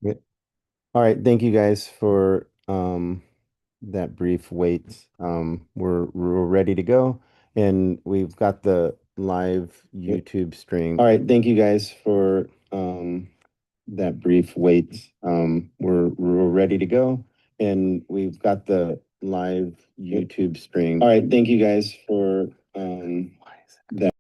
Yeah. All right, thank you guys for that brief wait. We're ready to go, and we've got the live YouTube stream. All right, thank you guys for that brief wait. We're ready to go, and we've got the live YouTube stream. All right, thank you guys for that.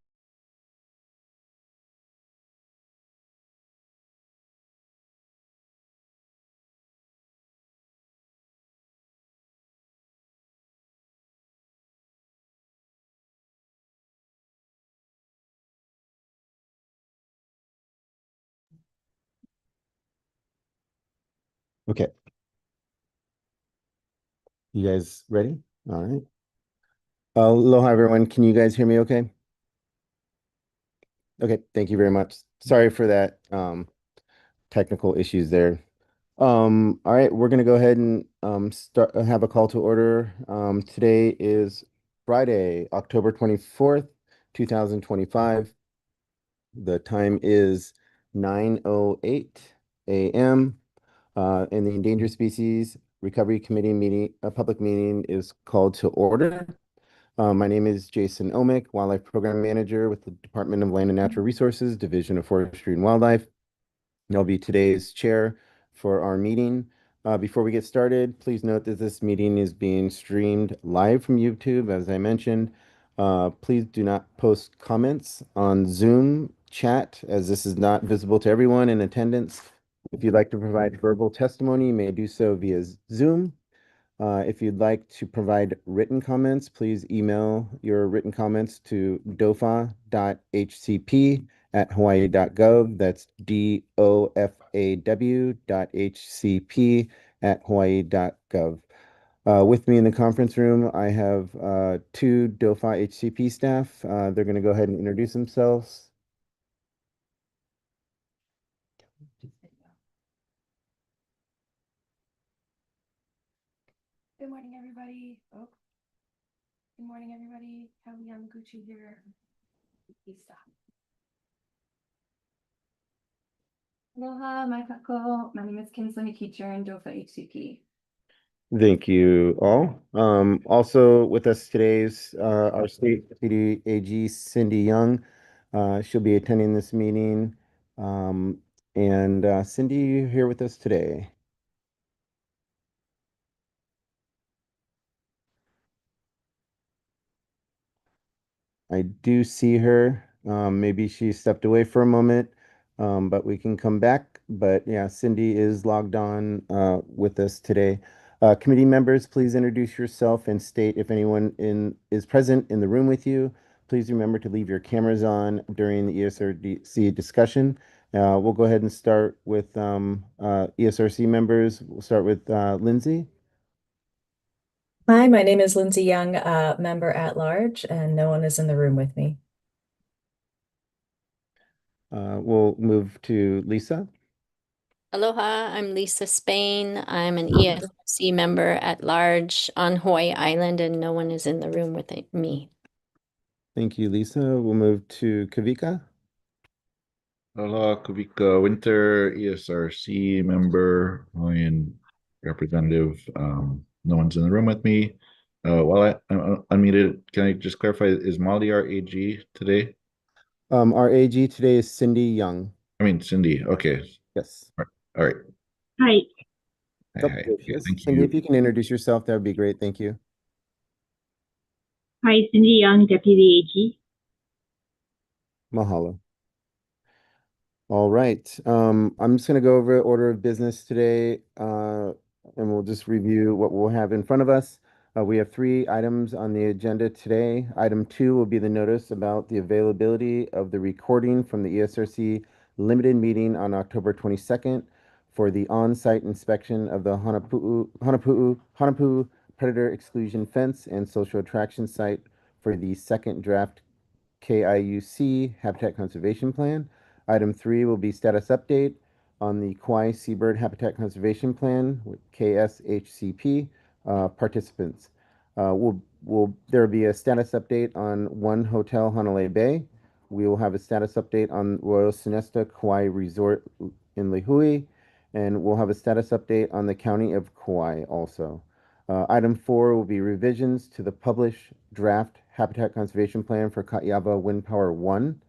Okay, you guys ready? All right. Aloha, everyone. Can you guys hear me okay? Okay, thank you very much. Sorry for that technical issues there. All right, we're gonna go ahead and start have a call to order. Today is Friday, October 24th, 2025. The time is 9:08 a.m. And the Endangered Species Recovery Committee meeting, a public meeting is called to order. My name is Jason Omick, Wildlife Program Manager with the Department of Land and Natural Resources, Division of Forestry and Wildlife. And I'll be today's chair for our meeting. Before we get started, please note that this meeting is being streamed live from YouTube, as I mentioned. Please do not post comments on Zoom chat, as this is not visible to everyone in attendance. If you'd like to provide verbal testimony, you may do so via Zoom. If you'd like to provide written comments, please email your written comments to dofa.hcp@hawaii.gov. That's dofaw.hcp@hawaii.gov. With me in the conference room, I have two DOFA HCP staff. They're going to go ahead and introduce themselves. Good morning, everybody. Oh, good morning, everybody. Kelly Yamaguchi here. Please stop. Aloha, mai kako. My name is Kinsley McKeecher in DOFA HCP. Thank you all. Also with us today is our state deputy AG, Cindy Young. She'll be attending this meeting. And Cindy, you here with us today? I do see her. Maybe she stepped away for a moment, but we can come back. But yeah, Cindy is logged on with us today. Committee members, please introduce yourself and state if anyone is present in the room with you. Please remember to leave your cameras on during the ESRC discussion. We'll go ahead and start with ESRC members. We'll start with Lindsay. Hi, my name is Lindsay Young, member at large, and no one is in the room with me. We'll move to Lisa. Aloha, I'm Lisa Spain. I'm an ESRC member at large on Hawaii Island, and no one is in the room with me. Thank you, Lisa. We'll move to Kavika. Aloha, Kavika Winter, ESRC member, Hawaiian representative. No one's in the room with me. While I'm unmuted, can I just clarify, is Molly our AG today? Our AG today is Cindy Young. I mean, Cindy. Okay. Yes. All right. Hi. Hi. Oh, Hi. there she Okay, is. thank Cindy, you. if you can introduce yourself, that would be great. Thank you. Hi, Cindy Young, Deputy AG. Mahalo. All right. I'm just going to go over order of business today, and we'll just review what we'll have in front of us. We have three items on the agenda today. Item 2 will be the notice about the availability of the recording from the ESRC limited meeting on October 22nd for the on-site inspection of the Hanapu'u predator exclusion fence and social attraction site for the second draft KIUC Habitat Conservation Plan. Item 3 will be status update on the Kauai Seabird Habitat Conservation Plan with KSHCP participants. There will be a status update on One Hotel Hanalei Bay. We will have a status update on Royal Sonesta Kauai Resort in Lihue. And we'll have a status update on the County of Kauai also. Item 4 will be revisions to the published draft Habitat Conservation Plan for Ka'aiaba Wind Power 1.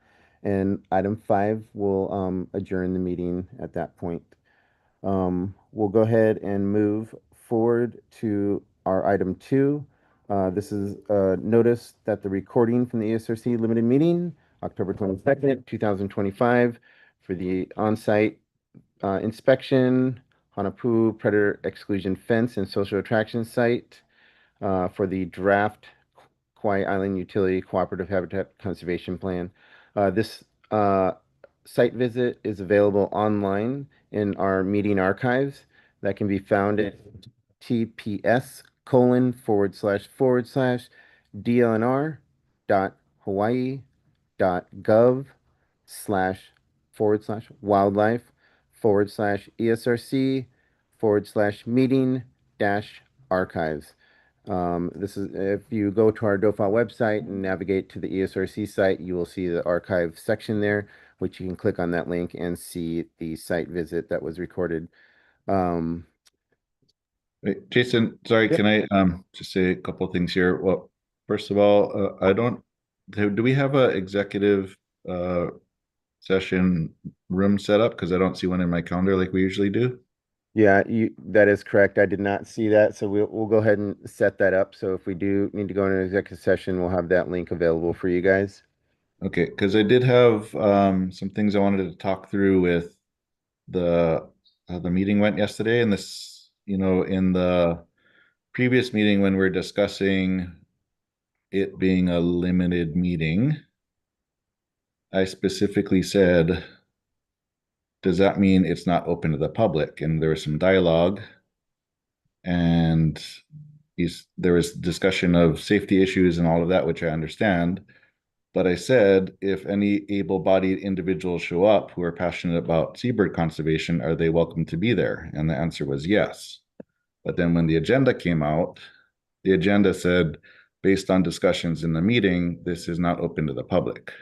And item 5 will adjourn the meeting at that point. We'll go ahead and move forward to our item 2. This is a notice that the recording from the ESRC limited meeting, October 22nd, 2025, for the on-site inspection, Hanapu Predator Exclusion Fence and Social Attraction Site for the draft Kauai Island Utility Cooperative Habitat Conservation Plan. This site visit is available online in our meeting archives that can be found at tps://dlnr.hawaii.gov/wildlife/meeting-archives. This is if you go to our DOFA website and navigate to the ESRC site, you will see the archive section there, which you can click on that link and see the site visit that was recorded. Wait, Jason, sorry, Yep. can I just say a couple things here? Well, first of all, I don't do we have a executive session room set up? Because I don't see one in my calendar like we usually do. Yeah, that is correct. I did not see that, so we'll go ahead and set that up. So if we do need to go into an executive session, we'll have that link available for you guys. Okay, because I did have some things I wanted to talk through with the how the meeting went yesterday, and this, in the previous meeting when we were discussing it being a limited meeting, I specifically said, does that mean it's not open to the public? And there was some dialogue, and there was discussion of safety issues and all of that, which I understand. But I said, if any able-bodied individuals show up who are passionate about seabird conservation, are they welcome to be there? And the answer was yes. But then when the agenda came out, the agenda said, based on discussions in the meeting, this is not open to the public.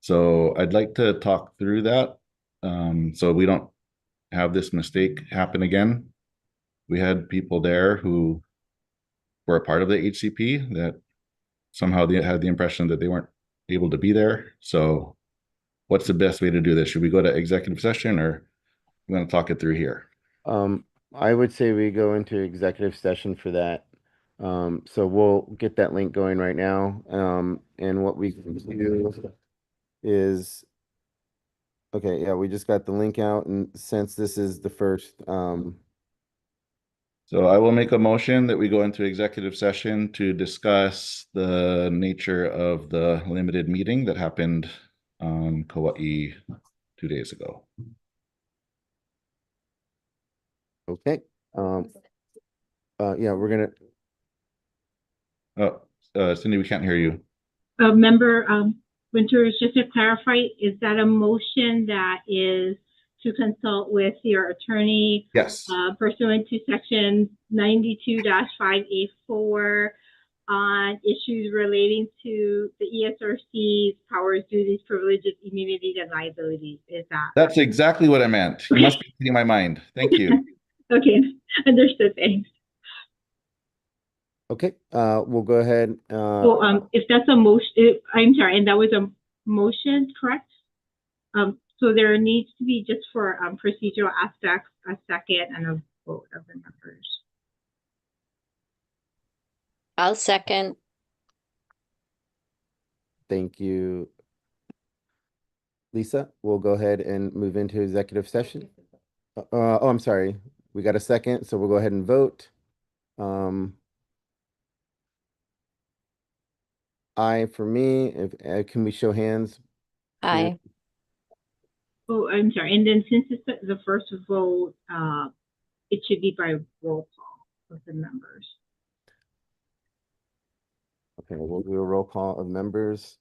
So I'd like to talk through that, so we don't have this mistake happen again. We had people there who were a part of the HCP that somehow they had the impression that they weren't able to be there. So what's the best way to do this? Should we go to executive session, or we want to talk it through here? I would say we go into executive session for that. So we'll get that link going right now. And what we can do is, okay, yeah, we just got the link out, and since this is the first, So I will make a motion that we go into executive session to discuss the nature of the limited meeting that happened on Kauai 2 days ago. okay, yeah, we're gonna, Cindy, we can't hear you. Member Winters, just to clarify, is that a motion that is to consult with your attorney Yes. pursuant to section 92-5A4 on issues relating to the ESRC's powers, duties, privileges, immunities, and liabilities? Is that? That's exactly what I meant. You must be reading my mind. Thank you. Okay, understood. Thanks. okay, we'll go ahead. So if that's a motion, I'm sorry, and that was a motion, correct? So there needs to be, just for procedural aspects, a second and a vote of the members. I'll second. Thank you, Lisa. We'll go ahead and move into executive session. Oh, I'm sorry. We got a second, so we'll go ahead and vote. Aye for me. If can we show hands? Aye. Oh, I'm sorry. And then since it's the first vote, it should be by roll call of the members. Okay, we'll do a roll call of members.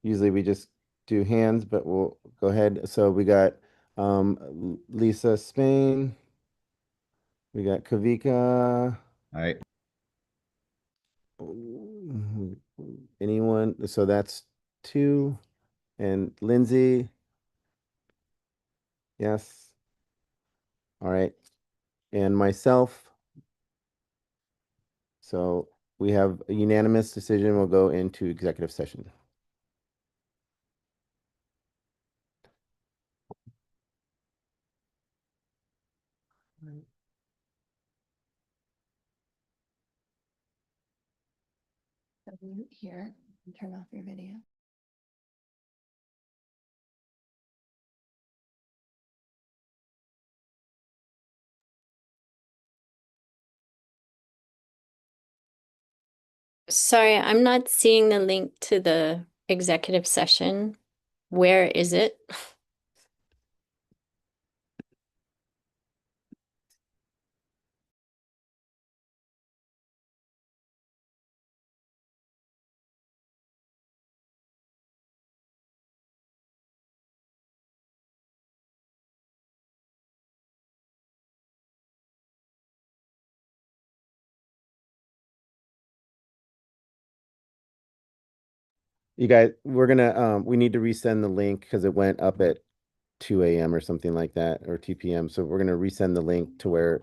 Usually we just do hands, but we'll go ahead. So we got Lisa Spain. We got Kavika. All right. Anyone? So that's 2. And Lindsay. Yes. All right. And myself. So we have a unanimous decision. We'll go into executive session. So mute here and turn off your video. Sorry, I'm not seeing the link to the executive session. Where is it? You guys, we need to resend the link because it went up at 2 a.m. or something like that, or 2 p.m. So we're gonna resend the link to where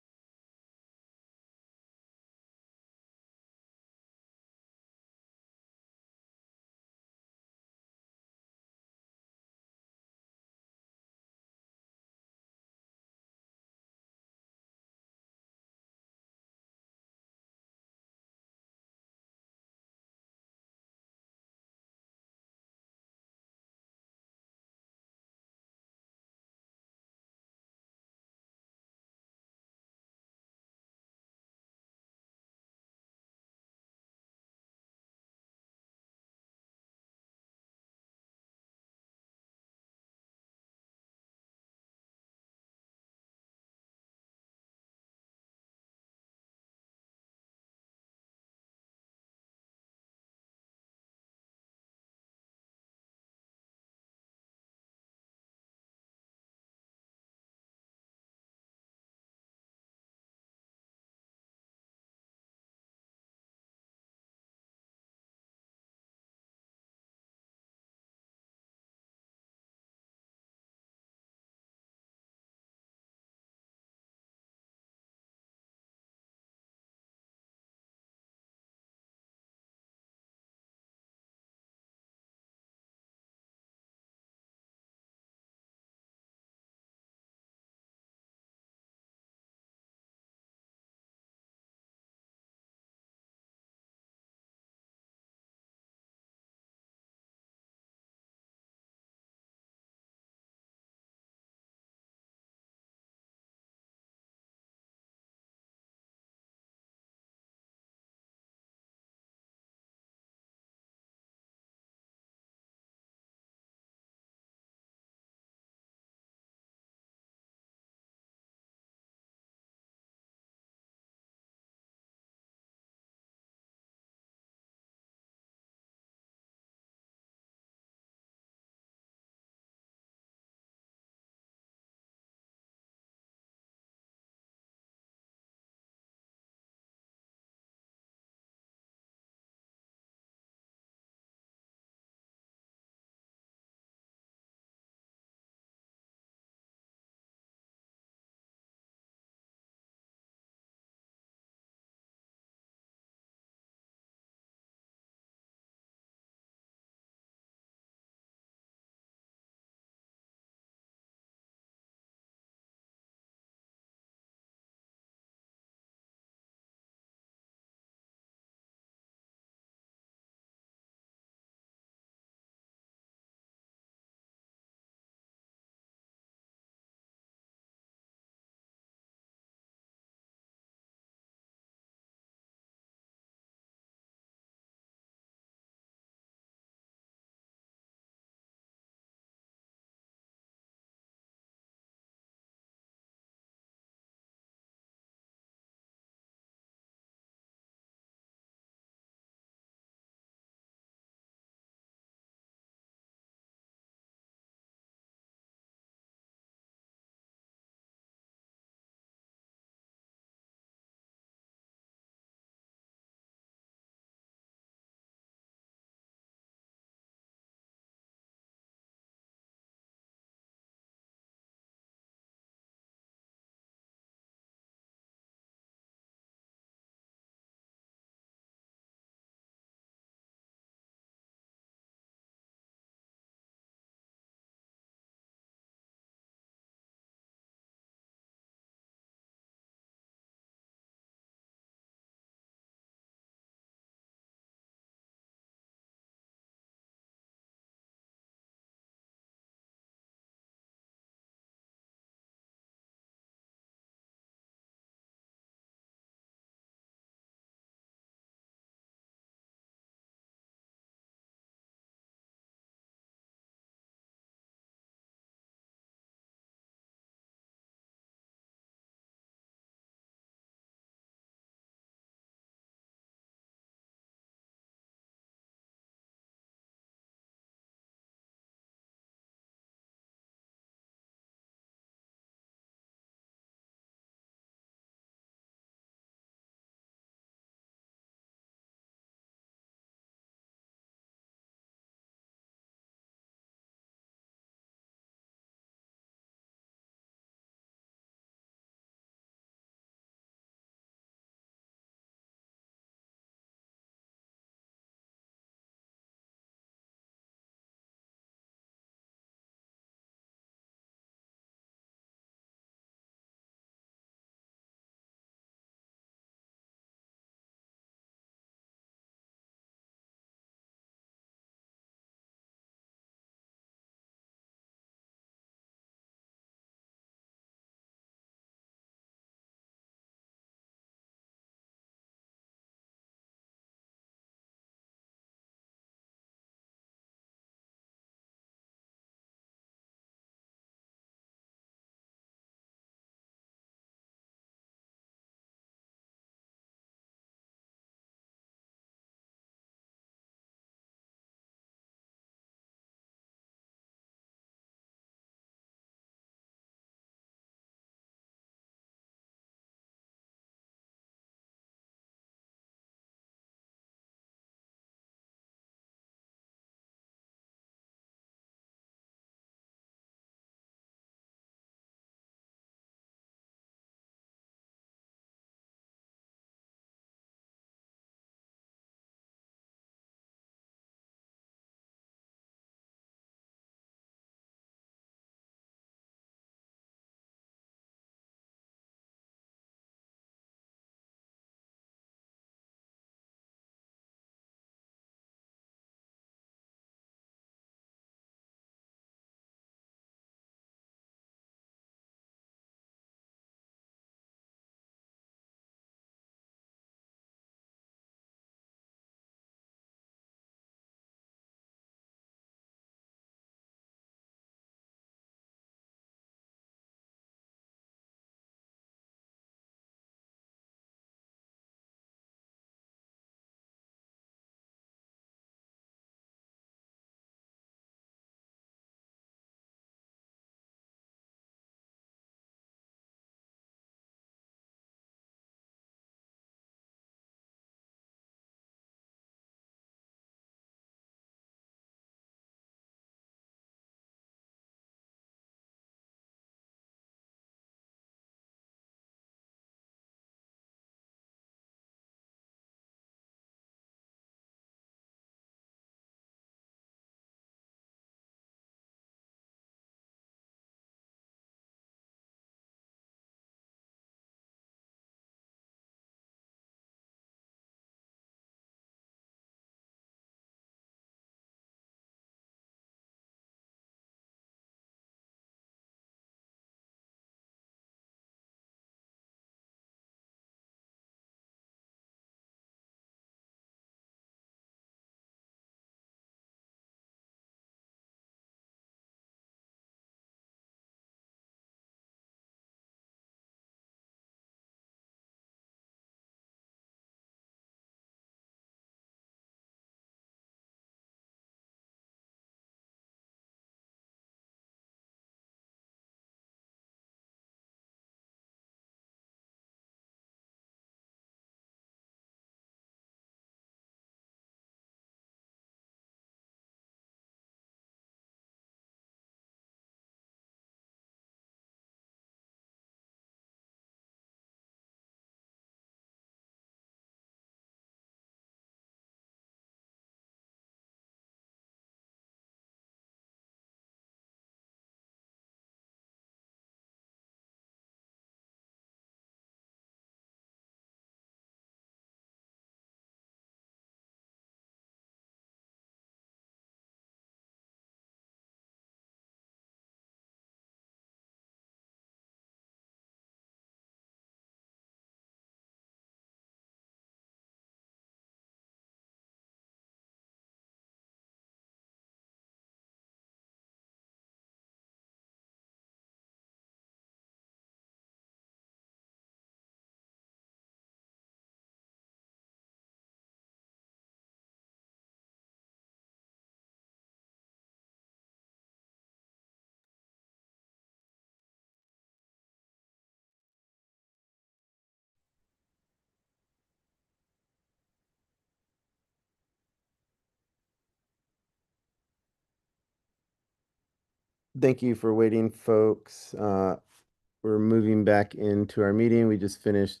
Thank you for waiting, folks. We're moving back into our meeting. We just finished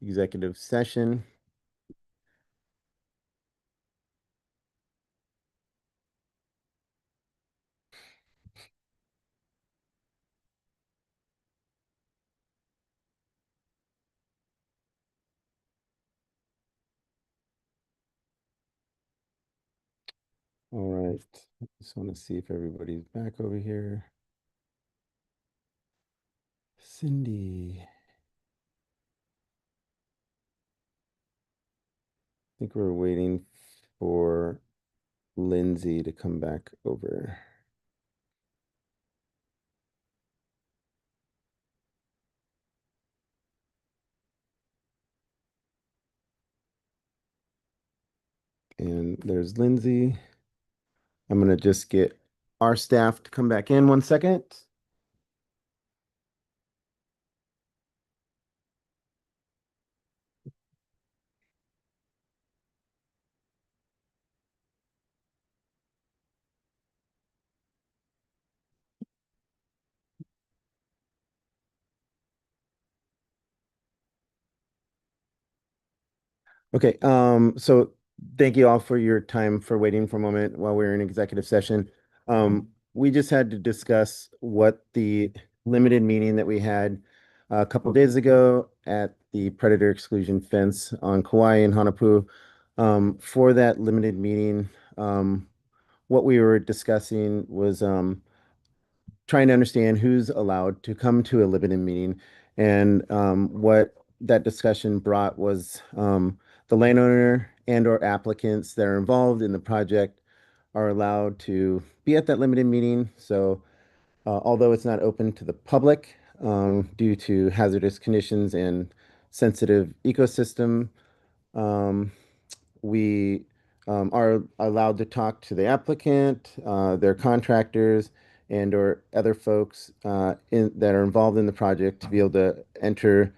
executive session. All right. Just want to see if everybody's back over here. Cindy. I think we're waiting for Lindsay to come back over. And there's Lindsay. I'm going to just get our staff to come back in 1 second. Okay, so thank you all for your time for waiting for a moment while we were in executive session. We just had to discuss what the limited meeting that we had a couple days ago at the predator exclusion fence on Kauai and Hanapu. For that limited meeting, what we were discussing was trying to understand who's allowed to come to a limited meeting. And what that discussion brought was the landowner and or applicants that are involved in the project are allowed to be at that limited meeting. So although it's not open to the public due to hazardous conditions and sensitive ecosystem, um, we are allowed to talk to the applicant, their contractors, and or other folks that are involved in the project to be able to enter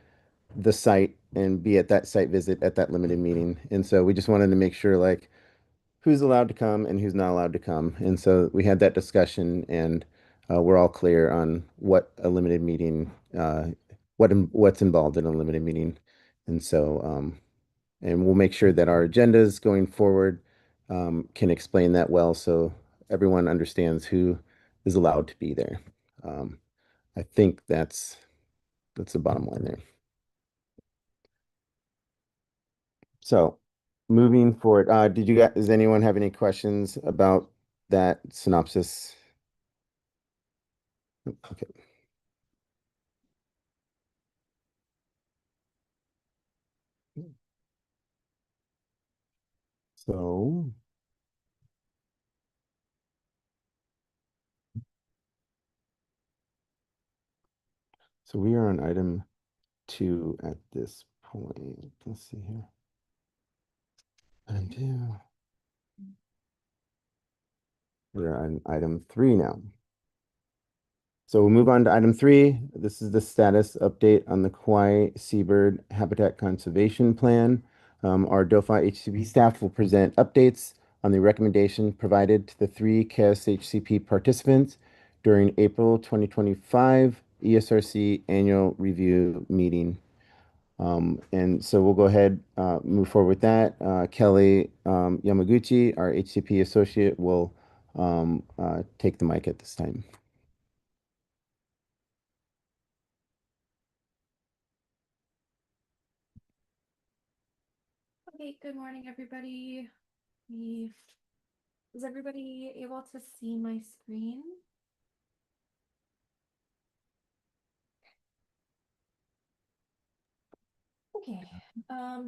the site and be at that site visit at that limited meeting. And so we just wanted to make sure like who's allowed to come and who's not allowed to come. And so we had that discussion and we're all clear on what a limited meeting, what's involved in a limited meeting. And so and we'll make sure that our agendas going forward can explain that well so everyone understands who is allowed to be there. I think that's the bottom line there. So moving forward, does anyone have any questions about that synopsis? Okay. So we are on item 2 at this point. Let's see here. Item 2. We're on item 3 now. So we'll move on to item 3. This is the status update on the Kauai Seabird Habitat Conservation Plan. Our DOFA HCP staff will present updates on the recommendation provided to the 3 KSHCP participants during April 2025 ESRC annual review meeting. And so we'll go ahead, move forward with that. Kelly Yamaguchi, our HCP associate, will take the mic at this time. Okay, good morning, everybody. Is everybody able to see my screen? Okay, so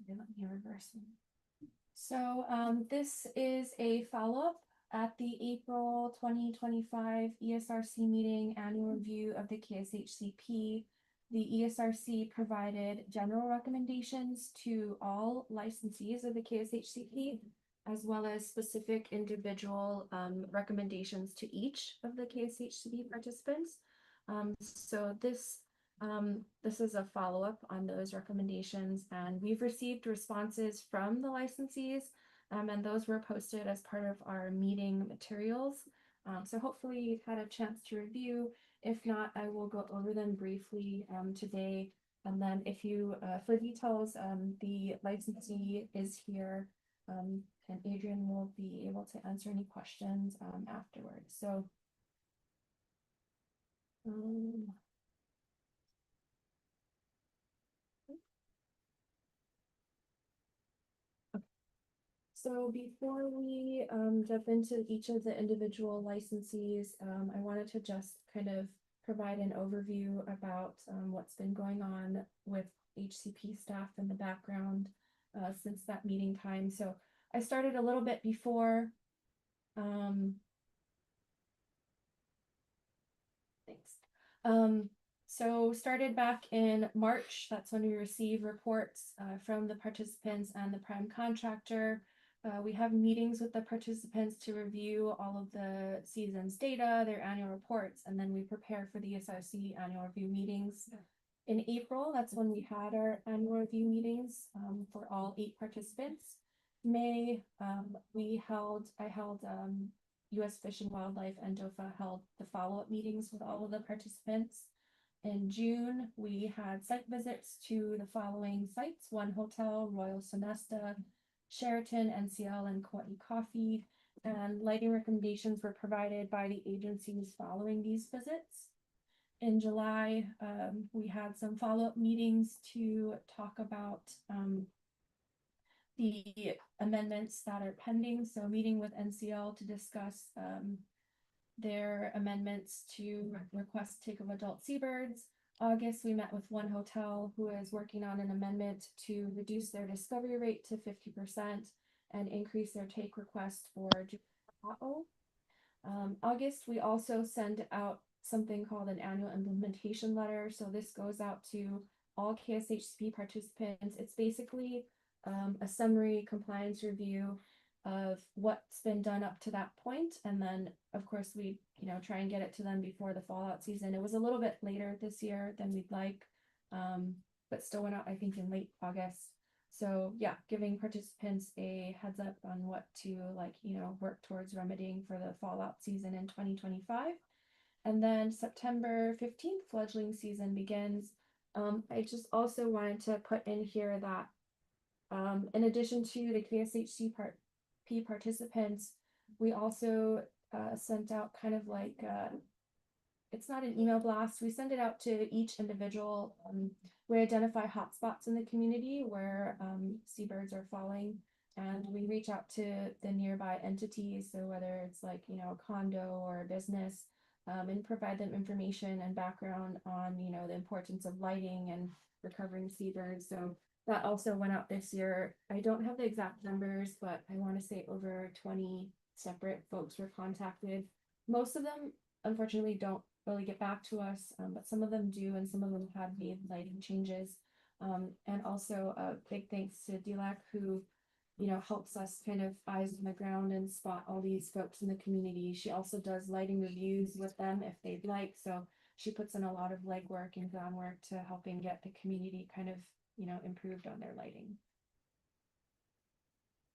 let me reverse it. So this is a follow-up at the April 2025 ESRC meeting annual review of the KSHCP. The ESRC provided general recommendations to all licensees of the KSHCP, as well as specific individual recommendations to each of the KSHCP participants. So this is a follow-up on those recommendations, and we've received responses from the licensees, and those were posted as part of our meeting materials. So hopefully you've had a chance to review. If not, I will go over them briefly today. And then if you, for details, the licensee is here, and Adrian will be able to answer any questions afterwards. So so before we jump into each of the individual licensees, I wanted to just kind of provide an overview about what's been going on with HCP staff in the background since that meeting time. So I started a little bit before. Thanks. So started back in March. That's when we receive reports from the participants and the prime contractor. We have meetings with the participants to review all of the season's data, their annual reports, and then we prepare for the ESRC annual review meetings. In April, that's when we had our annual review meetings for all 8 participants. May, I held U.S. Fish and Wildlife and DOFA held the follow-up meetings with all of the participants. In June, we had site visits to the following sites: One Hotel, Royal Sonesta, Sheraton, NCL, and Kauai Coffee. And lighting recommendations were provided by the agencies following these visits. In July, we had some follow-up meetings to talk about the amendments that are pending. So meeting with NCL to discuss their amendments to request take of adult seabirds. August, we met with One Hotel, who is working on an amendment to reduce their discovery rate to 50% and increase their take request for juvenile. August, we also send out something called an annual implementation letter. So this goes out to all KSHCP participants. It's basically a summary compliance review of what's been done up to that point. And then of course we, try and get it to them before the fallout season. It was a little bit later this year than we'd like, but still went out, I think, in late August. So yeah, giving participants a heads up on what to work towards remedying for the fallout season in 2025. And then September 15th, fledgling season begins. I just also wanted to put in here that in addition to the KSHCP participants, we also sent out kind of like it's not an email blast. We send it out to each individual. We identify hotspots in the community where seabirds are falling, and we reach out to the nearby entities. So whether it's like, a condo or a business, and provide them information and background on, the importance of lighting and recovering seabirds. So that also went out this year. I don't have the exact numbers, but I want to say over 20 separate folks were contacted. Most of them, unfortunately, don't really get back to us, but some of them do, and some of them have made lighting changes. And also a big thanks to DLAC, who helps us kind of eyes on the ground and spot all these folks in the community. She also does lighting reviews with them if they'd like. So she puts in a lot of legwork and groundwork to helping get the community kind of, improved on their lighting.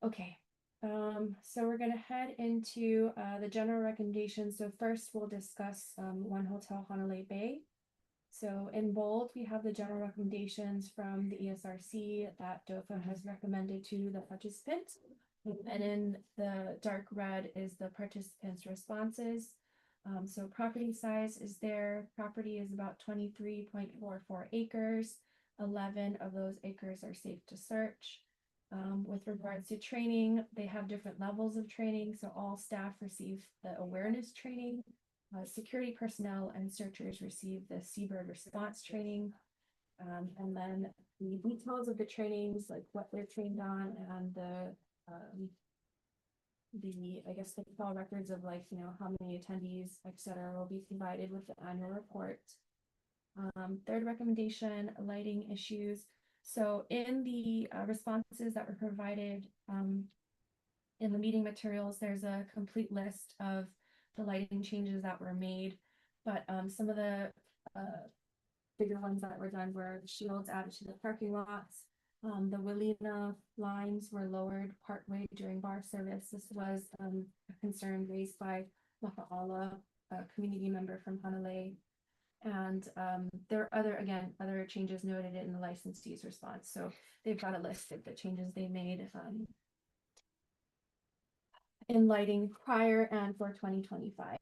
Okay. So we're gonna head into the general recommendations. So first we'll discuss One Hotel Honolulu Bay. So in bold, we have the general recommendations from the ESRC that DOFA has recommended to the participants. And in the dark red is the participants' responses. So property size is there. Property is about 23.44 acres. 11 of those acres are safe to search. With regards to training, they have different levels of training. So all staff receive the awareness training. Security personnel and searchers receive the seabird response training. And then the details of the trainings, like what they're trained on, and I guess the call records of how many attendees, etc., will be provided with the annual report. Third recommendation, lighting issues. So in the responses that were provided in the meeting materials, there's a complete list of the lighting changes that were made, but some of the bigger ones that were done were shields added to the parking lots. The Wilina lines were lowered partway during bar service. This was a concern raised by Maha'ala, a community member from Hanalei. And there are other changes noted in the licensee's response. So they've got a list of the changes they made in lighting prior and for 2025.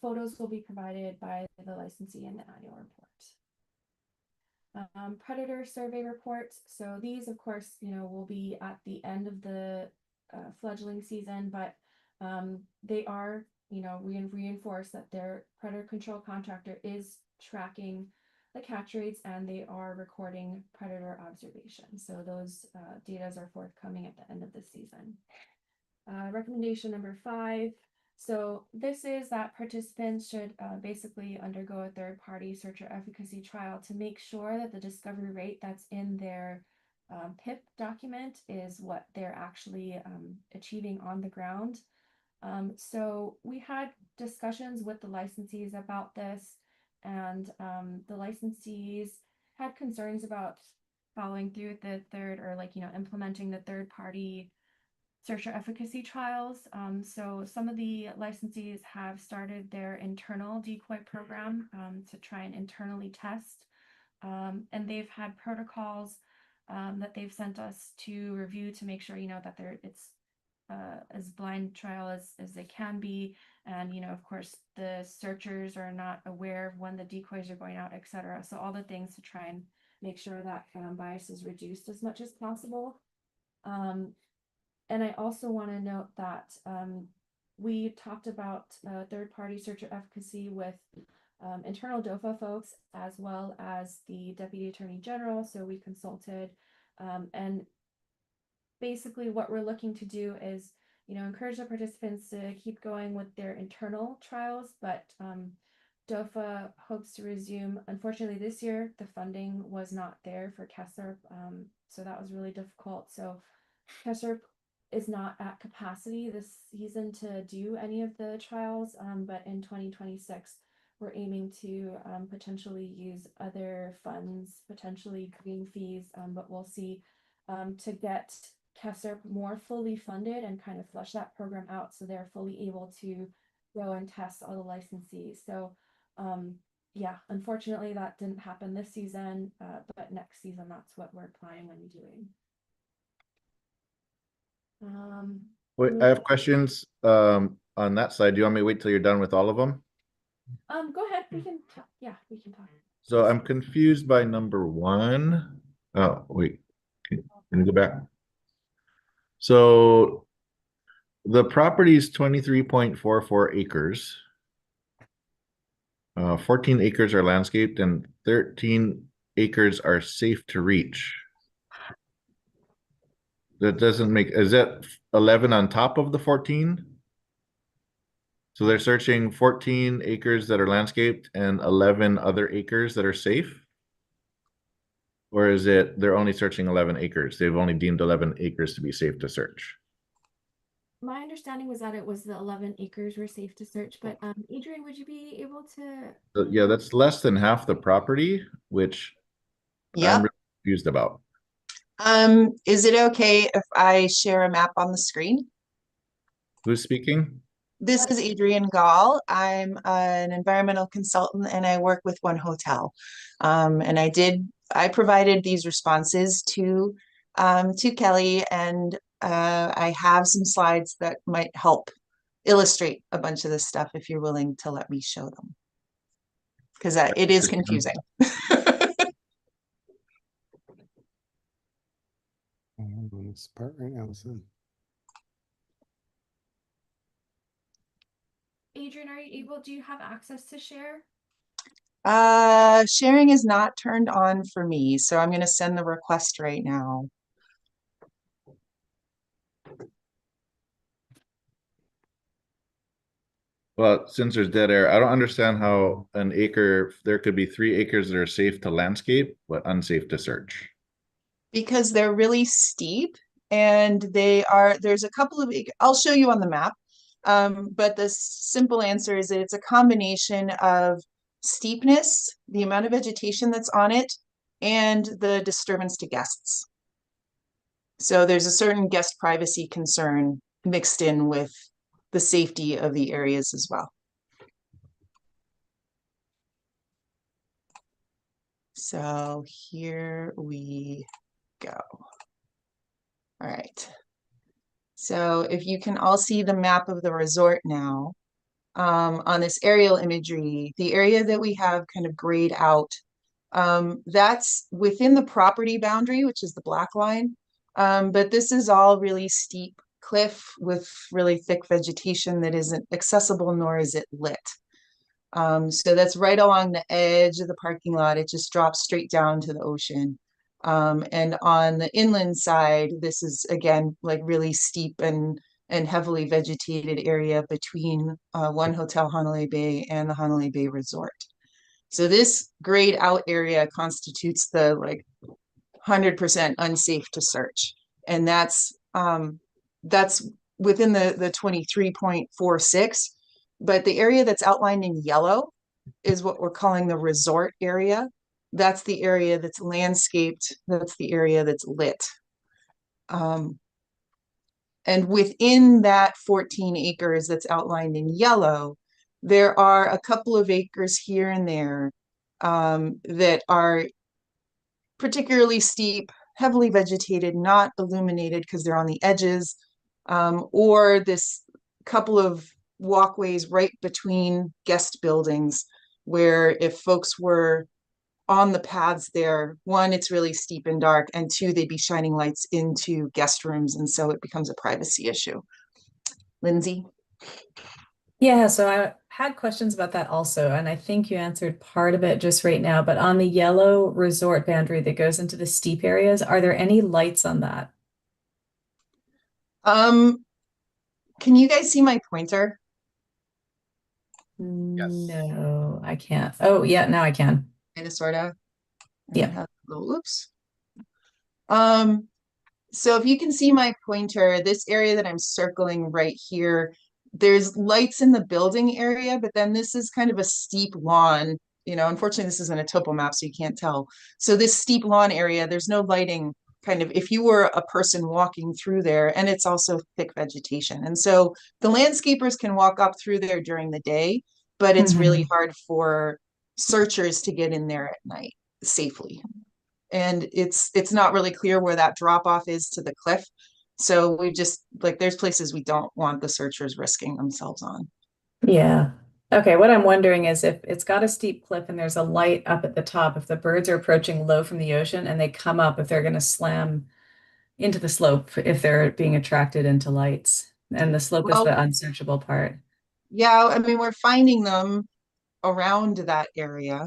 Photos will be provided by the licensee in the annual report. Predator survey reports. So these, of course, will be at the end of the fledgling season, but they are, reinforce that their predator control contractor is tracking the catch rates and they are recording predator observations. So those data are forthcoming at the end of the season. Recommendation number 5. So this is that participants should basically undergo a third-party searcher efficacy trial to make sure that the discovery rate that's in their PIP document is what they're actually achieving on the ground. So we had discussions with the licensees about this, and the licensees had concerns about following through with the implementing the third-party searcher efficacy trials. So some of the licensees have started their internal decoy program to try and internally test. And they've had protocols that they've sent us to review to make sure, that it's as blind trial as they can be. And, of course, the searchers are not aware of when the decoys are going out, etc. So all the things to try and make sure that bias is reduced as much as possible. And I also want to note that we talked about third-party searcher efficacy with internal DOFA folks as well as the Deputy Attorney General. So we consulted, and basically what we're looking to do is, encourage the participants to keep going with their internal trials, but DOFA hopes to resume. Unfortunately, this year the funding was not there for KSHCP, so that was really difficult. So KSHCP is not at capacity this season to do any of the trials, but in 2026 we're aiming to potentially use other funds, potentially green fees, but we'll see, to get KSHCP more fully funded and kind of flush that program out so they're fully able to go and test all the licensees. So yeah, unfortunately that didn't happen this season, but next season that's what we're planning on doing. Wait, I have questions on that side. Do you want me to wait till you're done with all of them? Go ahead. We can talk. Yeah, we can talk. So I'm confused by number 1. Oh, wait. Can you go back? So the property is 23.44 acres. 14 acres are landscaped and 13 acres are safe to reach. That doesn't make, is that 11 on top of the 14? So they're searching 14 acres that are landscaped and 11 other acres that are safe? Or is it they're only searching 11 acres? They've only deemed 11 acres to be safe to search. My understanding was that it was the 11 acres were safe to search, but Adrian, would you be able to? Yeah, that's less than half the property, which I'm really confused about. Is it okay if I share a map on the screen? Who's speaking? This is Adrian Gall. I'm an environmental consultant and I work with One Hotel. And I provided these responses to Kelly, and I have some slides that might help illustrate a bunch of this stuff if you're willing to let me show them. Because it is confusing. I'm on this part right now. So. Adrian, do you have access to share? Sharing is not turned on for me, so I'm going to send the request right now. Well, since there's dead air, I don't understand how an acre, there could be 3 acres that are safe to landscape, but unsafe to search. Because they're really steep and there's a couple of, I'll show you on the map. But the simple answer is that it's a combination of steepness, the amount of vegetation that's on it, and the disturbance to guests. So there's a certain guest privacy concern mixed in with the safety of the areas as well. So here we go. All right. So if you can all see the map of the resort now, on this aerial imagery, the area that we have kind of grayed out, that's within the property boundary, which is the black line. But this is all really steep cliff with really thick vegetation that isn't accessible, nor is it lit. So that's right along the edge of the parking lot. It just drops straight down to the ocean. And on the inland side, this is again like really steep and heavily vegetated area between One Hotel Honolulu Bay and the Honolulu Bay Resort. So this grayed out area constitutes the like 100% unsafe to search, and that's within the 23.46. But the area that's outlined in yellow is what we're calling the resort area. That's the area that's landscaped. That's the area that's lit. And within that 14 acres that's outlined in yellow, there are a couple of acres here and there that are particularly steep, heavily vegetated, not illuminated because they're on the edges, or this couple of walkways right between guest buildings where if folks were on the paths there, one, it's really steep and dark, and two, they'd be shining lights into guest rooms, and so it becomes a privacy issue. Lindsay? Yeah, so I had questions about that also, and I think you answered part of it just right now, but on the yellow resort boundary that goes into the steep areas, are there any lights on that? Can you guys see my pointer? No, I can't. Oh, yeah, now I can. Kind of, sort of. Yeah. Oops. So if you can see my pointer, this area that I'm circling right here, there's lights in the building area, but then this is kind of a steep lawn. You know, unfortunately, this isn't a topo map, so you can't tell. So this steep lawn area, there's no lighting kind of if you were a person walking through there, and it's also thick vegetation. And so the landscapers can walk up through there during the day, but it's really hard for searchers to get in there at night safely. And it's not really clear where that drop off is to the cliff. So we just like there's places we don't want the searchers risking themselves on. Yeah. Okay, what I'm wondering is if it's got a steep cliff and there's a light up at the top, if the birds are approaching low from the ocean and they come up, if they're going to slam into the slope, if they're being attracted into lights. And the slope is the unsearchable part. Yeah, I mean, we're finding them around that area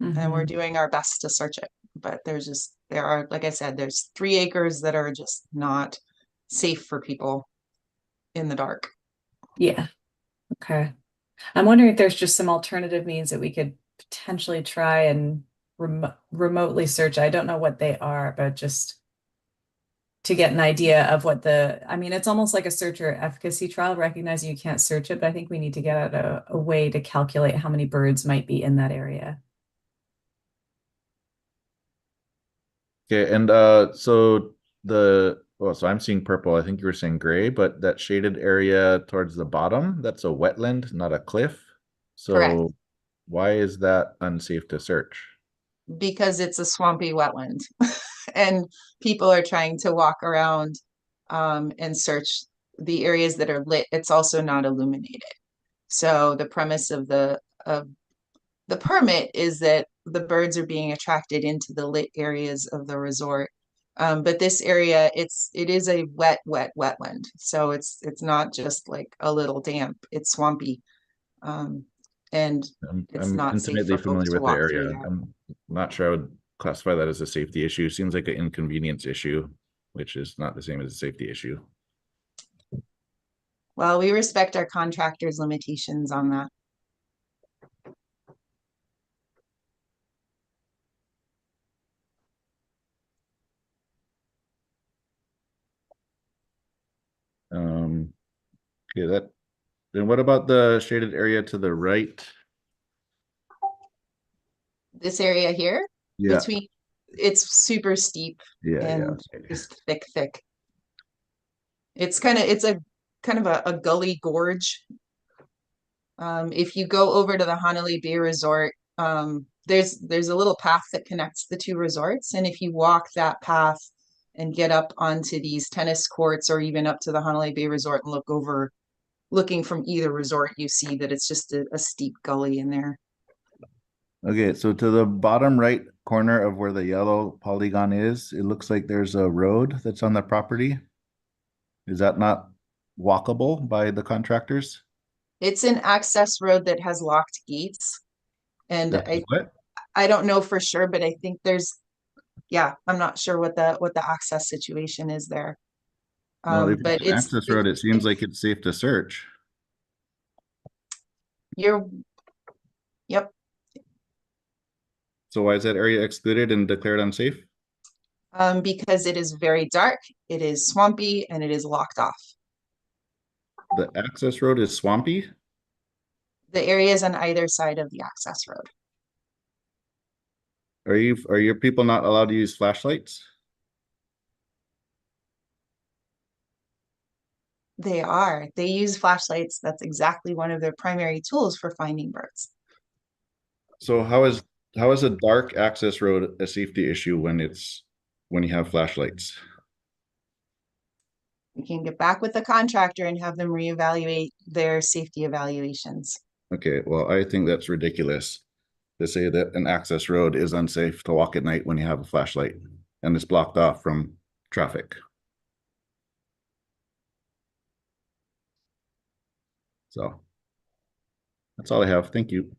and we're doing our best to search it. But there are, like I said, there's 3 acres that are just not safe for people in the dark. Yeah. Okay. I'm wondering if there's just some alternative means that we could potentially try and remotely search. I don't know what they are, but just to get an idea of what I mean, it's almost like a searcher efficacy trial, recognizing you can't search it, but I think we need to get out a way to calculate how many birds might be in that area. Okay, and so so I'm seeing purple. I think you were saying gray, but that shaded area towards the bottom, that's a wetland, not a cliff. So Correct. Why is that unsafe to search? Because it's a swampy wetland and people are trying to walk around and search the areas that are lit. It's also not illuminated. So the premise of the permit is that the birds are being attracted into the lit areas of the resort. But this area, it is a wet wetland. So it's not just like a little damp, it's swampy. And it's I'm not safe intimately for folks familiar to with the walk through area. there. I'm not sure I would classify that as a safety issue. Seems like an inconvenience issue, which is not the same as a safety issue. Well, we respect our contractors' limitations on that. Okay, then what about the shaded area to the right? This area here, Yeah. it's super steep Yeah, and okay. just thick. It's a kind of a gully gorge. If you go over to the Honolulu Bay Resort, there's a little path that connects the two resorts. And if you walk that path and get up onto these tennis courts or even up to the Honolulu Bay Resort and look over, looking from either resort, you see that it's just a steep gully in there. Okay, so to the bottom right corner of where the yellow polygon is, it looks like there's a road that's on the property. Is that not walkable by the contractors? It's an access road that has locked gates. And What? I don't know for sure, but I think yeah, I'm not sure what the access situation is there. Well, if But it's an access road, it seems like it's safe to search. Yep. So why is that area excluded and declared unsafe? Because it is very dark, it is swampy, and it is locked off. The access road is swampy? The areas on either side of the access road. Are your people not allowed to use flashlights? They are. They use flashlights. That's exactly one of their primary tools for finding birds. So how is a dark access road a safety issue when you have flashlights? We can get back with the contractor and have them reevaluate their safety evaluations. Okay, well, I think that's ridiculous to say that an access road is unsafe to walk at night when you have a flashlight and it's blocked off from traffic. So that's all I have. Thank you.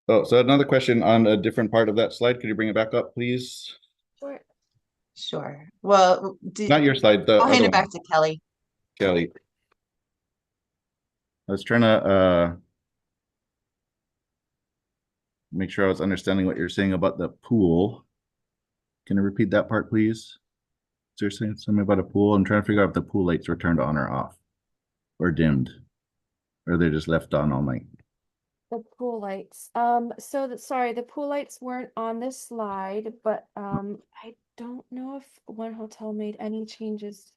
Oh, so another question on a different part of that slide. Could you bring it back up, please? Sure. Sure. Well, Not your slide, the I'll hand other it back one. to Kelly. Kelly. I was trying to make sure I was understanding what you're saying about the pool. Can you repeat that part, please? So you're saying something about a pool? I'm trying to figure out if the pool lights were turned on or off or dimmed, or they're just left on all night. The pool lights. Sorry, the pool lights weren't on this slide, but I don't know if one hotel made any changes.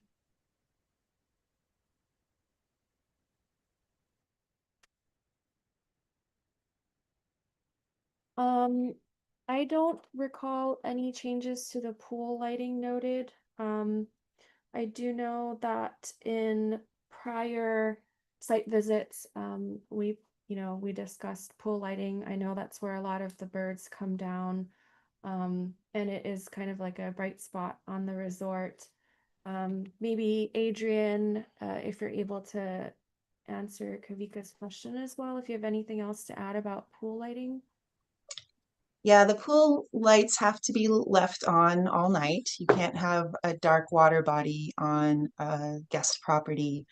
I don't recall any changes to the pool lighting noted. I do know that in prior site visits, we discussed pool lighting. I know that's where a lot of the birds come down. And it is kind of like a bright spot on the resort. Maybe Adrian, if you're able to answer Kavika's question as well, if you have anything else to add about pool lighting. Yeah, the pool lights have to be left on all night. You can't have a dark water body on a guest property.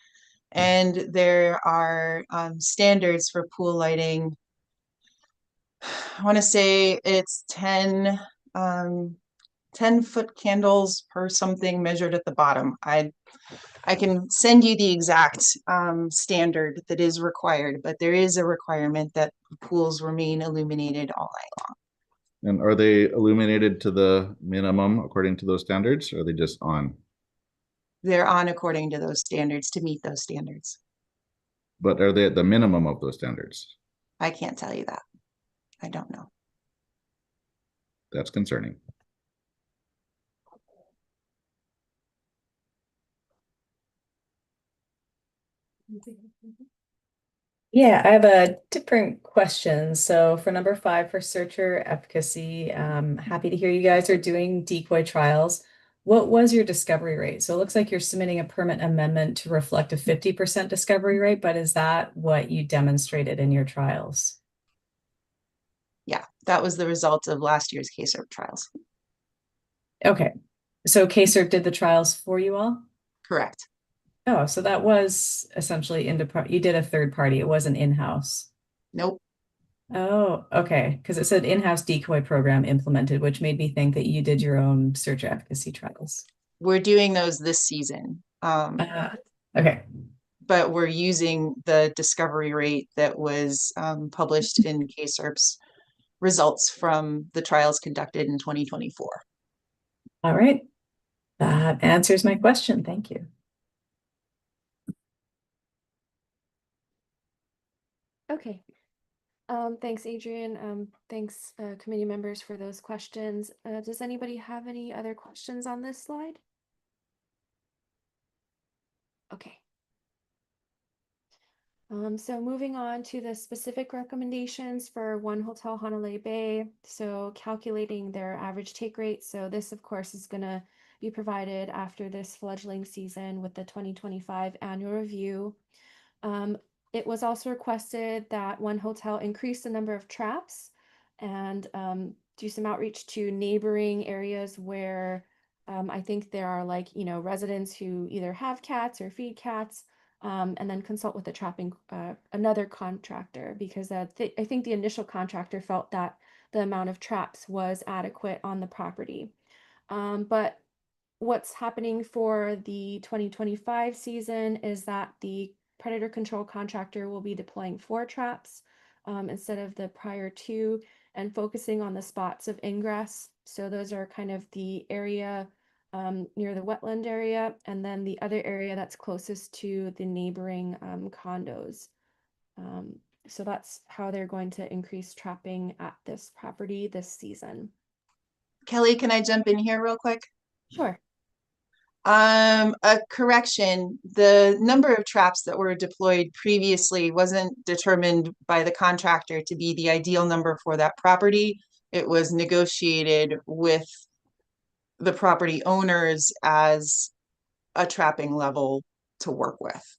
And there are standards for pool lighting. I want to say it's 10 10-foot candles per something measured at the bottom. I can send you the exact standard that is required, but there is a requirement that pools remain illuminated all night long. And are they illuminated to the minimum according to those standards, or are they just on? They're on according to those standards to meet those standards. But are they at the minimum of those standards? I can't tell you that. I don't know. That's concerning. Yeah, I have a different question. So for number 5 for searcher efficacy, happy to hear you guys are doing decoy trials. What was your discovery rate? So it looks like you're submitting a permit amendment to reflect a 50% discovery rate, but is that what you demonstrated in your trials? Yeah, that was the result of last year's KSHCP trials. Okay, so KSHCP did the trials for you all? Correct. Oh, so that was essentially you did a third party. It wasn't in-house. Nope. Oh, okay. Because it said in-house decoy program implemented, which made me think that you did your own search efficacy trials. We're doing those this season. Okay. but we're using the discovery rate that was published in KSHCP's results from the trials conducted in 2024. All right. That answers my question. Thank you. Okay. Thanks, Adrian. Thanks, committee members, for those questions. Does anybody have any other questions on this slide? Okay. So moving on to the specific recommendations for One Hotel Honolulu Bay. So calculating their average take rate. So this, of course, is going to be provided after this fledgling season with the 2025 annual review. It was also requested that One Hotel increase the number of traps and do some outreach to neighboring areas where I think there are, like, residents who either have cats or feed cats, and then consult with the trapping another contractor, because I think the initial contractor felt that the amount of traps was adequate on the property. But what's happening for the 2025 season is that the predator control contractor will be deploying 4 traps instead of the prior 2, and focusing on the spots of ingress. So those are kind of the area near the wetland area, and then the other area that's closest to the neighboring condos. So that's how they're going to increase trapping at this property this season. Kelly, can I jump in here real quick? Sure. A correction, the number of traps that were deployed previously wasn't determined by the contractor to be the ideal number for that property. It was negotiated with the property owners as a trapping level to work with.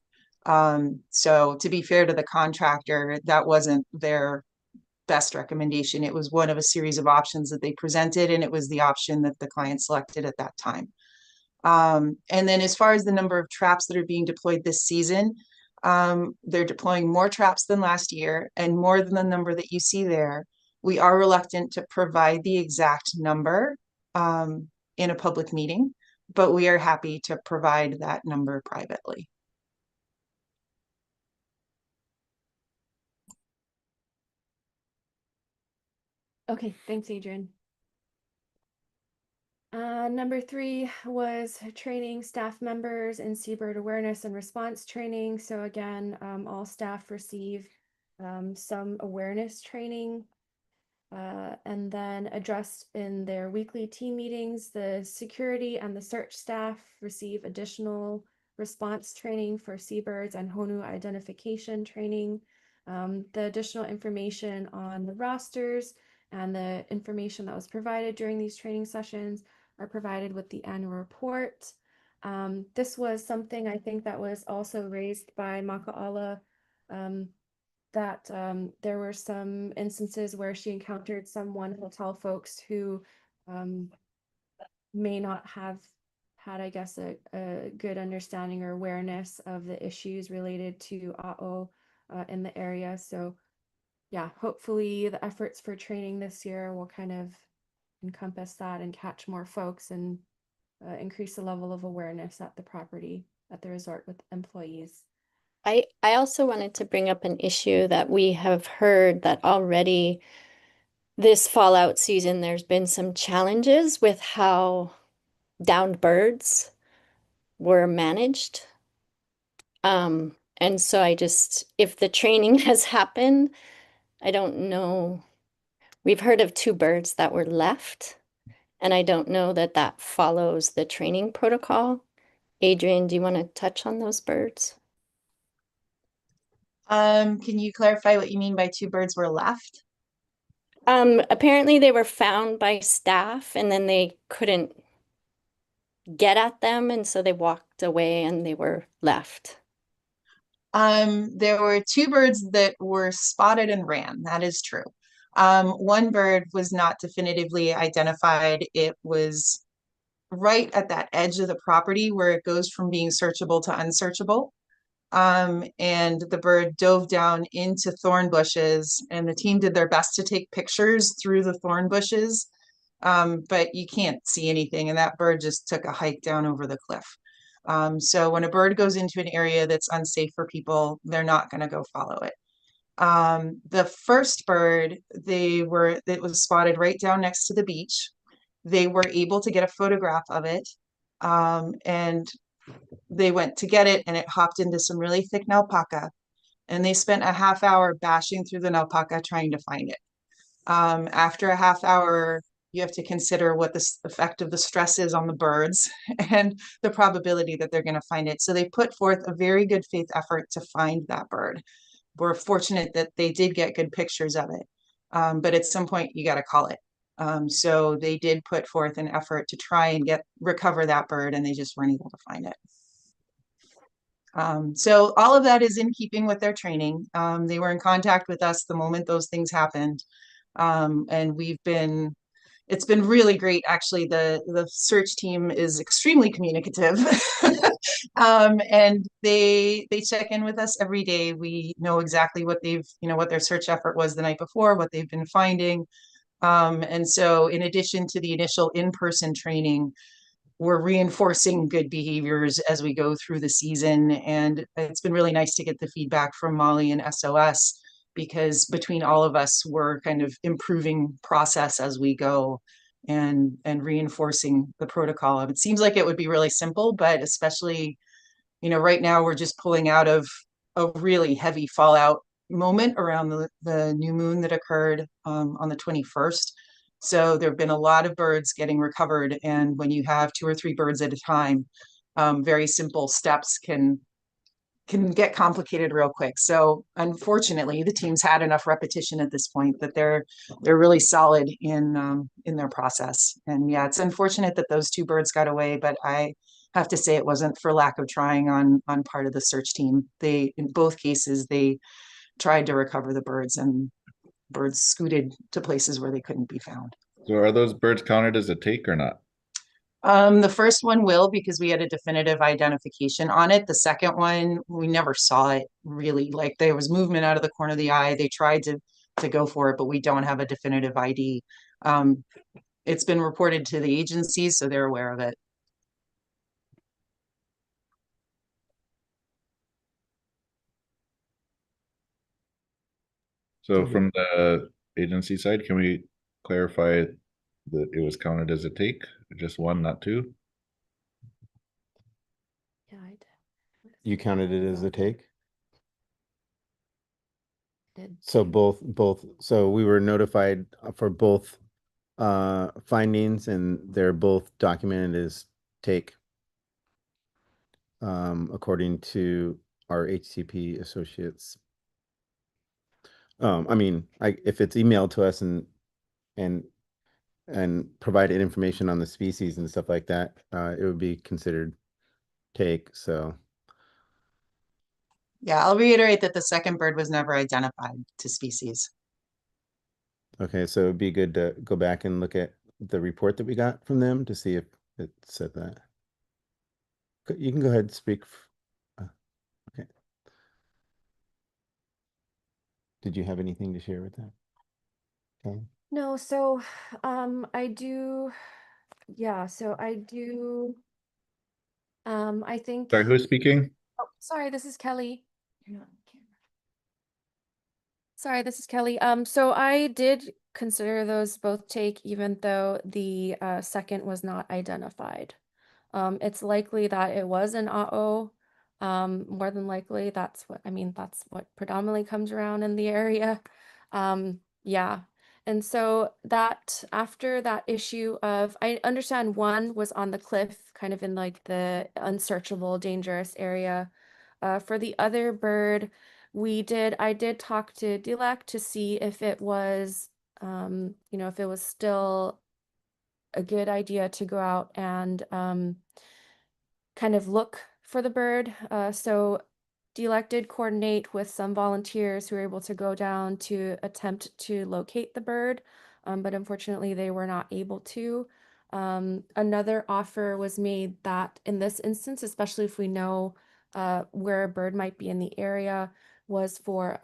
So to be fair to the contractor, that wasn't their best recommendation. It was one of a series of options that they presented, and it was the option that the client selected at that time. And then as far as the number of traps that are being deployed this season, they're deploying more traps than last year and more than the number that you see there. We are reluctant to provide the exact number in a public meeting, but we are happy to provide that number privately. Okay, thanks, Adrian. Number 3 was training staff members in seabird awareness and response training. So again, all staff receive some awareness training, and then addressed in their weekly team meetings. The security and the search staff receive additional response training for seabirds and Honu identification training. The additional information on the rosters and the information that was provided during these training sessions are provided with the annual report. This was something I think that was also raised by Maka'ala, that there were some instances where she encountered some One Hotel folks who may not have had, I guess, a good understanding or awareness of the issues related to AO in the area. So yeah, hopefully the efforts for training this year will kind of encompass that and catch more folks and increase the level of awareness at the property, at the resort, with employees. I also wanted to bring up an issue that we have heard that already this fallout season, there's been some challenges with how downed birds were managed. And so if the training has happened, I don't know. We've heard of 2 birds that were left, and I don't know that that follows the training protocol. Adrian, do you want to touch on those birds? Can you clarify what you mean by 2 birds were left? Apparently they were found by staff and then they couldn't get at them, and so they walked away and they were left. There were 2 birds that were spotted and ran. That is true. One bird was not definitively identified. It was right at that edge of the property where it goes from being searchable to unsearchable. And the bird dove down into thorn bushes, and the team did their best to take pictures through the thorn bushes. But you can't see anything, and that bird just took a hike down over the cliff. So when a bird goes into an area that's unsafe for people, they're not going to go follow it. The first bird, it was spotted right down next to the beach. They were able to get a photograph of it. And they went to get it and it hopped into some really thick alpaca. And they spent a half hour bashing through the alpaca trying to find it. After a half hour, you have to consider what the effect of the stress is on the birds and the probability that they're going to find it. So they put forth a very good faith effort to find that bird. We're fortunate that they did get good pictures of it. But at some point you got to call it. So they did put forth an effort to try and recover that bird, and they just weren't able to find it. So all of that is in keeping with their training. They were in contact with us the moment those things happened. And it's been really great. Actually, the search team is extremely communicative. And they check in with us every day. We know exactly what what their search effort was the night before, what they've been finding. And so in addition to the initial in-person training, we're reinforcing good behaviors as we go through the season. And it's been really nice to get the feedback from Molly and SOS, because between all of us, we're kind of improving process as we go and reinforcing the protocol. It seems like it would be really simple, but especially, right now we're just pulling out of a really heavy fallout moment around the new moon that occurred on the 21st. So there have been a lot of birds getting recovered. And when you have 2 or 3 birds at a time, very simple steps can get complicated real quick. So unfortunately, the team's had enough repetition at this point that they're really solid in their process. And yeah, it's unfortunate that those 2 birds got away, but I have to say it wasn't for lack of trying on part of the search team. In both cases, they tried to recover the birds, and birds scooted to places where they couldn't be found. So are those birds counted as a take or not? The first one will, because we had a definitive identification on it. The second one, we never saw it really. Like, there was movement out of the corner of the eye. They tried to go for it, but we don't have a definitive ID. It's been reported to the agencies, so they're aware of it. So from the agency side, can we clarify that it was counted as a take, just 1, not 2? Yeah, I did. You counted it as a take? Did. So so we were notified for both findings, and they're both documented as take, according to our HCP associates. I mean, if it's emailed to us and provided information on the species and stuff like that, it would be considered take. So Yeah, I'll reiterate that the second bird was never identified to species. okay, so it'd be good to go back and look at the report that we got from them to see if it said that. You can go ahead and speak. Okay. Did you have anything to share with that? Okay. No, so I do, yeah, so I do, I think, Sorry, who's speaking? oh, sorry, this is Kelly. You're not on camera. Sorry, this is Kelly. So I did consider those both take, even though the second was not identified. It's likely that it was an AO. More than likely, that's what predominantly comes around in the area. Yeah. And so that after that issue of, I understand one was on the cliff, kind of in like the unsearchable, dangerous area. For the other bird, I did talk to DLAC to see if it was, if it was still a good idea to go out and kind of look for the bird. So DLAC did coordinate with some volunteers who were able to go down to attempt to locate the bird, but unfortunately they were not able to. Another offer was made that in this instance, especially if we know where a bird might be in the area, was for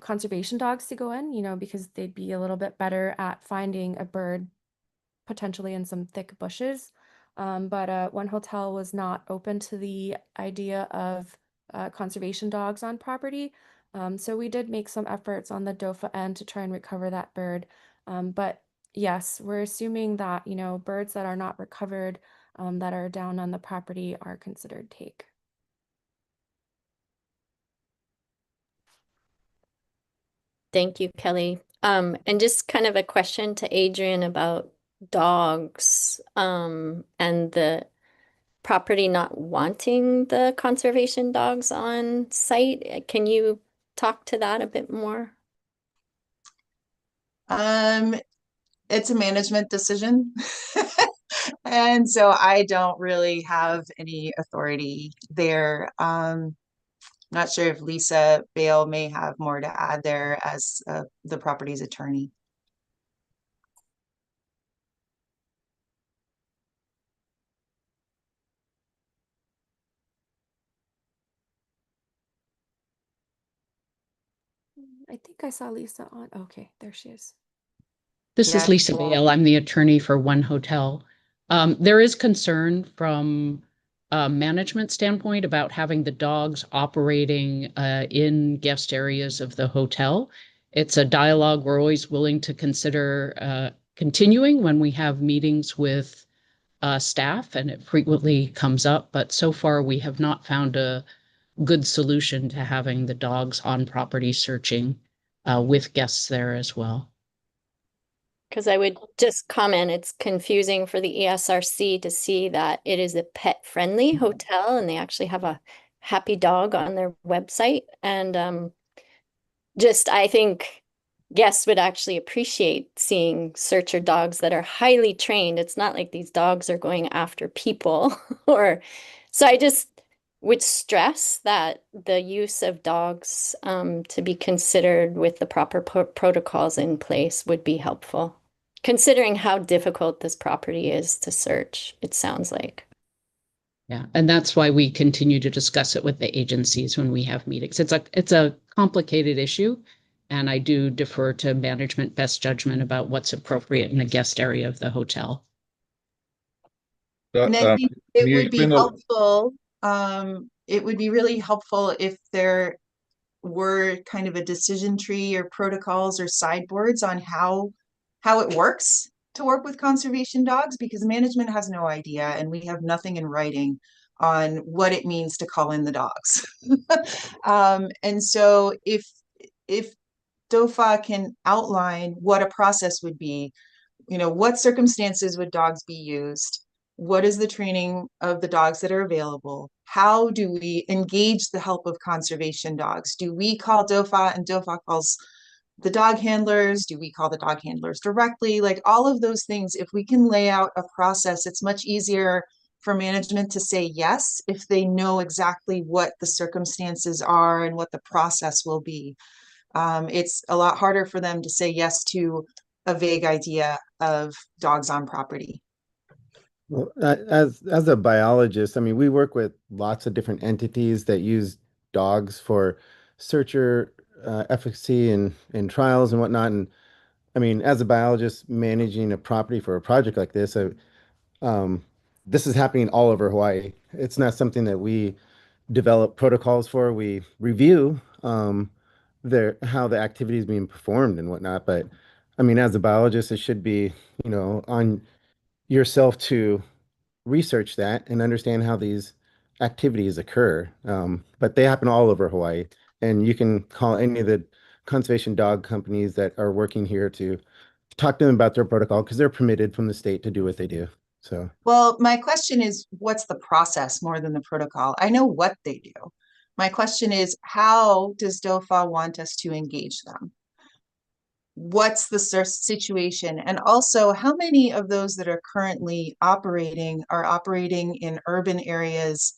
conservation dogs to go in, because they'd be a little bit better at finding a bird potentially in some thick bushes. but one hotel was not open to the idea of conservation dogs on property. So we did make some efforts on the DOFA end to try and recover that bird. But yes, we're assuming that, birds that are not recovered, that are down on the property are considered take. Thank you, Kelly. And just kind of a question to Adrian about dogs, and the property not wanting the conservation dogs on site. Can you talk to that a bit more? It's a management decision. And so I don't really have any authority there. Not sure if Lisa Bale may have more to add there as the property's attorney. I think I saw Lisa on. Okay, there she is. This is Lisa Bale. I'm the attorney for One Hotel. There is concern from a management standpoint about having the dogs operating in guest areas of the hotel. It's a dialogue we're always willing to consider continuing when we have meetings with staff, and it frequently comes up. But so far, we have not found a good solution to having the dogs on property searching with guests there as well. Because I would just comment, it's confusing for the ESRC to see that it is a pet-friendly hotel and they actually have a happy dog on their website. And I think guests would actually appreciate seeing searcher dogs that are highly trained. It's not like these dogs are going after people so I just would stress that the use of dogs to be considered with the proper protocols in place would be helpful, considering how difficult this property is to search, it sounds like. Yeah, and that's why we continue to discuss it with the agencies when we have meetings. It's a complicated issue, and I do defer to management best judgment about what's appropriate in the guest area of the hotel. And I think it would be helpful. It would be really helpful if there were kind of a decision tree or protocols or sideboards on how it works to work with conservation dogs, because management has no idea and we have nothing in writing on what it means to call in the dogs. And so if DOFA can outline what a process would be, what circumstances would dogs be used? What is the training of the dogs that are available? How do we engage the help of conservation dogs? Do we call DOFA and DOFA calls the dog handlers? Do we call the dog handlers directly? Like all of those things, if we can lay out a process, it's much easier for management to say yes if they know exactly what the circumstances are and what the process will be. It's a lot harder for them to say yes to a vague idea of dogs on property. Well, as a biologist, I mean, we work with lots of different entities that use dogs for searcher efficacy and trials and whatnot. And I mean, as a biologist managing a property for a project like this, um, this is happening all over Hawaii. It's not something that we develop protocols for. We review how the activity is being performed and whatnot. But I mean, as a biologist, it should be, on yourself to research that and understand how these activities occur. But they happen all over Hawaii, and you can call any of the conservation dog companies that are working here to talk to them about their protocol because they're permitted from the state to do what they do. So, well, my question is, what's the process more than the protocol? I know what they do. My question is, how does DOFA want us to engage them? What's the situation? And also, how many of those that are currently operating are operating in urban areas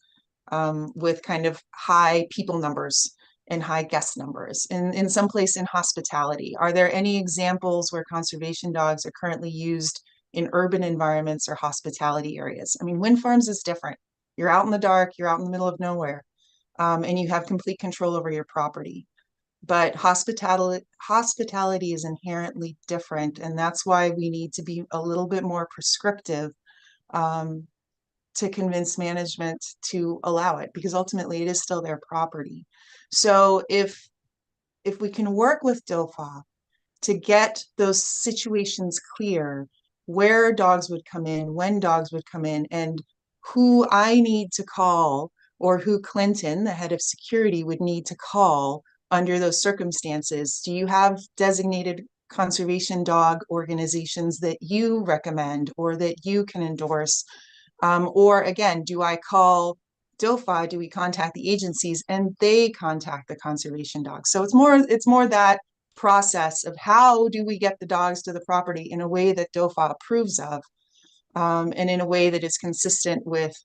with kind of high people numbers and high guest numbers? In some place in hospitality, are there any examples where conservation dogs are currently used in urban environments or hospitality areas? I mean, wind farms is different. You're out in the dark, you're out in the middle of nowhere, and you have complete control over your property. But hospitality is inherently different, and that's why we need to be a little bit more prescriptive to convince management to allow it, because ultimately it is still their property. So if we can work with DOFA to get those situations clear, where dogs would come in, when dogs would come in, and who I need to call, or who Clinton, the head of security, would need to call under those circumstances. Do you have designated conservation dog organizations that you recommend or that you can endorse? Or again, do I call DOFA? Do we contact the agencies and they contact the conservation dogs? So it's more that process of how do we get the dogs to the property in a way that DOFA approves of, and in a way that is consistent with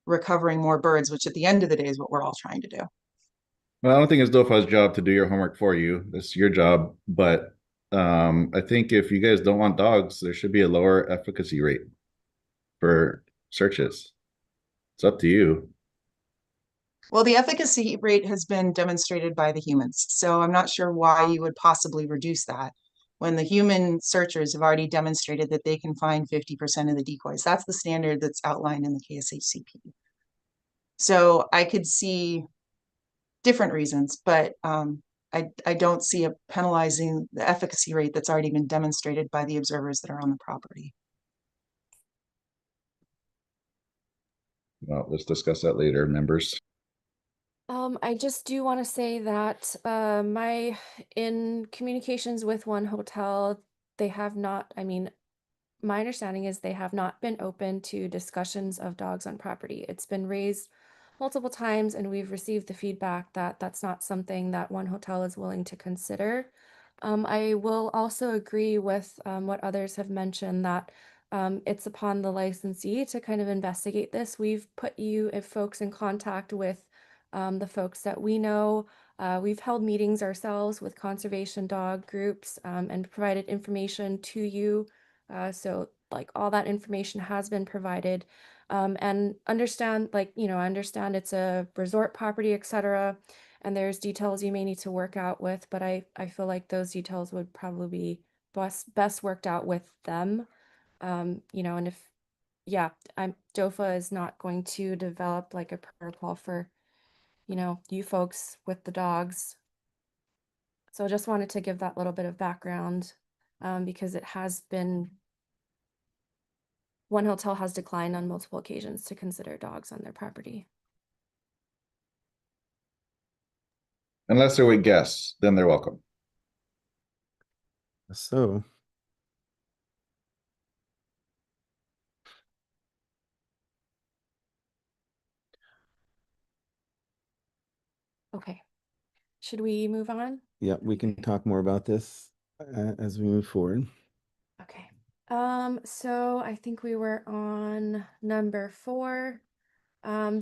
recovering more birds, which at the end of the day is what we're all trying to do. Well, I don't think it's DOFA's job to do your homework for you. It's your job. But I think if you guys don't want dogs, there should be a lower efficacy rate for searches. It's up to you. Well, the efficacy rate has been demonstrated by the humans, so I'm not sure why you would possibly reduce that when the human searchers have already demonstrated that they can find 50% of the decoys. That's the standard that's outlined in the KSHCP. So I could see different reasons, but I don't see it penalizing the efficacy rate that's already been demonstrated by the observers that are on the property. Well, let's discuss that later, members. I just do want to say that in communications with One Hotel, they have not, I mean, my understanding is they have not been open to discussions of dogs on property. It's been raised multiple times, and we've received the feedback that that's not something that One Hotel is willing to consider. I will also agree with what others have mentioned, that it's upon the licensee to kind of investigate this. We've put you, if folks, in contact with the folks that we know. We've held meetings ourselves with conservation dog groups and provided information to you. So like all that information has been provided, and understand, like, I understand it's a resort property, etc. And there's details you may need to work out with, but I feel like those details would probably be best worked out with them. And if, yeah, DOFA is not going to develop like a protocol for, you folks with the dogs. So I just wanted to give that little bit of background, because it has been, One Hotel has declined on multiple occasions to consider dogs on their property. Unless they're with guests, then they're welcome. So, Okay. Should we move on? yeah, we can talk more about this as we move forward. Okay. So I think we were on number 4.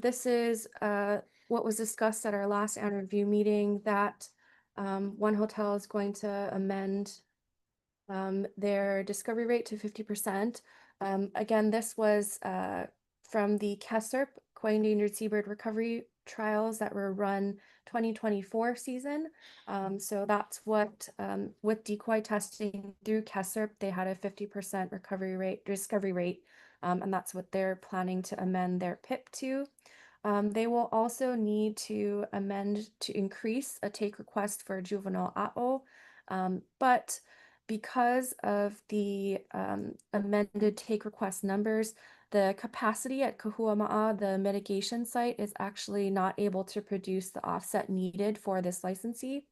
This is what was discussed at our last annual review meeting, that One Hotel is going to amend their discovery rate to 50%. Again, this was from the KSHCP, Koi Endangered Seabird Recovery Trials that were run 2024 season. So that's what, with decoy testing through KSHCP, they had a 50% discovery rate, and that's what they're planning to amend their PIP to. They will also need to amend to increase a take request for juvenile AO, but because of the amended take request numbers, the capacity at Kahuama'a, the mitigation site, is actually not able to produce the offset needed for this licensee.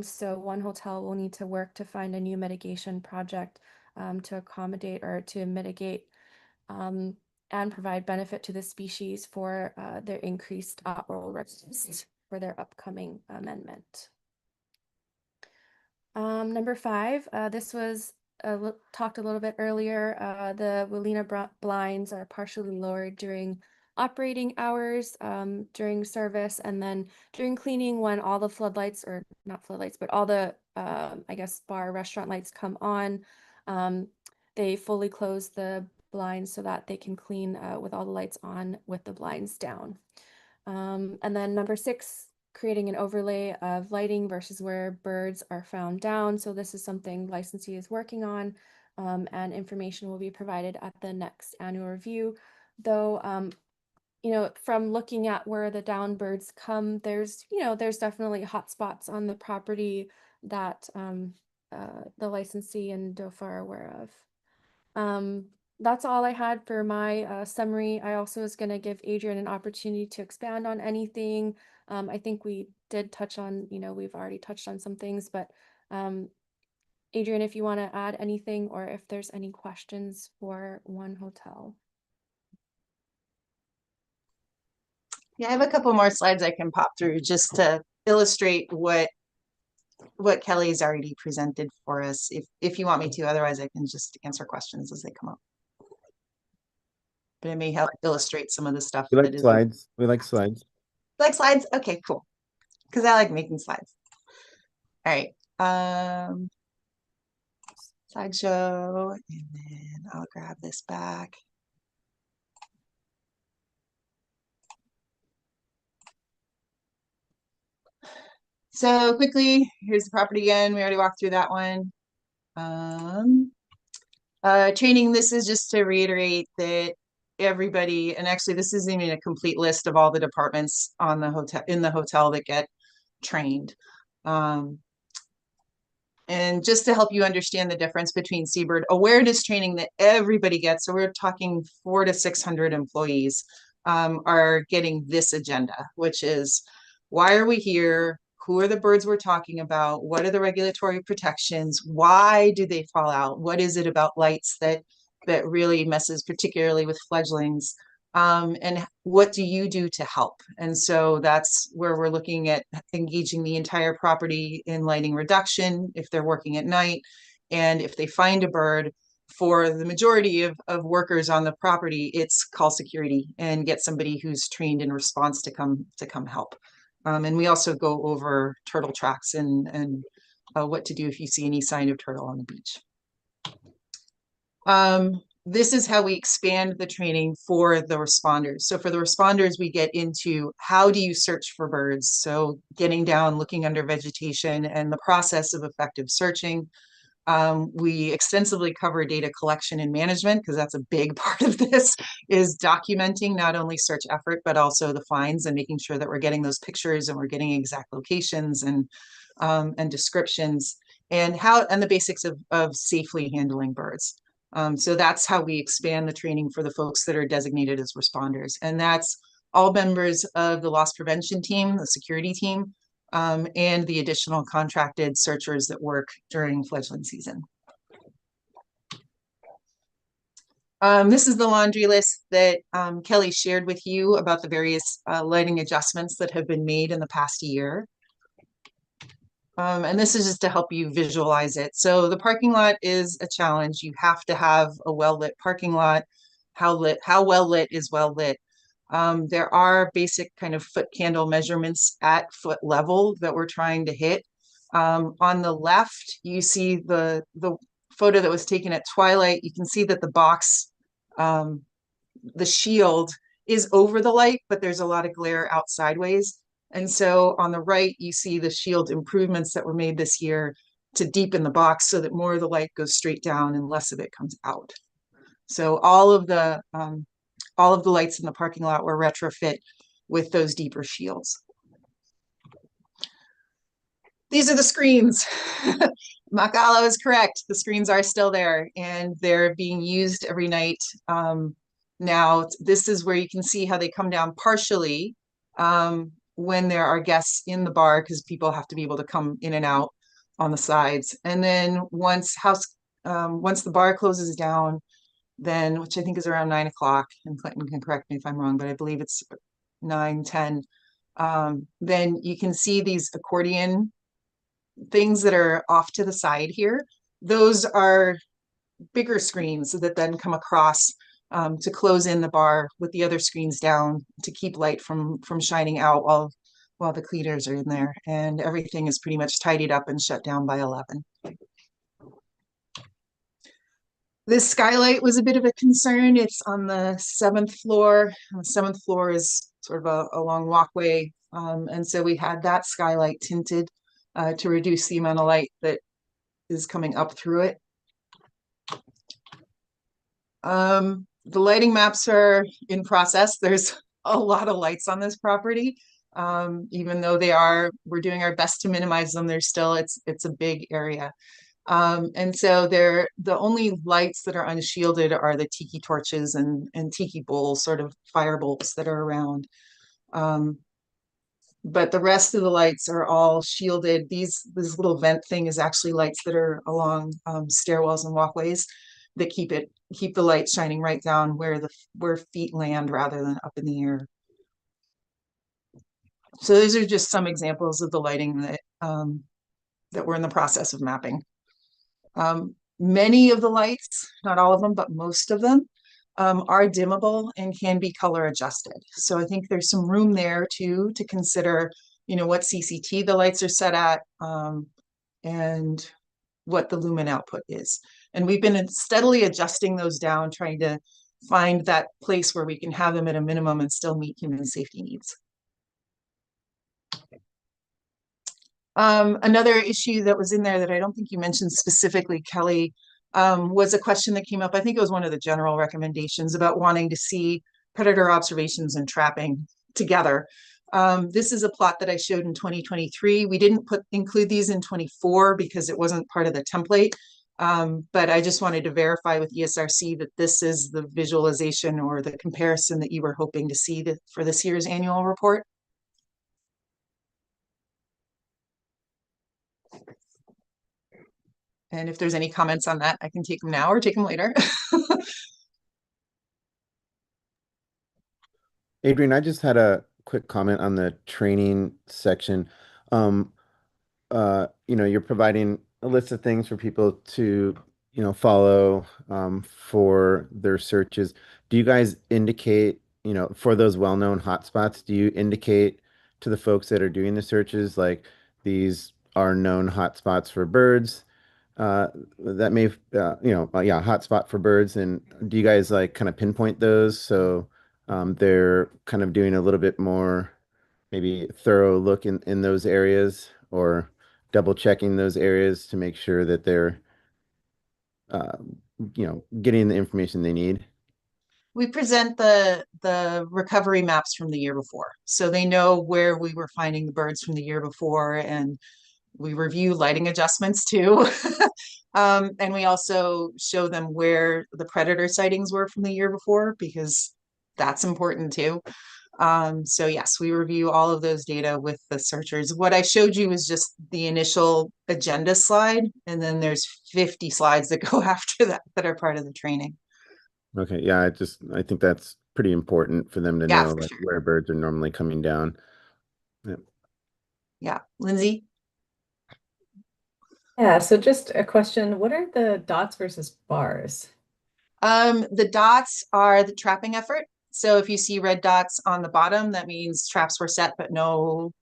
So One Hotel will need to work to find a new mitigation project to accommodate or to mitigate and provide benefit to the species for their increased oral risks for their upcoming amendment. Number 5, this was talked a little bit earlier. The Willina blinds are partially lowered during operating hours, during service, and then during cleaning when all the floodlights, or not floodlights, but all the, I guess, bar restaurant lights come on. They fully close the blinds so that they can clean with all the lights on with the blinds down. And then number 6, creating an overlay of lighting versus where birds are found down. So this is something licensee is working on, and information will be provided at the next annual review. though, you know, from looking at where the down birds come, there's, you know, there's definitely hot spots on the property that the licensee and DOFA are aware of. That's all I had for my summary. I also was going to give Adrian an opportunity to expand on anything. I think we did touch on, you know, we've already touched on some things, but Adrian, if you want to add anything or if there's any questions for One Hotel. Yeah, I have a couple more slides I can pop through just to illustrate what Kelly's already presented for us, if you want me to. Otherwise, I can just answer questions as they come up. But it may help illustrate some of the stuff We that like is. slides. We like slides. Like slides? Okay, cool. Because I like making slides. All right. Slideshow, and then I'll grab this back. So quickly, here's the property again. We already walked through that one. Training, this is just to reiterate that everybody, and actually this isn't even a complete list of all the departments on the hotel, in the hotel, that get trained. And just to help you understand the difference between Seabird awareness training that everybody gets, so we're talking 400 to 600 employees are getting this agenda, which is, why are we here? Who are the birds we're talking about? What are the regulatory protections? Why do they fall out? What is it about lights that really messes particularly with fledglings? And what do you do to help? And so that's where we're looking at engaging the entire property in lighting reduction if they're working at night. And if they find a bird, for the majority of workers on the property, it's call security and get somebody who's trained in response to come help. And we also go over turtle tracks and what to do if you see any sign of turtle on the beach. This is how we expand the training for the responders. So for the responders, we get into how do you search for birds? So getting down, looking under vegetation, and the process of effective searching. We extensively cover data collection and management, because that's a big part of this, is documenting not only search effort, but also the finds and making sure that we're getting those pictures and we're getting exact locations and descriptions, and the basics of safely handling birds. So that's how we expand the training for the folks that are designated as responders. And that's all members of the loss prevention team, the security team, and the additional contracted searchers that work during fledgling season. This is the laundry list that Kelly shared with you about the various lighting adjustments that have been made in the past year. And this is just to help you visualize it. So the parking lot is a challenge. You have to have a well-lit parking lot. How well lit is well lit. There are basic kind of foot candle measurements at foot level that we're trying to hit. On the left, you see the photo that was taken at twilight. You can see that the box, the shield is over the light, but there's a lot of glare out sideways. And so on the right, you see the shield improvements that were made this year to deepen the box so that more of the light goes straight down and less of it comes out. So all of the lights in the parking lot were retrofit with those deeper shields. These are the screens. Makala is correct. The screens are still there and they're being used every night. Now, this is where you can see how they come down partially when there are guests in the bar, because people have to be able to come in and out on the sides. And then once the bar closes down, then, which I think is around 9 o'clock, and Clinton can correct me if I'm wrong, but I believe it's 9:10. Then you can see these accordion things that are off to the side here. Those are bigger screens that then come across to close in the bar with the other screens down to keep light from shining out while the cleaners are in there, and everything is pretty much tidied up and shut down by 11. This skylight was a bit of a concern. It's on the 7th floor. The 7th floor is sort of a long walkway, and so we had that skylight tinted to reduce the amount of light that is coming up through it. The lighting maps are in process. There's a lot of lights on this property. Even though we're doing our best to minimize them, it's a big area. And so the only lights that are unshielded are the tiki torches and tiki bowls, sort of fire bolts that are around. But the rest of the lights are all shielded. This little vent thing is actually lights that are along stairwells and walkways that keep the light shining right down where feet land rather than up in the air. So these are just some examples of the lighting that we're in the process of mapping. Many of the lights, not all of them, but most of them, are dimmable and can be color adjusted. So I think there's some room there too to consider, what CCT the lights are set at, and what the lumen output is. And we've been steadily adjusting those down, trying to find that place where we can have them at a minimum and still meet human safety needs. Another issue that was in there that I don't think you mentioned specifically, Kelly, was a question that came up. I think it was one of the general recommendations about wanting to see predator observations and trapping together. This is a plot that I showed in 2023. We didn't include these in 24 because it wasn't part of the template. But I just wanted to verify with ESRC that this is the visualization or the comparison that you were hoping to see for this year's annual report. And if there's any comments on that, I can take them now or take them later. Adrian, I just had a quick comment on the training section. You're providing a list of things for people to, follow for their searches. Do you guys indicate, for those well-known hotspots, do you indicate to the folks that are doing the searches, like these are known hotspots for birds? That may, hotspot for birds. And do you guys like kind of pinpoint those so they're kind of doing a little bit more maybe thorough look in those areas, or double checking those areas to make sure that they're uh, getting the information they need? We present the recovery maps from the year before, so they know where we were finding the birds from the year before, and we review lighting adjustments too. And we also show them where the predator sightings were from the year before, because that's important too. So yes, we review all of those data with the searchers. What I showed you is just the initial agenda slide, and then there's 50 slides that go after that are part of the training. Okay, yeah, I think that's pretty important for them to Yeah, know, for like sure. where birds are normally coming down. Yeah. Yeah, Lindsay? Yeah, so just a question. What are the dots versus bars? The dots are the trapping effort. So if you see red dots on the bottom, that means traps were set, but no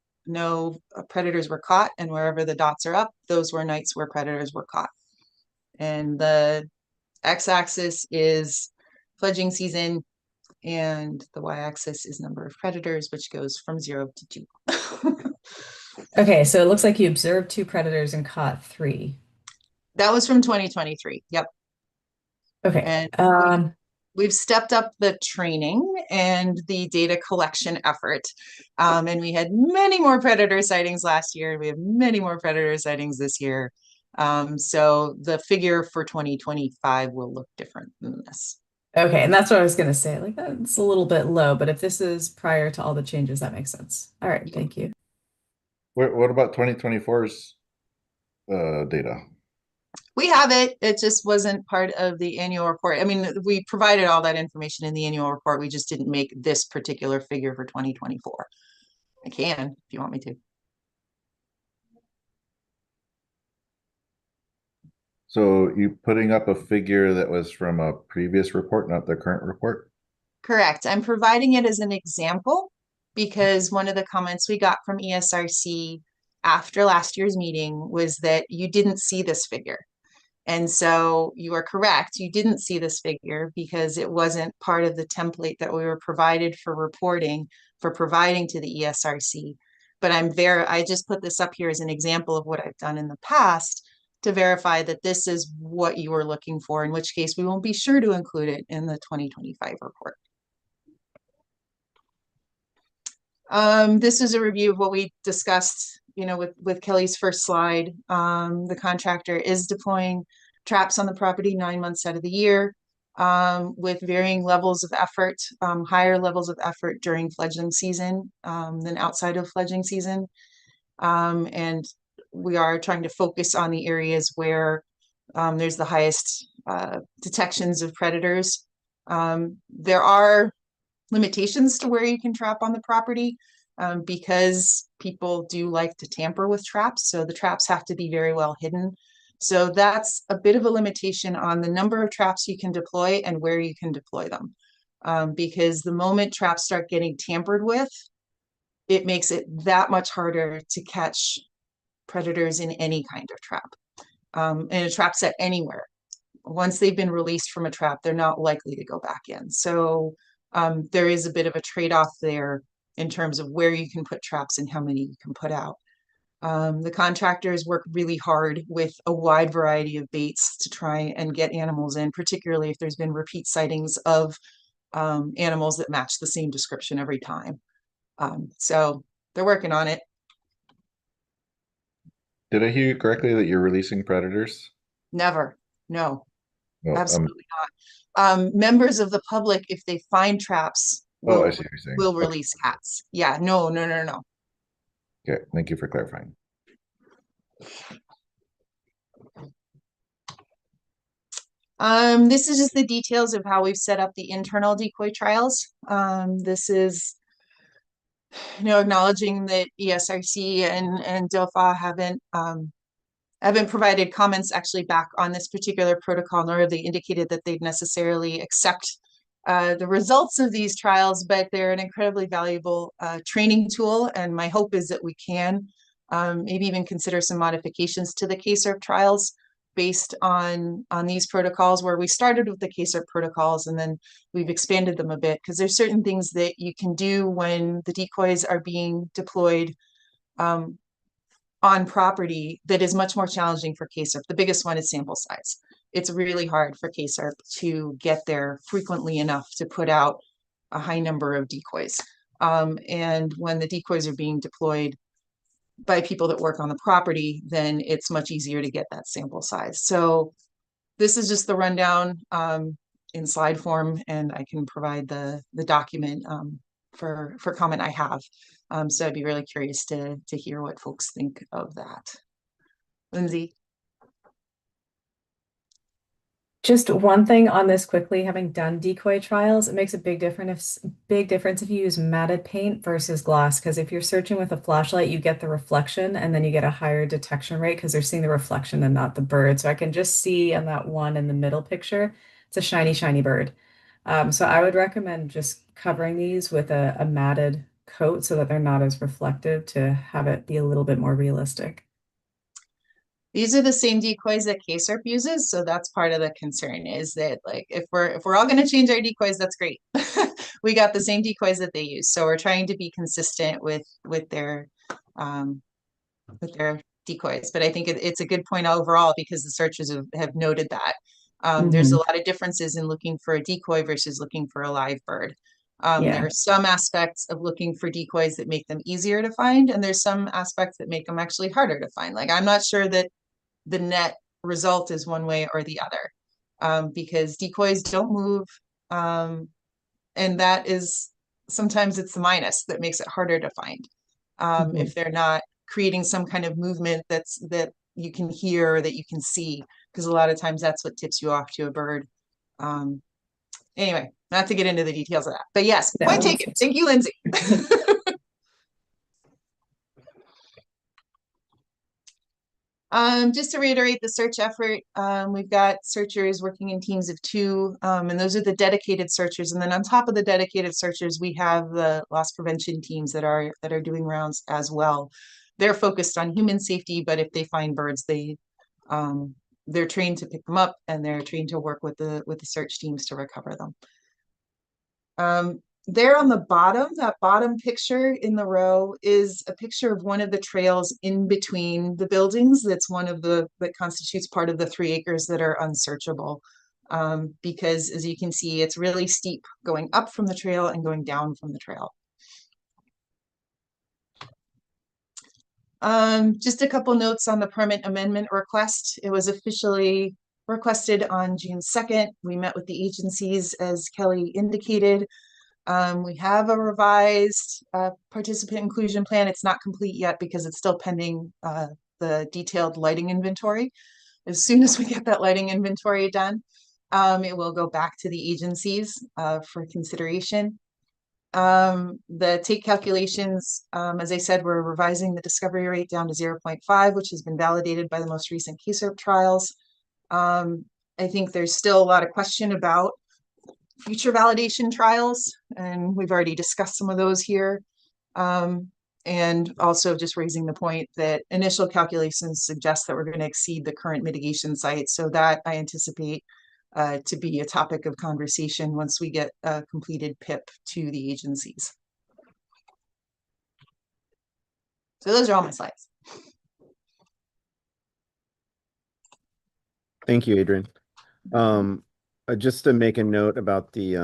predators were caught. And wherever the dots are up, those were nights where predators were caught. And the x-axis is fledging season, and the y-axis is number of predators, which goes from 0 to 2. Okay, so it looks like you observed 2 predators and caught 3. That was from 2023. Yep. Okay. And we've stepped up the training and the data collection effort. And we had many more predator sightings last year. We have many more predator sightings this year. So the figure for 2025 will look different than this. Okay, and that's what I was going to say. Like, that's a little bit low, but if this is prior to all the changes, that makes sense. All right, thank you. What about 2024's data? We have it. It just wasn't part of the annual report. I mean, we provided all that information in the annual report. We just didn't make this particular figure for 2024. I can, if you want me to. So you putting up a figure that was from a previous report, not the current report? Correct. I'm providing it as an example because one of the comments we got from ESRC after last year's meeting was that you didn't see this figure. And so you are correct. You didn't see this figure because it wasn't part of the template that we were provided for reporting, for providing to the ESRC. But I just put this up here as an example of what I've done in the past to verify that this is what you were looking for, in which case we won't be sure to include it in the 2025 report. This is a review of what we discussed, you know, with Kelly's first slide. The contractor is deploying traps on the property 9 months out of the year, with varying levels of effort, higher levels of effort during fledgling season than outside of fledgling season. And we are trying to focus on the areas where there's the highest detections of predators. There are limitations to where you can trap on the property because people do like to tamper with traps. So the traps have to be very well hidden. So that's a bit of a limitation on the number of traps you can deploy and where you can deploy them. Because the moment traps start getting tampered with, it makes it that much harder to catch predators in any kind of trap. And a trap set anywhere. Once they've been released from a trap, they're not likely to go back in. So there is a bit of a trade-off there in terms of where you can put traps and how many you can put out. The contractors work really hard with a wide variety of baits to try and get animals in, particularly if there's been repeat sightings of animals that match the same description every time. So they're working on it. Did I hear you correctly that you're releasing predators? Never. No, Well, absolutely not. Members of the public, if they find traps, oh, I see what you're saying. will Okay. release cats. Yeah, no. Okay, thank you for clarifying. This is just the details of how we've set up the internal decoy trials. This is, you know, acknowledging that ESRC and DOFA haven't provided comments actually back on this particular protocol, nor have they indicated that they'd necessarily accept the results of these trials, but they're an incredibly valuable training tool. And my hope is that we can maybe even consider some modifications to the KSHCP trials based on these protocols, where we started with the KSHCP protocols and then we've expanded them a bit, because there's certain things that you can do when the decoys are being deployed on property that is much more challenging for KSHCP. The biggest one is sample size. It's really hard for KSHCP to get there frequently enough to put out a high number of decoys. And when the decoys are being deployed by people that work on the property, then it's much easier to get that sample size. So this is just the rundown in slide form, and I can provide the document for comment I have. So I'd be really curious to hear what folks think of that. Lindsay? Just one thing on this quickly, having done decoy trials, it makes a big difference if you use matted paint versus gloss, because if you're searching with a flashlight, you get the reflection and then you get a higher detection rate because they're seeing the reflection and not the bird. So I can just see on that one in the middle picture, it's a shiny, shiny bird. So I would recommend just covering these with a matted coat so that they're not as reflective, to have it be a little bit more realistic. These are the same decoys that KSHCP uses, so that's part of the concern, is that, like, if we're all going to change our decoys, that's great. We got the same decoys that they use, so we're trying to be consistent with their decoys. But I think it's a good point overall, because the searchers have noted that there's a lot of differences in looking for a decoy versus looking for a live bird. There are some aspects of looking for decoys that make them easier to find, and there's some aspects that make them actually harder to find. Like, I'm not sure that the net result is one way or the other, because decoys don't move, and that is sometimes it's the minus that makes it harder to find. If they're not creating some kind of movement that you can hear or that you can see, because a lot of times that's what tips you off to a bird. Anyway, not to get into the details of that, but yes, point taken. Thank you, Lindsay. Just to reiterate the search effort, we've got searchers working in teams of 2, and those are the dedicated searchers. And then on top of the dedicated searchers, we have the loss prevention teams that are doing rounds as well. They're focused on human safety, but if they find birds, they're trained to pick them up, and they're trained to work with the search teams to recover them. There on the bottom, that bottom picture in the row is a picture of one of the trails in between the buildings. That's one of that constitutes part of the 3 acres that are unsearchable. Because as you can see, it's really steep going up from the trail and going down from the trail. Just a couple notes on the permit amendment request. It was officially requested on June 2nd. We met with the agencies as Kelly indicated. We have a revised participant inclusion plan. It's not complete yet because it's still pending the detailed lighting inventory. As soon as we get that lighting inventory done, it will go back to the agencies for consideration. The take calculations, as I said, we're revising the discovery rate down to 0.5, which has been validated by the most recent KSHCP trials. I think there's still a lot of question about future validation trials, and we've already discussed some of those here. And also just raising the point that initial calculations suggest that we're going to exceed the current mitigation site. So that I anticipate to be a topic of conversation once we get a completed PIP to the agencies. So those are all my slides. Thank you, Adrian. Just to make a note about the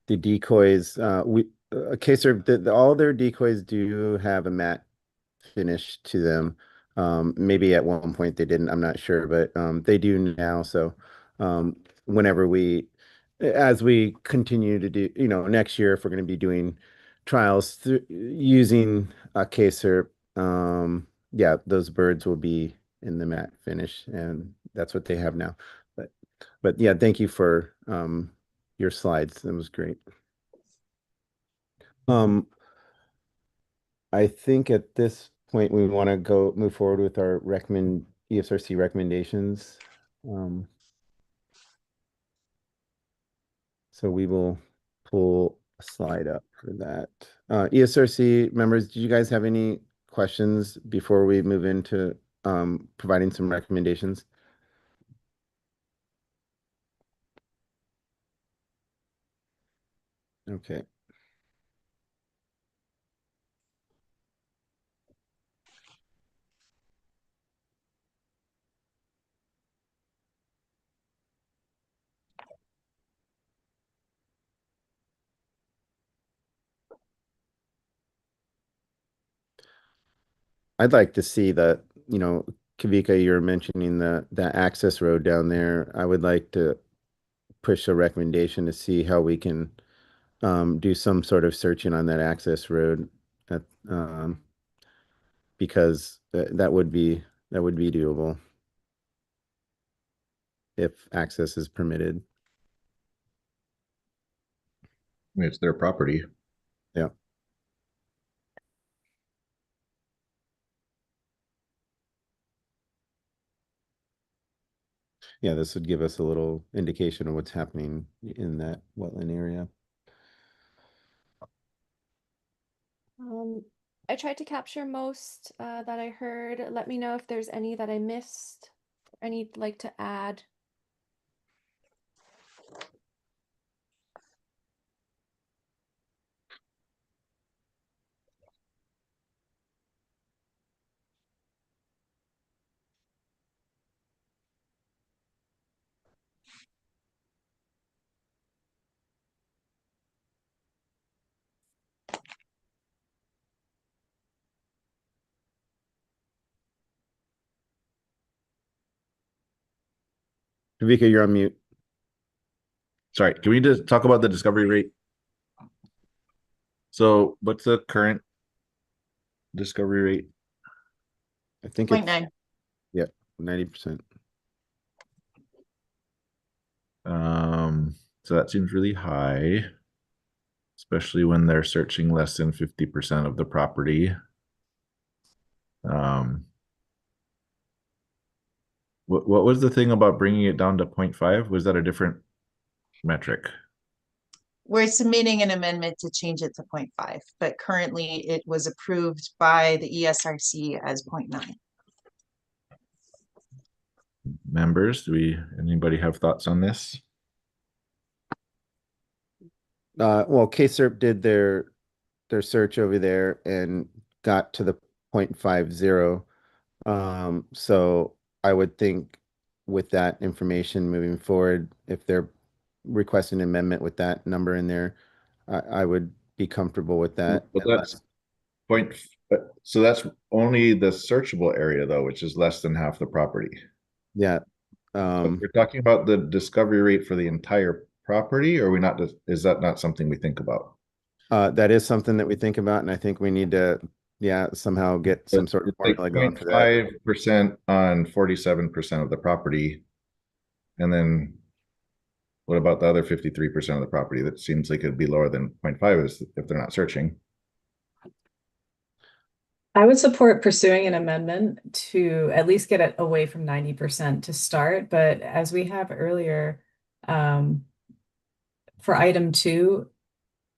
decoys, KSHCP, all their decoys do have a matte finish to them. Maybe at one point they didn't, I'm not sure, but they do now. So whenever as we continue to do, next year, if we're going to be doing trials using KSHCP, yeah, those birds will be in the matte finish, and that's what they have now. But yeah, thank you for your slides. That was great. I think at this point we want to move forward with our ESRC recommendations. So we will pull a slide up for that. ESRC members, do you guys have any questions before we move into providing some recommendations? Okay. I'd like to see that, Kavika, you're mentioning the access road down there. I would like to push a recommendation to see how we can do some sort of searching on that access road, because that would be doable if access is permitted. I mean, it's their property. Yeah. Yeah, this would give us a little indication of what's happening in that wetland area. I tried to capture most that I heard. Let me know if there's any that I missed, any you'd like to add. Kavika, you're on mute. Sorry, can we just talk about the discovery rate? So what's the current discovery rate? I think 0.9. Yeah, 90%. So that seems really high, especially when they're searching less than 50% of the property. What was the thing about bringing it down to 0.5? Was that a different metric? We're submitting an amendment to change it to 0.5, but currently it was approved by the ESRC as 0.9. Members, anybody have thoughts on this? Well, KSERP did their search over there and got to the 0.50. So I would think with that information moving forward, if they're requesting an amendment with that number in there, I would be comfortable with that. But that's point, so that's only the searchable area though, which is less than half the property. Yeah. So if we're talking about the discovery rate for the entire property, or we not, is that not something we think about? That is something that we think about, and I think we need to, yeah, somehow get some sort of It's like formula going for that. 0.5% on 47% of the property. And then what about the other 53% of the property? That seems like it'd be lower than 0.5 if they're not searching. I would support pursuing an amendment to at least get it away from 90% to start, but as we have earlier, for item 2,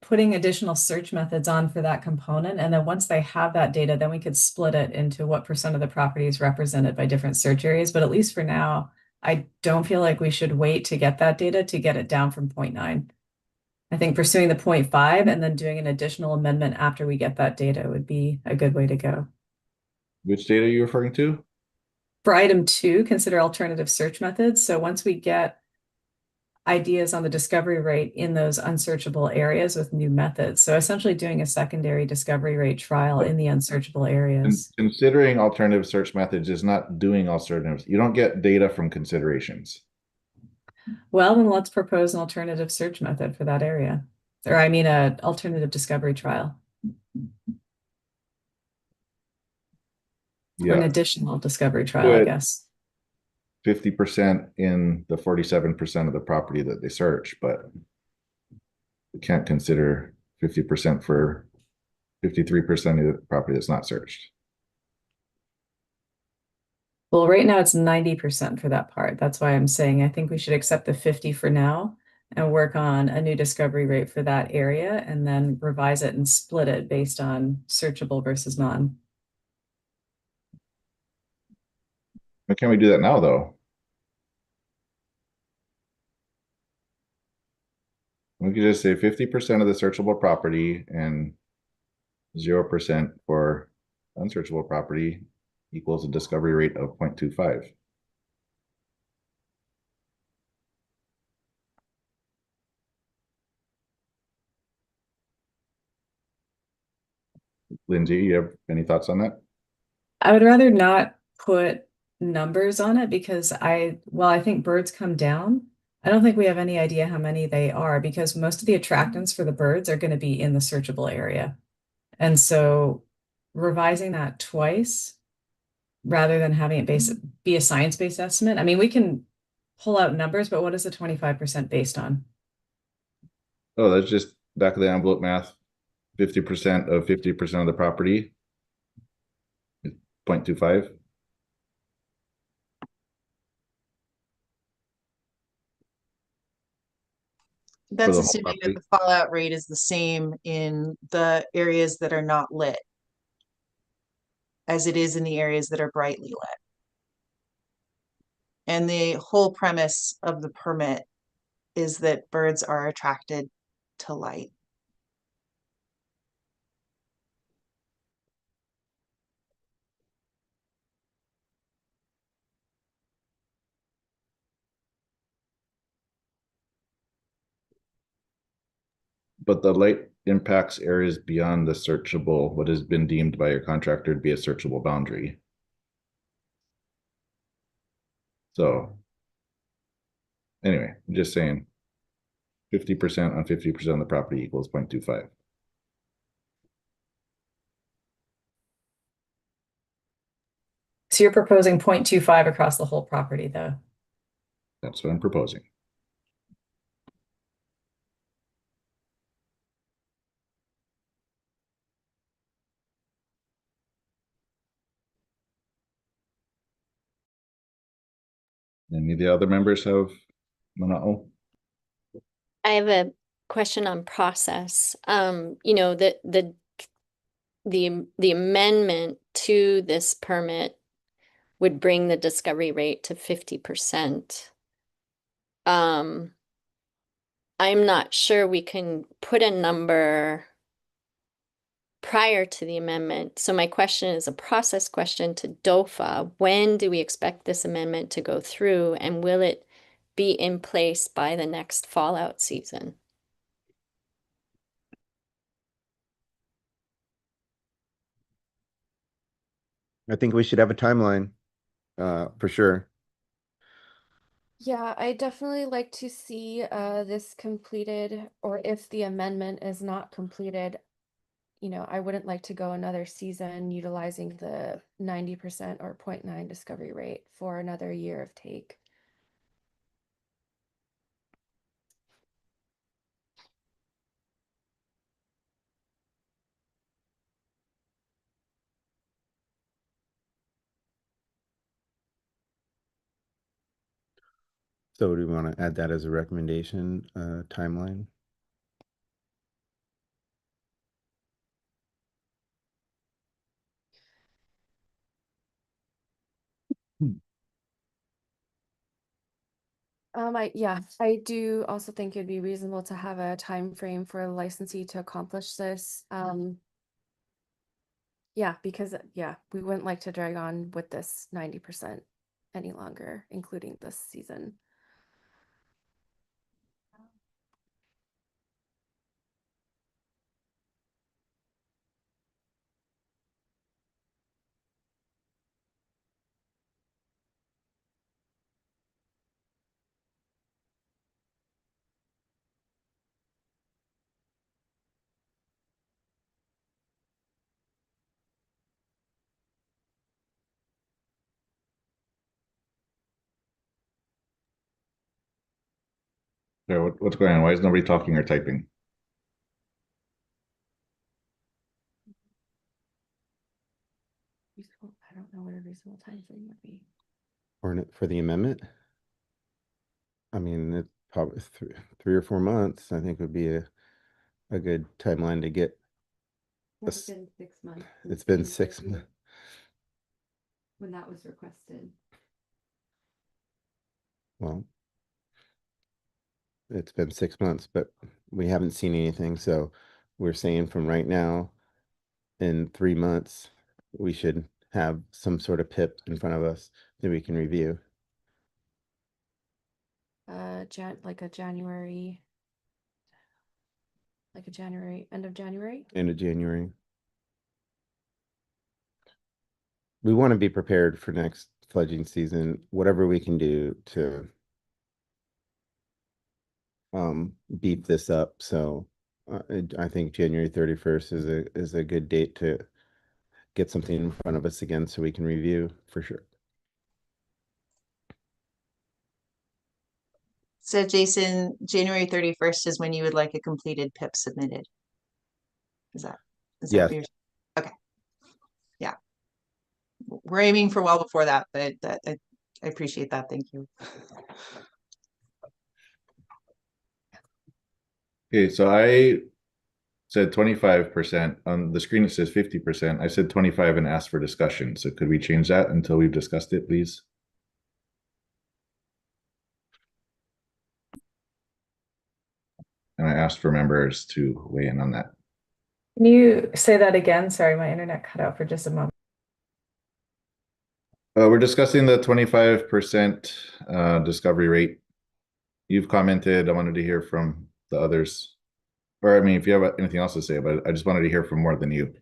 putting additional search methods on for that component, and then once they have that data, then we could split it into what percent of the property is represented by different search areas. But at least for now, I don't feel like we should wait to get that data to get it down from 0.9. I think pursuing the 0.5 and then doing an additional amendment after we get that data would be a good way to go. Which data are you referring to? For item 2, consider alternative search methods. So once we get ideas on the discovery rate in those unsearchable areas with new methods. So essentially doing a secondary discovery rate trial in the unsearchable And areas. considering alternative search methods is not doing alternatives. You don't get data from considerations. Well, then let's propose an alternative search method for that area. Or I mean, an alternative discovery trial. Or an Yeah, additional discovery trial, I Good. guess. 50% in the 47% of the property that they search, but we can't consider 50% for 53% of the property that's not searched. Well, right now it's 90% for that part. That's why I'm saying I think we should accept the 50 for now and work on a new discovery rate for that area and then revise it and split it based on searchable versus non. Why can't we do that now, though? We could just say 50% of the searchable property and 0% for unsearchable property equals a discovery rate of 0.25. Lindsay, you have any thoughts on that? I would rather not put numbers on it because while I think birds come down, I don't think we have any idea how many they are because most of the attractants for the birds are going to be in the searchable area. And so revising that twice rather than having it be a science-based estimate. I mean, we can pull out numbers, but what is the 25% based on? Oh, that's just back of the envelope math. 50% of 50% of the property is 0.25. That's whole assuming that property. the fallout rate is the same in the areas that are not lit as it is in the areas that are brightly lit. And the whole premise of the permit is that birds are attracted to light. But the light impacts areas beyond the searchable, what has been deemed by your contractor to be a searchable boundary. So anyway, I'm just saying 50% on 50% of the property equals 0.25. So you're proposing 0.25 across the whole property though. That's what I'm proposing. Any of the other members have Mana'o? I have a question on process. You know, the amendment to this permit would bring the discovery rate to 50%. I'm not sure we can put a number prior to the amendment. So my question is a process question to DOFA. When do we expect this amendment to go through, and will it be in place by the next fallout season? I think we should have a timeline, for sure. Yeah, I definitely like to see this completed, or if the amendment is not completed, you know, I wouldn't like to go another season utilizing the 90% or 0.9 discovery rate for another year of take. So do we want to add that as a recommendation, timeline? I do also think it'd be reasonable to have a time frame for a licensee to accomplish this. Yeah, because we wouldn't like to drag on with this 90% any longer, including this season. So what's going on? Why is nobody talking or typing? I don't know what a reasonable time frame would be. For the amendment? I mean, it's probably 3 or 4 months, I think would be a good timeline to get. It's been 6 months. It's been 6 months. When that was requested. Well, it's been 6 months, but we haven't seen anything, so we're saying from right now, in 3 months, we should have some sort of PIP in front of us that we can review. Like a January, end of January. End of January. We want to be prepared for next fledging season, whatever we can do to beef this up. So I think January 31st is a good date to get something in front of us again so we can review for sure. So Jason, January 31st is when you would like a completed PIP submitted. Is that Yes. what you're, okay. Yeah. We're aiming for well before that, but I appreciate that. Thank you. Okay, so I said 25%. On the screen it says 50%. I said 25 and asked for discussion. So could we change that until we've discussed it, please? And I asked for members to weigh in on that. Can you say that again? Sorry, my internet cut out for just a moment. We're discussing the 25% discovery rate. You've commented. I wanted to hear from the others. Or I mean, if you have anything else to say about it, I just wanted to hear from more than you.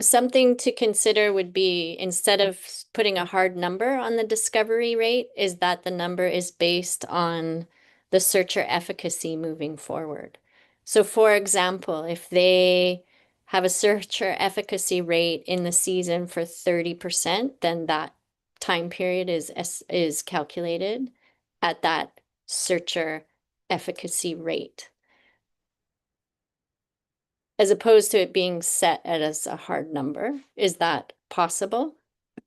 Something to consider would be, instead of putting a hard number on the discovery rate, is that the number is based on the searcher efficacy moving forward. So for example, if they have a searcher efficacy rate in the season for 30%, then that time period is calculated at that searcher efficacy rate, as opposed to it being set as a hard number. Is that possible? I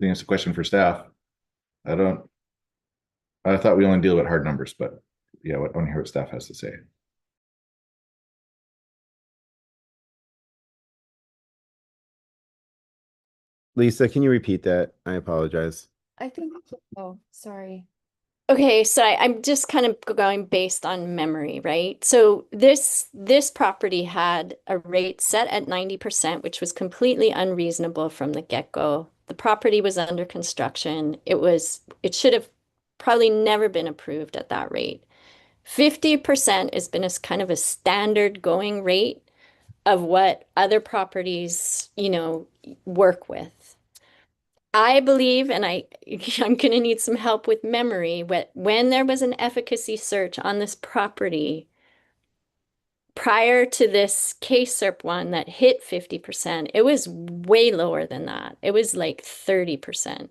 think it's a question for staff. I thought we only deal with hard numbers, but yeah, I want to hear what staff has to say. Lisa, can you repeat that? I apologize. I think, oh, sorry. Okay, so I'm just kind of going based on memory, right? So this property had a rate set at 90%, which was completely unreasonable from the get-go. The property was under construction. It should have probably never been approved at that rate. 50% has been a kind of a standard going rate of what other properties, work with. I believe, and I'm going to need some help with memory, when there was an efficacy search on this property prior to this KSHCP one that hit 50%, it was way lower than that. It was like 30%,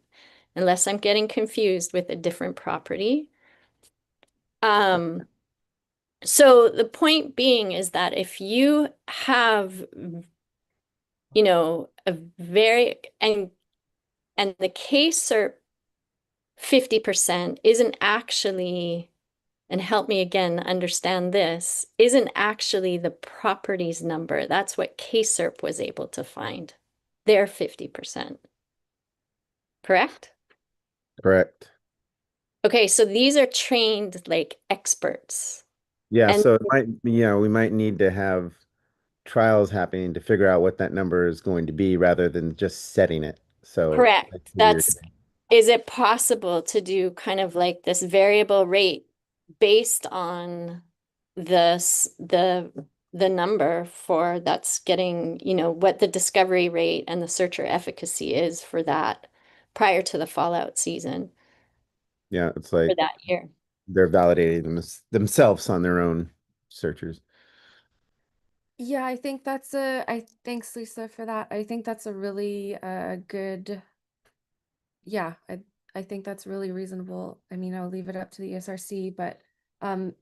unless I'm getting confused with a different property. So the point being is that if you have, a very, and the KSHCP 50% isn't actually, and help me again understand this, isn't actually the property's number. That's what KSHCP was able to find, their 50%. Correct? Correct. Okay, so these are trained like experts. Yeah, And so we might need to have trials happening to figure out what that number is going to be rather than just setting it. So I correct. see what you're saying. Is it possible to do kind of like this variable rate based on the number for that's getting, what the discovery rate and the searcher efficacy is for that prior to the fallout season Yeah, it's for like that year? they're validating themselves on their own searchers. Yeah, I thanks Lisa for that. I think that's a really good, yeah, I think that's really reasonable. I mean, I'll leave it up to the ESRC, but um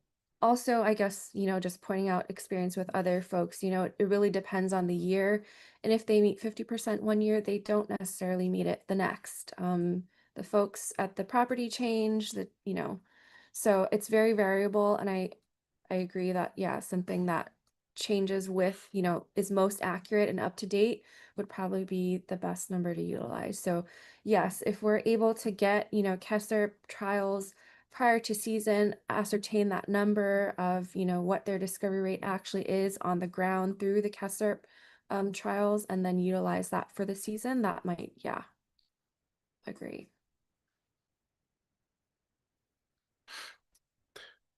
also I guess, just pointing out experience with other folks, it really depends on the year. And if they meet 50% one year, they don't necessarily meet it the next. The folks at the property change, so it's very variable. And I agree that, yeah, something that changes with, is most accurate and up to date would probably be the best number to utilize. So yes, if we're able to get, Kessler trials prior to season, ascertain that number of, what their discovery rate actually is on the ground through the Kessler trials, and then utilize that for the season, that might, yeah, agree.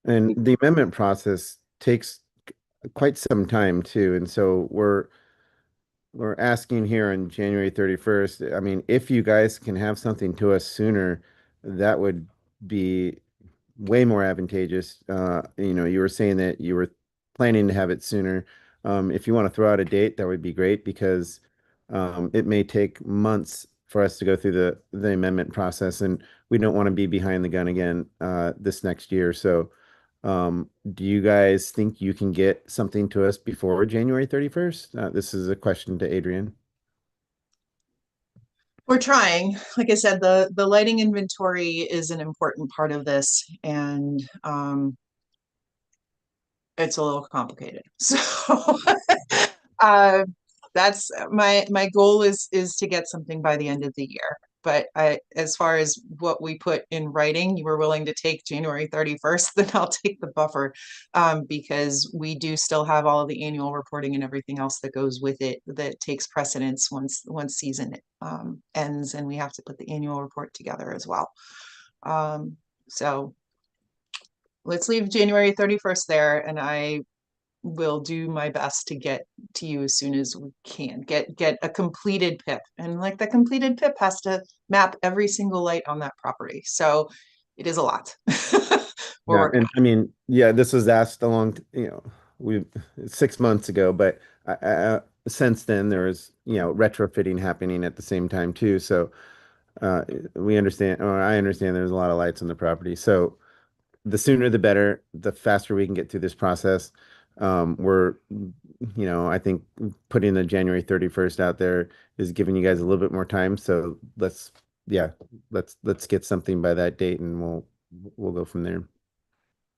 And the amendment process takes quite some time too. And so we're asking here on January 31st. I mean, if you guys can have something to us sooner, that would be way more advantageous. You were saying that you were planning to have it sooner. If you want to throw out a date, that would be great because it may take months for us to go through the amendment process, and we don't want to be behind the gun again this next year. So, do you guys think you can get something to us before January 31st? This is a question to Adrian. We're trying. Like I said, the lighting inventory is an important part of this, and it's a little complicated. So uh, that's my goal is to get something by the end of the year. But as far as what we put in writing, you were willing to take January 31st, then I'll take the buffer, because we do still have all of the annual reporting and everything else that goes with it that takes precedence once season ends, and we have to put the annual report together as well. So let's leave January 31st there, and I will do my best to get to you as soon as we can. Get a completed PIP. And like the completed PIP has to map every single light on that property. So it is a lot. Yeah, and I mean, yeah, this was asked a long, we 6 months ago, but since then there was, retrofitting happening at the same time too. So we understand, or I understand there's a lot of lights on the property. So the sooner the better, the faster we can get through this process. I think putting the January 31st out there is giving you guys a little bit more time. So yeah, let's get something by that date, and we'll go from there.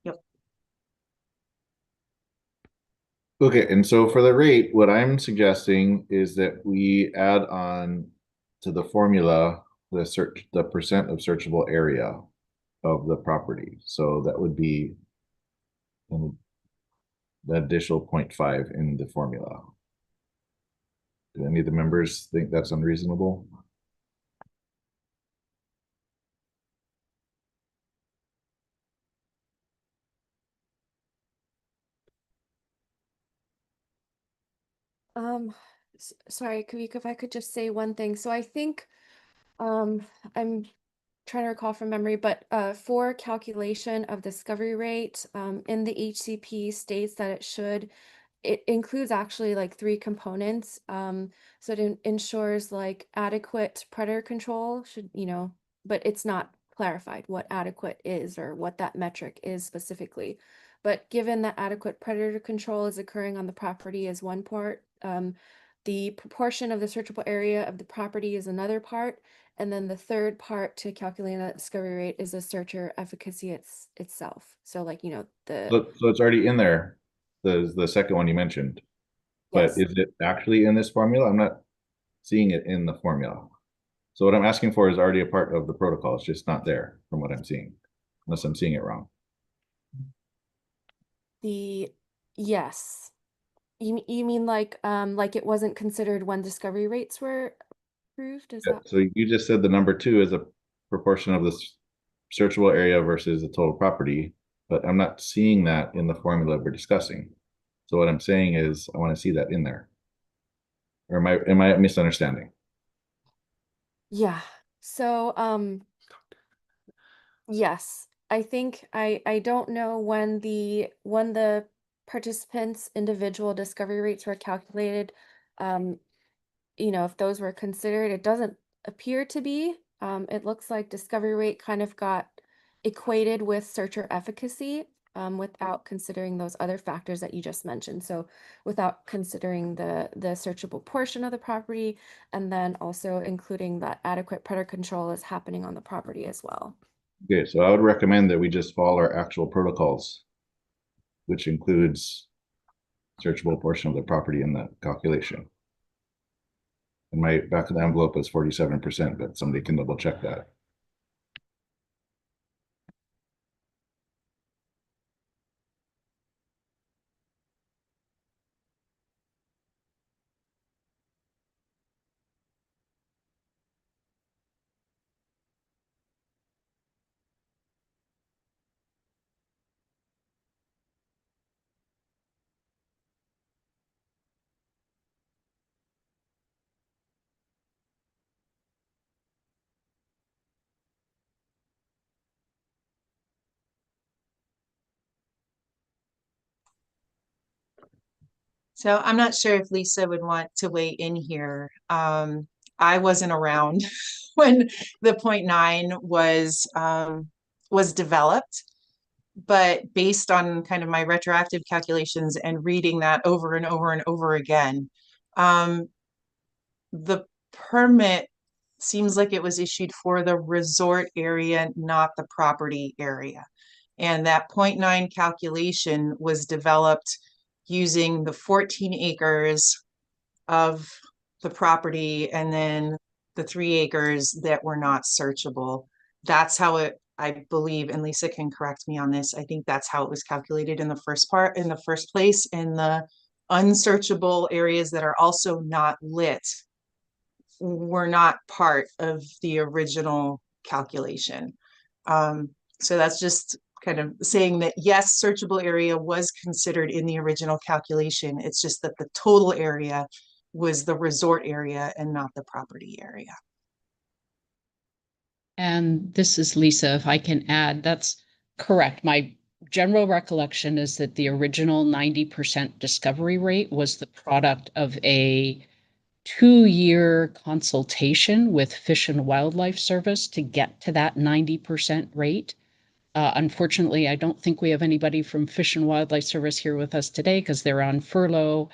Yep. Okay, and so for the rate, what I'm suggesting is that we add on to the formula, the percent of searchable area of the property. So that would be the additional 0.5 in the formula. Do any of the members think that's unreasonable? Sorry, Kavika, if I could just say one thing. So I think, I'm trying to recall from memory, but for calculation of discovery rate, in the HCP states that it includes actually like three components. So it ensures like adequate predator control but it's not clarified what adequate is or what that metric is specifically. But given that adequate predator control is occurring on the property as one part, the proportion of the searchable area of the property is another part. And then the third part to calculating that discovery rate is the searcher efficacy itself. So like, So it's already in there, the second one you mentioned. But yes. is it actually in this formula? I'm not seeing it in the formula. So what I'm asking for is already a part of the protocol. It's just not there from what I'm seeing, unless I'm seeing it wrong. Yes. You mean like it wasn't considered when discovery rates were approved? Is that? So you just said the number 2 is a proportion of the searchable area versus the total property, but I'm not seeing that in the formula we're discussing. So what I'm saying is I want to see that in there. Or am I misunderstanding? Yeah. So yes, I think I don't know when the participants' individual discovery rates were calculated, um, if those were considered. It doesn't appear to be. It looks like discovery rate kind of got equated with searcher efficacy, without considering those other factors that you just mentioned. So without considering the searchable portion of the property, and then also including that adequate predator control is happening on the property as well. Okay, so I would recommend that we just follow our actual protocols, which includes searchable portion of the property in the calculation. And my back of the envelope is 47%, but somebody can double check that. So I'm not sure if Lisa would want to weigh in here. I wasn't around when the 0.9 was developed, but based on kind of my retroactive calculations and reading that over and over and over again, the permit seems like it was issued for the resort area, not the property area. And that 0.9 calculation was developed using the 14 acres of the property and then the 3 acres that were not searchable. That's how it, I believe, and Lisa can correct me on this, I think that's how it was calculated in the first place. And the unsearchable areas that are also not lit were not part of the original calculation. So that's just kind of saying that yes, searchable area was considered in the original calculation. It's just that the total area was the resort area and not the property area. And this is Lisa, if I can add, that's correct. My general recollection is that the original 90% discovery rate was the product of a 2-year consultation with Fish and Wildlife Service to get to that 90% rate. Unfortunately, I don't think we have anybody from Fish and Wildlife Service here with us today because they're on furlough.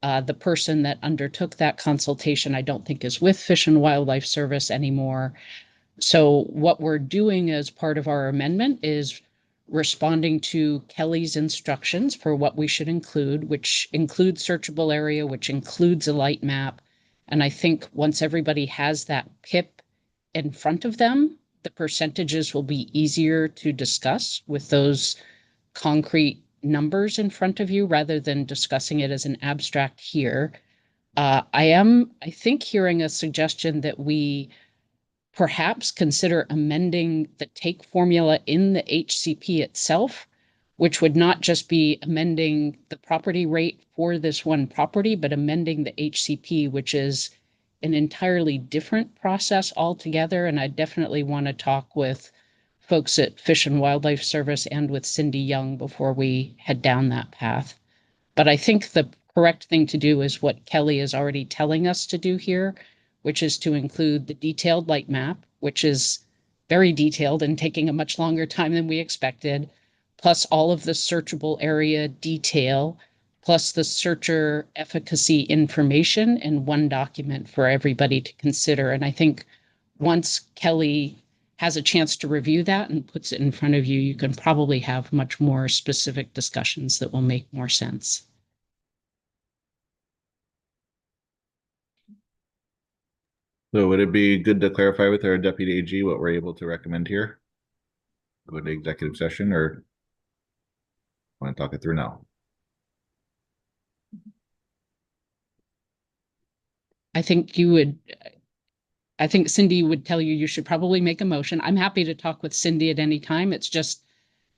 The person that undertook that consultation, I don't think is with Fish and Wildlife Service anymore. So what we're doing as part of our amendment is responding to Kelly's instructions for what we should include, which includes searchable area, which includes a light map, And I think once everybody has that PIP in front of them, the percentages will be easier to discuss with those concrete numbers in front of you rather than discussing it as an abstract here. I think, hearing a suggestion that we perhaps consider amending the take formula in the HCP itself, which would not just be amending the property rate for this one property, but amending the HCP, which is an entirely different process altogether. And I definitely want to talk with folks at Fish and Wildlife Service and with Cindy Young before we head down that path. But I think the correct thing to do is what Kelly is already telling us to do here, which is to include the detailed light map, which is very detailed and taking a much longer time than we expected, plus all of the searchable area detail, plus the searcher efficacy information in one document for everybody to consider. And I think once Kelly has a chance to review that and puts it in front of you, you can probably have much more specific discussions that will make more sense. So would it be good to clarify with our deputy AG what we're able to recommend here? Go to executive session, or want to talk it through now? I think Cindy would tell you should probably make a motion. I'm happy to talk with Cindy at any time. It's just,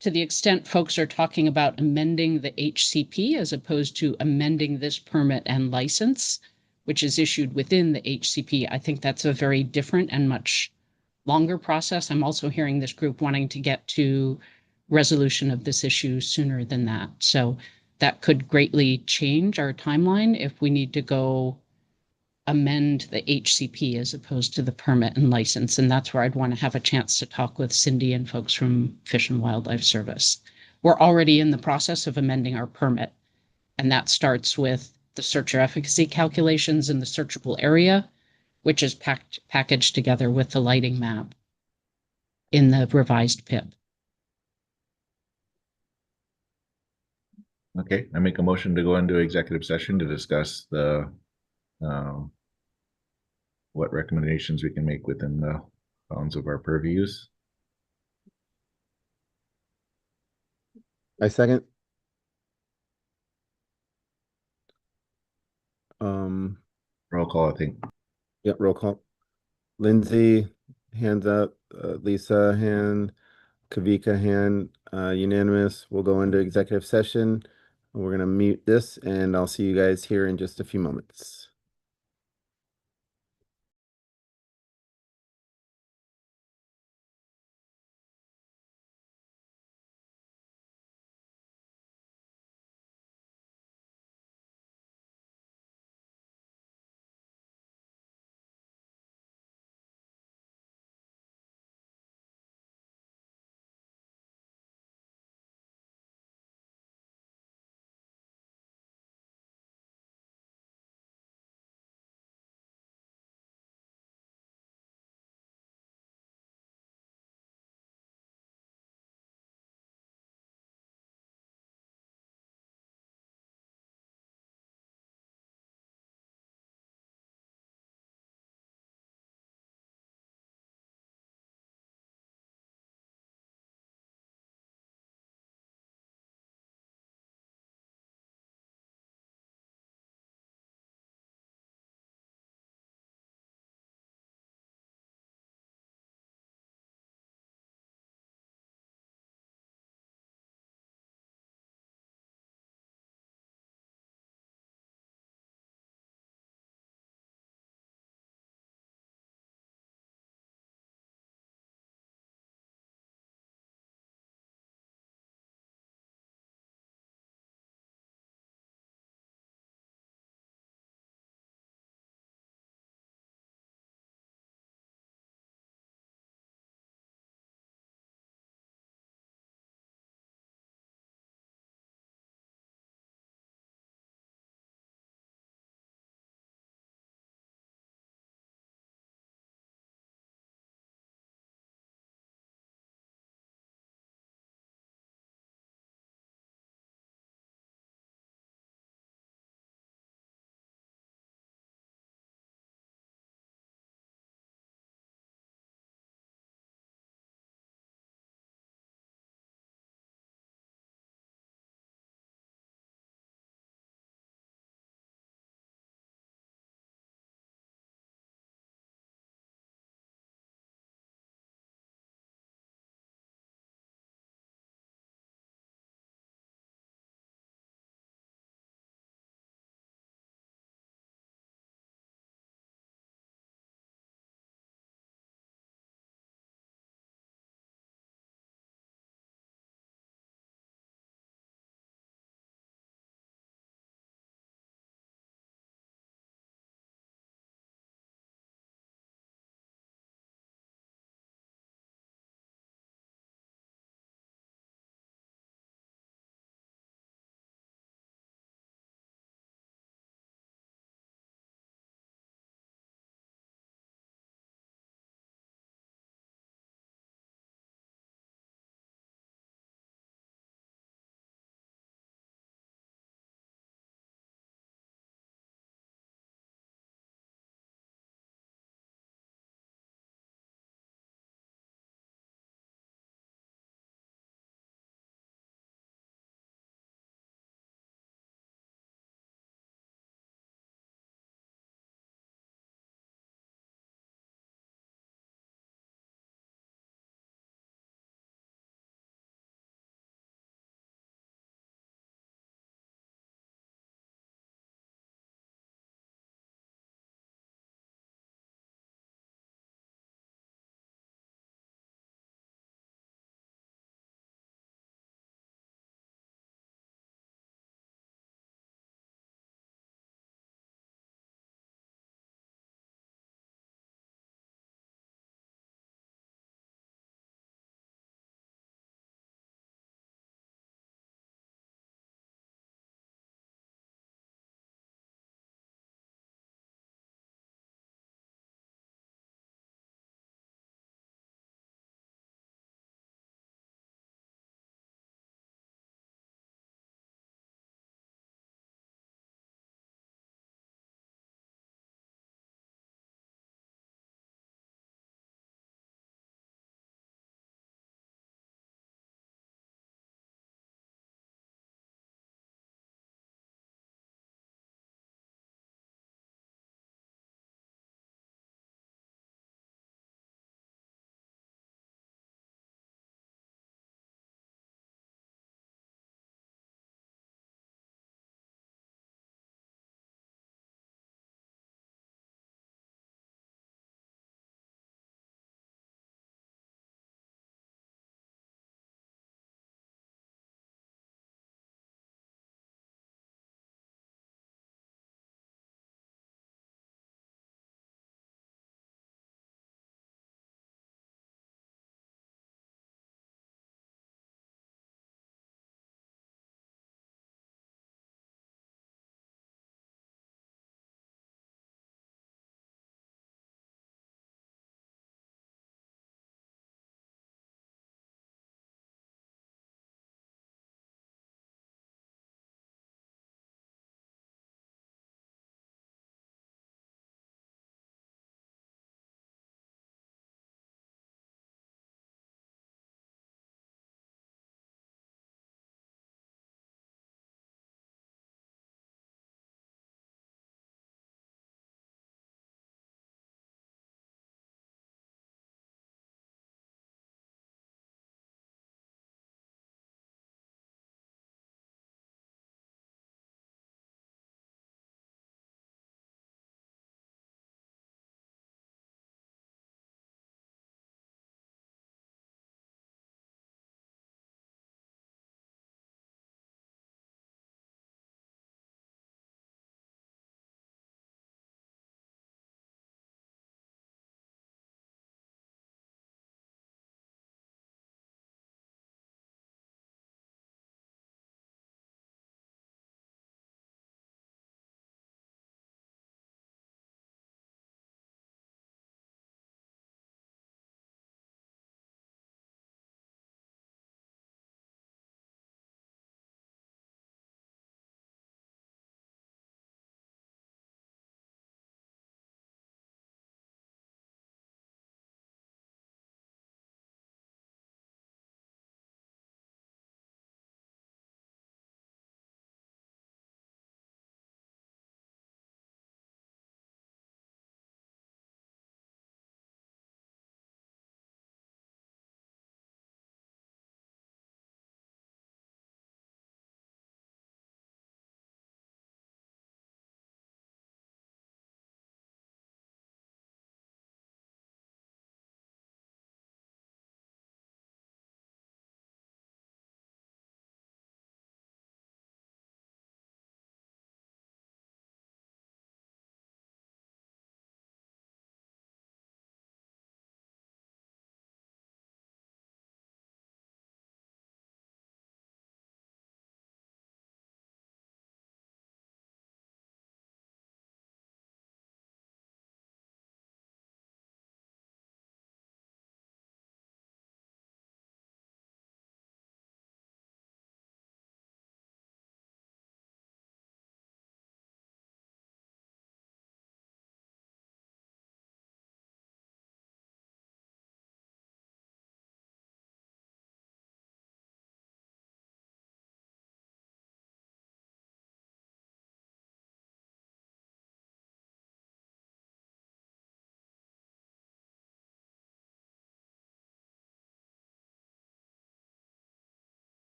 to the extent folks are talking about amending the HCP as opposed to amending this permit and license, which is issued within the HCP, I think that's a very different and much longer process. I'm also hearing this group wanting to get to resolution of this issue sooner than that. So that could greatly change our timeline if we need to go amend the HCP as opposed to the permit and license. And that's where I'd want to have a chance to talk with Cindy and folks from Fish and Wildlife Service. We're already in the process of amending our permit, and that starts with the searcher efficacy calculations in the searchable area, which is packaged together with the lighting map in the revised PIP. Okay, I make a motion to go into executive session to discuss the what recommendations we can make within the bounds of our purviews. I second. Roll call, I think. Yep, roll call. Lindsay, hands up. Lisa, hand. Kavika, hand. Unanimous. We'll go into executive session. We're gonna mute this, and I'll see you guys here in just a few moments.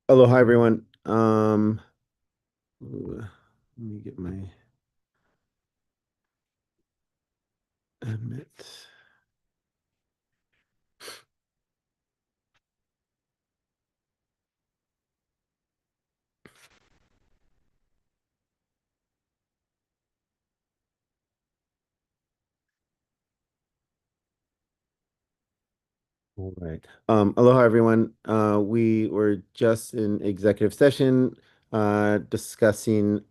Aloha, everyone. Let me get my admit. All right. Aloha, everyone. We were just in executive session discussing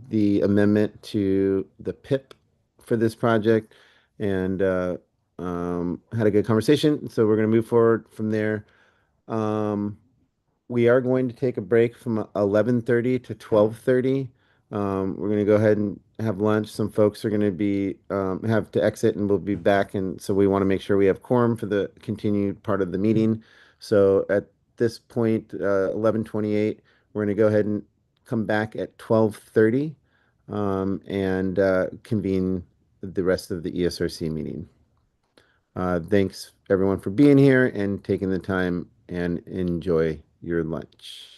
the amendment to the PIP for this project and had a good conversation. So we're going to move forward from there. Um, we are going to take a break from 11:30 to 12:30. We're going to go ahead and have lunch. Some folks are going to be have to exit, and we'll be back. And so we want to make sure we have quorum for the continued part of the meeting. So at this point, 11:28, we're going to go ahead and come back at 12:30 and convene the rest of the ESRC meeting. Thanks everyone for being here and taking the time, and enjoy your lunch.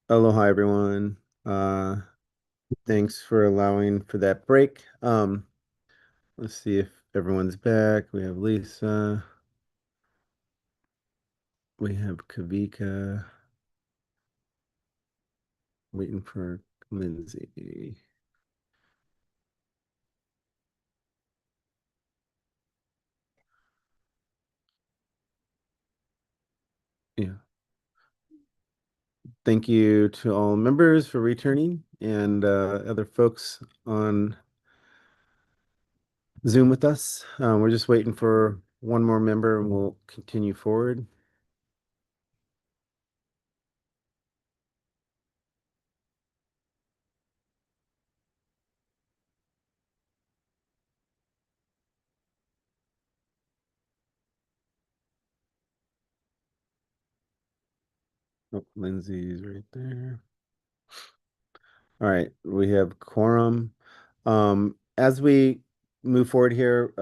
Aloha, everyone. Thanks for allowing for that break. Let's see if everyone's back. We have Lisa. We have Kavika. Waiting for Lindsay. Yeah. Thank you to all members for returning and other folks on Zoom with us. We're just waiting for one more member and we'll continue forward. Oh, Lindsay's right there. All right, we have quorum. As we move forward here,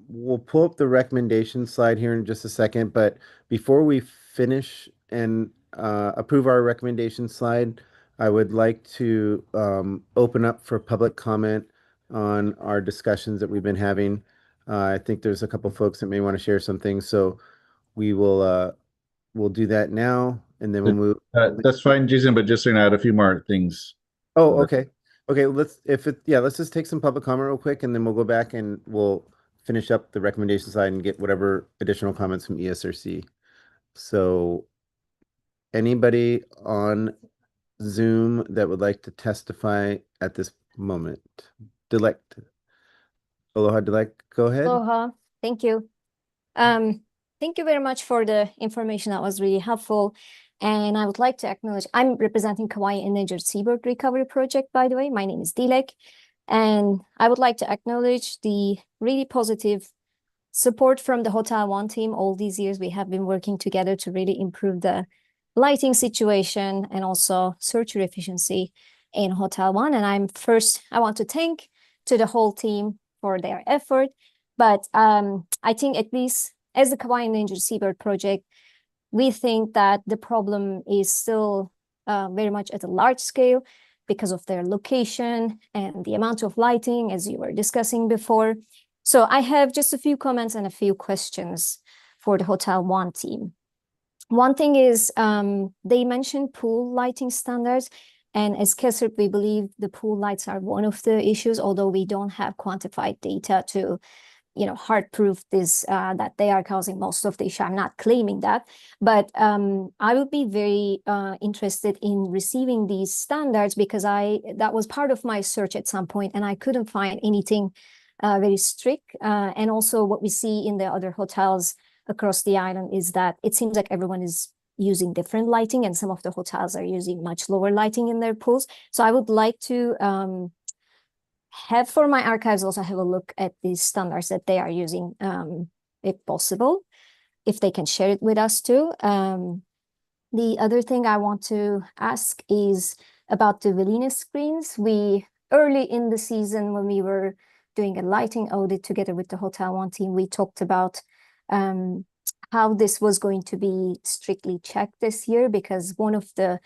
we'll pull up the recommendation slide here in just a second, but before we finish and approve our recommendation slide, I would like to open up for public comment on our discussions that we've been having. I think there's a couple folks that may want to share some things, so we will we'll do that now, and then we'll move. That's fine, Jason, but just to add a few more things. Oh, okay. Okay, let's just take some public comment real quick, and then we'll go back and we'll finish up the recommendation side and get whatever additional comments from ESRC. So anybody on Zoom that would like to testify at this moment? Dilek. Aloha, Dilek, go ahead. Aloha, thank you. Thank you very much for the information. That was really helpful. And I would like to acknowledge, I'm representing Kauai Endangered Seabird Recovery Project, by the way. My name is Dilek. And I would like to acknowledge the really positive support from the Hotel One team. All these years, we have been working together to really improve the lighting situation and also search efficiency in Hotel One. And I want to thank to the whole team for their effort. But I think at least as the Kauai Endangered Seabird Project, we think that the problem is still very much at a large scale because of their location and the amount of lighting, as you were discussing before. So I have just a few comments and a few questions for the Hotel One team. One thing is they mentioned pool lighting standards. And as KSHCP, we believe the pool lights are one of the issues, although we don't have quantified data to hard proof this, that they are causing most of the issue. I'm not claiming that, but I would be very interested in receiving these standards because that was part of my search at some point and I couldn't find anything very strict. And also what we see in the other hotels across the island is that it seems like everyone is using different lighting and some of the hotels are using much lower lighting in their pools. So I would like to have for my archives also have a look at these standards that they are using, if possible, if they can share it with us too. The other thing I want to ask is about the Velina screens. Early in the season when we were doing a lighting audit together with the Hotel One team, we talked about how this was going to be strictly checked this year because one of the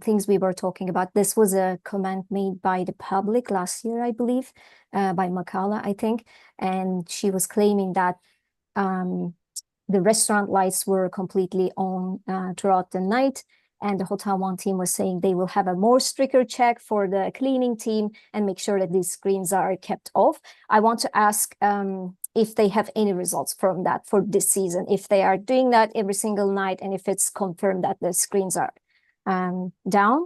things we were talking about. This was a comment made by the public last year, I believe, by Makala, I think. And she was claiming that the restaurant lights were completely on throughout the night. And the Hotel One team was saying they will have a more stricter check for the cleaning team and make sure that these screens are kept off. I want to ask if they have any results from that for this season, if they are doing that every single night and if it's confirmed that the screens are down.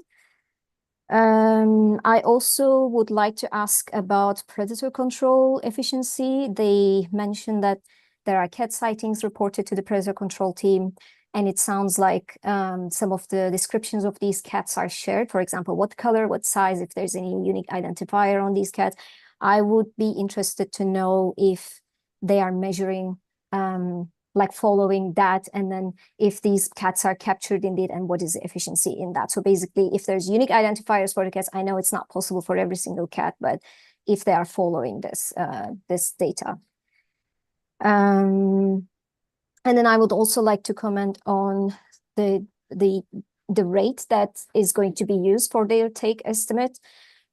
I also would like to ask about predator control efficiency. They mentioned that there are cat sightings reported to the predator control team, and it sounds like some of the descriptions of these cats are shared. For example, what color, what size, if there's any unique identifier on these cats. I would be interested to know if they are measuring like following that, and then if these cats are captured indeed, and what is the efficiency in that. So basically, if there's unique identifiers for the cats, I know it's not possible for every single cat, but if they are following this data. And then I would also like to comment on the rate that is going to be used for their take estimate.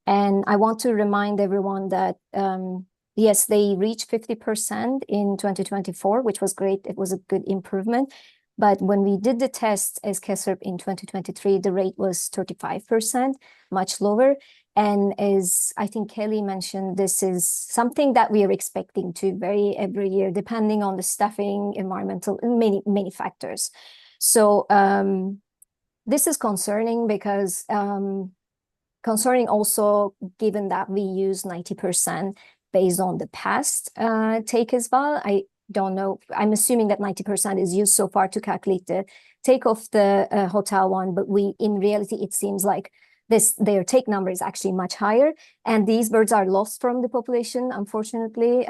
And I want to remind everyone that yes, they reached 50% in 2024, which was great. It was a good improvement. But when we did the test as KSHCP in 2023, the rate was 35%, much lower. And as I think Kelly mentioned, this is something that we are expecting to vary every year, depending on the staffing, environmental, and many factors. So this is concerning because concerning also given that we use 90% based on the past take as well. I don't know. I'm assuming that 90% is used so far to calculate the take of the hotel one, but in reality, it seems like their take number is actually much higher, and these birds are lost from the population, unfortunately.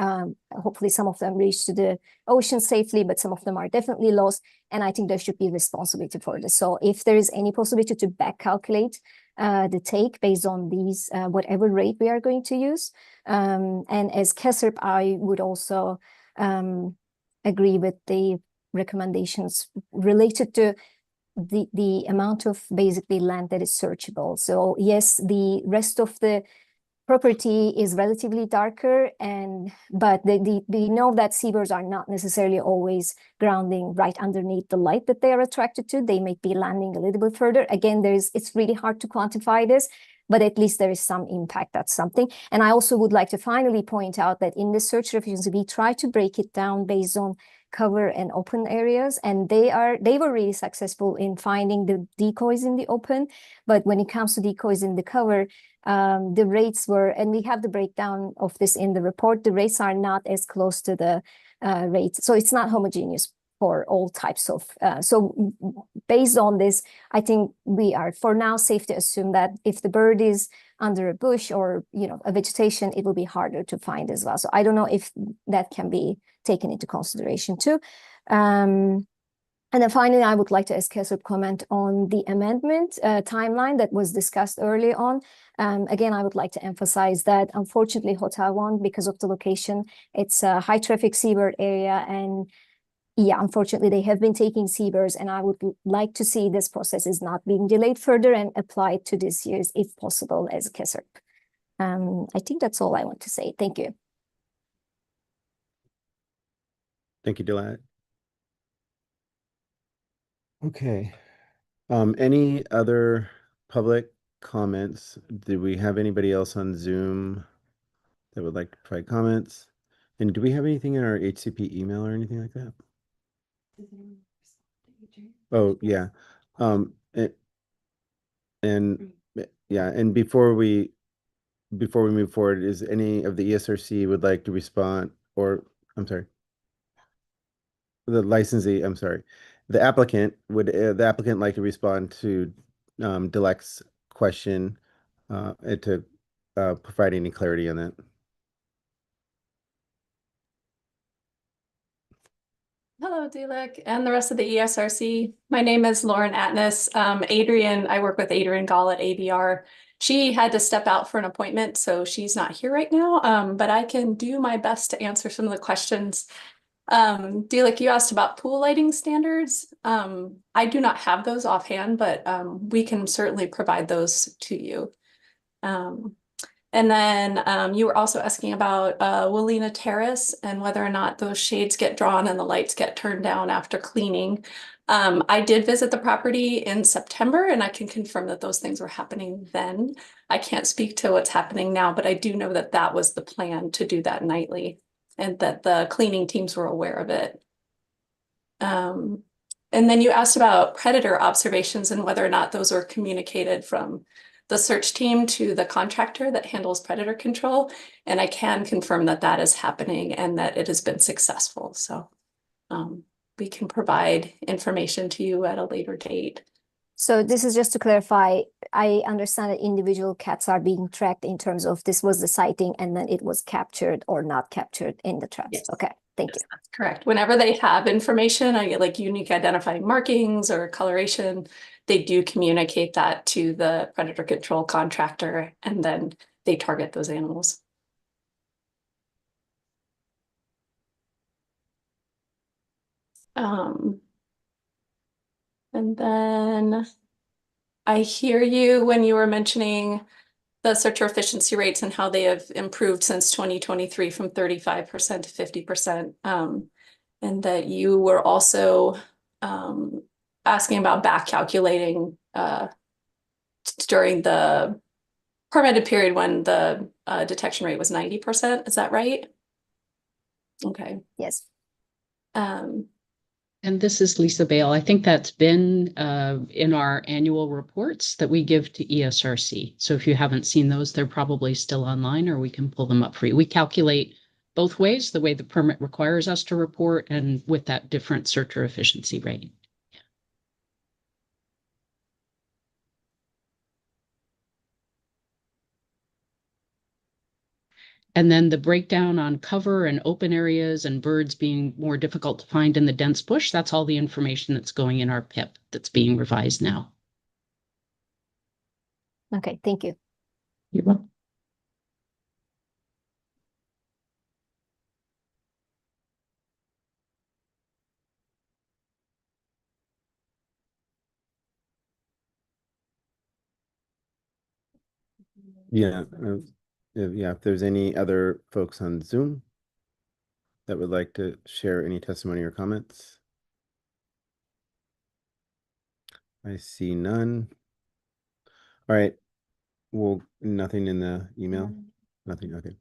Hopefully some of them reach to the ocean safely, but some of them are definitely lost, and I think there should be responsibility for this. So if there is any possibility to back calculate the take based on these, whatever rate we are going to use. And as KSHCP, I would also agree with the recommendations related to the amount of basically land that is searchable. So yes, the rest of the property is relatively darker, but we know that seabirds are not necessarily always grounding right underneath the light that they are attracted to. They may be landing a little bit further. Again, it's really hard to quantify this, but at least there is some impact. That's something. And I also would like to finally point out that in the search efficiency, we try to break it down based on cover and open areas, and they were really successful in finding the decoys in the open. But when it comes to decoys in the cover, the rates were, and we have the breakdown of this in the report, the rates are not as close to the rates. So it's not homogeneous for all types of, so based on this, I think we are for now safe to assume that if the bird is under a bush or, a vegetation, it will be harder to find as well. So I don't know if that can be taken into consideration too. And then finally, I would like to ask KSHCP comment on the amendment timeline that was discussed early on. Again, I would like to emphasize that unfortunately, Hotel One, because of the location, it's a high traffic seabird area, and yeah, unfortunately, they have been taking seabirds, and I would like to see this process is not being delayed further and applied to this year's, if possible, as KSHCP. I think that's all I want to say. Thank you. Thank you, Dilat. Okay. Any other public comments? Do we have anybody else on Zoom that would like to provide comments? And do we have anything in our HCP email or anything like that? Oh, yeah. And before we move forward, is any of the ESRC would like to respond, or I'm sorry, the licensee, I'm sorry, the applicant like to respond to Dilect's question and to provide any clarity on that? Hello, Dilek, and the rest of the ESRC. My name is Lauren Atness. I work with Adrian Gall at ABR. She had to step out for an appointment, so she's not here right now, but I can do my best to answer some of the questions. Dilek, you asked about pool lighting standards. I do not have those offhand, but we can certainly provide those to you. And then you were also asking about Willina Terrace and whether or not those shades get drawn and the lights get turned down after cleaning. I did visit the property in September, and I can confirm that those things were happening then. I can't speak to what's happening now, but I do know that that was the plan, to do that nightly, and that the cleaning teams were aware of it. And then you asked about predator observations and whether or not those were communicated from the search team to the contractor that handles predator control. And I can confirm that that is happening and that it has been successful. So we can provide information to you at a later date. So this is just to clarify, I understand that individual cats are being tracked in terms of this was the sighting and then it was captured or not captured in the traps. Yes. Okay, thank you. That's correct. Whenever they have information, I get like unique identifying markings or coloration, they do communicate that to the predator control contractor, and then they target those animals. And then I hear you when you were mentioning the searcher efficiency rates and how they have improved since 2023 from 35% to 50%. And that you were also asking about back calculating during the permitted period when the detection rate was 90%. Is that right? Okay. Yes. And this is Lisa Bale. I think that's been in our annual reports that we give to ESRC. So if you haven't seen those, they're probably still online, or we can pull them up for you. We calculate both ways, the way the permit requires us to report and with that different searcher efficiency rate. And then the breakdown on cover and open areas and birds being more difficult to find in the dense bush, that's all the information that's going in our PIP that's being revised now. Okay, thank you. You're welcome. Yeah, if there's any other folks on Zoom that would like to share any testimony or comments. I see none. All right. Well, nothing in the email? Nothing, okay.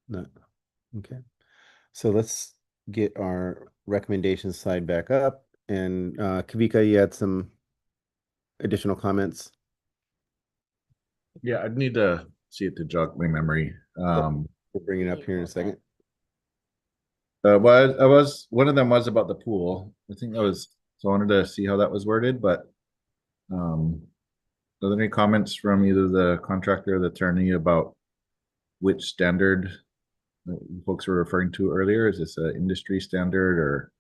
No, okay. So let's get our recommendation slide back up. And Kavika, you had some additional comments? Yeah, I'd need to see it to jog my memory. We'll bring it up here in a second. Well, I was one of them was about the pool. I think that was so I wanted to see how that was worded, but are there any comments from either the contractor or the attorney about which standard folks were referring to earlier? Is this an industry standard or?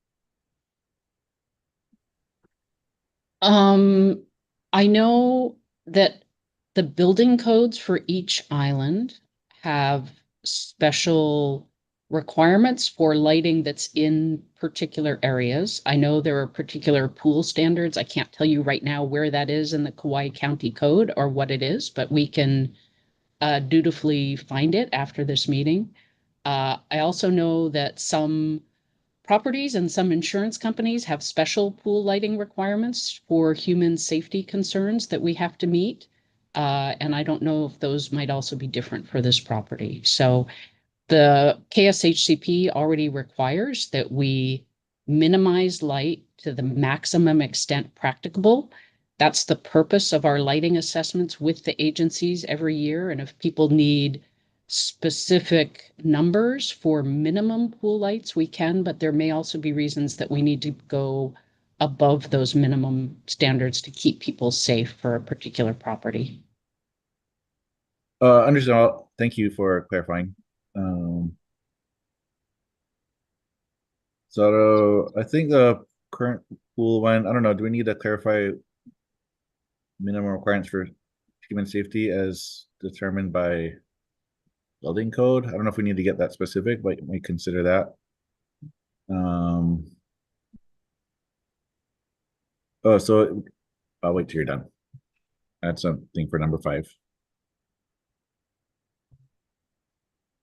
I know that the building codes for each island have special requirements for lighting that's in particular areas. I know there are particular pool standards. I can't tell you right now where that is in the Kauai County Code or what it is, but we can dutifully find it after this meeting. I also know that some properties and some insurance companies have special pool lighting requirements for human safety concerns that we have to meet. And I don't know if those might also be different for this property. So the KSHCP already requires that we minimize light to the maximum extent practicable. That's the purpose of our lighting assessments with the agencies every year. And if people need specific numbers for minimum pool lights, we can, but there may also be reasons that we need to go above those minimum standards to keep people safe for a particular property. Understand. Thank you for clarifying. So I think the current pool one, I don't know, do we need to clarify minimum requirements for human safety as determined by building code? I don't know if we need to get that specific, but we consider that. Oh, so I'll wait till you're done. Add something for number 5.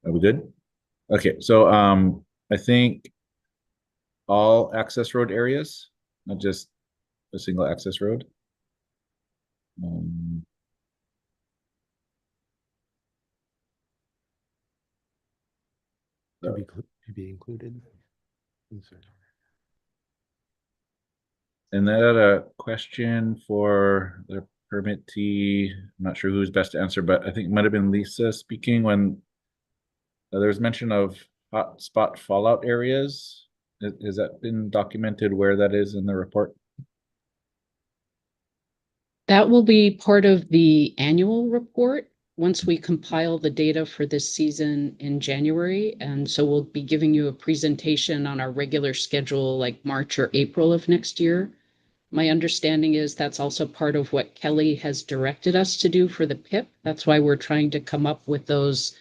Are we good? Okay, so I think all access road areas, not just a single access road. To be included. And then a question for the permittee. I'm not sure who's best to answer, but I think it might have been Lisa speaking when there was mention of hotspot fallout areas. Has that been documented where that is in the report? That will be part of the annual report once we compile the data for this season in January. And so we'll be giving you a presentation on our regular schedule, like March or April of next year. My understanding is that's also part of what Kelly has directed us to do for the PIP. That's why we're trying to come up with those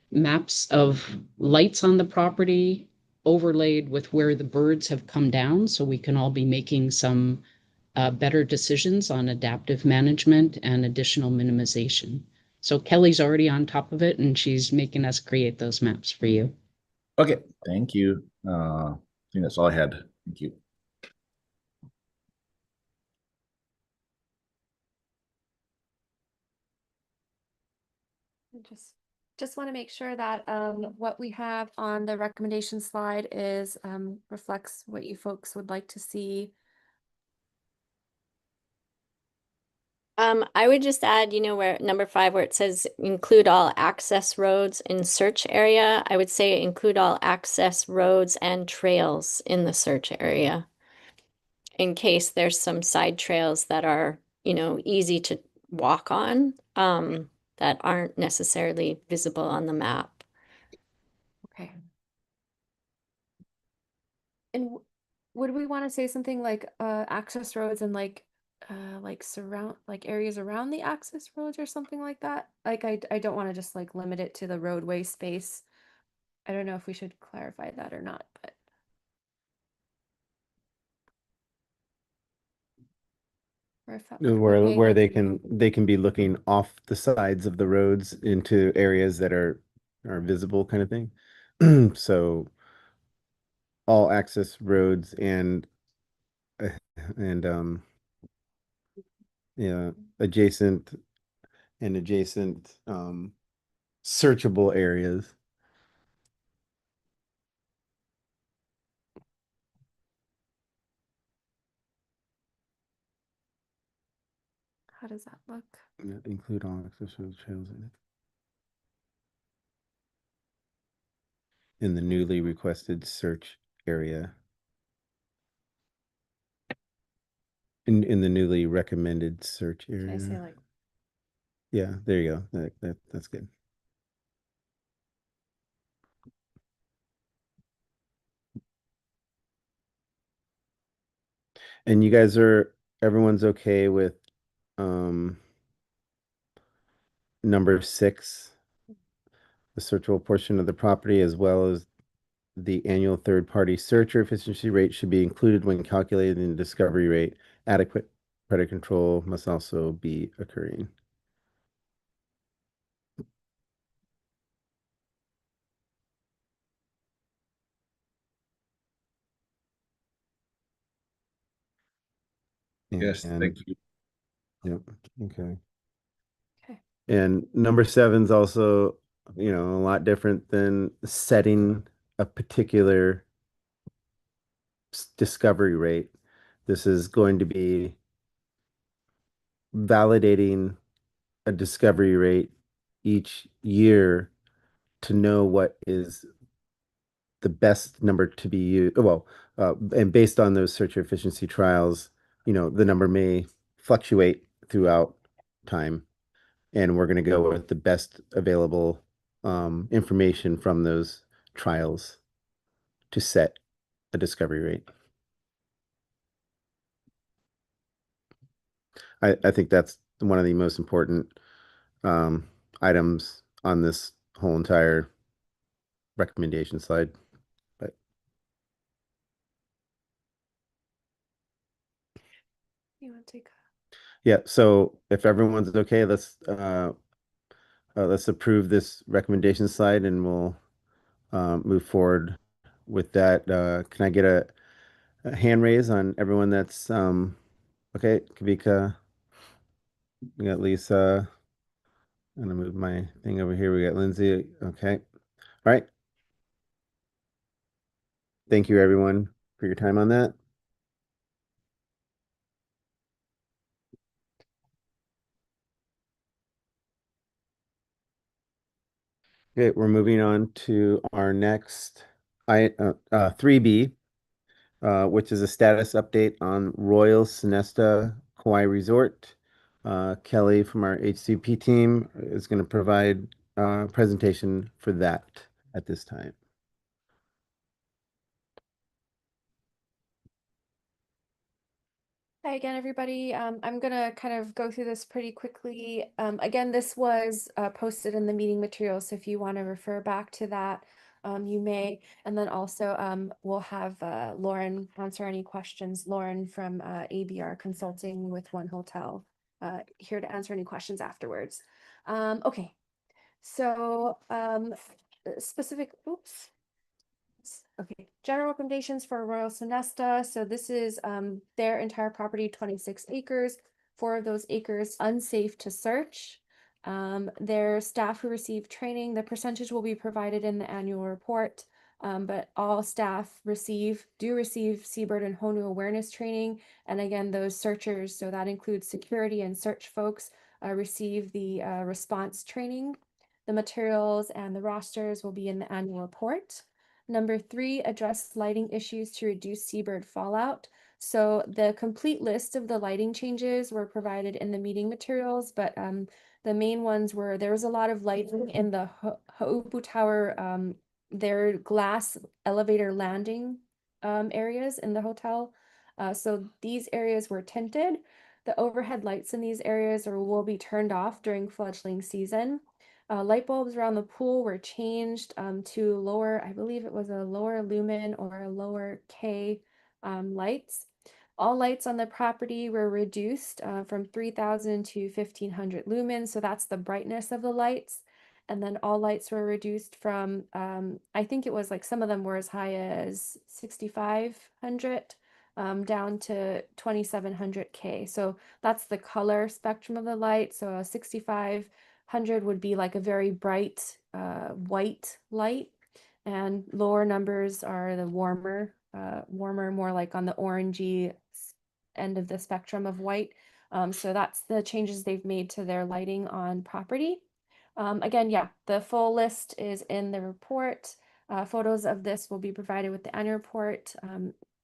maps of lights on the property, overlaid with where the birds have come down, so we can all be making some better decisions on adaptive management and additional minimization. So Kelly's already on top of it, and she's making us create those maps for you. Okay, thank you. I think that's all I had. Thank you. Just want to make sure that what we have on the recommendation slide is reflects what you folks would like to see. I would just add, where number 5, where it says include all access roads in search area, I would say include all access roads and trails in the search area, in case there's some side trails that are, easy to walk on, that aren't necessarily visible on the map. Okay. And would we want to say something like access roads and like surround like areas around the access roads or something like that? Like I don't want to just like limit it to the roadway space. I don't know if we should clarify that or not, but or if that would Where okay, where like they can be looking off the sides of the roads into areas that are visible, kind of thing. So all access roads and and yeah, adjacent searchable areas. how does that look? Yeah, include all access road trails in the newly requested search area. In the newly recommended search Can I say area. like Yeah, there you go. That's good. And you guys everyone's okay with number 6, the searchable portion of the property, as well as the annual third-party searcher efficiency rate should be included when calculating the discovery rate. Adequate predator control must also be occurring. Yes, thank you. Yep. Okay. okay. And number 7's also, a lot different than setting a particular discovery rate. This is going to be validating a discovery rate each year to know what is the best number to be used. Well, and based on those search efficiency trials, the number may fluctuate throughout time, and we're going to go with the best available information from those trials to set a discovery rate. I think that's one of the most important items on this whole entire recommendation slide. But You want to take yeah, so if everyone's okay, let's approve this recommendation slide, and we'll move forward with that. Can I get a hand raise on everyone that's okay? Kavika, we got Lisa. I'm gonna move my thing over here. We got Lindsay. Okay. All right. Thank you, everyone, for your time on that. Okay, we're moving on to our next 3B, which is a status update on Royal Sonesta Kauai Resort. Kelly from our HCP team is going to provide a presentation for that at this time. Hi again, everybody. I'm gonna kind of go through this pretty quickly. Again, this was posted in the meeting materials, so if you want to refer back to that, you may, and then also we'll have Lauren answer any questions. Lauren from ABR Consulting with One Hotel, here to answer any questions afterwards. Okay, so specific, oops. Okay, general recommendations for Royal Sonesta. So this is their entire property, 26 acres. 4 of those acres unsafe to search. Their staff who receive training, the percentage will be provided in the annual report. But all staff do receive seabird and HONU awareness training. And again, those searchers, so that includes security and search folks, receive the response training. The materials and the rosters will be in the annual report. Number 3, address lighting issues to reduce seabird fallout. So the complete list of the lighting changes were provided in the meeting materials, but the main ones were there was a lot of lighting in the Haupu Tower, their glass elevator landing areas in the hotel. So these areas were tinted. The overhead lights in these areas will be turned off during fledgling season. Light bulbs around the pool were changed to lower, I believe it was a lower lumen or a lower K lights. All lights on the property were reduced from 3,000 to 1,500 lumens. So that's the brightness of the lights. And then all lights were reduced from, I think it was like some of them were as high as 6,500 down to 2,700 K. So that's the color spectrum of the light. So a 6,500 would be like a very bright white light, and lower numbers are the warmer, more like on the orangey end of the spectrum of white. So that's the changes they've made to their lighting on property. Again, yeah, the full list is in the report. Photos of this will be provided with the annual report.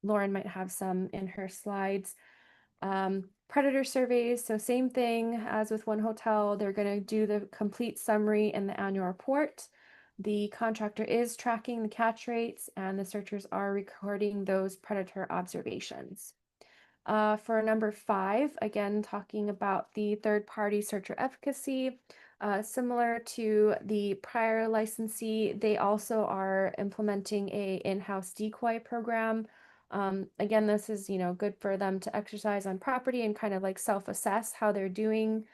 Lauren might have some in her slides. Predator surveys, so same thing as with One Hotel, they're going to do the complete summary in the annual report. The contractor is tracking the catch rates and the searchers are recording those predator observations. For number 5, again, talking about the third-party searcher efficacy, similar to the prior licensee, they also are implementing a in-house decoy program. Again, this is, good for them to exercise on property and kind of like self-assess how they're doing.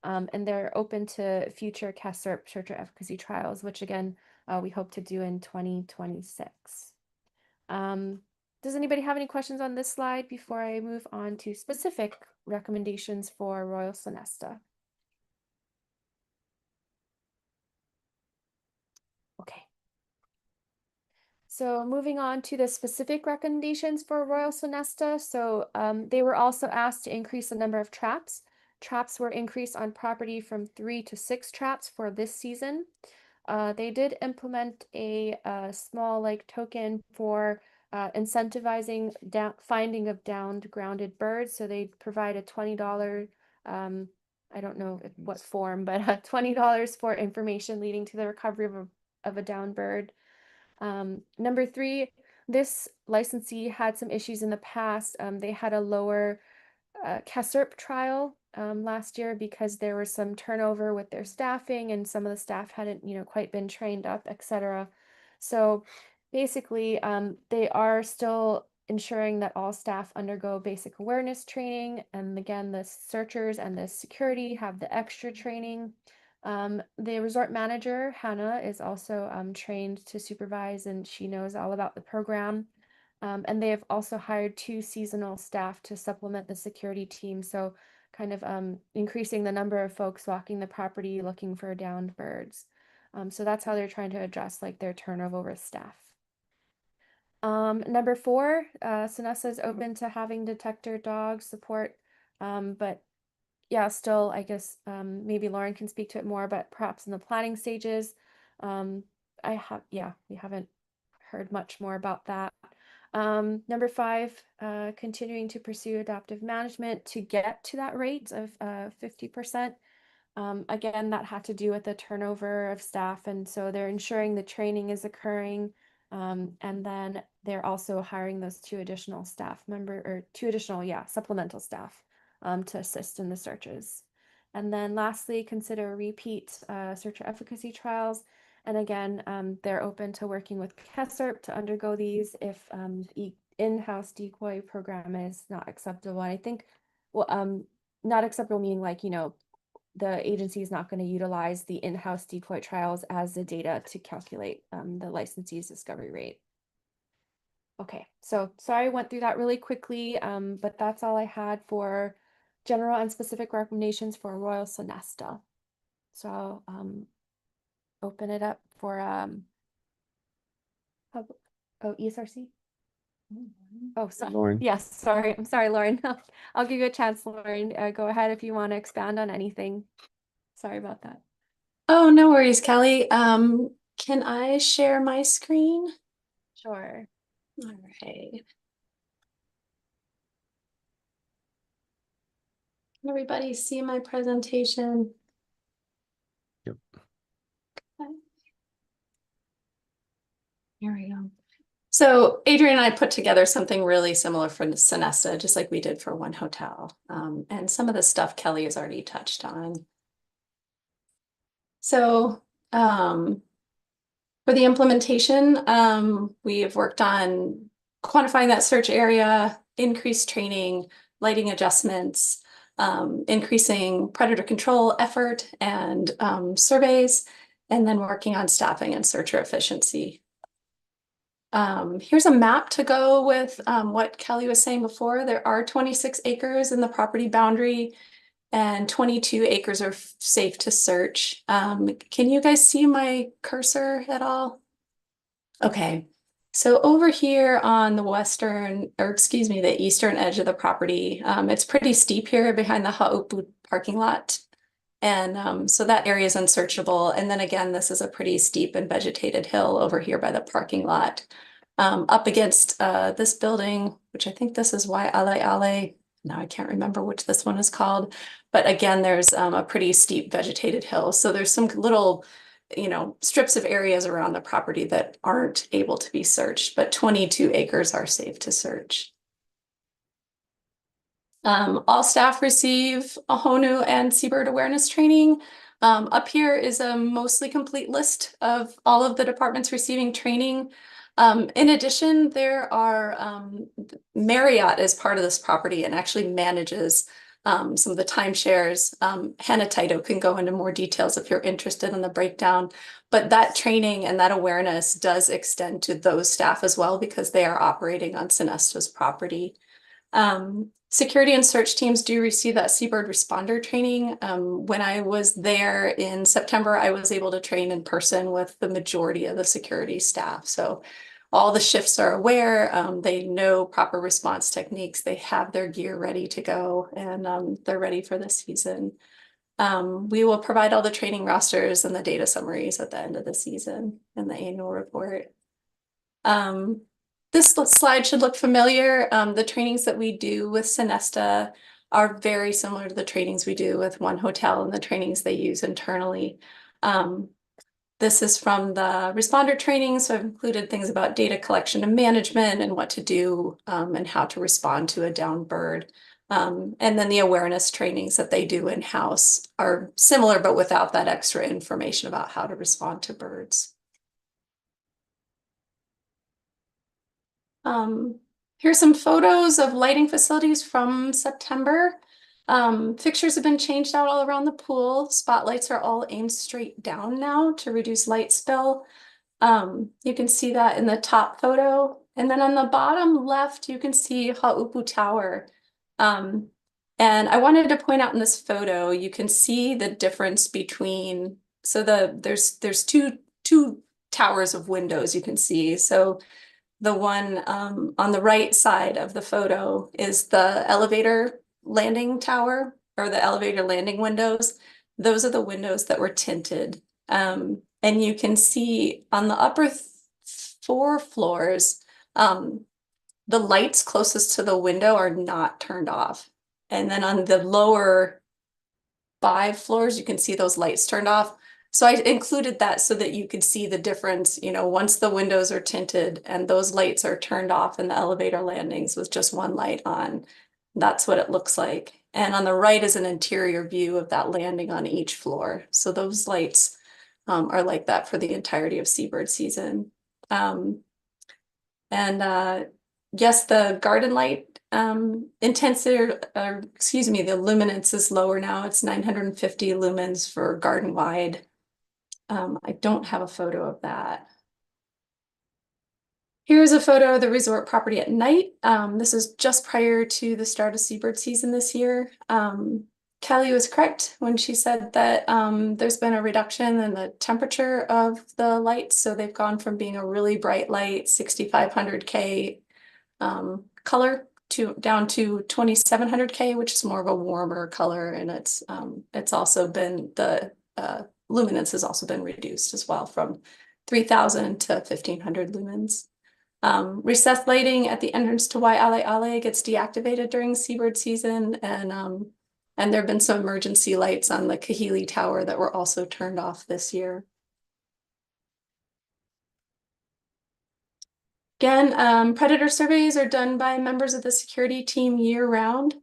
And they're open to future KSHCP searcher efficacy trials, which again, we hope to do in 2026. Does anybody have any questions on this slide before I move on to specific recommendations for Royal Sonesta? Okay. So moving on to the specific recommendations for Royal Sonesta. So they were also asked to increase the number of traps. Traps were increased on property from 3 to 6 traps for this season. They did implement a small token for incentivizing finding of downed grounded birds. So they provide a $20, I don't know what form, but $20 for information leading to the recovery of a downed bird. Number 3, this licensee had some issues in the past. They had a lower KSHCP trial last year because there was some turnover with their staffing and some of the staff hadn't, quite been trained up, etc. So basically, they are still ensuring that all staff undergo basic awareness training. And again, the searchers and the security have the extra training. The resort manager, Hannah, is also trained to supervise and she knows all about the program. And they have also hired 2 seasonal staff to supplement the security team. So kind of increasing the number of folks walking the property looking for downed birds. So that's how they're trying to address their turnover with staff. Number 4, Sonesta is open to having detector dog support, but yeah, still, I guess maybe Lauren can speak to it more, but perhaps in the planning stages, we haven't heard much more about that. Number 5, continuing to pursue adaptive management to get to that rate of 50%. Again, that had to do with the turnover of staff, and so they're ensuring the training is occurring, and then they're also hiring those 2 additional supplemental staff to assist in the searches. And then lastly, consider repeat searcher efficacy trials. And again, they're open to working with KSHCP to undergo these if the in-house decoy program is not acceptable. And I think, well, not acceptable meaning like, the agency is not going to utilize the in-house decoy trials as the data to calculate the licensee's discovery rate. Okay, so sorry I went through that really quickly, but that's all I had for general and specific recommendations for Royal Sonesta. So open it up for ESRC. Oh, sorry. Lauren. Yes, sorry. I'm sorry, Lauren. I'll give you a chance, Lauren. Go ahead if you want to expand on anything. Sorry about that. Oh, no worries, Kelly. Can I share my screen? Sure. All right. Can everybody see my presentation? Yep. Okay. Here we go. So Adrian and I put together something really similar for Sonesta, just like we did for One Hotel. And some of the stuff Kelly has already touched on. So for the implementation, we have worked on quantifying that search area, increased training, lighting adjustments, increasing predator control effort and surveys, and then working on staffing and searcher efficiency. Here's a map to go with what Kelly was saying before. There are 26 acres in the property boundary and 22 acres are safe to search. Can you guys see my cursor at all? Okay, so over here on the the eastern edge of the property, it's pretty steep here behind the Ha'upu parking lot. And so that area is unsearchable. And then again, this is a pretty steep and vegetated hill over here by the parking lot. Up against this building, which I think this is Ale. Now I can't remember which this one is called. But again, there's a pretty steep vegetated hill. So there's some little, strips of areas around the property that aren't able to be searched, but 22 acres are safe to search. All staff receive a HONU and seabird awareness training. Up here is a mostly complete list of all of the departments receiving training. In addition, there are Marriott is part of this property and actually manages some of the timeshares. Hannah Taito can go into more details if you're interested in the breakdown, but that training and that awareness does extend to those staff as well because they are operating on Sonesta's property. Security and search teams do receive that seabird responder training. When I was there in September, I was able to train in person with the majority of the security staff. So all the shifts are aware, they know proper response techniques, they have their gear ready to go, and they're ready for the season. We will provide all the training rosters and the data summaries at the end of the season in the annual report. This slide should look familiar. The trainings that we do with Sonesta are very similar to the trainings we do with One Hotel and the trainings they use internally. This is from the responder training, so I've included things about data collection and management and what to do and how to respond to a downed bird. And then the awareness trainings that they do in-house are similar, but without that extra information about how to respond to birds. Here's some photos of lighting facilities from September. Fixtures have been changed out all around the pool. Spotlights are all aimed straight down now to reduce light spill. You can see that in the top photo. And then on the bottom left, you can see Ha'upu Tower. And I wanted to point out in this photo, you can see the difference between, so there's two towers of windows you can see. So the one on the right side of the photo is the elevator landing tower or the elevator landing windows. Those are the windows that were tinted. And you can see on the upper 4 floors, the lights closest to the window are not turned off. And then on the lower 5 floors, you can see those lights turned off. So I included that so that you could see the difference, once the windows are tinted and those lights are turned off in the elevator landings with just one light on. That's what it looks like. And on the right is an interior view of that landing on each floor. So those lights are like that for the entirety of seabird season. Yes, the garden light intensity, excuse me, the luminance is lower now. It's 950 lumens for garden wide. I don't have a photo of that. Here's a photo of the resort property at night. This is just prior to the start of seabird season this year. Kelly was correct when she said that there's been a reduction in the temperature of the lights. So they've gone from being a really bright light, 6500K color down to 2700K, which is more of a warmer color. And it's also been, the luminance has also been reduced as well from 3000 to 1500 lumens. Recessed lighting at the entrance to Waialeale gets deactivated during seabird season, and there have been some emergency lights on the Kahili Tower that were also turned off this year. Again, predator surveys are done by members of the security team year-round.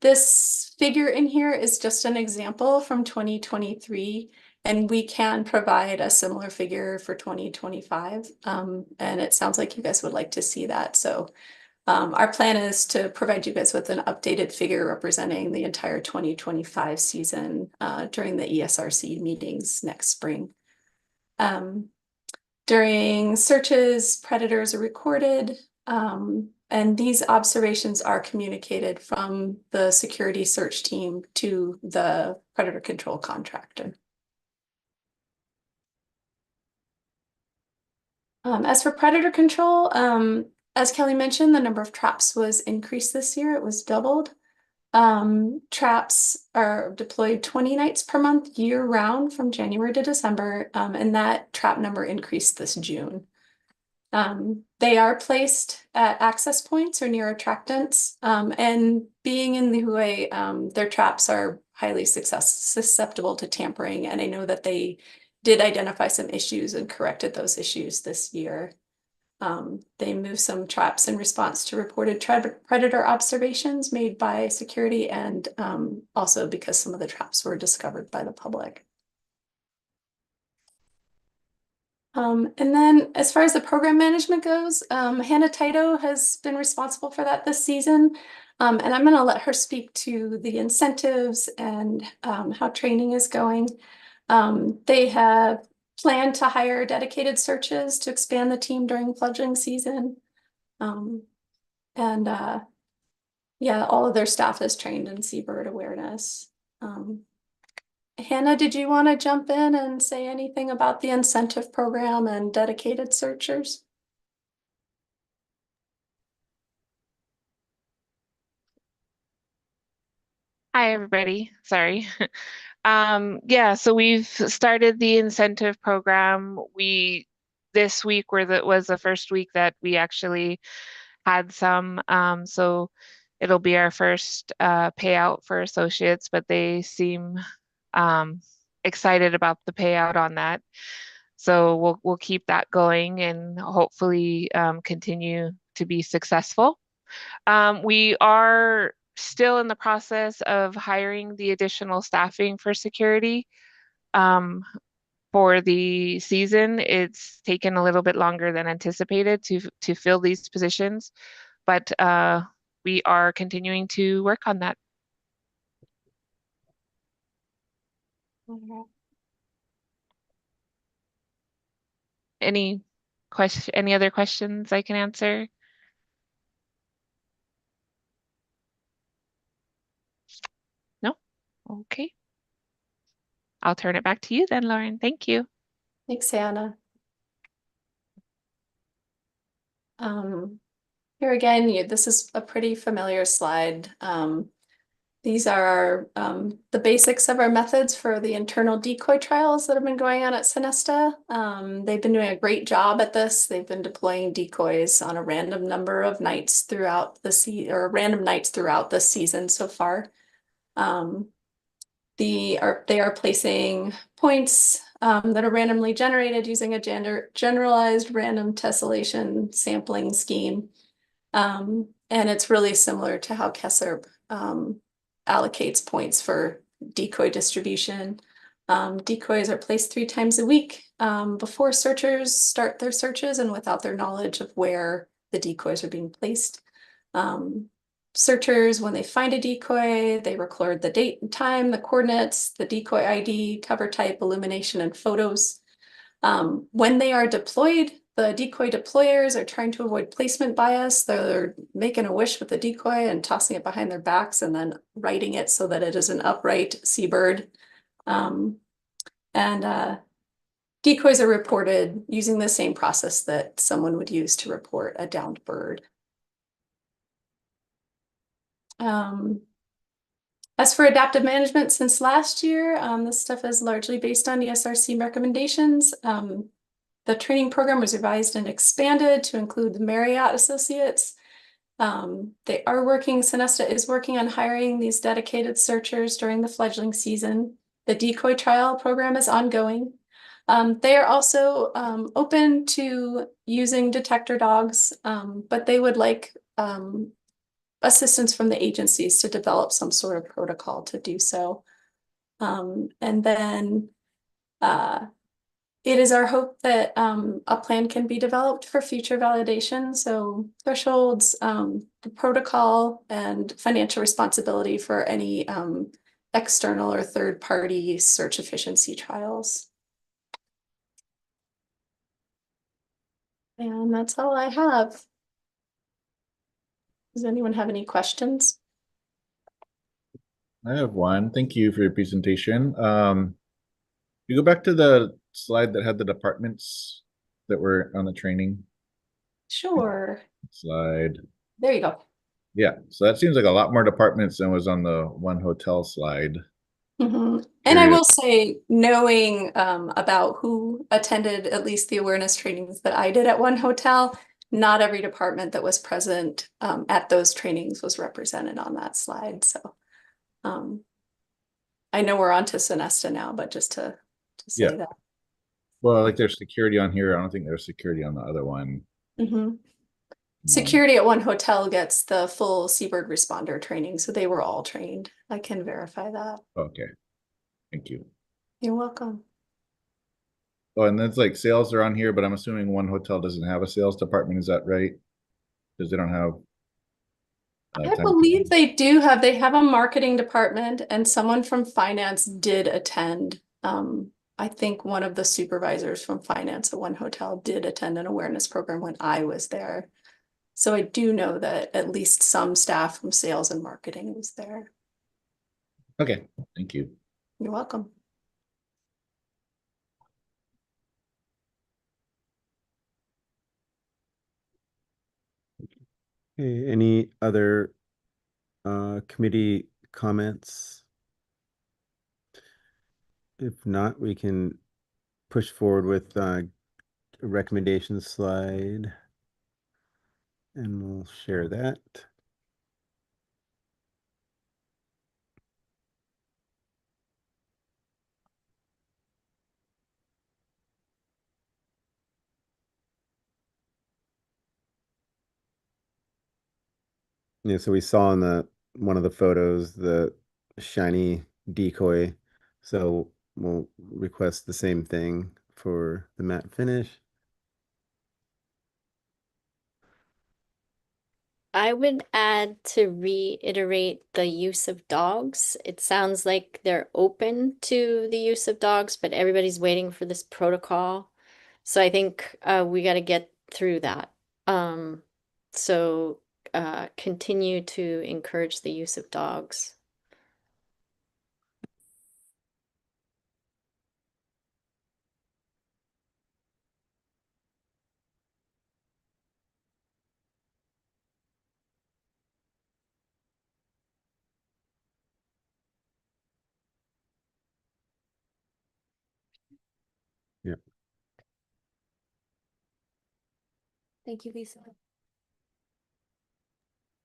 This figure in here is just an example from 2023, and we can provide a similar figure for 2025. And it sounds like you guys would like to see that. So our plan is to provide you guys with an updated figure representing the entire 2025 season during the ESRC meetings next spring. During searches, predators are recorded, and these observations are communicated from the security search team to the predator control contractor. As for predator control, as Kelly mentioned, the number of traps was increased this year. It was doubled. Traps are deployed 20 nights per month year round from January to December, and that trap number increased this June. They are placed at access points or near attractants, and being in the Hue, their traps are highly susceptible to tampering, and I know that they did identify some issues and corrected those issues this year. They moved some traps in response to reported predator observations made by security, and also because some of the traps were discovered by the public. And then as far as the program management goes, Hannah Taito has been responsible for that this season. And I'm going to let her speak to the incentives and how training is going. They have planned to hire dedicated searches to expand the team during fledgling season. Yeah, all of their staff is trained in seabird awareness. Hannah, did you want to jump in and say anything about the incentive program and dedicated searchers? Hi, everybody. Sorry. Yeah, so we've started the incentive program. This week was the first week that we actually had some. So it'll be our first payout for associates, but they seem excited about the payout on that. So we'll keep that going and hopefully continue to be successful. We are still in the process of hiring the additional staffing for security. For the season, it's taken a little bit longer than anticipated to fill these positions, but we are continuing to work on that. Any other questions I can answer? No? Okay. I'll turn it back to you then, Lauren. Thank you. Thanks, Hannah. Here again, this is a pretty familiar slide. These are the basics of our methods for the internal decoy trials that have been going on at Sonesta. They've been doing a great job at this. They've been deploying decoys on a random number of nights throughout the random nights throughout the season so far. They are placing points that are randomly generated using a generalized random tessellation sampling scheme. And it's really similar to how KSHCP allocates points for decoy distribution. Decoys are placed 3 times a week before searchers start their searches and without their knowledge of where the decoys are being placed. Searchers, when they find a decoy, they record the date and time, the coordinates, the decoy ID, cover type, illumination, and photos. When they are deployed, the decoy deployers are trying to avoid placement bias. They're making a wish with the decoy and tossing it behind their backs and then writing it so that it is an upright seabird. Decoys are reported using the same process that someone would use to report a downed bird. As for adaptive management, since last year, this stuff is largely based on ESRC recommendations. The training program was revised and expanded to include the Marriott Associates. They are working, Sonesta is working on hiring these dedicated searchers during the fledgling season. The decoy trial program is ongoing. They are also open to using detector dogs, but they would like assistance from the agencies to develop some sort of protocol to do so. And then it is our hope that a plan can be developed for future validation. So thresholds, the protocol, and financial responsibility for any external or third-party search efficiency trials. And that's all I have. Does anyone have any questions? I have one. Thank you for your presentation. You go back to the slide that had the departments that were on the training Sure. slide. There you go. Yeah, so that seems like a lot more departments than was on the one hotel slide. And I will say, knowing about who attended at least the awareness trainings that I did at one hotel, not every department that was present at those trainings was represented on that slide. So I know we're on to Sonesta now, but just to say that. Well, like there's security on here. I don't think there's security on the other one. Security at one hotel gets the full Seabird responder training, so they were all trained. I can verify that. Okay, thank you. You're welcome. Oh, and that's like sales are on here, but I'm assuming one hotel doesn't have a sales department. Is that right? Because they don't have. I believe they do have. They have a marketing department, and someone from finance did attend. I think one of the supervisors from finance at one hotel did attend an awareness program when I was there. So I do know that at least some staff from sales and marketing was there. Okay, thank you. You're welcome. Okay, any other committee comments? If not, we can push forward with a recommendation slide, and we'll share that. Yeah, so we saw in one of the photos the shiny decoy, so we'll request the same thing for the matte finish. I would add to reiterate the use of dogs. It sounds like they're open to the use of dogs, but everybody's waiting for this protocol. So I think we got to get through that. So continue to encourage the use of dogs. Yeah. Thank you, Lisa.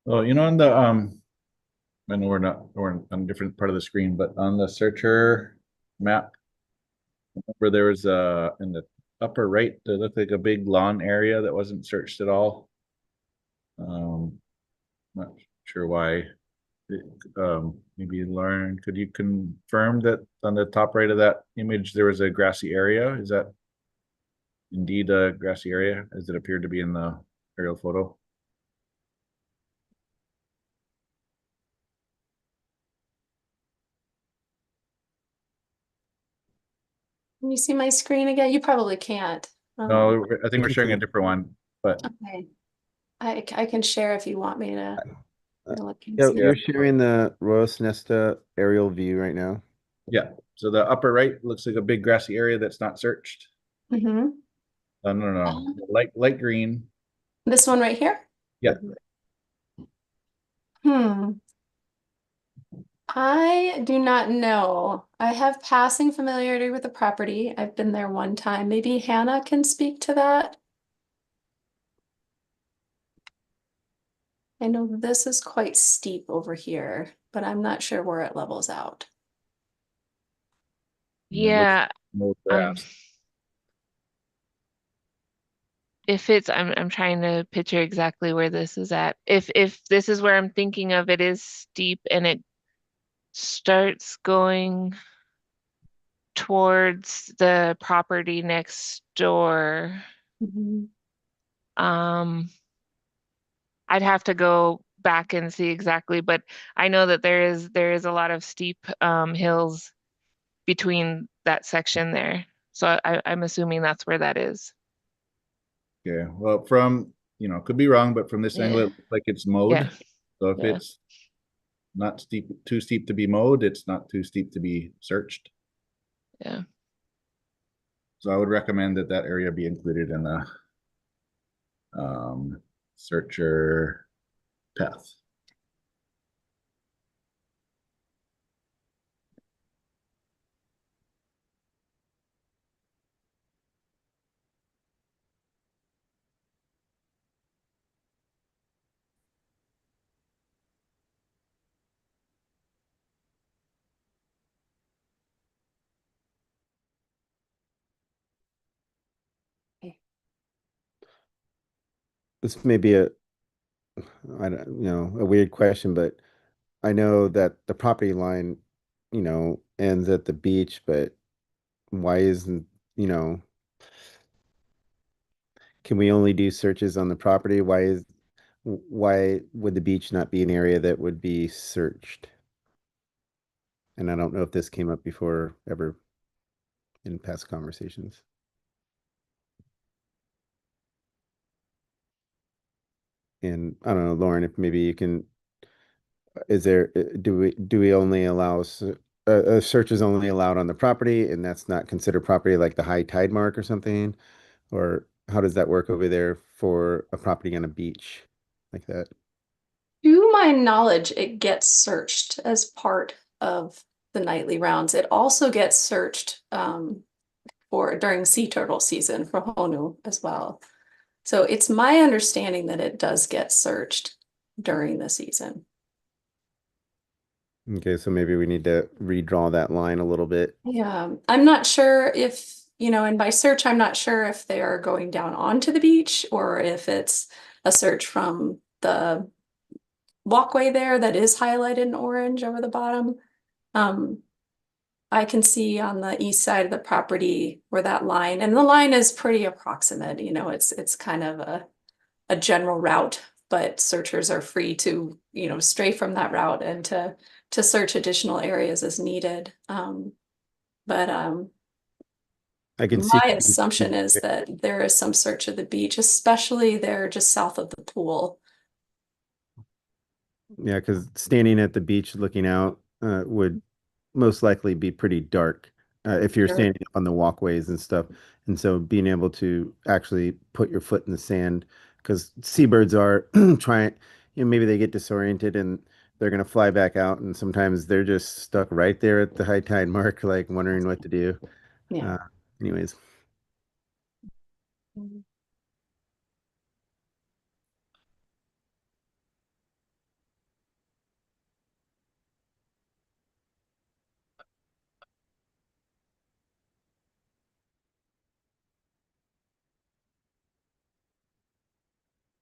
Well, you know, on the I know we're on a different part of the screen, but on the searcher map, where there was in the upper right, there looked like a big lawn area that wasn't searched at all. Not sure why. Maybe Lauren, could you confirm that on the top right of that image, there was a grassy area? Is that indeed a grassy area as it appeared to be in the aerial photo? Can you see my screen again? You probably can't. No, I think we're can sharing see a it. different one, but Okay. I can share if you want me to look and Yeah, see. you're sharing the Royal Nesta aerial view right now. yeah. So the upper right looks like a big grassy area that's not searched. Mhm. No. Light green. This one right here? Yeah. Hmm. I do not know. I have passing familiarity with the property. I've been there one time. Maybe Hannah can speak to that. I know this is quite steep over here, but I'm not sure where it levels out. Yeah. No Um, grass. if it's, I'm trying to picture exactly where this is at. If this is where I'm thinking of, it is steep and it starts going towards the property next door. Mhm. Um, I'd have to go back and see exactly, but I know that there is a lot of steep hills between that section there. So I'm assuming that's where that is. Okay. Well, could be wrong, but from this angle, Yeah. it looks like it's mowed. Yeah. So if Yeah. it's not too steep to be mowed, it's not too steep to be searched. Yeah. So I would recommend that area be included in the searcher path. This may be I don't, a weird question, but I know that the property line, ends at the beach, but why isn't, you know, can we only do searches on the property? Why would the beach not be an area that would be searched? And I don't know if this came up before ever in past conversations. And I don't know, Lauren, if maybe you can, do we only allow, a search is only allowed on the property and that's not considered property like the high tide mark or something? Or how does that work over there for a property on a beach like that? To my knowledge, it gets searched as part of the nightly rounds. It also gets searched for during sea turtle season for Honu as well. So it's my understanding that it does get searched during the season. Okay, so maybe we need to redraw that line a little bit. Yeah, I'm not sure if, and by search, I'm not sure if they are going down onto the beach or if it's a search from the walkway there that is highlighted in orange over the bottom. I can see on the east side of the property where that line, and the line is pretty approximate, it's kind of a general route, but searchers are free to, stray from that route and to search additional areas as needed. But I can see. my assumption is that there is some search of the beach, especially there just south of the pool. Yeah, because standing at the beach looking out would most likely be pretty dark if you're Sure. standing up on the walkways and stuff. And so being able to actually put your foot in the sand, because seabirds are trying, maybe they get disoriented and they're going to fly back out. And sometimes they're just stuck right there at the high tide mark, like wondering what to do. Yeah. Anyways. Mhm.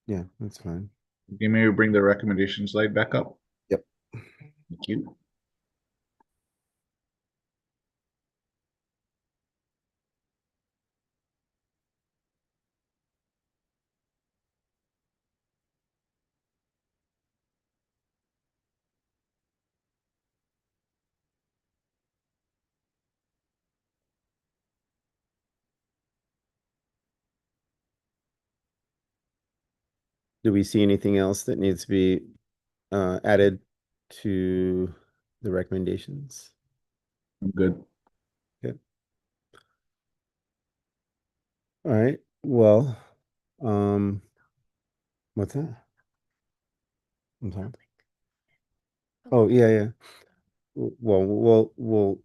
Yeah, that's fine. Can you maybe bring the recommendation slide back up? Yep. Thank you. Do we see anything else that needs to be added to the recommendations? I'm good. Okay. All right. Well, what's that? I'm sorry. Oh, yeah, yeah. Well, we'll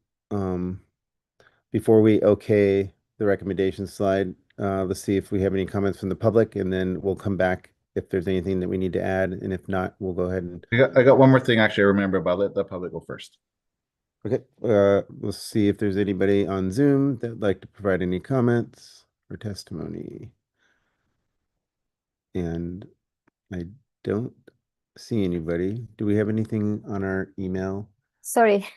before we okay the recommendation slide, let's see if we have any comments from the public, and then we'll come back if there's anything that we need to add, and if not, we'll go ahead and I got one more thing actually I remember, but I'll let the public go first. okay. We'll see if there's anybody on Zoom that'd like to provide any comments or testimony. And I don't see anybody. Do we have anything on our email? Sorry,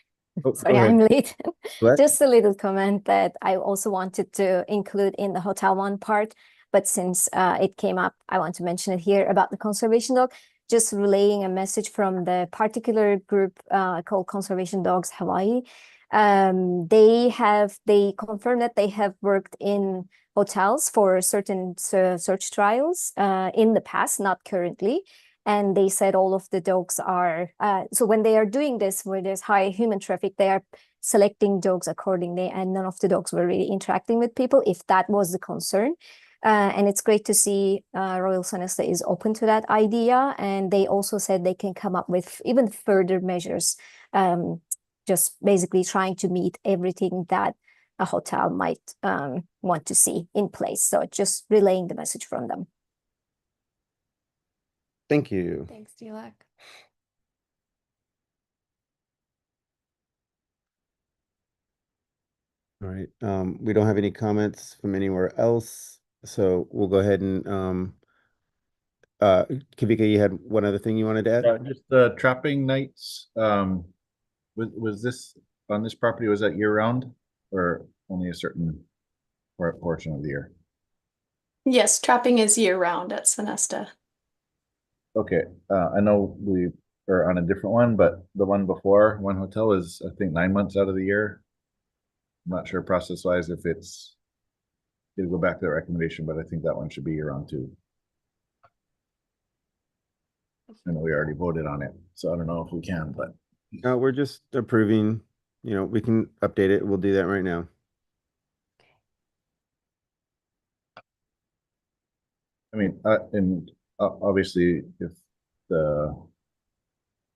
Oh, sorry, go I'm ahead. late. What? Just a little comment that I also wanted to include in the hotel one part, but since it came up, I want to mention it here about the conservation dog. Just relaying a message from the particular group called Conservation Dogs Hawaii. They confirmed that they have worked in hotels for certain search trials in the past, not currently. And they said all of the dogs are, so when they are doing this, where there's high human traffic, they are selecting dogs accordingly, and none of the dogs were really interacting with people, if that was the concern. And it's great to see Royal Sonesta is open to that idea. And they also said they can come up with even further measures, just basically trying to meet everything that a hotel might want to see in place. So just relaying the message from them. Thank you. Thanks, Dilek. All right. We don't have any comments from anywhere else, so we'll go ahead and Kavika, you had one other thing you wanted to add? Just the trapping nights. Was this on this property, was that year round or only a certain portion of the year? Yes, trapping is year round at Sonesta. Okay, I know we are on a different one, but the one before, one hotel is I think 9 months out of the year. I'm not sure process wise if it's gonna go back to the recommendation, but I think that one should be year round too. I know we already voted on it, so I don't know if we can, but We're just approving, we can update it. We'll do that right now. I mean, and obviously if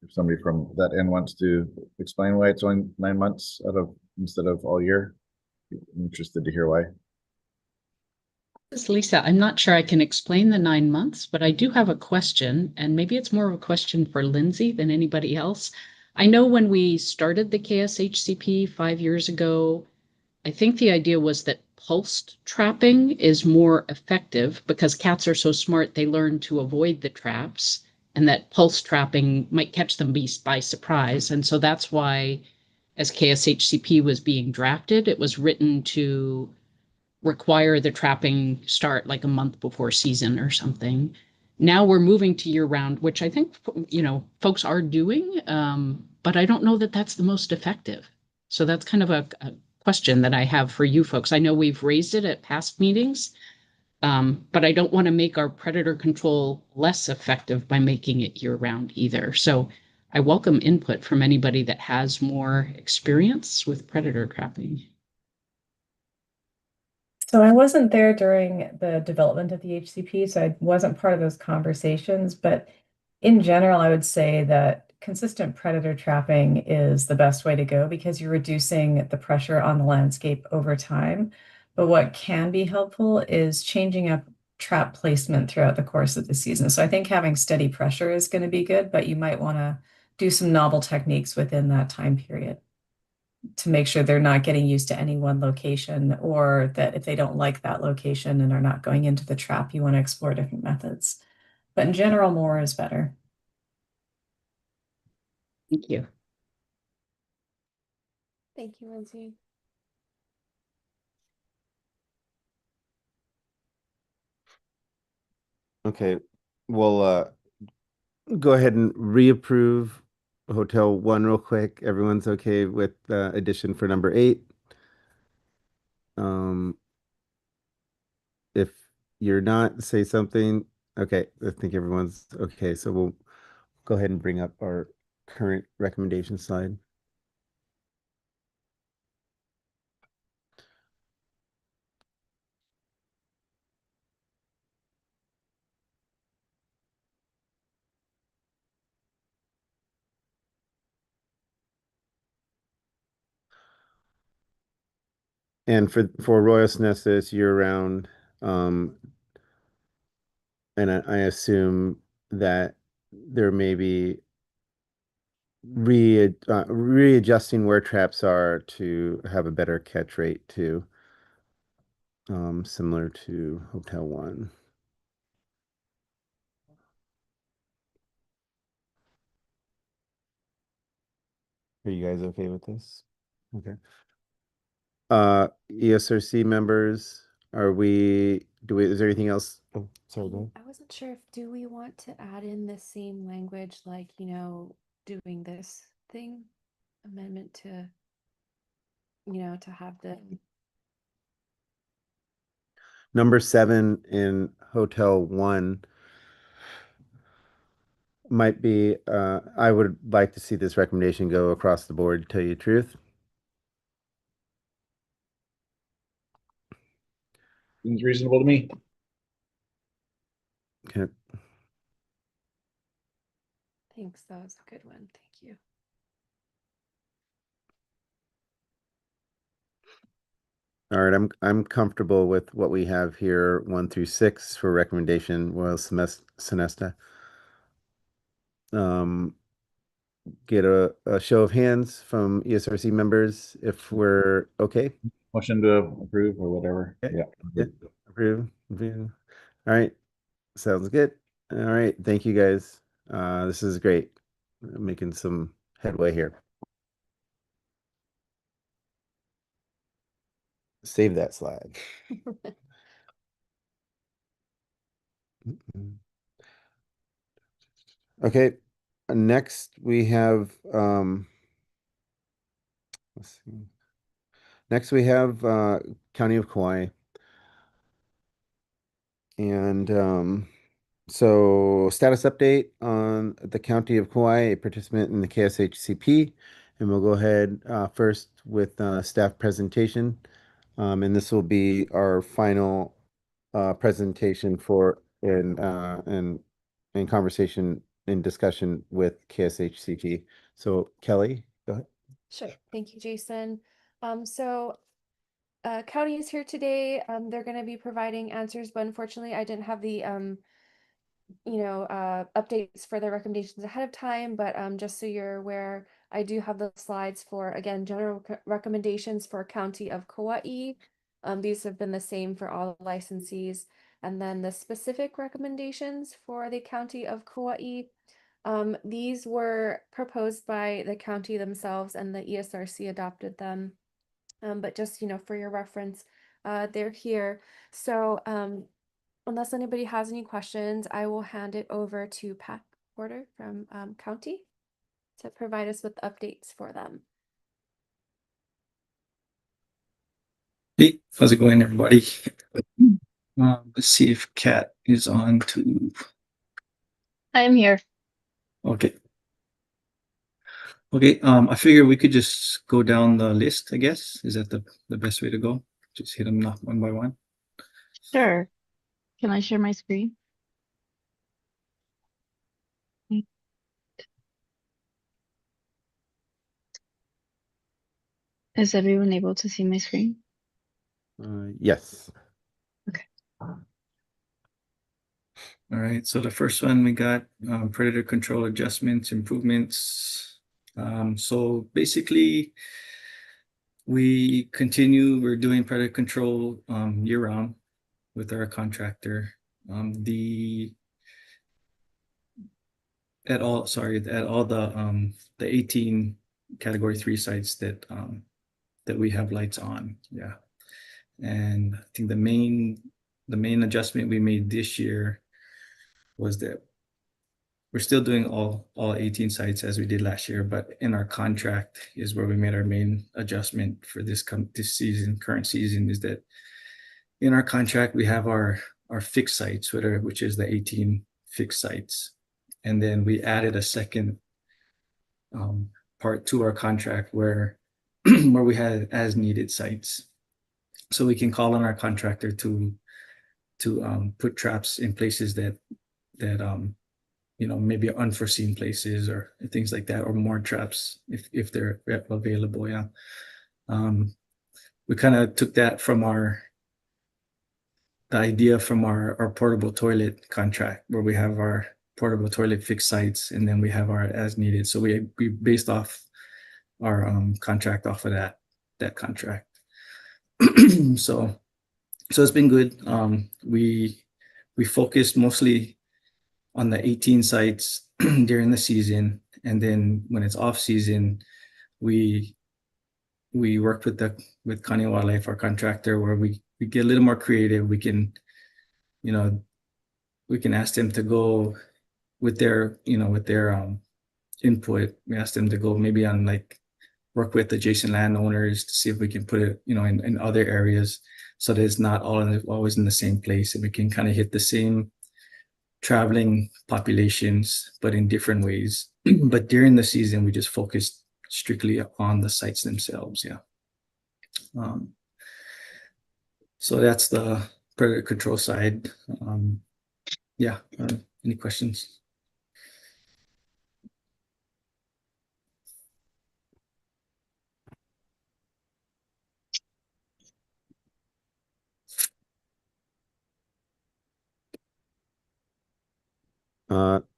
somebody from that end wants to explain why it's only 9 months instead of all year, I'm interested to hear why. This is Lisa. I'm not sure I can explain the 9 months, but I do have a question, and maybe it's more of a question for Lindsay than anybody else. I know when we started the KSHCP 5 years ago, I think the idea was that pulsed trapping is more effective because cats are so smart they learn to avoid the traps, and that pulse trapping might catch them by surprise. And so that's why, as KSHCP was being drafted, it was written to require the trapping start like a month before season or something. Now we're moving to year round, which I think, folks are doing, but I don't know that that's the most effective. So that's kind of a question that I have for you folks. I know we've raised it at past meetings, but I don't want to make our predator control less effective by making it year round either. So I welcome input from anybody that has more experience with predator trapping. So I wasn't there during the development of the HCP, so I wasn't part of those conversations. But in general, I would say that consistent predator trapping is the best way to go because you're reducing the pressure on the landscape over time. But what can be helpful is changing up trap placement throughout the course of the season. So I think having steady pressure is going to be good, but you might want to do some novel techniques within that time period to make sure they're not getting used to any one location, or that if they don't like that location and are not going into the trap, you want to explore different methods. But in general, more is better. Thank you. Thank you, Lindsay. Okay, we'll go ahead and reapprove Hotel 1 real quick. Everyone's okay with addition for number 8? If you're not, say something. Okay, I think everyone's okay. So we'll go ahead and bring up our current recommendation slide. And for Royal Snessus year round, and I assume that there may be readjusting where traps are to have a better catch rate too, similar to Hotel 1. Are you guys okay with this? Okay. ESRC members, is there anything else? Oh, sorry, go ahead. I wasn't sure if do we want to add in the same language, like, doing this thing, amendment to, to have the Number 7 in Hotel 1 might be, I would like to see this recommendation go across the board, to tell you the truth. Seems reasonable to me. Okay. thanks. That was a good one. Thank you. All right, I'm comfortable with what we have here, 1 through 6 for recommendation, Royal Sonesta. Get a show of hands from ESRC members if we're okay. Motion to approve or whatever. Okay. Yeah. Approve. All right. Sounds good. All right. Thank you guys. This is great. Making some headway here. Save that slide. Okay. Next we have let's see. Next we have County of Kauai. And so status update on the County of Kauai, a participant in the KSHCP. And we'll go ahead first with staff presentation. And this will be our final presentation for in conversation in discussion with KSHCP. So Kelly, go ahead. Sure. Thank you, Jason. So County is here today. They're going to be providing answers, but unfortunately I didn't have the updates for their recommendations ahead of time, but just so you're aware, I do have the slides for, again, general recommendations for County of Kauai. These have been the same for all licensees. And then the specific recommendations for the County of Kauai. These were proposed by the county themselves and the ESRC adopted them. But just, for your reference, they're here. So unless anybody has any questions, I will hand it over to Pat Porter from County to provide us with updates for them. Hey, how's it going, everybody? Let's see if Kat is on too. I'm here. Okay. Okay, I figure we could just go down the list, I guess. Is that the best way to go? Just hit them one by one. Sure. Can I share my screen? Is everyone able to see my screen? Yes. Okay. All right, so the first one we got predator control adjustments, improvements. So basically, we're doing predator control year round with our contractor. At all the 18 category 3 sites that that we have lights on. Yeah. And I think the main adjustment we made this year was that we're still doing all 18 sites as we did last year, but in our contract is where we made our main adjustment for this current season, is that in our contract we have our fixed sites, which is the 18 fixed sites. And then we added a second part to our contract where we had as needed sites. So we can call on our contractor to put traps in places that maybe unforeseen places or things like that, or more traps if they're available. Yeah. We kind of took that from the idea from our portable toilet contract, where we have our portable toilet fixed sites and then we have our as needed. So we based off our contract off of that contract. So it's been good. We focused mostly on the 18 sites during the season, and then when it's off season, we worked with Connie Wildlife, our contractor, where we get a little more creative. We can ask them to go with their input. We asked them to go maybe on work with adjacent landowners to see if we can put it in other areas, so that it's not always in the same place, and we can kind of hit the same traveling populations but in different ways. But during the season we just focused strictly on the sites themselves. Yeah. So that's the predator control side. Yeah. Any questions?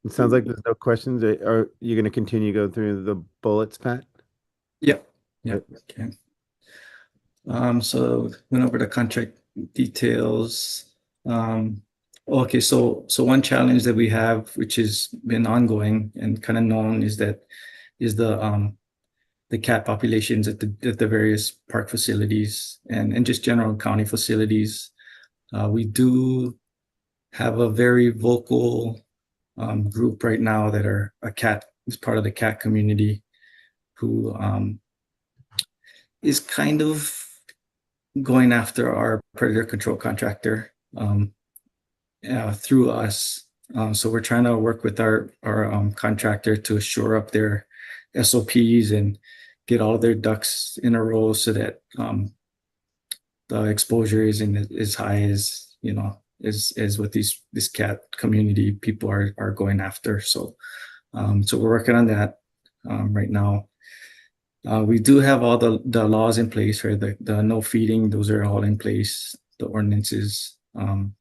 It sounds like there's no questions. Are you going to continue to go through the bullets, Pat? Yep. Okay. So went over the contract details. Okay, so one challenge that we have, which has been ongoing and kind of known, is the cat populations at the various park facilities and just general county facilities. We do have a very vocal group right now that is part of the cat community, who is kind of going after our predator control contractor through us. So we're trying to work with our contractor to shore up their SOPs and get all their ducks in a row, so that the exposure isn't as high as what this cat community people are going after. So we're working on that right now. We do have all the laws in place, right? The no feeding, those are all in place, the ordinances, and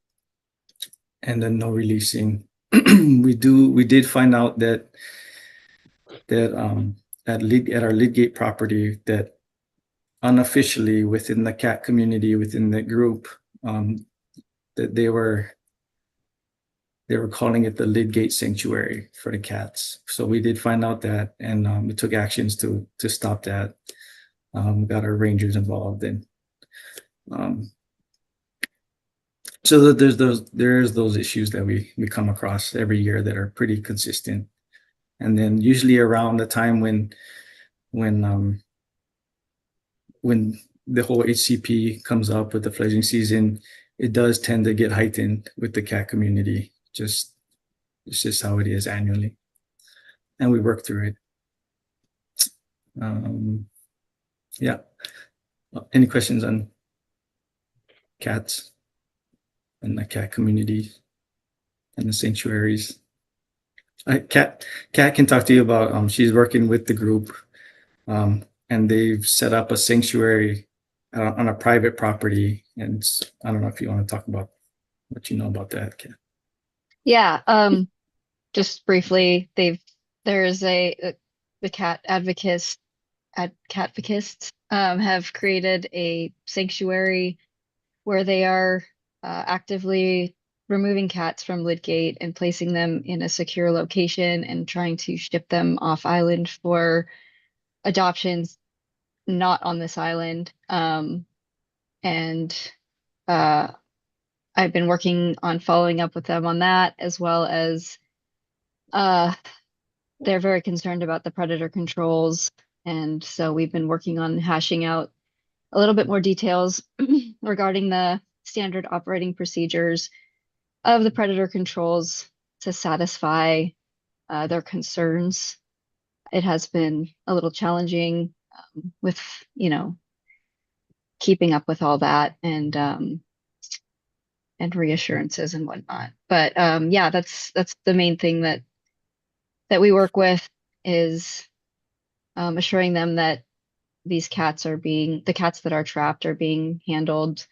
then no releasing. We did find out that at our Lidgate property, that unofficially within the cat community, within the group, that they were calling it the Lidgate Sanctuary for the cats. So we did find out that, and we took actions to stop that. We got our rangers involved, and so that there's those issues that we come across every year that are pretty consistent. And then usually around the time when the whole HCP comes up with the fledgling season, it does tend to get heightened with the cat community. It's just how it is annually, and we work through it. Yeah. Any questions on cats and the cat community and the sanctuaries? Cat can talk to you about. She's working with the group, and they've set up a sanctuary on a private property. And I don't know if you want to talk about what you know about that, Cat. Yeah, just briefly, there's the cat advocates have created a sanctuary where they are actively removing cats from Lidgate and placing them in a secure location and trying to ship them off island for adoptions. not on this island. And I've been working on following up with them on that, as well as they're very concerned about the predator controls. And so we've been working on hashing out a little bit more details regarding the standard operating procedures of the predator controls to satisfy their concerns. It has been a little challenging with, keeping up with all that and reassurances and whatnot. But yeah, that's the main thing that we work with is assuring them that the cats that are trapped are being handled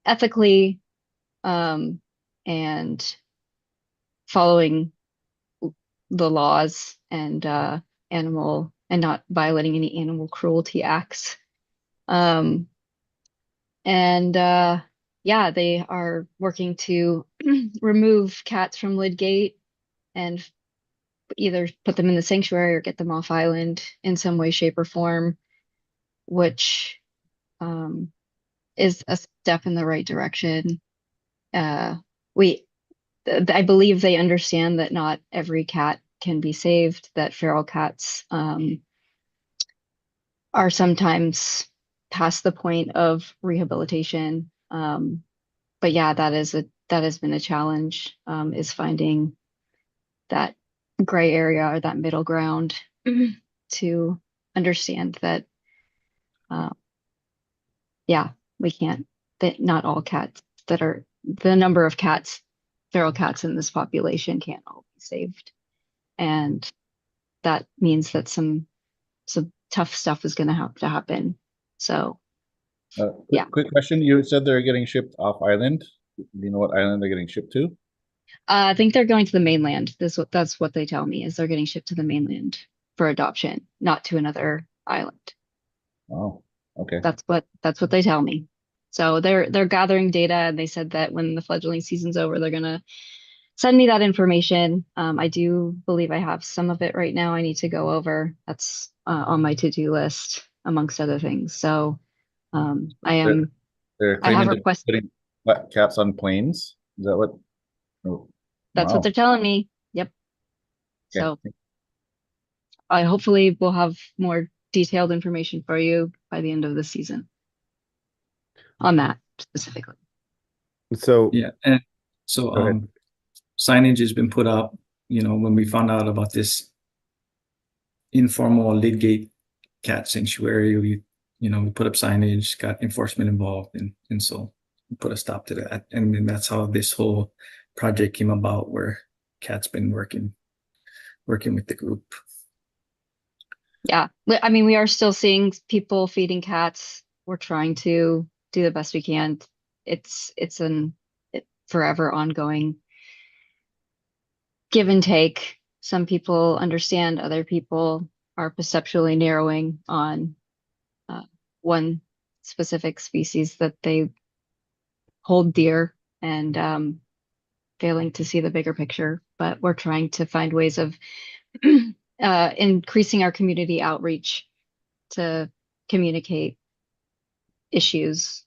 ethically and following the laws and animal and not violating any animal cruelty acts. Yeah, they are working to remove cats from Lydgate and either put them in the sanctuary or get them off island in some way, shape, or form, which is a step in the right direction. I believe they understand that not every cat can be saved, that feral cats are sometimes past the point of rehabilitation. But yeah, that has been a challenge, is finding that gray area or that middle ground to understand that yeah, we can't, that not all cats that are the number of cats, feral cats in this population can't all be saved. And that means that some tough stuff is going to have to happen. So yeah. Quick question. You said they're getting shipped off island. Do you know what island they're getting shipped to? I think they're going to the mainland. That's what they tell me, is they're getting shipped to the mainland for adoption, not to another island. Oh, okay. That's what they tell me. So they're gathering data, and they said that when the fledgling season's over, they're gonna send me that information. I do believe I have some of it right now. I need to go over. That's on my to-do list, amongst other things. So They're I have claiming to be requested. putting cats on planes. Is that what? Oh, That's what wow. they're telling me. Yep. Okay. So I hopefully will have more detailed information for you by the end of the season on that specifically. So Yeah, and so go ahead. signage has been put up, when we found out about this informal Lydgate cat sanctuary, we put up signage, got enforcement involved, and so we put a stop to that. And then that's how this whole project came about, where Kat's been working with the group. Yeah, I mean, we are still seeing people feeding cats. We're trying to do the best we can. It's forever ongoing give and take. Some people understand, other people are perceptually narrowing on one specific species that they hold dear and failing to see the bigger picture. But we're trying to find ways of increasing our community outreach to communicate issues.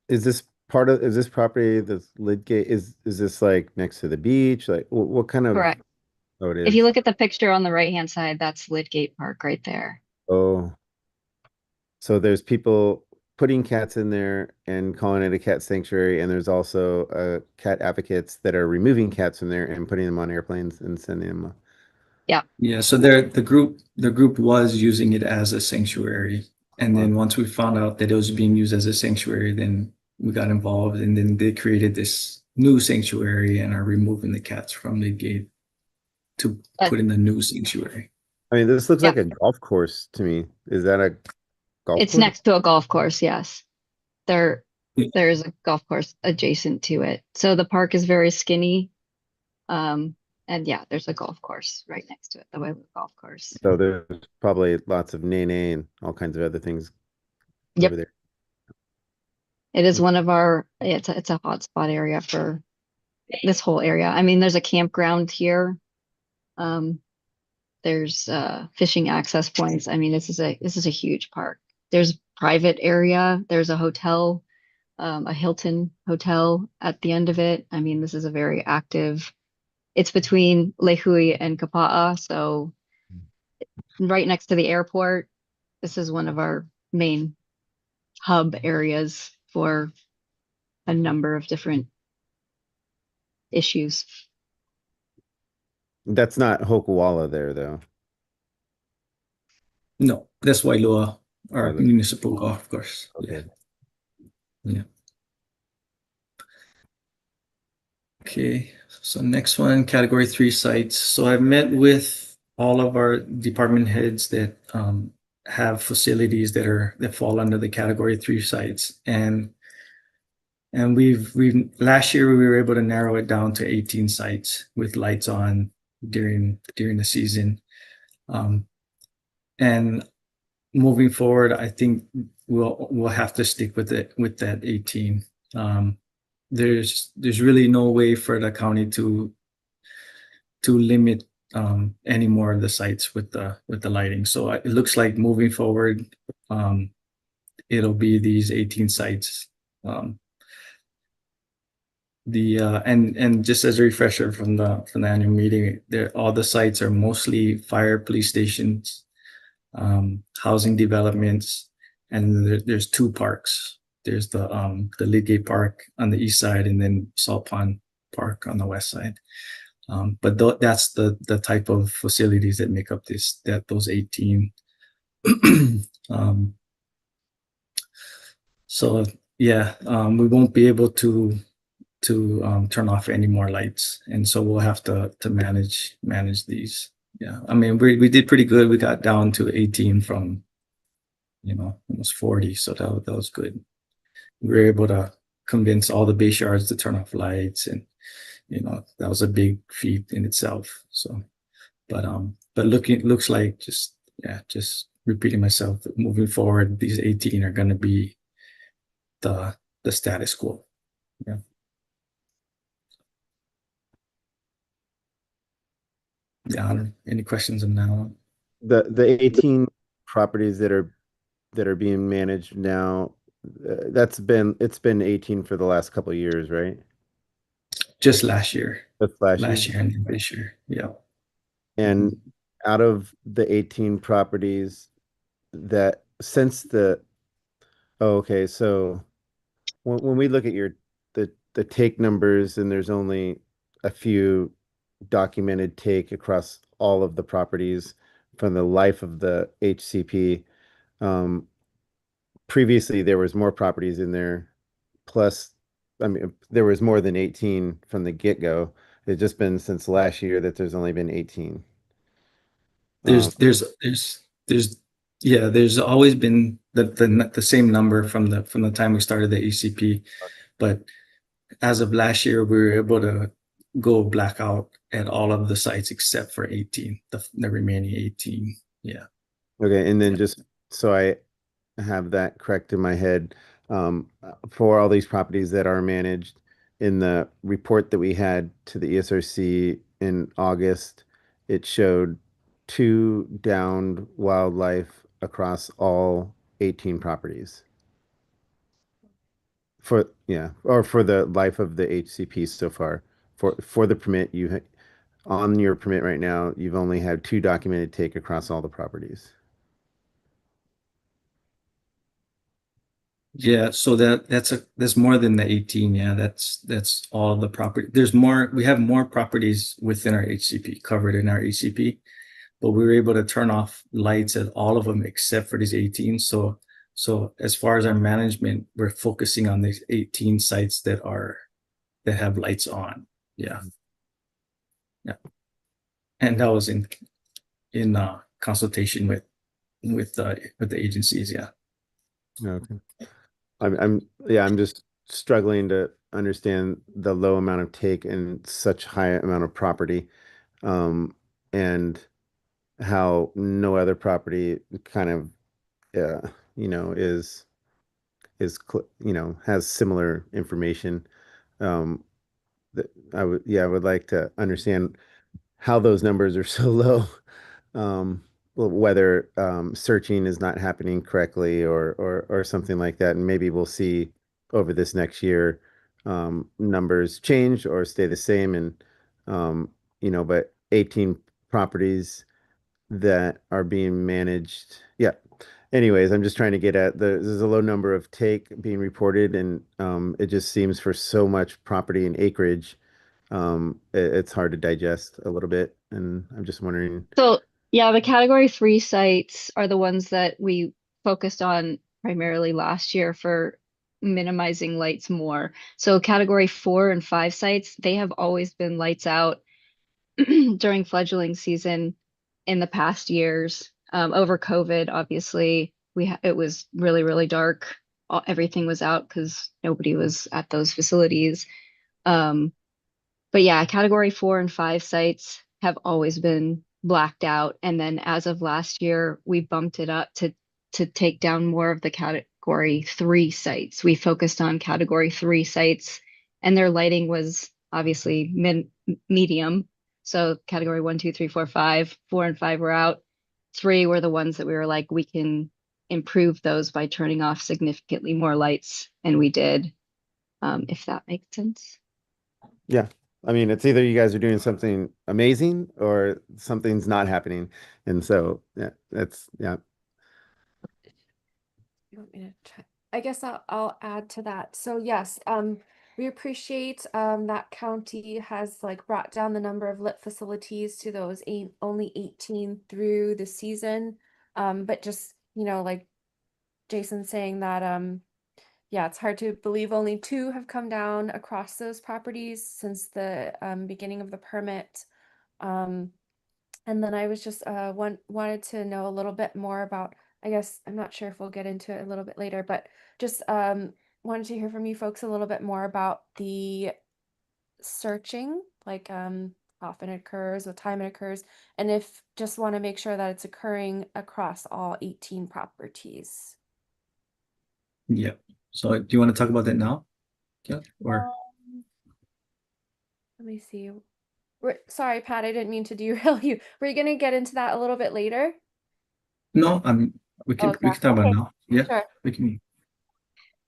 Is this property, this Lydgate, is this like next to the beach? Like what kind of? Correct. Oh, it If you is. look at the picture on the right-hand side, that's Lydgate Park right there. Oh, so there's people putting cats in there and calling it a cat sanctuary, and there's also cat advocates that are removing cats from there and putting them on airplanes and sending them. Yeah. Yeah, so the group was using it as a sanctuary, and then once we found out that it was being used as a sanctuary, then we got involved, and then they created this new sanctuary and are removing the cats from the gate to put in the new sanctuary. I mean, this looks like a golf course to me. Is that a golf It's course? next to a golf course, yes. There is a golf course adjacent to it. So the park is very skinny. And yeah, there's a golf course right next to it, the Whaley Golf Course. So there's probably lots of nene and all kinds of other things Yep. over there. It is one of our, it's a hotspot area for this whole area. I mean, there's a campground here. There's fishing access points. I mean, this is a huge park. There's private area. There's a hotel, a Hilton hotel at the end of it. I mean, this is a very active. It's between Lehui and Kapa'a, so right next to the airport. This is one of our main hub areas for a number of different issues. That's not Hokawala there, though. No, that's Wailoa, our Wailoa. municipal golf course. Okay. Yeah. Okay, so next one, category 3 sites. So I've met with all of our department heads that have facilities that fall under the category 3 sites, and we've last year we were able to narrow it down to 18 sites with lights on during the season. And moving forward, I think we'll have to stick with that 18. There's really no way for the county to limit any more of the sites with the lighting. So it looks like moving forward, it'll be these 18 sites. And just as a refresher from the annual meeting, all the sites are mostly fire, police stations, housing developments, and there's 2 parks. There's the Lidgate Park on the east side, and then Salt Pond Park on the west side. But that's the type of facilities that make up those 18. So yeah, we won't be able to turn off any more lights, and so we'll have to manage these. Yeah, I mean we did pretty good. We got down to 18 from almost 40, so that was good. We were able to convince all the base yards to turn off lights, and that was a big feat in itself. So, but looks like just repeating myself. Moving forward, these 18 are going to be the status quo. Yeah. Yeah. Any questions on that one? The 18 properties that are being managed now, it's been 18 for the last couple of years, right? Just last year. That's last year and this year. Yeah. And out of the 18 properties that since okay, so when we look at the take numbers, and there's only a few documented take across all of the properties from the life of the HCP. Previously, there was more properties in there. Plus, I mean, there was more than 18 from the get-go. It's just been since last year that there's only been 18. There's always been the same number from the time we started the HCP, but as of last year, we were able to go blackout at all of the sites except for 18, the remaining 18. Yeah. Okay, and then just so I have that correct in my head, for all these properties that are managed, in the report that we had to the ESRC in August, it showed 2 downed wildlife across all 18 properties. For the life of the HCP so far. For the permit, on your permit right now, you've only had 2 documented take across all the properties. Yeah, so that's more than the 18. Yeah, that's all the property. There's more. We have more properties within our HCP, covered in our HCP, but we were able to turn off lights at all of them except for these 18. So as far as our management, we're focusing on these 18 sites that have lights on. Yeah. Yeah. And that was in consultation with the agencies. Yeah. Okay. I'm just struggling to understand the low amount of take and such high amount of property, and how no other property kind of is has similar information. That I would like to understand how those numbers are so low. whether searching is not happening correctly or something like that. And maybe we'll see over this next year numbers change or stay the same. And but 18 properties that are being managed. Yeah. Anyways, I'm just trying to get at there's a low number of take being reported, and it just seems for so much property and acreage, it's hard to digest a little bit. And I'm just wondering. So yeah, the category 3 sites are the ones that we focused on primarily last year for minimizing lights more. So category 4 and 5 sites, they have always been lights out during fledgling season in the past years. Over COVID, obviously, it was really, really dark. Everything was out because nobody was at those facilities. But yeah, category 4 and 5 sites have always been blacked out. And then as of last year, we bumped it up to take down more of the category 3 sites. We focused on category 3 sites, and their lighting was obviously medium. So category 1, 2, 3, 4, 5, 4 and 5 were out. 3 were the ones that we were like, we can improve those by turning off significantly more lights, and we did, if that makes sense. Yeah. I mean, it's either you guys are doing something amazing or something's not happening. And so, yeah, yeah. You want me to try? I guess I'll add to that. So yes, we appreciate that county has like brought down the number of lit facilities to those only 18 through the season. But just, like Jason saying that yeah, it's hard to believe only 2 have come down across those properties since the beginning of the permit. And then I was just wanted to know a little bit more about, I guess I'm not sure if we'll get into it a little bit later, but just wanted to hear from you folks a little bit more about the searching, like often it occurs, what time it occurs, and if just want to make sure that it's occurring across all 18 properties. Yeah. So do you want to talk about that now? Yeah. Or Let me see. Sorry, Pat, I didn't mean to derail you. Were you going to get into that a little bit later? no, we can Okay. talk about it now. Yeah. Sure. We can.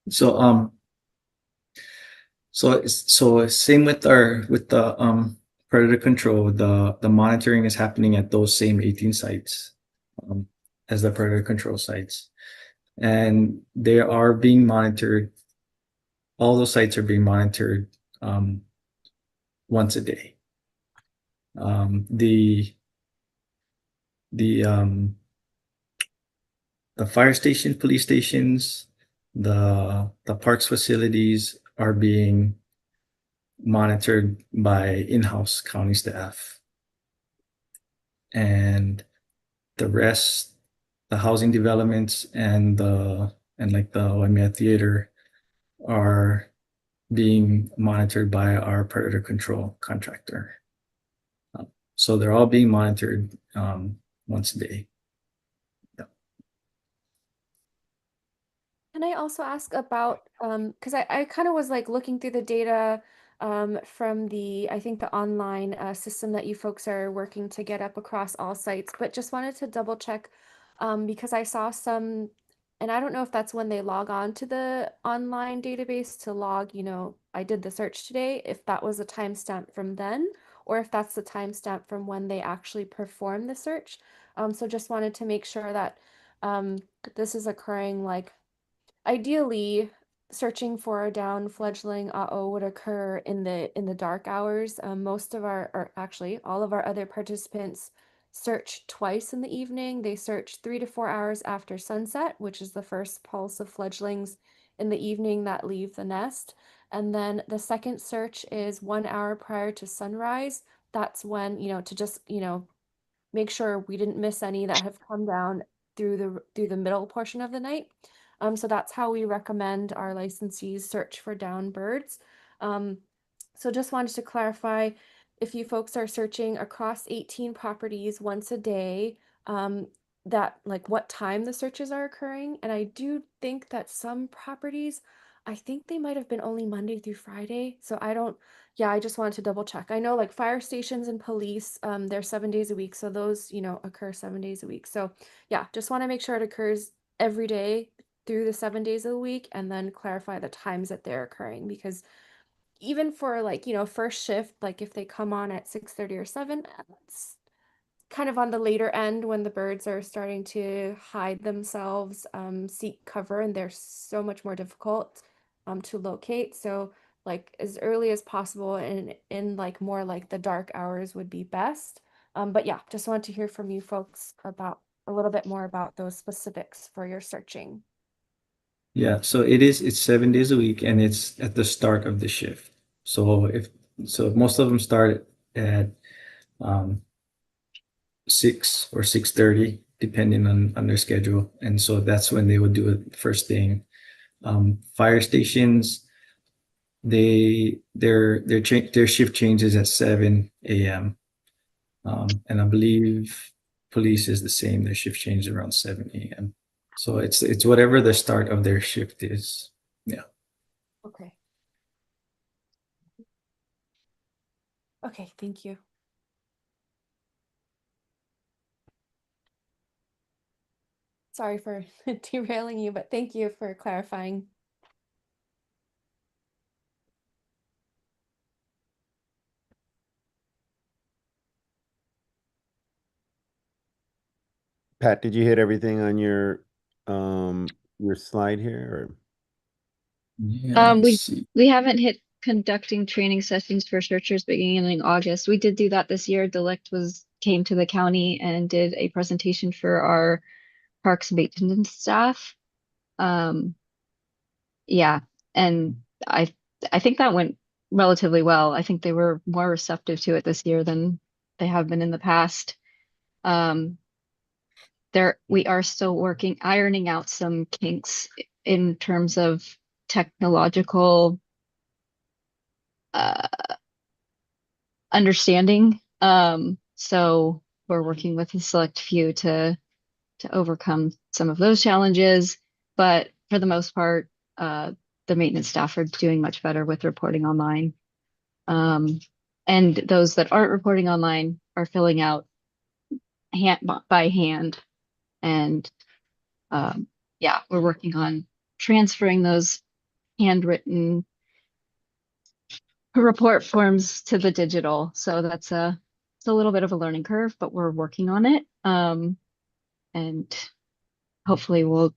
So so same with the predator control, the monitoring is happening at those same 18 sites as the predator control sites. And they are being monitored. All those sites are being monitored once a day. The fire station, police stations, the parks facilities are being monitored by in-house county staff. And the rest, the housing developments and like the Waimea Theater are being monitored by our predator control contractor. So they're all being monitored once a day. Can I also ask about, because I kind of was like looking through the data from I think the online system that you folks are working to get up across all sites, but just wanted to double check because I saw some, and I don't know if that's when they log on to the online database to log, I did the search today, if that was a timestamp from then, or if that's the timestamp from when they actually perform the search. So just wanted to make sure that this is occurring like ideally, searching for a down fledgling would occur in the dark hours. Most of or actually all of our other participants search twice in the evening. They search 3 to 4 hours after sunset, which is the first pulse of fledglings in the evening that leave the nest. And then the second search is 1 hour prior to sunrise. That's when, to just, make sure we didn't miss any that have come down through the middle portion of the night. So that's how we recommend our licensees search for down birds. So just wanted to clarify, if you folks are searching across 18 properties once a day, that like what time the searches are occurring. And I do think that some properties I think they might have been only Monday through Friday. So I don't, yeah, I just wanted to double check. I know like fire stations and police, they're 7 days a week. So those, occur 7 days a week. So yeah, just want to make sure it occurs every day through the 7 days of the week and then clarify the times that they're occurring because even for like, first shift, like if they come on at 6:30 or 7, it's kind of on the later end when the birds are starting to hide themselves, seek cover, and they're so much more difficult to locate. So like as early as possible and in like more like the dark hours would be best. But yeah, just want to hear from you folks about a little bit more about those specifics for your searching. Yeah, so it's 7 days a week and it's at the start of the shift. So most of them start at 6 or 6:30, depending on their schedule. And so that's when they would do it first thing. Fire stations, their shift changes at 7 a.m. And I believe police is the same. Their shift changes around 7 a.m. So it's whatever the start of their shift is. Yeah. Okay. Okay, thank you. Sorry for derailing you, but thank you for clarifying. Pat, did you hit everything on your slide here? Or? Yeah, let's We see. we haven't hit conducting training sessions for searchers beginning in August. We did do that this year. Came to the county and did a presentation for our parks maintenance staff. Um, yeah, and I think that went relatively well. I think they were more receptive to it this year than they have been in the past. Um, we are still ironing out some kinks in terms of technological uh, understanding. So we're working with a select few to overcome some of those challenges. But for the most part, the maintenance staff are doing much better with reporting online. And those that aren't reporting online are filling out by hand. And yeah, we're working on transferring those handwritten report forms to the digital. So it's a little bit of a learning curve, but we're working on it. And hopefully we'll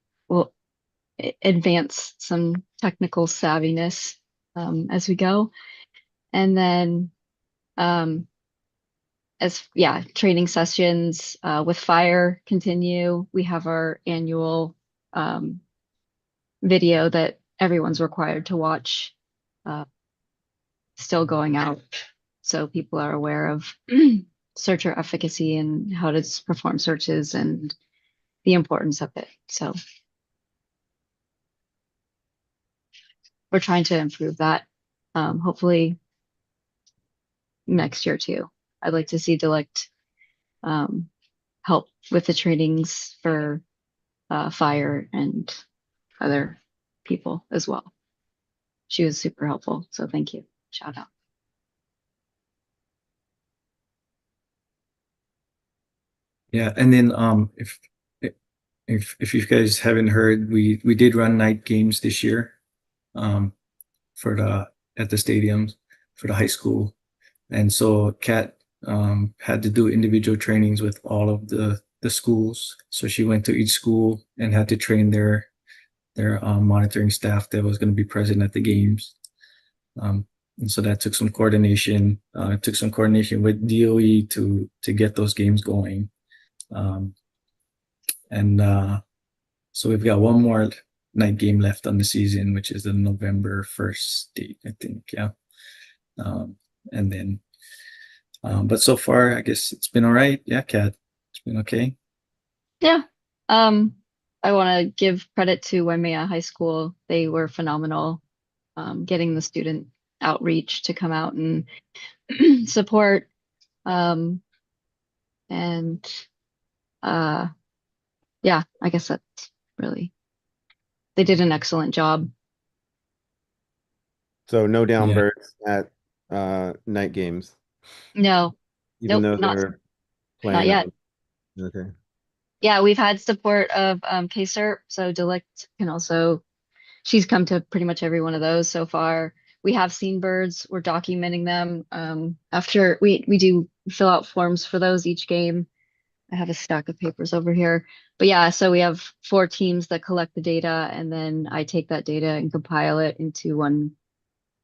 advance some technical savviness as we go. And then training sessions with fire continue. We have our annual video that everyone's required to watch still going out. So people are aware of searcher efficacy and how to perform searches and the importance of it. So we're trying to improve that. Hopefully next year too. I'd like to see Delect help with the trainings for fire and other people as well. She was super helpful. So thank you. Shout out. Yeah, and then if you guys haven't heard, we did run night games this year for the at the stadiums for the high school. And so Kat had to do individual trainings with all of the schools. So she went to each school and had to train their monitoring staff that was going to be present at the games. And so that took some coordination. It took some coordination with DOE to get those games going. And so we've got one more night game left on the season, which is the November 1st date, I think. Yeah. And then, but so far, I guess it's been all right. Yeah, Kat, it's been okay. Yeah. I want to give credit to Waimea High School. They were phenomenal, getting the student outreach to come out and support. And yeah, I guess that's really, they did an excellent job. So no down Yeah. birds at night games, No, even nope, though not they're not playing yet. on. Okay. Yeah, we've had support of KSERP, so Delict can also, she's come to pretty much every one of those so far. We have seen birds, we're documenting them. After we do fill out forms for those each game. I have a stack of papers over here. But yeah, so we have 4 teams that collect the data, and then I take that data and compile it into one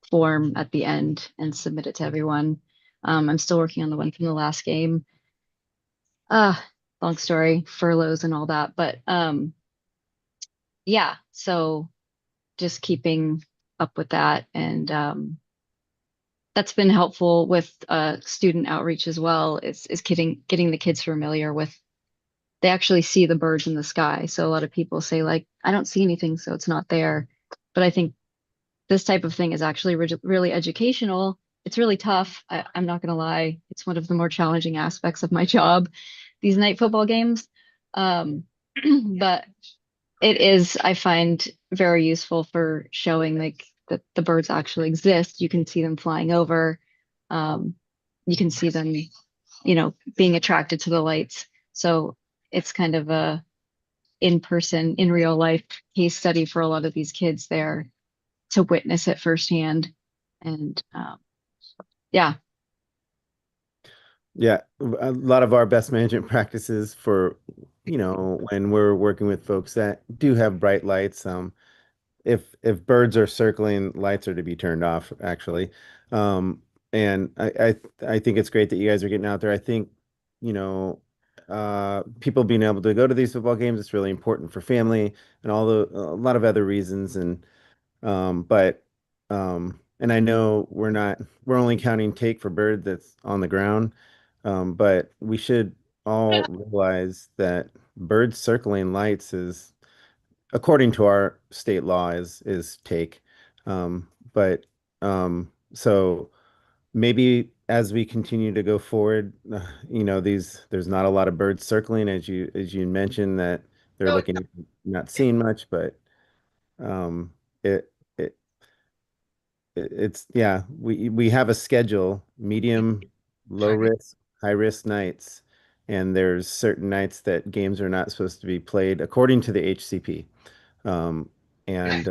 form at the end and submit it to everyone. I'm still working on the one from the last game. Long story, furloughs and all that. But yeah, so just keeping up with that. And that's been helpful with student outreach as well, is getting the kids familiar with, they actually see the birds in the sky. So a lot of people say, like, I don't see anything, so it's not there. But I think this type of thing is actually really educational. It's really tough. I'm not going to lie. It's one of the more challenging aspects of my job, these night football games. But it is, I find, very useful for showing like that the birds actually exist. You can see them flying over. You can see them, being attracted to the lights. So it's kind of a in-person, in real life case study for a lot of these kids there to witness it firsthand. And yeah. Yeah, a lot of our best management practices for, when we're working with folks that do have bright lights, if birds are circling, lights are to be turned off, actually. And I think it's great that you guys are getting out there. I think, you know, people being able to go to these football games, it's really important for family and a lot of other reasons. But and I know we're only counting take for bird that's on the ground. But we should all realize that birds circling lights is, according to our state law, is take. But so maybe as we continue to go forward, there's not a lot of birds circling, as you mentioned, that they're looking at not seeing much, but um, it it it's yeah, we have a schedule: medium, low risk, high risk nights, and there's certain nights that games are not supposed to be played according to the HCP. Um, and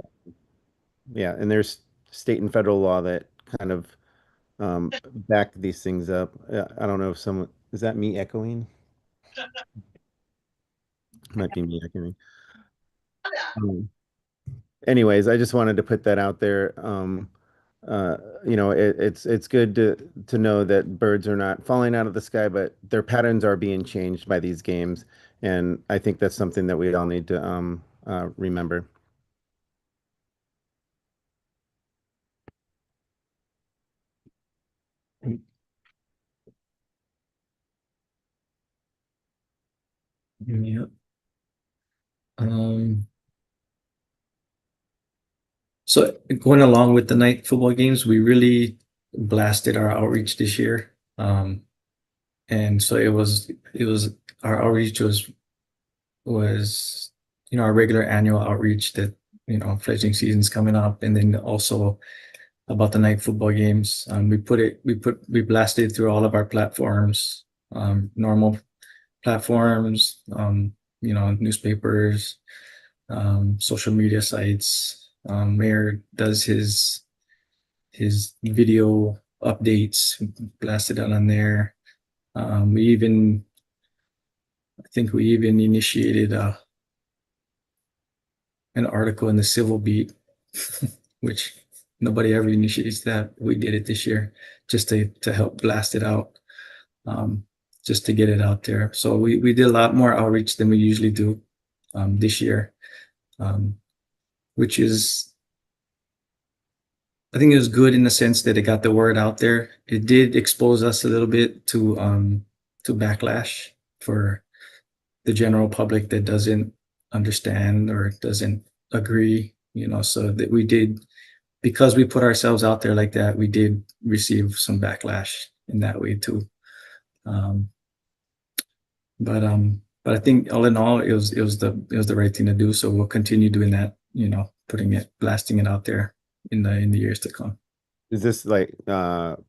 yeah, and there's state and federal law that kind of back these things up. I don't know if someone, is that me echoing? Might be me echoing. Anyways, I just wanted to put that out there. Uh, it's good to know that birds are not falling out of the sky, but their patterns are being changed by these games, and I think that's something that we all need to remember. Yeah. Um, so going along with the night football games, we really blasted our outreach this year. And so it was our outreach was our regular annual outreach that fledgling season's coming up, and then also about the night football games. We blasted through all of our platforms, normal platforms, newspapers, social media sites. Mayor does his video updates, blasted out on there. I think we even initiated an article in the Civil Beat, which nobody ever initiates that. We did it this year just to help blast it out, just to get it out there. So we did a lot more outreach than we usually do this year, which is, I think it was good in the sense that it got the word out there. It did expose us a little bit to backlash for the general public that doesn't understand or doesn't agree, so that we did, because we put ourselves out there like that, we did receive some backlash in that way too. But I think all in all, it was the right thing to do. So we'll continue doing that, blasting it out there in the years to come. Is this like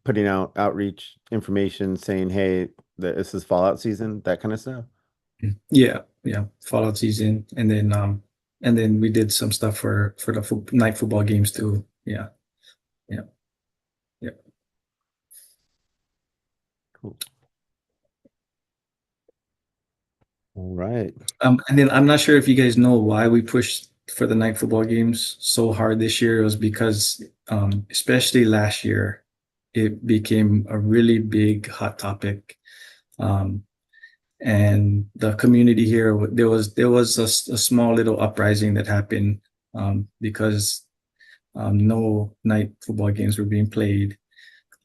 putting out outreach information saying, hey, this is Fallout season, that kind of stuff? Yeah, yeah, Fallout season, and then we did some stuff for the night football games too. Yeah, yeah, yeah. Cool. All right. And then I'm not sure if you guys know why we pushed for the night football games so hard this year. It was because, especially last year, it became a really big hot topic. And the community here, there was a small little uprising that happened because no night football games were being played.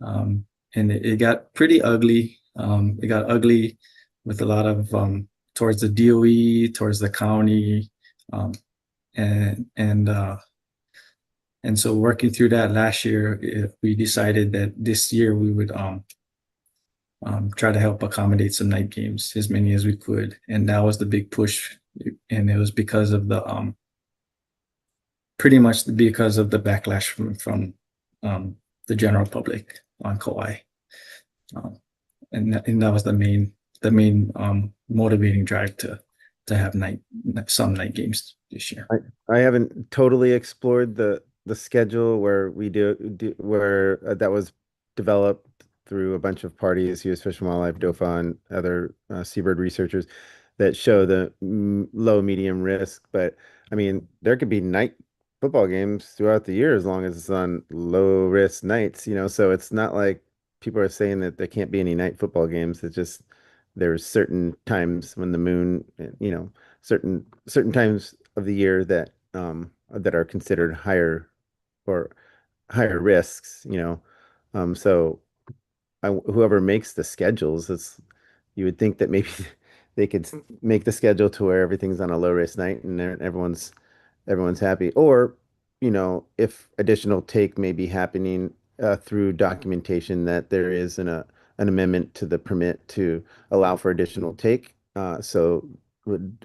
And it got pretty ugly. It got ugly with a lot of towards the DOE, towards the county, um, and and uh, and so working through that last year, we decided that this year we would try to help accommodate some night games as many as we could, and that was the big push. And it was because of the pretty much because of the backlash from the general public on Kauai. And that was the main motivating drive to have some night games this year. I haven't totally explored the schedule where we do where that was developed through a bunch of parties, U.S. Fish and Wildlife, DOFA, and other seabird researchers that show the low, medium risk. But I mean, there could be night football games throughout the year as long as it's on low risk nights, so it's not like people are saying that there can't be any night football games. It's just there's certain times when the moon, certain times of the year that are considered higher or higher risks. So whoever makes the schedules, you would think that maybe they could make the schedule to where everything's on a low risk night and everyone's happy. Or, if additional take may be happening through documentation that there is an amendment to the permit to allow for additional take. So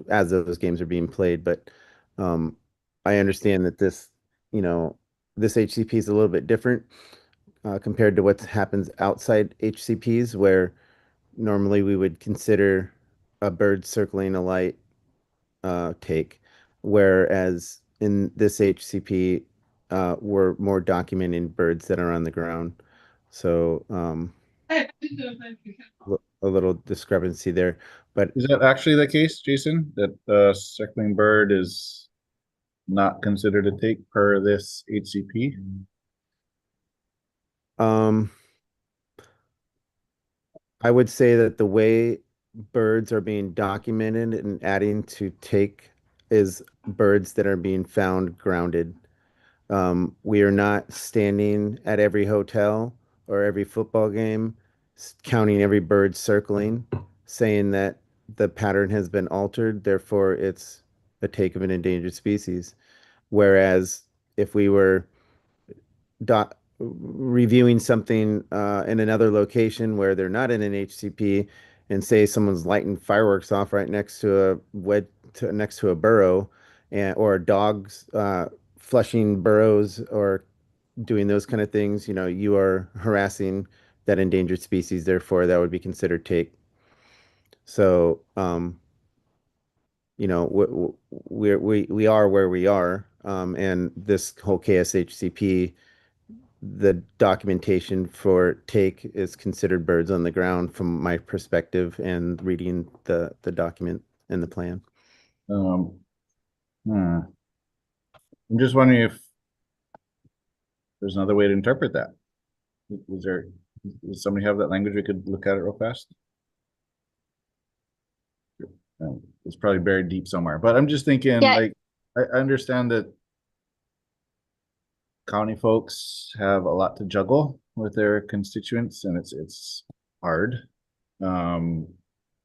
as those games are being played, but I understand that this HCP is a little bit different compared to what happens outside HCPs, where normally we would consider a bird circling a light take, whereas in this HCP, we're more documenting birds that are on the ground. So a little discrepancy there. But Is that actually the case, Jason? That the circling bird is not considered a take per this HCP? I would say that the way birds are being documented and adding to take is birds that are being found grounded. We are not standing at every hotel or every football game, counting every bird circling, saying that the pattern has been altered, therefore it's a take of an endangered species. Whereas if we were reviewing something in another location where they're not in an HCP, and say someone's lighting fireworks off right next to next to a burrow, or dogs flushing burrows or doing those kind of things, you are harassing that endangered species. Therefore, that would be considered take. So, we are where we are, and this whole KSHCP, the documentation for take is considered birds on the ground from my perspective and reading the document and the plan. I'm just wondering if there's another way to interpret that. Does somebody have that language we could look at it real fast? It's probably buried deep somewhere, but I'm just thinking, Yeah. like, I understand that county folks have a lot to juggle with their constituents, and it's hard.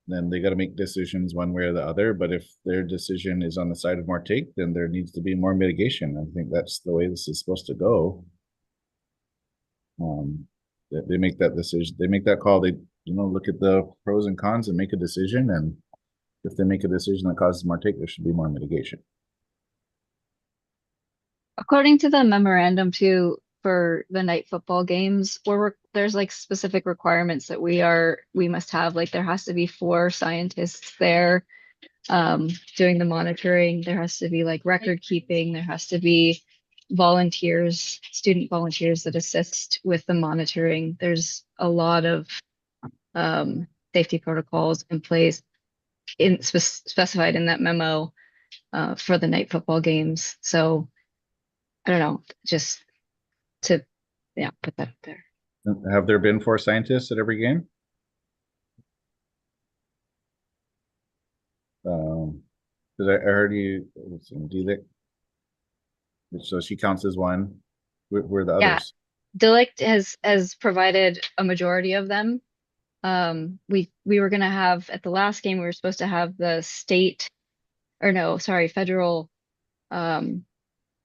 Then they got to make decisions one way or the other. But if their decision is on the side of more take, then there needs to be more mitigation. I think that's the way this is supposed to go. They make that decision, they make that call. They look at the pros and cons and make a decision. And if they make a decision that causes more take, there should be more mitigation. According to the memorandum too, for the night football games, there's like specific requirements that we must have. Like there has to be 4 scientists there doing the monitoring. There has to be like record keeping. There has to be volunteers, student volunteers that assist with the monitoring. There's a lot of safety protocols in place specified in that memo for the night football games. So I don't know, just to put that there. Have there been 4 scientists at every game? Because I heard you, Dilek. So she counts as one. Where the Yeah. others? Dilek has provided a majority of them. We were gonna have at the last game, we were supposed to have the federal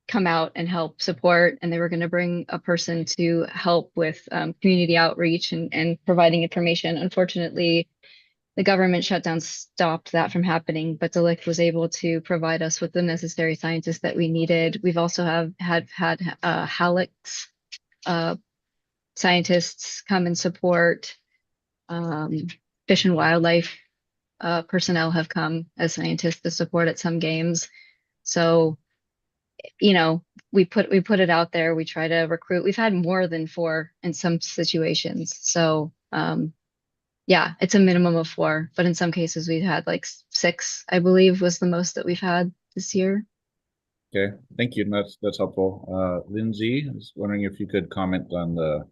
come out and help support, and they were going to bring a person to help with community outreach and providing information. Unfortunately, the government shutdown stopped that from happening, but Dilek was able to provide us with the necessary scientists that we needed. We've also had HALEX scientists come and support. Fish and wildlife personnel have come as scientists to support at some games. So, you know, we put it out there. We try to recruit. We've had more than 4 in some situations. So, yeah, it's a minimum of 4, but in some cases we've had like 6, I believe was the most that we've had this year. Okay, thank you. That's helpful. Lindsay, I was wondering if you could comment on the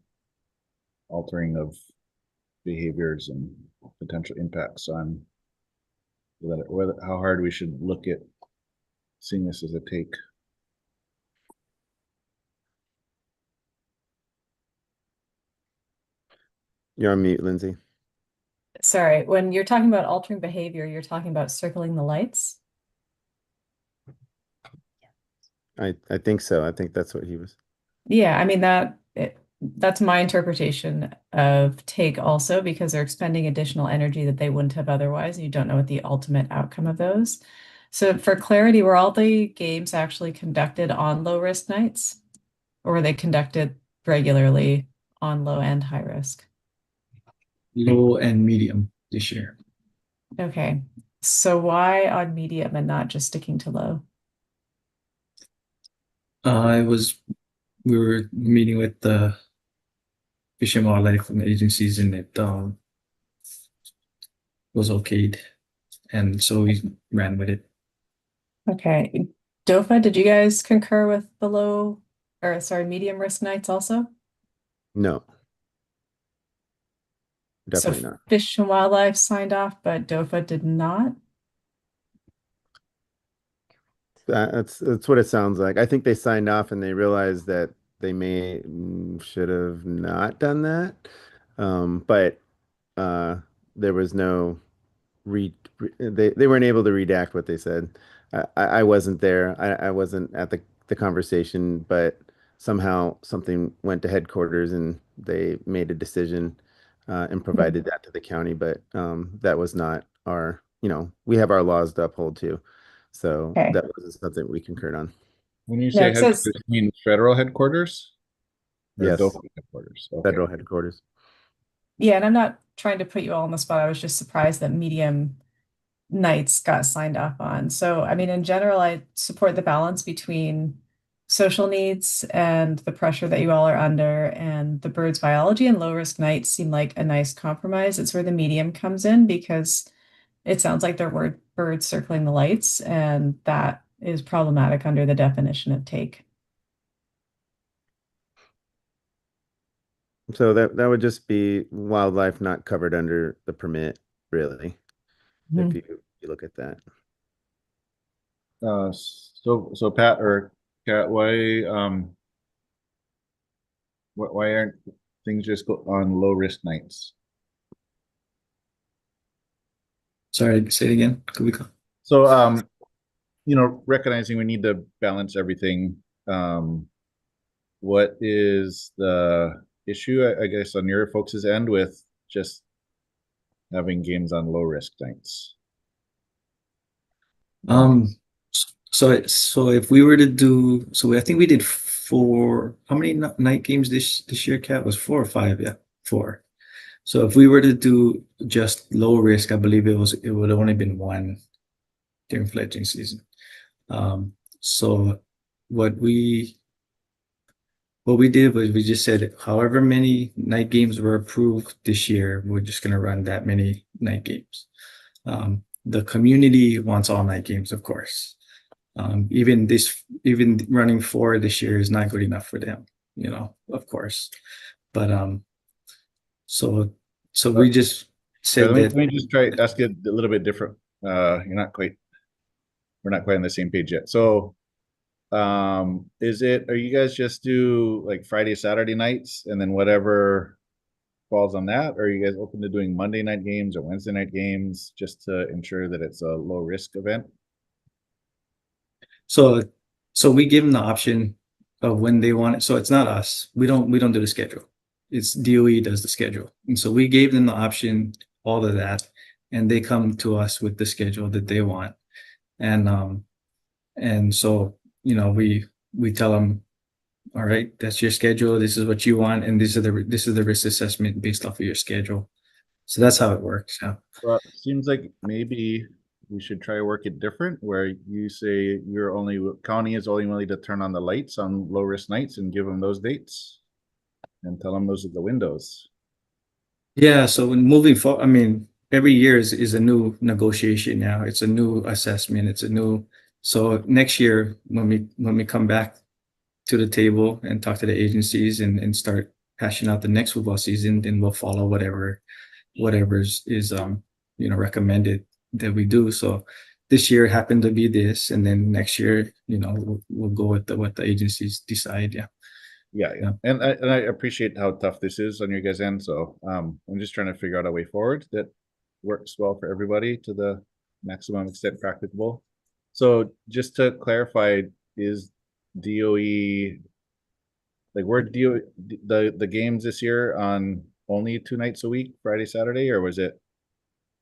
altering of behaviors and potential impacts on how hard we should look at seeing this as a take. You're on mute, Lindsay. Sorry, when you're talking about altering behavior, you're talking about circling the lights? I think so. I think that's what he was. Yeah, I mean that's my interpretation of take also, because they're expending additional energy that they wouldn't have otherwise, and you don't know what the ultimate outcome of those. So for clarity, were all the games actually conducted on low risk nights, or were they conducted regularly on low and high risk? Low and medium this year. Okay, so why on medium and not just sticking to low? We were meeting with the Fish and Wildlife agencies, and it was okayed, and so we ran with it. Okay, DOFA, did you guys concur with the medium risk nights also? No. Definitely So not. Fish and Wildlife signed off, but DOFA did not? That's what it sounds like. I think they signed off and they realized that they should have not done that. But there was no they weren't able to redact what they said. I wasn't there. I wasn't at the conversation, but somehow something went to headquarters and they made a decision and provided that to the county. But that was not our, we have our laws to uphold too. So Okay. that wasn't something we concurred on. When you Yeah, say it says- headquarters, you mean federal headquarters? Or Yes. DOFA headquarters? Okay. Federal headquarters. Yeah, and I'm not trying to put you all on the spot. I was just surprised that medium nights got signed off on. So, I mean, in general, I support the balance between social needs and the pressure that you all are under, and the birds biology and low risk nights seem like a nice compromise. It's where the medium comes in, because it sounds like there were birds circling the lights, and that is problematic under the definition of take. So that would just be wildlife not covered under the permit, really, if you look at that. So Pat or Kat, why aren't things just on low risk nights? Sorry, say it again. Could we go? So recognizing we need to balance everything, what is the issue, I guess, on your folks' end with just having games on low risk nights? So if we were to do, I think we did four. How many night games this year, Cat? Was 4 or 5? Yeah, 4. So if we were to do just low risk, I believe it would have only been 1 during fledgling season. So what we did was we just said however many night games were approved this year, we're just going to run that many night games. The community wants all night games, of course. Even running 4 this year is not good enough for them, of course. But so we just said let that. me just try ask it a little bit different. We're not quite on the same page yet. So are you guys just do like Friday, Saturday nights and then whatever falls on that? Or are you guys open to doing Monday night games or Wednesday night games just to ensure that it's a low risk event? So we give them the option of when they want it. So it's not us. We don't do the schedule. It's DOE does the schedule. And so we gave them the option, all of that, and they come to us with the schedule that they want. And so, we tell them, all right, that's your schedule. This is what you want, and this is the risk assessment based off of your schedule. So that's how it works. Yeah. Well, it seems like maybe we should try to work it different, where you say county is only willing to turn on the lights on low risk nights and give them those dates and tell them those are the windows. Yeah. So when moving forward, I mean, every year is a new negotiation now. It's a new assessment. So next year when we come back to the table and talk to the agencies and start hashing out the next football season, then we'll follow whatever is recommended that we do. So this year happened to be this, and then next year, we'll go with what the agencies decide. Yeah. Yeah. And I appreciate how tough this is on your guys' end. So I'm just trying to figure out a way forward that works well for everybody to the maximum extent practicable. So just to clarify, is DOE were DOE the games this year on only 2 nights a week, Friday, Saturday, or was it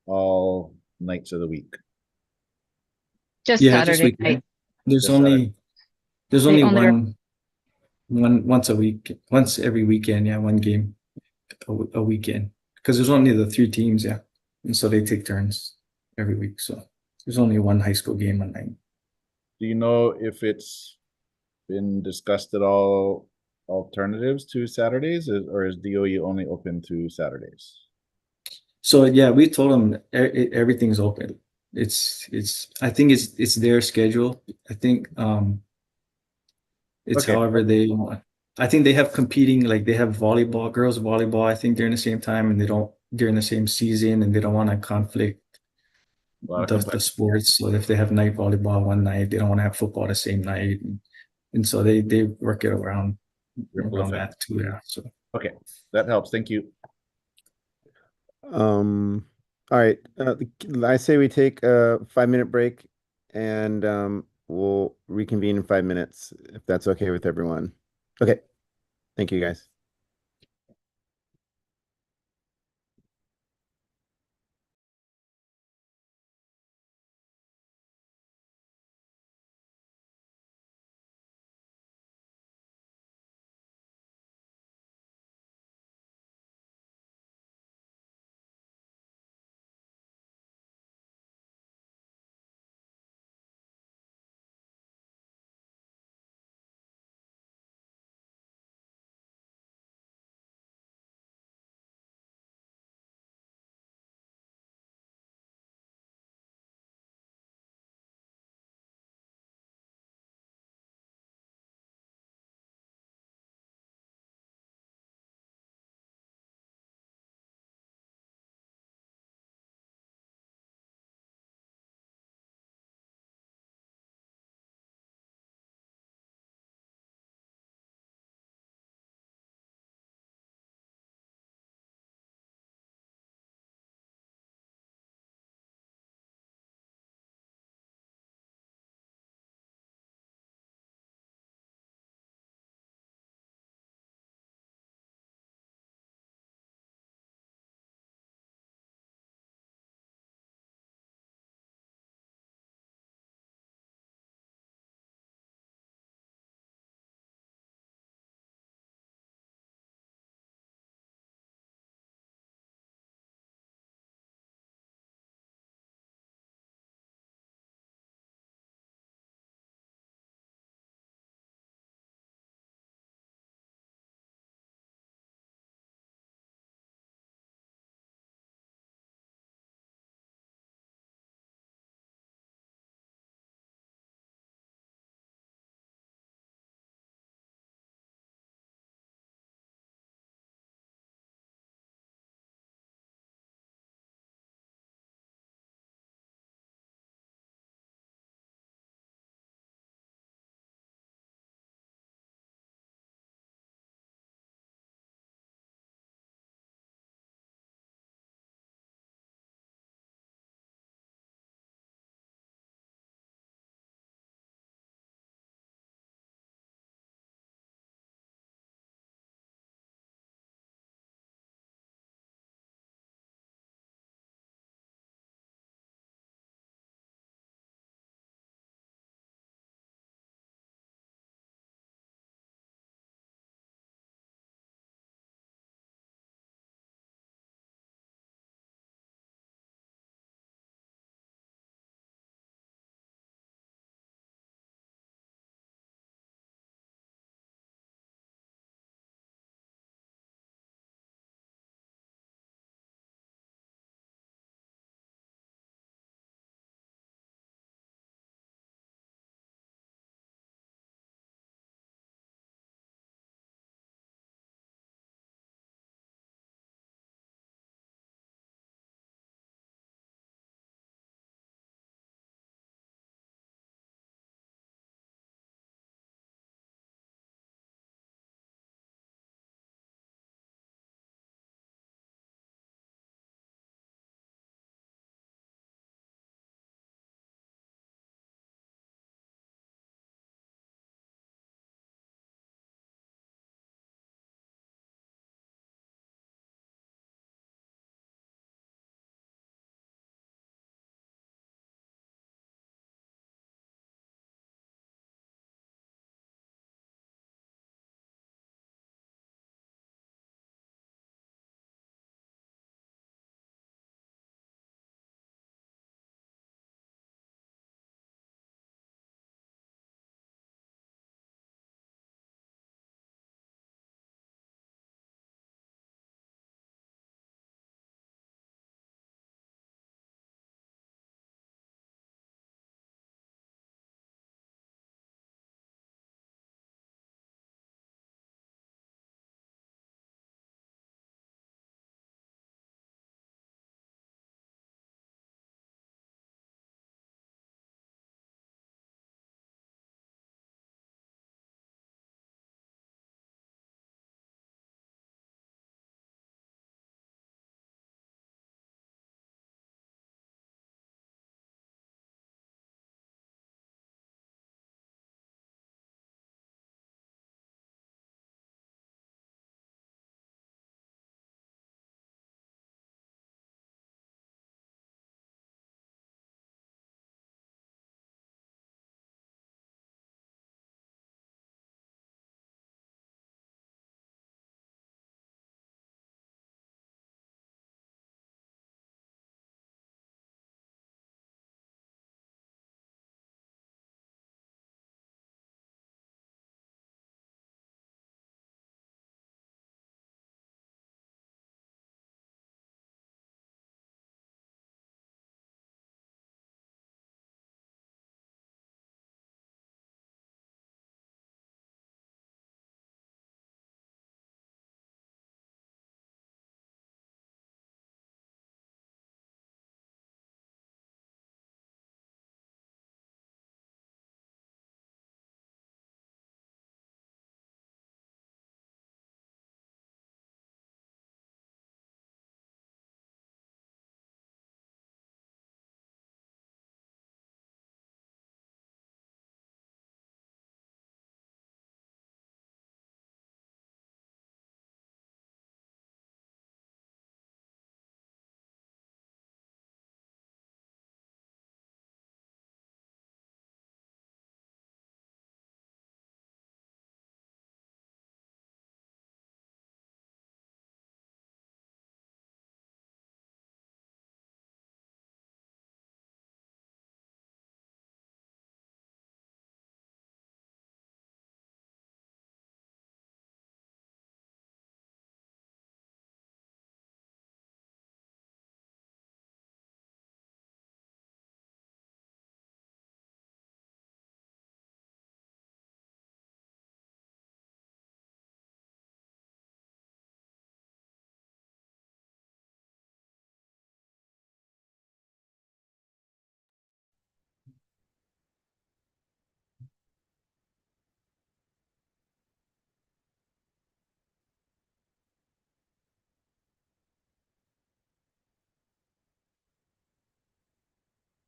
all nights of the week? Just Yeah, just Saturday weekend. night. There's Just only They only once a week, once every weekend. Yeah, one game a weekend, because there's only the 3 teams. Yeah, and so they take turns every week. So there's only one high school game a night. Do you know if it's been discussed at all, alternatives to Saturdays, or is DOE only open to Saturdays? So yeah, we told them everything's open. I think it's their schedule. I think it's Okay. however they want. I think they have competing, like they have volleyball, girls volleyball, I think during the same time, and they don't during the same season, and they don't want to conflict the sports. So if they have night volleyball one night, they don't want to have football the same night. And so they work it around that too. Yeah. So Okay, that helps. Thank you. All right. I say we take a 5-minute break and we'll reconvene in 5 minutes if that's okay with everyone. Okay. Thank you guys.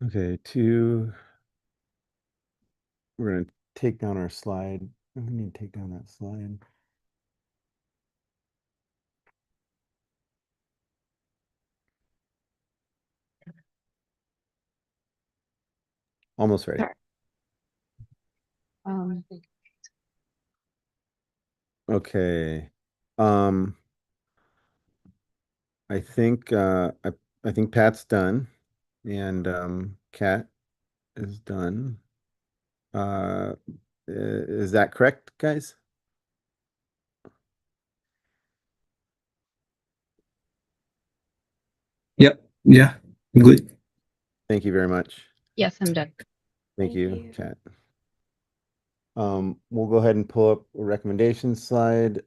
Okay, we're gonna take down our slide. We need to take down that slide. Almost ready. Sure. Okay. I think I think Pat's done and Kat is done. Is that correct, guys? Yep. Yeah. Good. Thank you very much. Yes, I'm done. Thank Thank you, you. Kat. We'll go ahead and pull up a recommendation slide.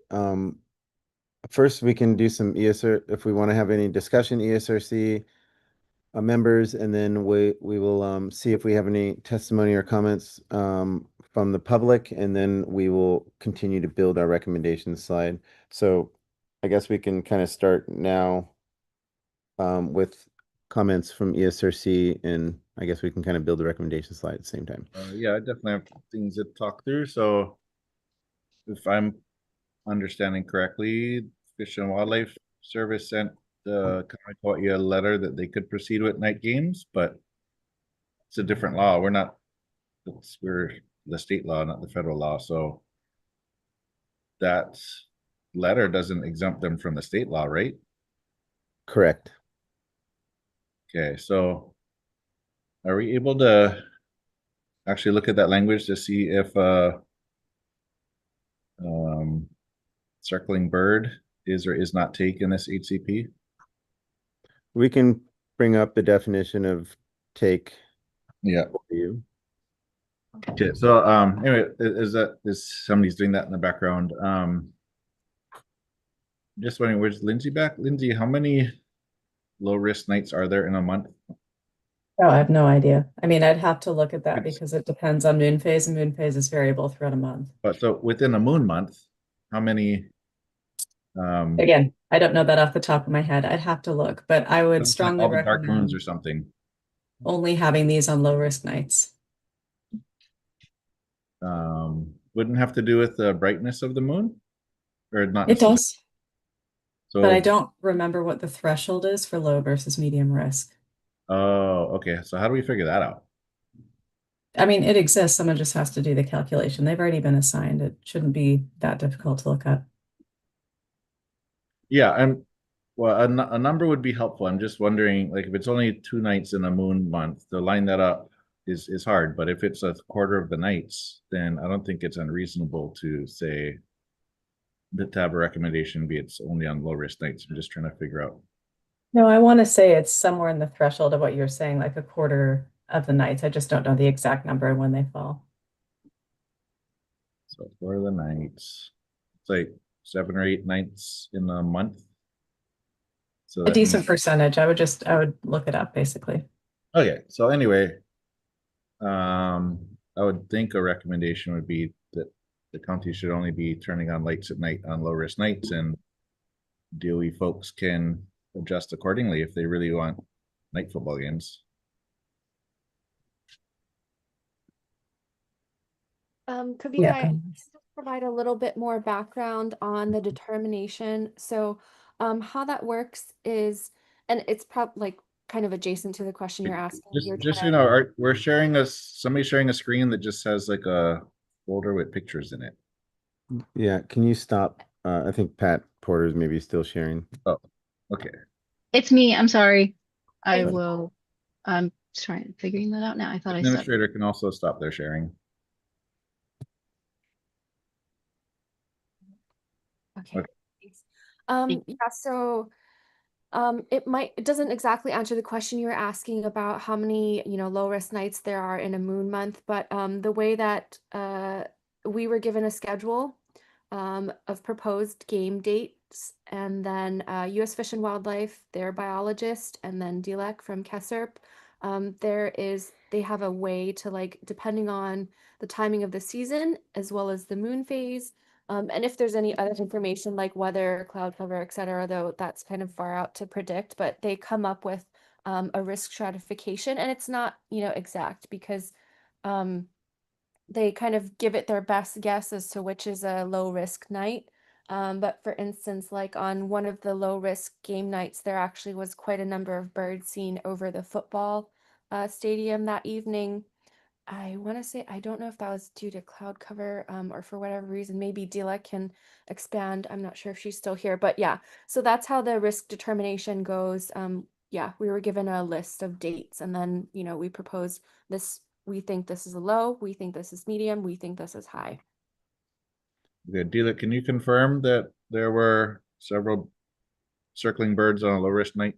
First, we can do some ESR if we want to have any discussion, ESRC members, and then we will see if we have any testimony or comments from the public, and then we will continue to build our recommendation slide. So I guess we can kind of start now with comments from ESRC, and I guess we can kind of build the recommendation slide at the same time. Yeah, I definitely have things to talk through. So if I'm understanding correctly, Fish and Wildlife Service sent the Kawaiʻaʻia a letter that they could proceed with night games, but it's a different law. We're the state law, not the federal law. So that letter doesn't exempt them from the state law, right? Correct. Okay, so are we able to actually look at that language to see if circling bird is or is not take in this HCP? We can bring up the definition of take. Yeah. For you. Okay, so anyway, is somebody's doing that in the background? Just wondering, where's Lindsay back? Lindsay, how many low risk nights are there in a month? Oh, I have no idea. I mean, I'd have to look at that because it depends on moon phase, and moon phase is variable throughout a month. But so within a moon month, how many? Again, I don't know that off the top of my head. I'd have to look, but I would strongly all the dark moons recommend or something. only having these on low risk nights. Wouldn't have to do with the brightness of the moon, or not? It does. So, but I don't remember what the threshold is for low versus medium risk. Oh, okay. So how do we figure that out? I mean, it exists. Someone just has to do the calculation. They've already been assigned. It shouldn't be that difficult to look up. Yeah, and well, a number would be helpful. I'm just wondering, like, if it's only 2 nights in a moon month, to line that up is hard. But if it's a quarter of the nights, then I don't think it's unreasonable to say that to have a recommendation be it's only on low risk nights. I'm just trying to figure out. No, I want to say it's somewhere in the threshold of what you're saying, like a quarter of the nights. I just don't know the exact number and when they fall. So for the nights, it's like 7 or 8 nights in a month. So A decent percentage. I would look it up basically. Okay. So anyway, I would think a recommendation would be that the county should only be turning on lights at night on low risk nights, and DOE folks can adjust accordingly if they really want night football games. Could Yeah. I provide a little bit more background on the determination? So, how that works is, and it's probably like kind of adjacent to the question you're asking. Just so you know, we're sharing somebody's sharing a screen that just has like a folder with pictures in it. Yeah, can you stop? I think Pat Porter's maybe still sharing. Oh, okay. It's me. I'm sorry. I will. I'm trying figuring that out now. I thought Administrator can also stop their sharing. Okay. Yeah, so it doesn't exactly answer the question you were asking about how many, low risk nights there are in a moon month, but the way that we were given a schedule of proposed game dates, and then US Fish and Wildlife, their biologist, and then DLEC from KSHCP, they have a way to, like, depending on the timing of the season as well as the moon phase, and if there's any other information like weather, cloud cover, etc., though that's kind of far out to predict, but they come up with a risk stratification, and it's not, exact because they kind of give it their best guess as to which is a low risk night. But for instance, like on one of the low risk game nights, there actually was quite a number of birds seen over the football stadium that evening. I want to say, I don't know if that was due to cloud cover or for whatever reason. Maybe Dila can expand. I'm not sure if she's still here, but yeah. So that's how the risk determination goes. Yeah, we were given a list of dates, and then, we proposed this. We think this is a low, we think this is medium, we think this is high. Good. Dila, can you confirm that there were several circling birds on a low risk night?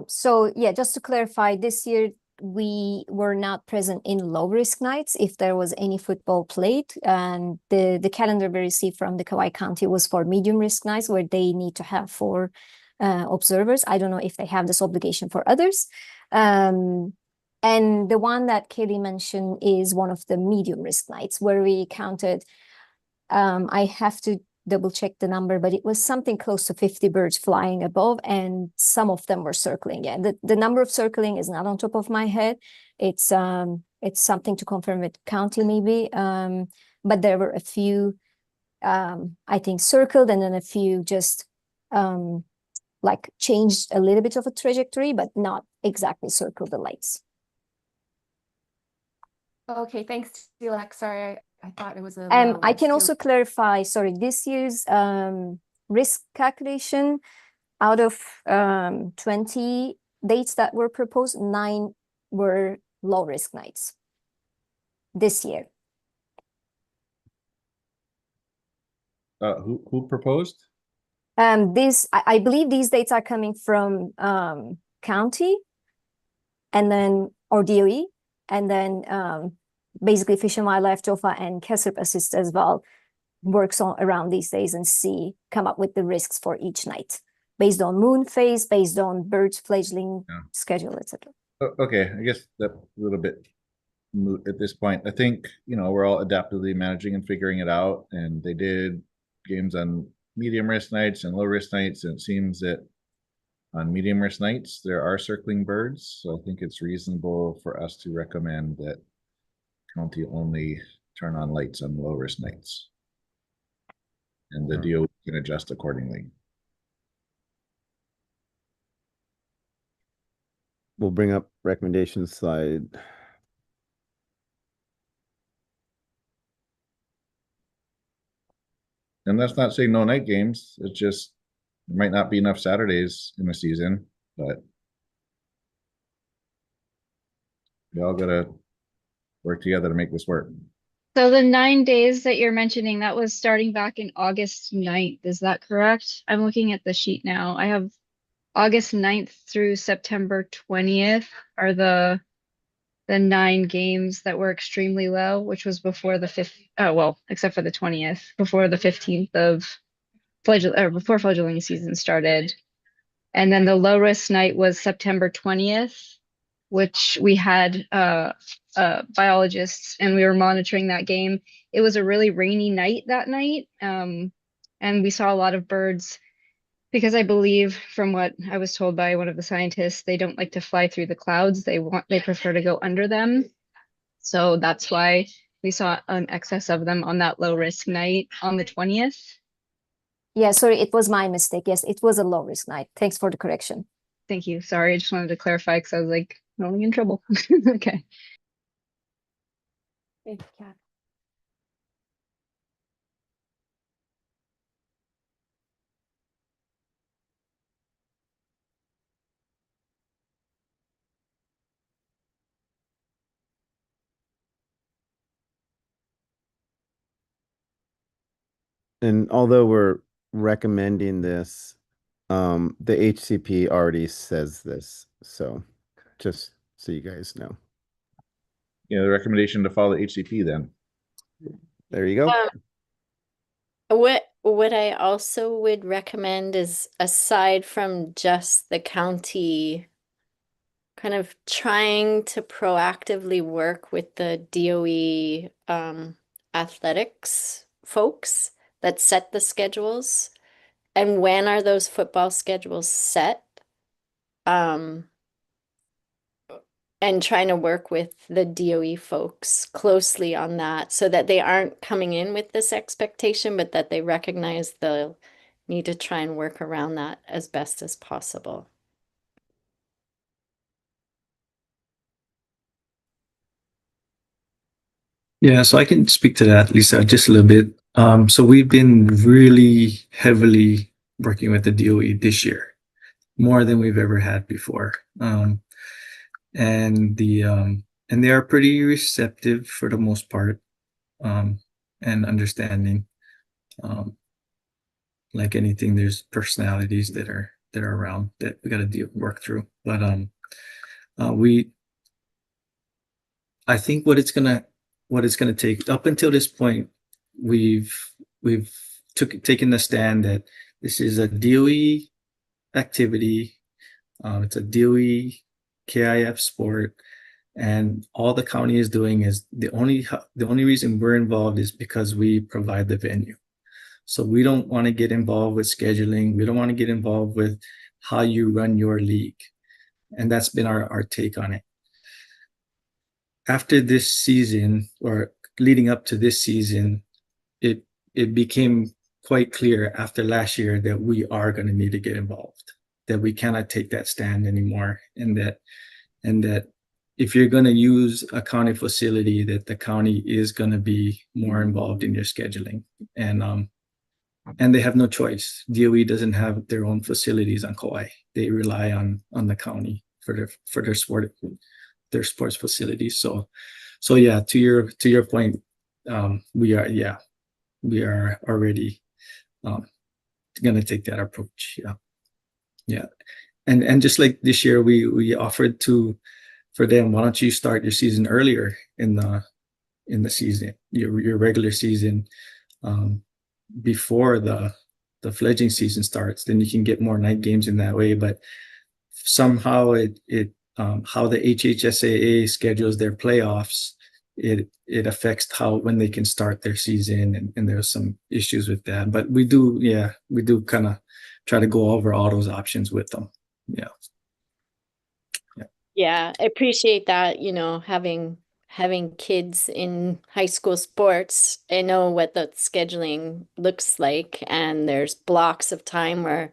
So yeah, just to clarify, this year we were not present in low risk nights if there was any football played, and the calendar we received from the Kauai County was for medium risk nights where they need to have 4 observers. I don't know if they have this obligation for others. And the one that Kelly mentioned is one of the medium risk nights where we counted. I have to double check the number, but it was something close to 50 birds flying above, and some of them were circling. Yeah, the number of circling is not on top of my head. It's something to confirm with county maybe. But there were a few, I think, circled, and then a few just like changed a little bit of a trajectory, but not exactly circled the lights. Okay, thanks, Dilek. Sorry, I thought it was a I can also clarify, sorry, this year's risk calculation, out of 20 dates that were proposed, 9 were low risk nights this year. Who proposed? I believe these dates are coming from county and then or DOE, and then basically Fish and Wildlife, TOFA, and KSHCP Assist as well works on around these days and come up with the risks for each night based on moon phase, based on birds fledgling schedule, etc. Okay, I guess that's a little bit moot at this point. I think, we're all adaptively managing and figuring it out, and they did games on medium risk nights and low risk nights, and it seems that on medium risk nights there are circling birds, so I think it's reasonable for us to recommend that county only turn on lights on low risk nights, and the DOE can adjust accordingly. We'll bring up recommendation slide. And that's not saying no night games. It's just there might not be enough Saturdays in the season, but we all gotta work together to make this work. So the 9 days that you're mentioning, that was starting back in August 9th. Is that correct? I'm looking at the sheet now. I have August 9th through September 20th are the 9 games that were extremely low, which was before the 5th. Oh, well, except for the 20th, before the 15th of before fledgling season started. And then the low risk night was September 20th, which we had biologists and we were monitoring that game. It was a really rainy night that night. And we saw a lot of birds because I believe from what I was told by one of the scientists, they don't like to fly through the clouds. They prefer to go under them. So that's why we saw an excess of them on that low risk night on the 20th. Yeah, sorry, it was my mistake. Yes, it was a low risk night. Thanks for the correction. Thank you. Sorry, I just wanted to clarify because I was like, I'm only in trouble. Okay. Thank you, Kat. And although we're recommending this, the HCP already says this, so just so you guys know. The recommendation to follow HCP then. There you go. What I also would recommend is, aside from just the county kind of trying to proactively work with the DOE athletics folks that set the schedules, and when are those football schedules set? and trying to work with the DOE folks closely on that so that they aren't coming in with this expectation, but that they recognize they'll need to try and work around that as best as possible. Yeah, so I can speak to that, Lisa, just a little bit. So we've been really heavily working with the DOE this year, more than we've ever had before. And they are pretty receptive for the most part, and understanding. Like anything, there's personalities that are around that we got to work through. But I think what it's gonna take up until this point, we've taken the stand that this is a DOE activity. It's a DOE KIF sport, and all the county is doing is the only reason we're involved is because we provide the venue. So we don't want to get involved with scheduling. We don't want to get involved with how you run your league, and that's been our take on it. After this season, or leading up to this season, it became quite clear after last year that we are going to need to get involved, that we cannot take that stand anymore, and that if you're going to use a county facility, that the county is going to be more involved in your scheduling. And they have no choice. DOE doesn't have their own facilities on Kauai. They rely on the county for their sports facilities. So yeah, to your point, we are already going to take that approach. Yeah. And just like this year, we offered for them, why don't you start your season earlier in the season, your regular season, before the fledgling season starts, then you can get more night games in that way. But somehow how the HHSAA schedules their playoffs, it affects when they can start their season, and there's some issues with that. But we do kind of try to go over all those options with them. Yeah, I appreciate that, having kids in high school sports. I know what the scheduling looks like, and there's blocks of time where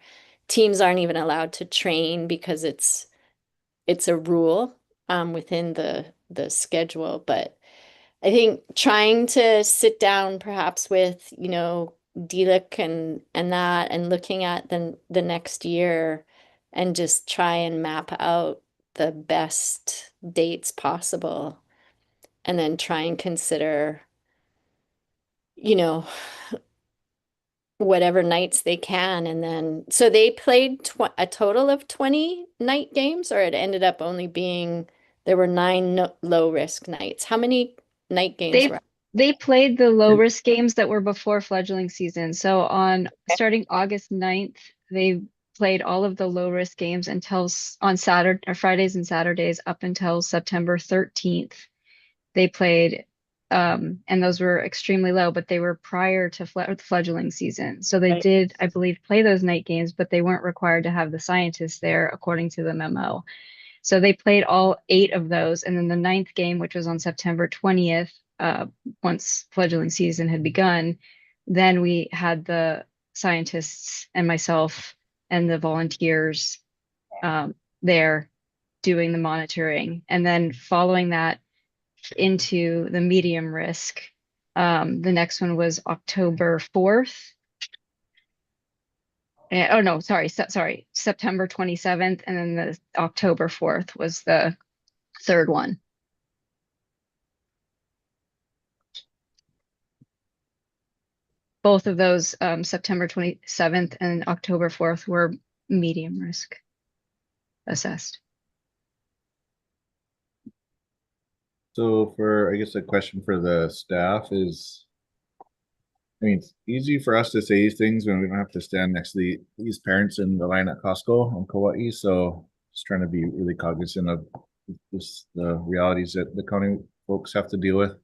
teams aren't even allowed to train because it's a rule within the schedule. But I think trying to sit down perhaps with, DLIC and that, and looking at the next year and just try and map out the best dates possible, and then try and consider, whatever nights they can. And then, so they played a total of 20 night games, or it ended up only being, there were 9 low risk nights. How many night games were? They played the low risk games that were before fledgling season. So starting August 9th, they played all of the low risk games on Saturday or Fridays and Saturdays up until September 13th. They played, and those were extremely low, but they were prior to fledgling season. So they did, I believe, play those night games, but they weren't required to have the scientists there according to the memo. So they played all 8 of those. And then the 9th game, which was on September 20th, once fledgling season had begun, then we had the scientists and myself and the volunteers there doing the monitoring. And then following that into the medium risk, the next one was October 4th. Oh no, sorry, September 27th, and then the October 4th was the third one. Both of those, September 27th and October 4th, were medium risk assessed. So I guess a question for the staff is, I mean, it's easy for us to say these things when we don't have to stand next to these parents in the line at Costco on Kauai. So just trying to be really cognizant of the realities that the county folks have to deal with.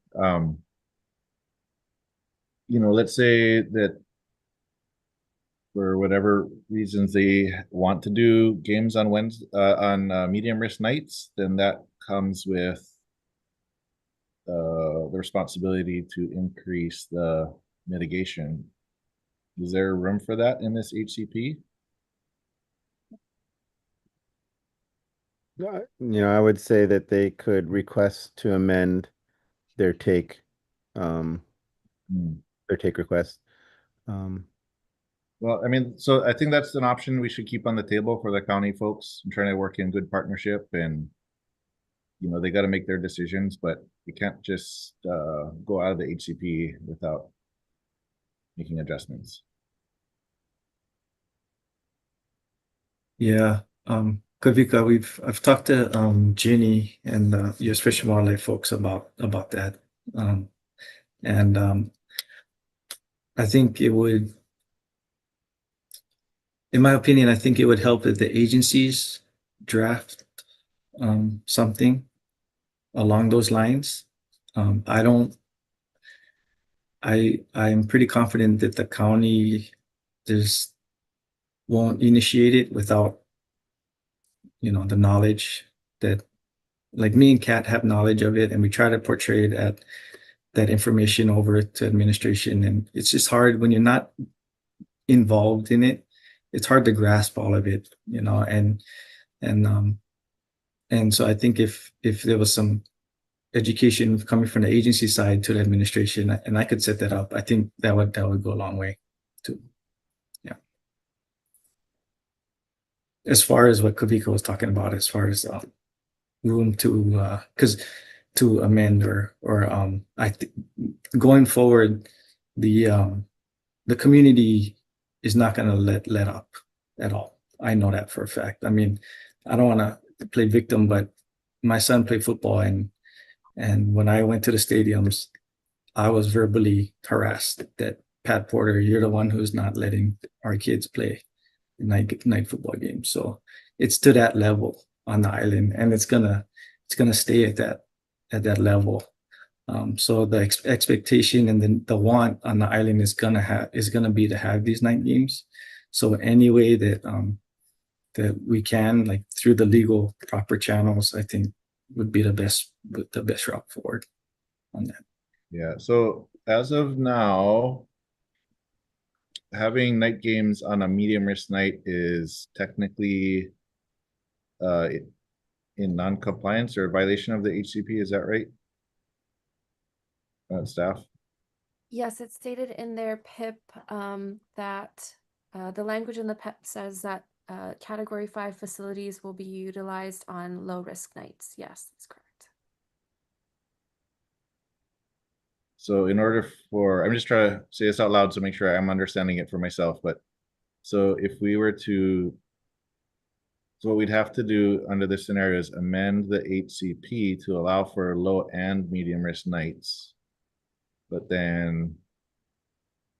Let's say that for whatever reasons they want to do games on Wednesday, on medium risk nights, then that comes with the responsibility to increase the mitigation. Is there room for that in this HCP? I would say that they could request to amend their take, their take request. Well, I mean, so I think that's an option we should keep on the table for the county folks. I'm trying to work in good partnership, and they got to make their decisions, but you can't just go out of the HCP without making adjustments. Yeah. Kavika, I've talked to Ginny and the US Fish and Wildlife folks about that. I think it would, in my opinion, I think it would help if the agencies draft something along those lines. I'm pretty confident that the county just won't initiate it without the knowledge that, like, me and Kat have knowledge of it, and we try to portray that information over to administration. And it's just hard when you're not involved in it. It's hard to grasp all of it, and so I think if there was some education coming from the agency side to the administration, and I could set that up, I think that would go a long way too. Yeah. As far as what Kavika was talking about, as far as room to to amend or I think going forward, the community is not going to let up at all. I know that for a fact. I mean, I don't want to play victim, but my son played football, and when I went to the stadiums, I was verbally harassed that, Pat Porter, you're the one who's not letting our kids play night football games. So it's to that level on the island, and it's gonna stay at that level. So the expectation and the want on the island is gonna be to have these night games. So any way that that we can, like through the legal proper channels, I think would be the best route forward on that. Yeah. So as of now, having night games on a medium risk night is technically in non-compliance or violation of the HCP. Is that right? Staff? Yes, it's stated in their PIP that the language in the PIP says that Category 5 facilities will be utilized on low-risk nights. Yes, that's correct. So in order for, I'm just trying to say this out loud to make sure I'm understanding it for myself, but so if we were to, so what we'd have to do under this scenario is amend the HCP to allow for low and medium risk nights, but then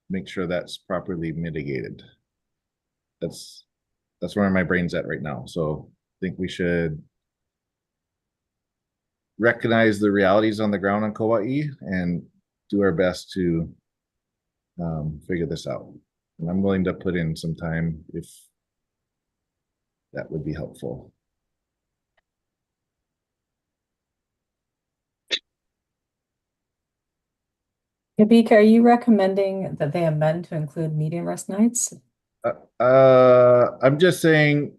make sure that's properly mitigated. That's where my brain's at right now. So I think we should recognize the realities on the ground on Kauai and do our best to figure this out. And I'm willing to put in some time if that would be helpful. Kabika, are you recommending that they amend to include medium risk nights? I'm just saying,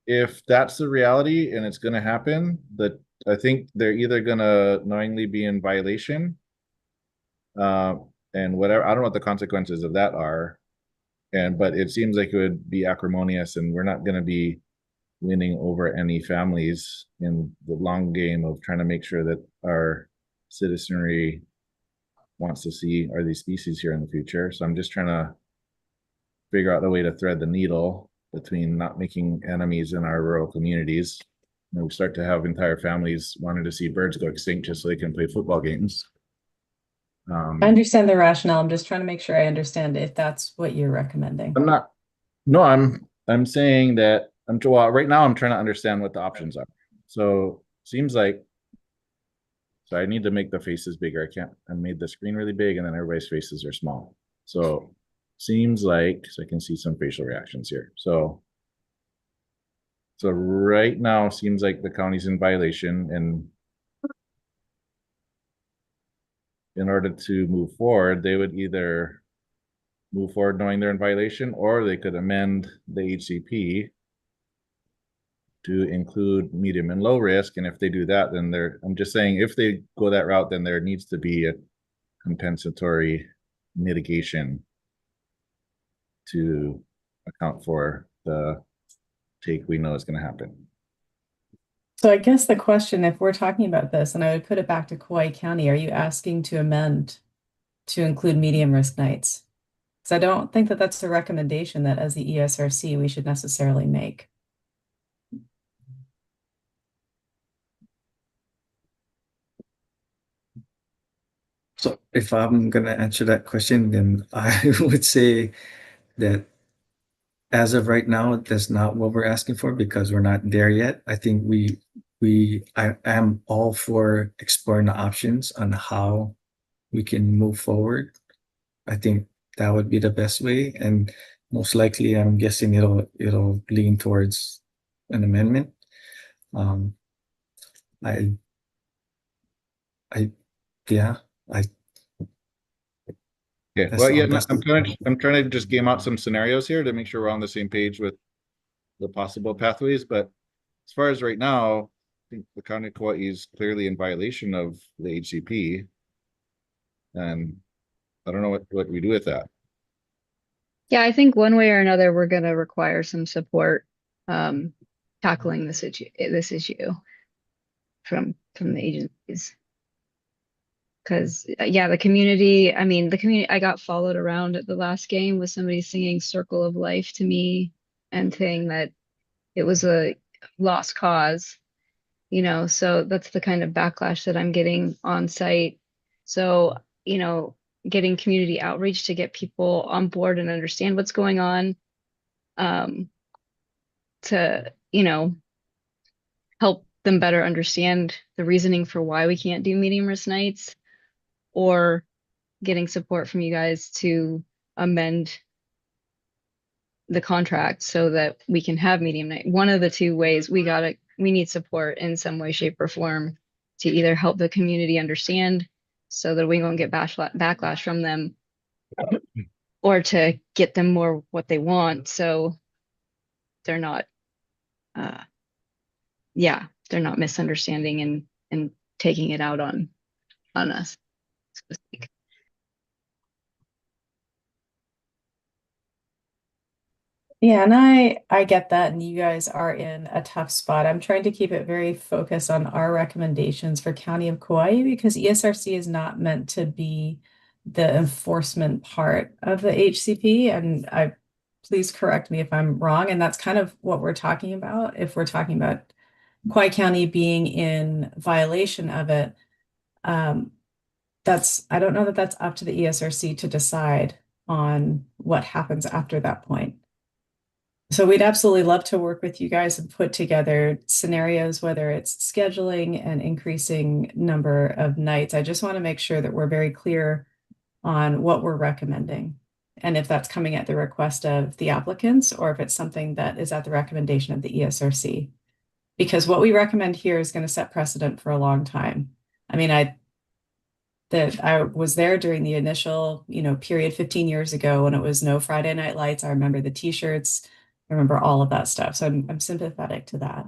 if that's the reality and it's going to happen, that I think they're either going to knowingly be in violation, and whatever, I don't know what the consequences of that are, but it seems like it would be acrimonious, and we're not going to be winning over any families in the long game of trying to make sure that our citizenry wants to see are these species here in the future. So I'm just trying to figure out a way to thread the needle between not making enemies in our rural communities. We start to have entire families wanting to see birds go extinct just so they can play football games. I understand the rationale. I'm just trying to make sure I understand if that's what you're recommending. I'm saying that well, right now I'm trying to understand what the options are. So seems like, so I need to make the faces bigger. I made the screen really big and then everybody's faces are small. So seems like, so I can see some facial reactions here. So right now seems like the county's in violation, and in order to move forward, they would either move forward knowing they're in violation, or they could amend the HCP to include medium and low risk. And if they do that, then I'm just saying, if they go that route, then there needs to be a compensatory mitigation to account for the take we know is going to happen. So I guess the question, if we're talking about this, and I would put it back to Kauai County, are you asking to amend to include medium risk nights? Because I don't think that that's a recommendation that as the ESRC we should necessarily make. So if I'm gonna answer that question, then I would say that as of right now, that's not what we're asking for because we're not there yet. I think I am all for exploring the options on how we can move forward. I think that would be the best way, and most likely, I'm guessing it'll lean towards an amendment. Um, I, yeah, I. Okay. That's Well, yeah, that's I'm trying to just game out some scenarios here to make sure we're on the same page with the possible pathways. But as far as right now, I think the county of Kauai is clearly in violation of the HCP, and I don't know what we do with that. Yeah, I think one way or another, we're going to require some support tackling this issue from the agencies. Because yeah, the community, I got followed around at the last game with somebody singing Circle of Life to me and saying that it was a lost cause, so that's the kind of backlash that I'm getting on site. So, getting community outreach to get people on board and understand what's going on, to, help them better understand the reasoning for why we can't do medium risk nights, or getting support from you guys to amend the contract so that we can have medium night. One of the two ways we need support in some way, shape, or form to either help the community understand so that we won't get backlash from them, or to get them more what they want so they're not they're not misunderstanding and taking it out on us, so to speak. Yeah, and I get that, and you guys are in a tough spot. I'm trying to keep it very focused on our recommendations for County of Kauai because ESRC is not meant to be the enforcement part of the HCP. And please correct me if I'm wrong. And that's kind of what we're talking about. If we're talking about Kauai County being in violation of it, I don't know that that's up to the ESRC to decide on what happens after that point. So we'd absolutely love to work with you guys and put together scenarios, whether it's scheduling and increasing number of nights. I just want to make sure that we're very clear on what we're recommending, and if that's coming at the request of the applicants or if it's something that is at the recommendation of the ESRC. Because what we recommend here is going to set precedent for a long time. I mean, I was there during the initial, period 15 years ago when it was no Friday night lights. I remember the t-shirts. I remember all of that stuff. So I'm sympathetic to that.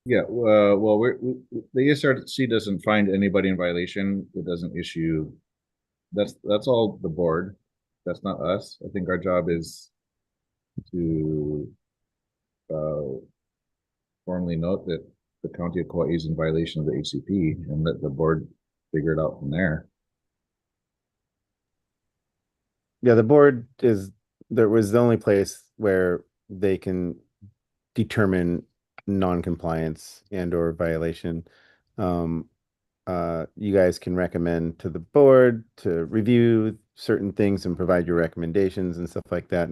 Yeah, well, the ESRC doesn't find anybody in violation. It doesn't issue. That's all the board. That's not us. I think our job is to formally note that the county of Kauai is in violation of the HCP and let the board figure it out from there. Yeah, the board there was the only place where they can determine non-compliance and or violation. You guys can recommend to the board to review certain things and provide your recommendations and stuff like that.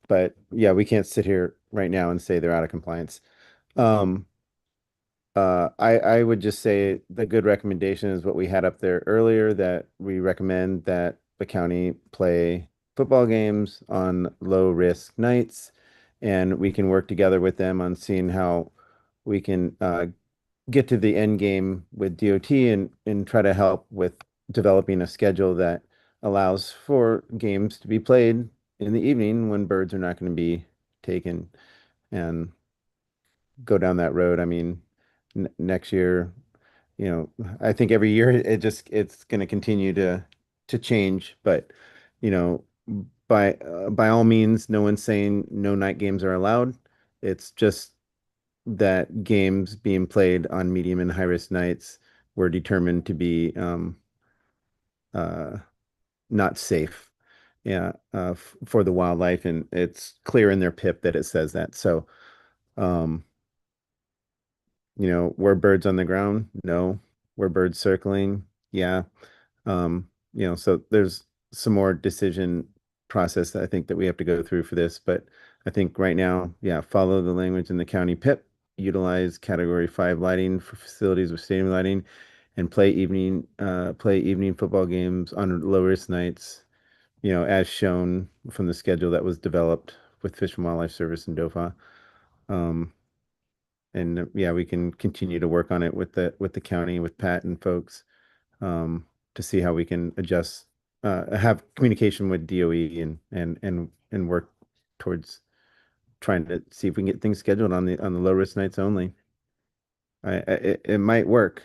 But yeah, we can't sit here right now and say they're out of compliance. I would just say the good recommendation is what we had up there earlier, that we recommend that the county play football games on low risk nights, and we can work together with them on seeing how we can get to the end game with DOT and try to help with developing a schedule that allows for games to be played in the evening when birds are not going to be taken, and go down that road. I mean, next year, I think every year it's going to continue to change, but you know, by all means, no one's saying no night games are allowed. It's just that games being played on medium and high risk nights were determined to be uh, not safe, yeah, for the wildlife, and it's clear in their PIP that it says that. So, um, were birds on the ground? No. Were birds circling? Yeah. So there's some more decision process I think that we have to go through for this, but I think right now, yeah, follow the language in the county PIP, utilize category 5 lighting for facilities with stadium lighting, and play evening football games on low risk nights, as shown from the schedule that was developed with Fish and Wildlife Service and DOFA. And yeah, we can continue to work on it with the county, with Pat and folks, to see how we can adjust, have communication with DOE and work towards trying to see if we can get things scheduled on the low risk nights only. It might work.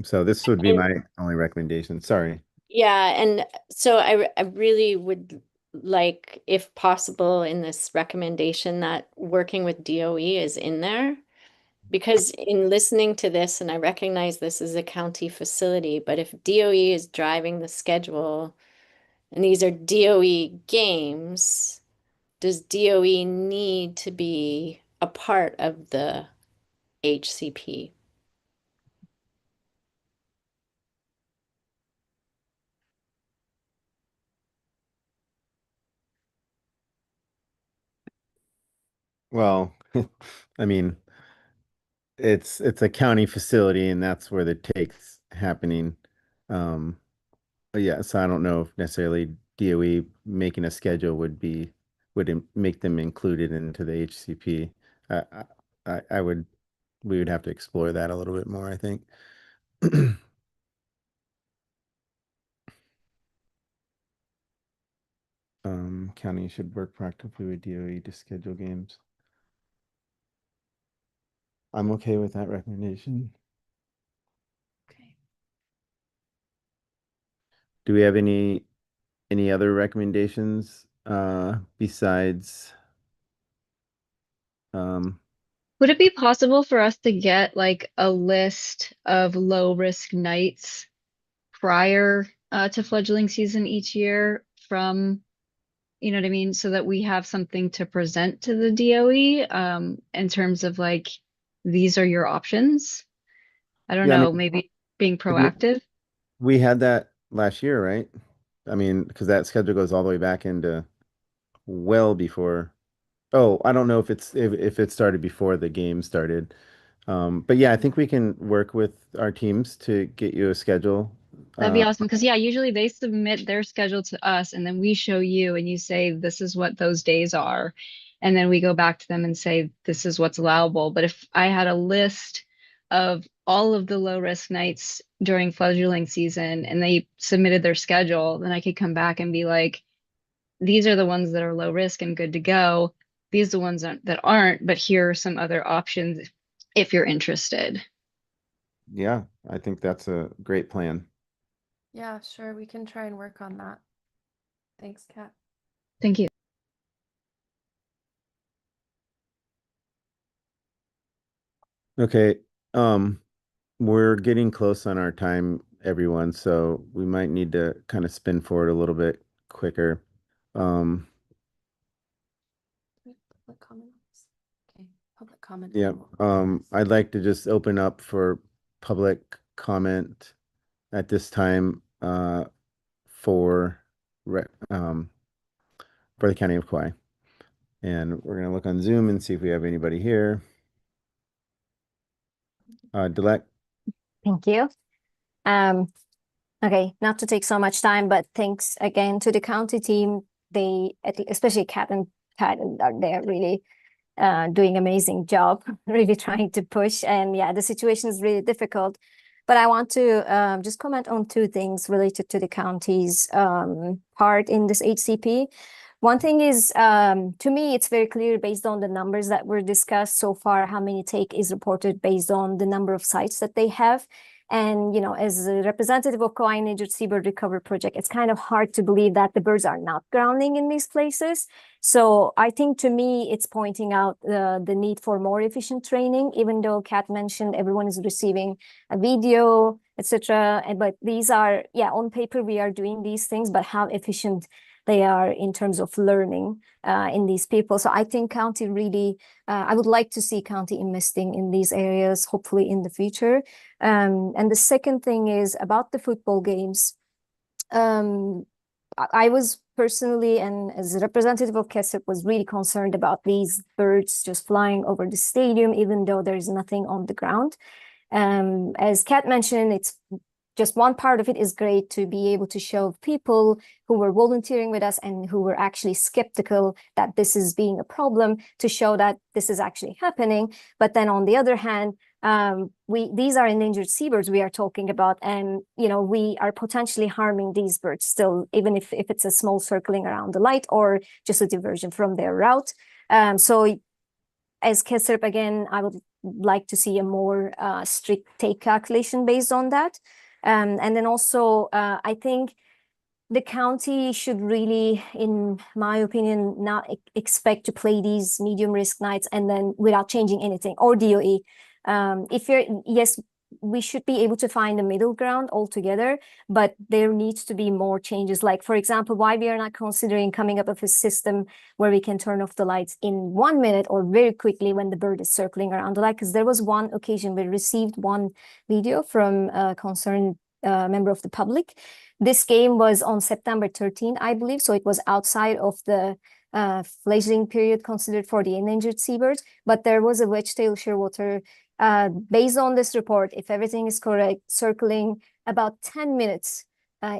So this would be my only recommendation. Sorry. Yeah, and so I really would like, if possible, in this recommendation that working with DOE is in there. Because in listening to this, and I recognize this is a county facility, but if DOE is driving the schedule and these are DOE games, does DOE need to be a part of the HCP? Well, I mean, it's a county facility, and that's where the take's happening. But yeah, so I don't know if necessarily DOE making a schedule would make them included into the HCP. I, I would we would have to explore that a little bit more, I think. County should work proactively with DOE to schedule games. I'm okay with that recommendation. Okay. Do we have any other recommendations besides Would it be possible for us to get like a list of low risk nights prior to fledgling season each year from, you know what I mean, so that we have something to present to the DOE in terms of like these are your options? I don't yeah, I know, mean, maybe being we proactive. we had that last year, right? I mean, because that schedule goes all the way back into well before. Oh, I don't know if it started before the game started. But yeah, I think we can work with our teams to get you a schedule. That'd be awesome. Because yeah, usually they submit their schedule to us and then we show you and you say this is what those days are. And then we go back to them and say this is what's allowable. But if I had a list of all of the low risk nights during fledgling season and they submitted their schedule, then I could come back and be like, these are the ones that are low risk and good to go. These are the ones that aren't, but here are some other options if you're interested. Yeah, I think that's a great plan. Yeah, sure. We can try and work on that. Thanks, Kat. Thank you. Okay. We're getting close on our time, everyone, so we might need to kind of spin forward a little bit quicker. Public comments. Okay, public comment. Yeah, I'd like to just open up for public comment at this time, for the County of Kauai. And we're going to look on Zoom and see if we have anybody here. Dilek. Thank you. Okay, not to take so much time, but thanks again to the county team. They, especially Kat and Pat, they're really doing amazing job, really trying to push. And yeah, the situation is really difficult. But I want to just comment on two things related to the county's part in this HCP. One thing is, to me, it's very clear based on the numbers that were discussed so far, how many take is reported based on the number of sites that they have. And, you know, as a representative of Kauai Endangered Seabird Recovery Project, it's kind of hard to believe that the birds are not grounding in these places. So I think to me, it's pointing out the need for more efficient training, even though Kat mentioned everyone is receiving a video, etc. But these are, yeah, on paper, we are doing these things, but how efficient they are in terms of learning in these people. So I think county really, I would like to see county investing in these areas, hopefully in the future. And the second thing is about the football games. I was personally, and as a representative of KSHCP, was really concerned about these birds just flying over the stadium, even though there's nothing on the ground. As Kat mentioned, it's just one part of it is great to be able to show people who were volunteering with us and who were actually skeptical that this is being a problem, to show that this is actually happening. But then on the other hand, these are endangered seabirds we are talking about, and you know, we are potentially harming these birds still, even if it's a small circling around the light or just a diversion from their route. So as KSHCP, again, I would like to see a more strict take calculation based on that. And then also, I think the county should really, in my opinion, not expect to play these medium risk nights and then without changing anything, or DOE. Yes, we should be able to find a middle ground altogether, but there needs to be more changes. Like, for example, why we are not considering coming up with a system where we can turn off the lights in 1 minute or very quickly when the bird is circling around the light. Because there was one occasion we received one video from a concerned member of the public. This game was on September 13th, I believe, so it was outside of the fledgling period considered for the endangered seabirds, but there was a wedge-tailed shearwater, based on this report, if everything is correct, circling about 10 minutes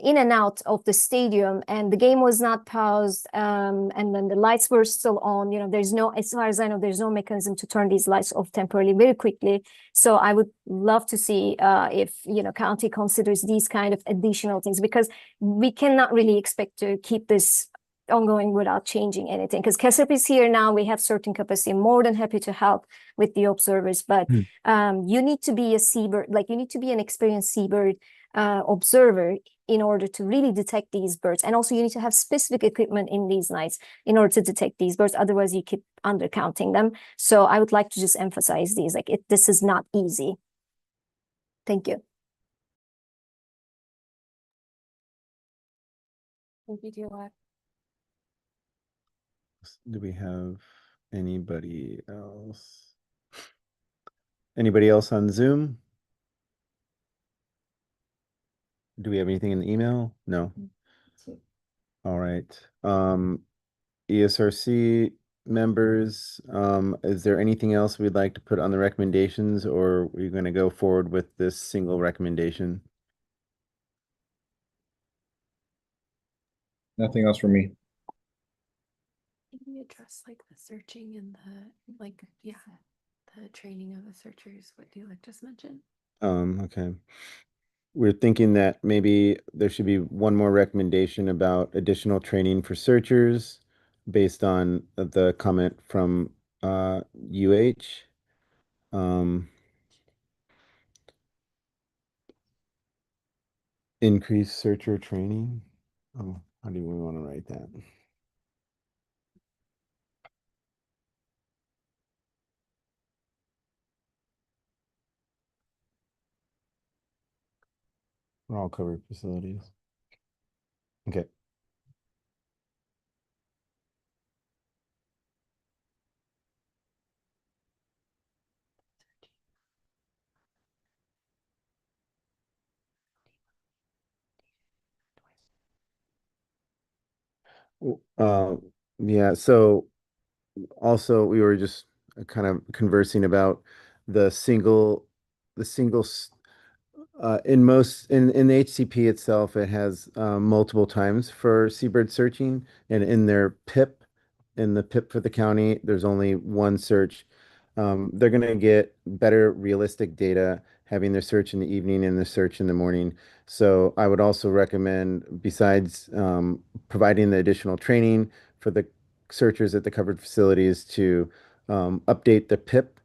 in and out of the stadium, and the game was not paused, and then the lights were still on. You know, there's no, as far as I know, there's no mechanism to turn these lights off temporarily very quickly. So I would love to see if, you know, county considers these kind of additional things, because we cannot really expect to keep this ongoing without changing anything. Because KSHCP is here now, we have certain capacity, more than happy to help with the observers, but you need to be a seabird, like you need to be an experienced seabird observer in order to really detect these birds. And also you need to have specific equipment in these nights in order to detect these birds. Otherwise you keep undercounting them. So I would like to just emphasize these, like this is not easy. Thank you. Thank you, Dilek. Do we have anybody else? Anybody else on Zoom? Do we have anything in the email? No. All right. ESRC members, is there anything else we'd like to put on the recommendations, or are you going to go forward with this single recommendation? Nothing else for me. Can we address like the searching and the training of the searchers, what Dilek just mentioned? Okay. We're thinking that maybe there should be one more recommendation about additional training for searchers based on the comment from UH. Increase searcher training. Oh, how do we want to write that? For all covered facilities. Okay. Uh, yeah, so also we were just kind of conversing about the single the single in the HCP itself, it has multiple times for seabird searching, and in their PIP, in the PIP for the county, there's only one search. They're going to get better realistic data having their search in the evening and the search in the morning. So I would also recommend, besides providing the additional training for the searchers at the covered facilities, to update the PIP.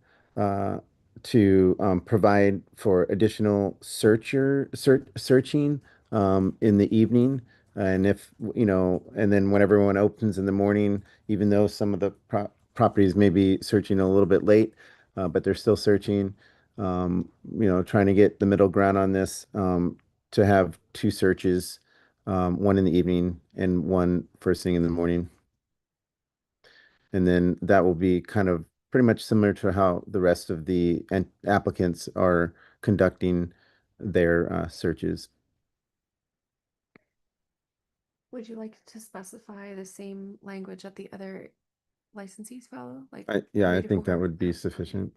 To provide for additional searching in the evening. And if, and then when everyone opens in the morning, even though some of the properties may be searching a little bit late, but they're still searching, trying to get the middle ground on this, to have two searches, one in the evening and one first thing in the morning. And then that will be kind of pretty much similar to how the rest of the applicants are conducting their searches. Would you like to specify the same language that the other licensees follow? Like, Yeah, I read think that over? would be sufficient.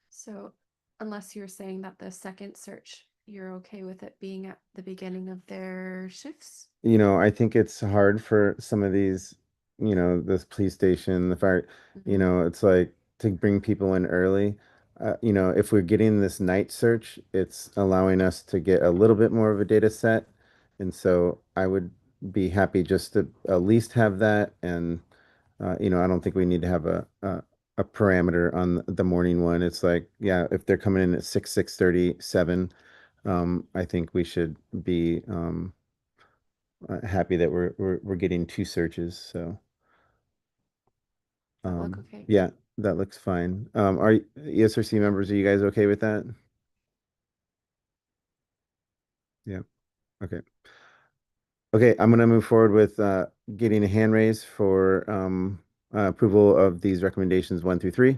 So unless you're saying that the second search, you're okay with it being at the beginning of their shifts? I think it's hard for some of these, this police station, the fire, it's like to bring people in early. If we're getting this night search, it's allowing us to get a little bit more of a data set. And so I would be happy just to at least have that. And, I don't think we need to have a parameter on the morning one. It's like, yeah, if they're coming in at 6:30, 7, I think we should be, happy that we're getting two searches. So Look okay. yeah, that looks fine. Are ESRC members, are you guys okay with that? Yeah. Okay. Okay, I'm gonna move forward with getting a hand raise for approval of these recommendations 1 through 3.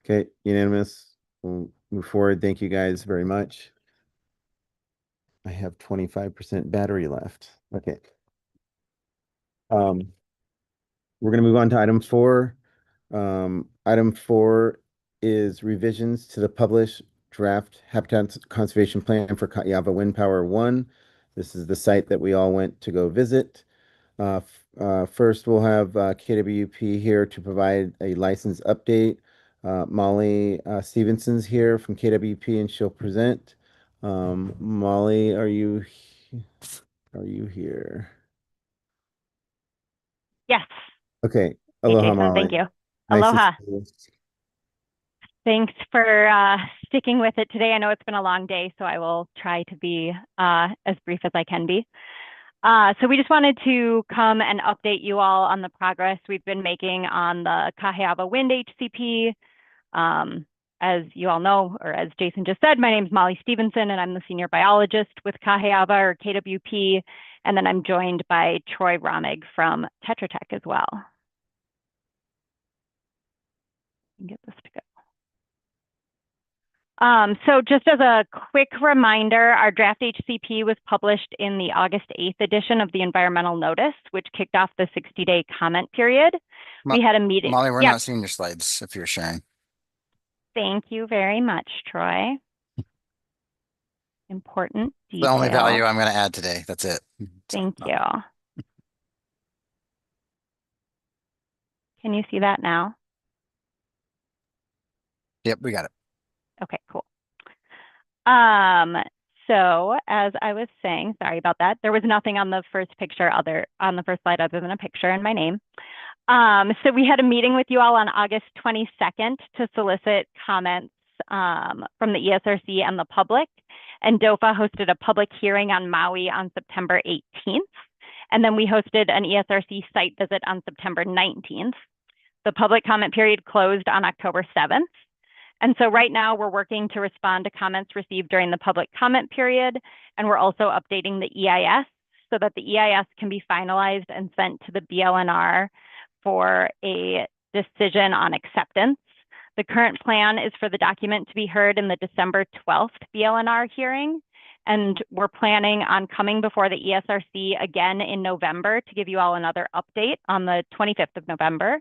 Okay, unanimous. We'll move forward. Thank you guys very much. I have 25% battery left. Okay. We're going to move on to item 4. Item 4 is revisions to the published draft habitat conservation plan for Kayava Wind Power 1. This is the site that we all went to go visit. First, we'll have KWP here to provide a license update. Molly Stevenson's here from KWP, and she'll present. Molly, are you here? Yes. Okay. Hey, Aloha, Jason, Molly. thank you. Nice to Aloha. see you. Thanks for sticking with it today. I know it's been a long day, so I will try to be as brief as I can be. So we just wanted to come and update you all on the progress we've been making on the Kaheava Wind HCP. As you all know, or as Jason just said, my name is Molly Stevenson, and I'm the senior biologist with Kaheava or KWP. And then I'm joined by Troy Romig from Tetra Tech as well. Get this to go. So just as a quick reminder, our draft HCP was published in the August 8th edition of the environmental notice, which kicked off the 60-day comment period. We had a meeting. Molly, we're not seeing your slides if you're sharing. Thank you very much, Troy. Important detail. The only value I'm going to add today. That's it. Thank you. Can you see that now? Yep, we got it. Okay, cool. So as I was saying, sorry about that. There was nothing on the first picture on the first slide other than a picture and my name. So we had a meeting with you all on August 22nd to solicit comments from the ESRC and the public. And DOFA hosted a public hearing on Maui on September 18th. And then we hosted an ESRC site visit on September 19th. The public comment period closed on October 7th. And so right now we're working to respond to comments received during the public comment period. And we're also updating the EIS so that the EIS can be finalized and sent to the BLNR for a decision on acceptance The current plan is for the document to be heard in the December 12th BLNR hearing. And we're planning on coming before the ESRC again in November to give you all another update on the 25th of November.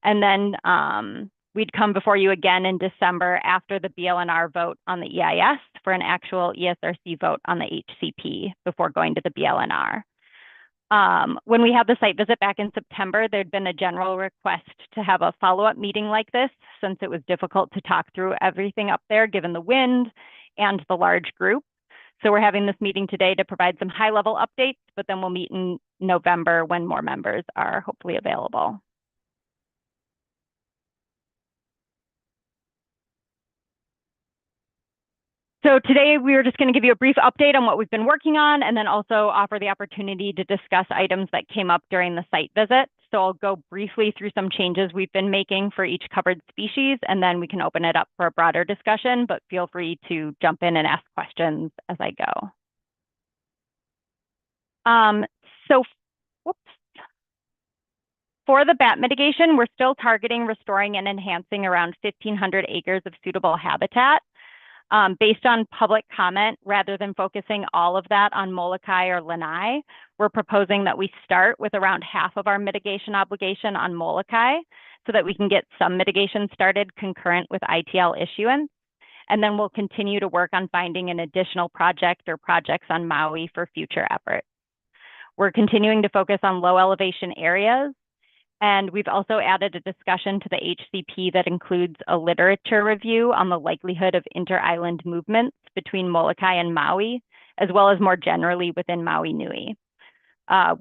And then we'd come before you again in December after the BLNR vote on the EIS for an actual ESRC vote on the HCP before going to the BLNR. When we had the site visit back in September, there'd been a general request to have a follow-up meeting like this since it was difficult to talk through everything up there given the wind and the large group. So we're having this meeting today to provide some high-level updates, but then we'll meet in November when more members are hopefully available. So today we were just going to give you a brief update on what we've been working on and then also offer the opportunity to discuss items that came up during the site visit. So I'll go briefly through some changes we've been making for each covered species, and then we can open it up for a broader discussion, but feel free to jump in and ask questions as I go. For the bat mitigation, we're still targeting restoring and enhancing around 1,500 acres of suitable habitat. Based on public comment, rather than focusing all of that on Molokai or Lanai, we're proposing that we start with around half of our mitigation obligation on Molokai so that we can get some mitigation started concurrent with ITL issuance. And then we'll continue to work on finding an additional project or projects on Maui for future efforts. We're continuing to focus on low elevation areas. And we've also added a discussion to the HCP that includes a literature review on the likelihood of inter-island movements between Molokai and Maui, as well as more generally within Maui Nui.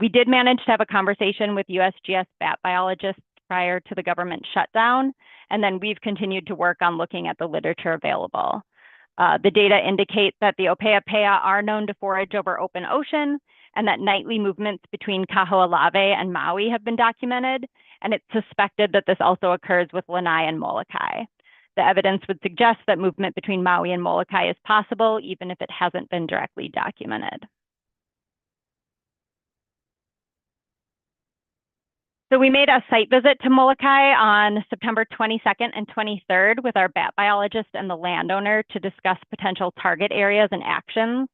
We did manage to have a conversation with USGS bat biologists prior to the government shutdown, and then we've continued to work on looking at the literature available. The data indicate that the Opeapea are known to forage over open ocean, and that nightly movements between Kaho'olawe and Maui have been documented, and it's suspected that this also occurs with Lanai and Molokai. The evidence would suggest that movement between Maui and Molokai is possible, even if it hasn't been directly documented. So we made a site visit to Molokai on September 22nd and 23rd with our bat biologist and the landowner to discuss potential target areas and actions.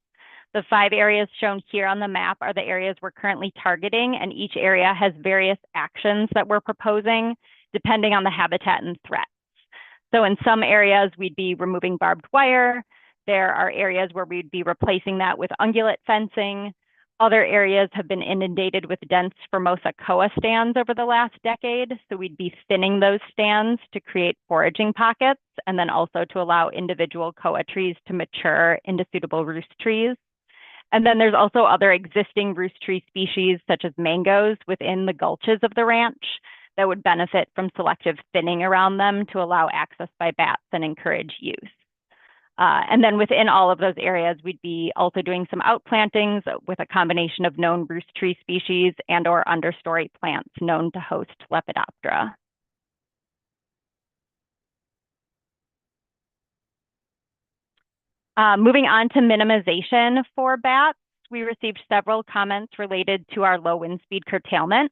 The 5 areas shown here on the map are the areas we're currently targeting, and each area has various actions that we're proposing depending on the habitat and threats. So in some areas, we'd be removing barbed wire. There are areas where we'd be replacing that with ungulate fencing. Other areas have been inundated with dense Formosa koa stands over the last decade, so we'd be thinning those stands to create foraging pockets, and then also to allow individual koa trees to mature into suitable roost trees. And then there's also other existing roost tree species, such as mangoes, within the gulches of the ranch that would benefit from selective thinning around them to allow access by bats and encourage use. And then within all of those areas, we'd be also doing some outplantings with a combination of known roost tree species and or understory plants known to host Lepidoptera. Moving on to minimization for bats, we received several comments related to our low wind speed curtailment.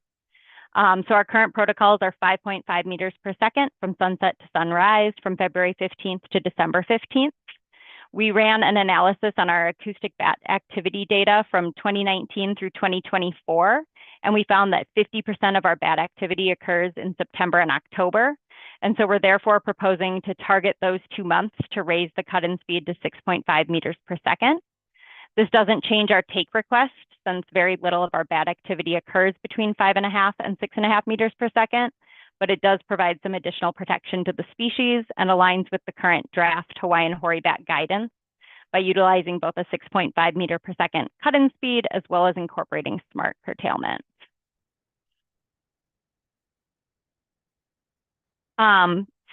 So our current protocols are 5.5 meters per second from sunset to sunrise from February 15th to December 15th. We ran an analysis on our acoustic bat activity data from 2019 through 2024, and we found that 50% of our bat activity occurs in September and October. And so we're therefore proposing to target those 2 months to raise the cut-in speed to 6.5 meters per second. This doesn't change our take request since very little of our bat activity occurs between 5.5 and 6.5 meters per second, but it does provide some additional protection to the species and aligns with the current draft Hawaiian hoary bat guidance by utilizing both a 6.5 meter per second cut-in speed as well as incorporating smart curtailment.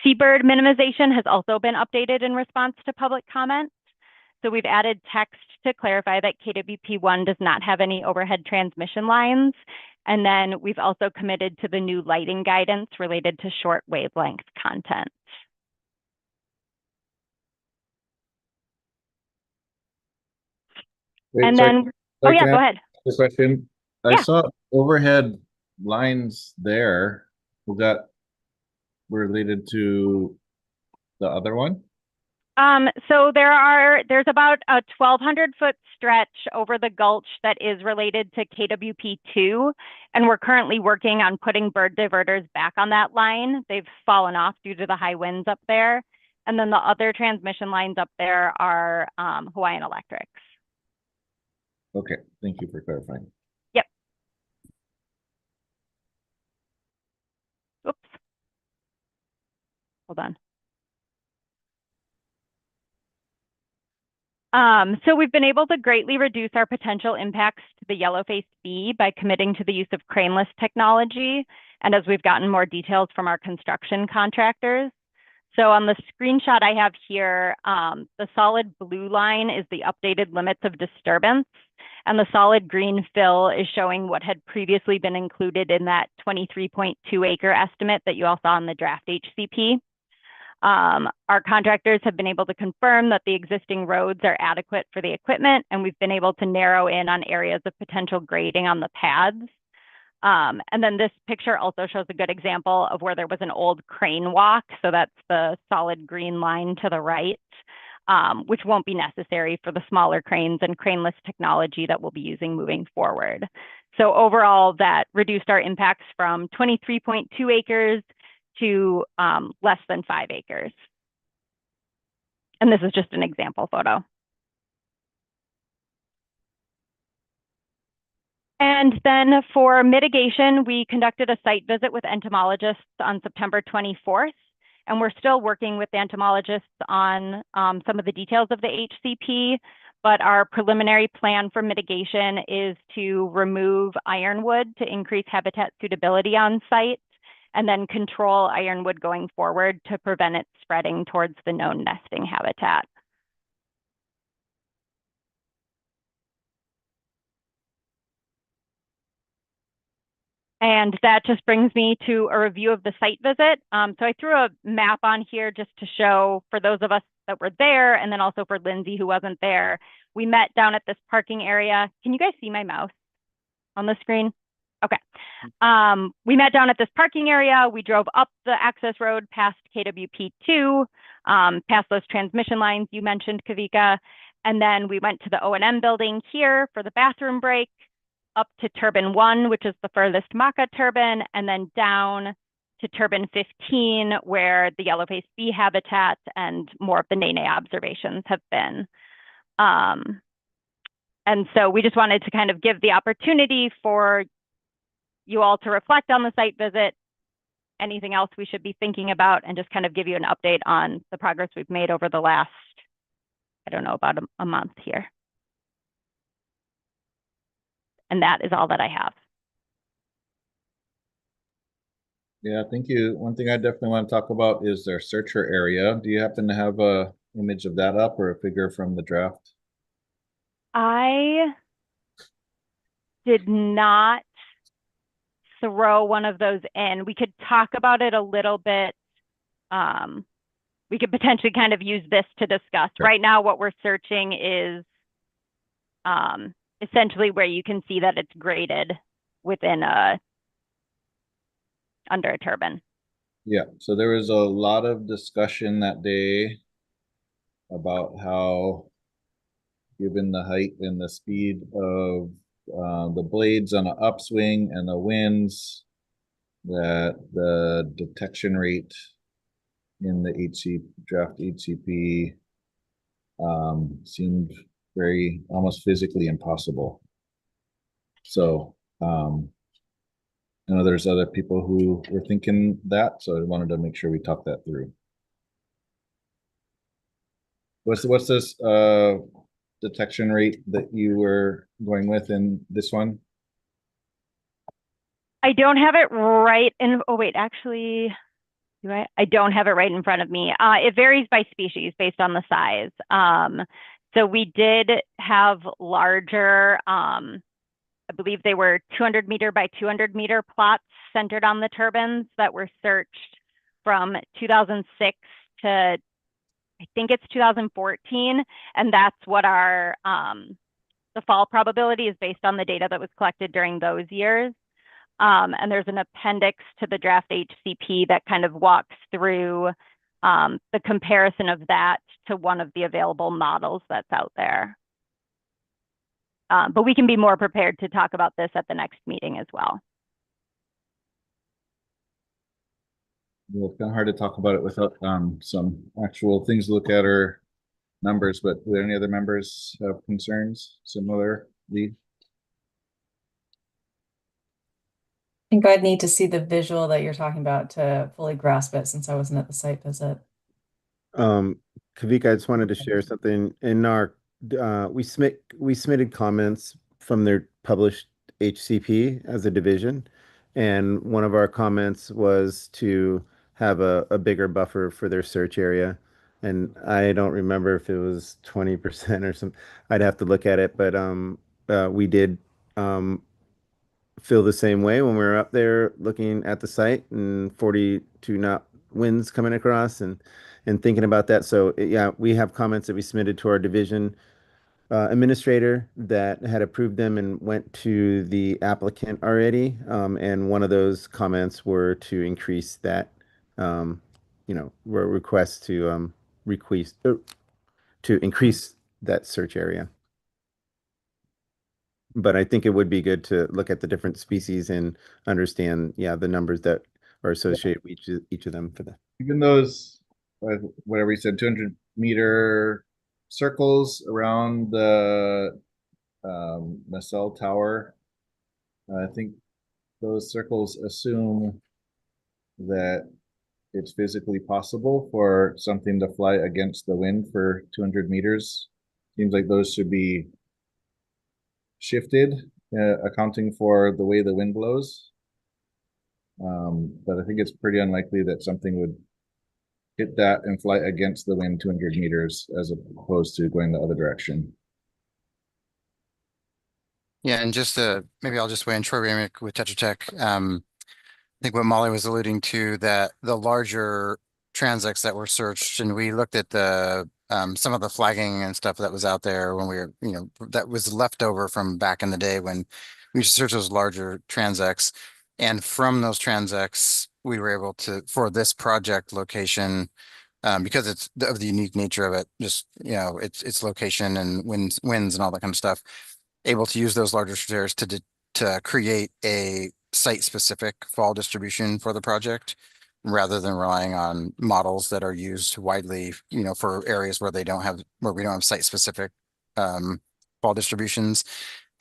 Seabird minimization has also been updated in response to public comment. So we've added text to clarify that KWP1 does not have any overhead transmission lines. And then we've also committed to the new lighting guidance related to short wavelength content. Wait, and sorry, then, sorry, oh yeah, can I go ask ahead. a question? I Yeah. saw overhead lines there. Was that related to the other one? So there's about a 1,200-foot stretch over the gulch that is related to KWP2, and we're currently working on putting bird diverters back on that line. They've fallen off due to the high winds up there. And then the other transmission lines up there are Hawaiian Electric's. Okay, thank you for clarifying. Yep. Oops. Hold on. So we've been able to greatly reduce our potential impacts to the yellow-faced bee by committing to the use of craneless technology, and as we've gotten more details from our construction contractors. So on the screenshot I have here, the solid blue line is the updated limits of disturbance, and the solid green fill is showing what had previously been included in that 23.2 acre estimate that you all saw in the draft HCP. Our contractors have been able to confirm that the existing roads are adequate for the equipment, and we've been able to narrow in on areas of potential grading on the pads. And then this picture also shows a good example of where there was an old crane walk. So that's the solid green line to the right, which won't be necessary for the smaller cranes and craneless technology that we'll be using moving forward. So overall, that reduced our impacts from 23.2 acres to less than 5 acres. And this is just an example photo. And then for mitigation, we conducted a site visit with entomologists on September 24th, and we're still working with the entomologists on some of the details of the HCP, but our preliminary plan for mitigation is to remove ironwood to increase habitat suitability on site, and then control ironwood going forward to prevent it spreading towards the known nesting habitat. And that just brings me to a review of the site visit. So I threw a map on here just to show for those of us that were there, and then also for Lindsay who wasn't there. We met down at this parking area. Can you guys see my mouse on the screen? Okay. We met down at this parking area. We drove up the access road past KWP2, past those transmission lines you mentioned, Kavika. And then we went to the O&M building here for the bathroom break, up to turbine 1, which is the furthest Maka turbine, and then down to turbine 15, where the yellow-faced bee habitat and more of the Nene observations have been. And so we just wanted to kind of give the opportunity for you all to reflect on the site visit, anything else we should be thinking about, and just kind of give you an update on the progress we've made over the last, I don't know, about a month here. And that is all that I have. Yeah, thank you. One thing I definitely want to talk about is their searcher area. Do you happen to have a image of that up or a figure from the draft? I did not throw one of those in. We could talk about it a little bit. We could potentially kind of use this to discuss. Sure. Right now, what we're searching is essentially where you can see that it's graded within under a turbine. Yeah, so there was a lot of discussion that day about how, given the height and the speed of the blades on an upswing and the winds, that the detection rate in the draft HCP seemed very almost physically impossible. So I know there's other people who were thinking that, so I wanted to make sure we talked that through. What's this detection rate that you were going with in this one? I don't have it right in, oh wait, actually, do I don't have it right in front of me. It varies by species based on the size. So we did have larger, I believe they were 200 meter by 200 meter plots centered on the turbines that were searched from 2006 to, I think it's 2014. And that's what our, the fall probability is based on the data that was collected during those years. And there's an appendix to the draft HCP that kind of walks through the comparison of that to one of the available models that's out there. But we can be more prepared to talk about this at the next meeting as well. Well, it's kind of hard to talk about it without some actual things to look at or numbers, but do any other members have concerns similarly? I think I'd need to see the visual that you're talking about to fully grasp it since I wasn't at the site visit. Kavika, I just wanted to share something. In our we submitted comments from their published HCP as a division, and one of our comments was to have a bigger buffer for their search area. And I don't remember if it was 20% or something. I'd have to look at it, but we did feel the same way when we were up there looking at the site and 42 knot winds coming across and thinking about that. So yeah, we have comments that we submitted to our division administrator that had approved them and went to the applicant already. And one of those comments were to increase that, were requests to to increase that search area. But I think it would be good to look at the different species and understand, yeah, the numbers that are associated with each of them for the. Even those, whatever you said, 200-meter circles around the nacelle tower, I think those circles assume that it's physically possible for something to fly against the wind for 200 meters. Seems like those should be shifted, accounting for the way the wind blows. But I think it's pretty unlikely that something would hit that and fly against the wind 200 meters as opposed to going the other direction. Yeah, and just maybe I'll just weigh in. Troy Ramick with Tetra Tech. I think what Molly was alluding to, that the larger transects that were searched, and we looked at the some of the flagging and stuff that was out there when we were, that was left over from back in the day when we used to search those larger transects. And from those transects, we were able to, for this project location, because it's of the unique nature of it, just, its location and winds and all that kind of stuff, able to use those larger stairs to create a site-specific fall distribution for the project, rather than relying on models that are used widely, for areas where we don't have site-specific fall distributions.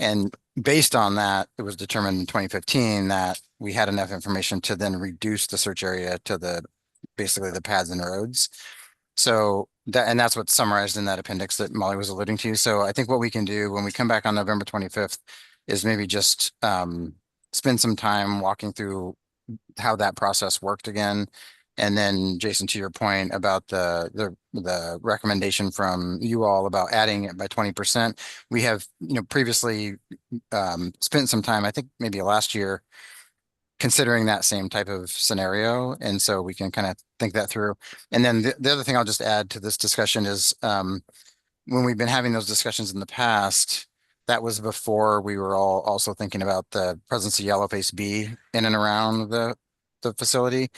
And based on that, it was determined in 2015 that we had enough information to then reduce the search area to basically the pads and roads. So that's what's summarized in that appendix that Molly was alluding to. So I think what we can do when we come back on November 25th is maybe just spend some time walking through how that process worked again. And then, Jason, to your point about the recommendation from you all about adding it by 20%, we have previously spent some time, I think maybe last year, considering that same type of scenario, and so we can kind of think that through. And then the other thing I'll just add to this discussion is when we've been having those discussions in the past, that was before we were all also thinking about the presence of yellowface bee in and around the facility.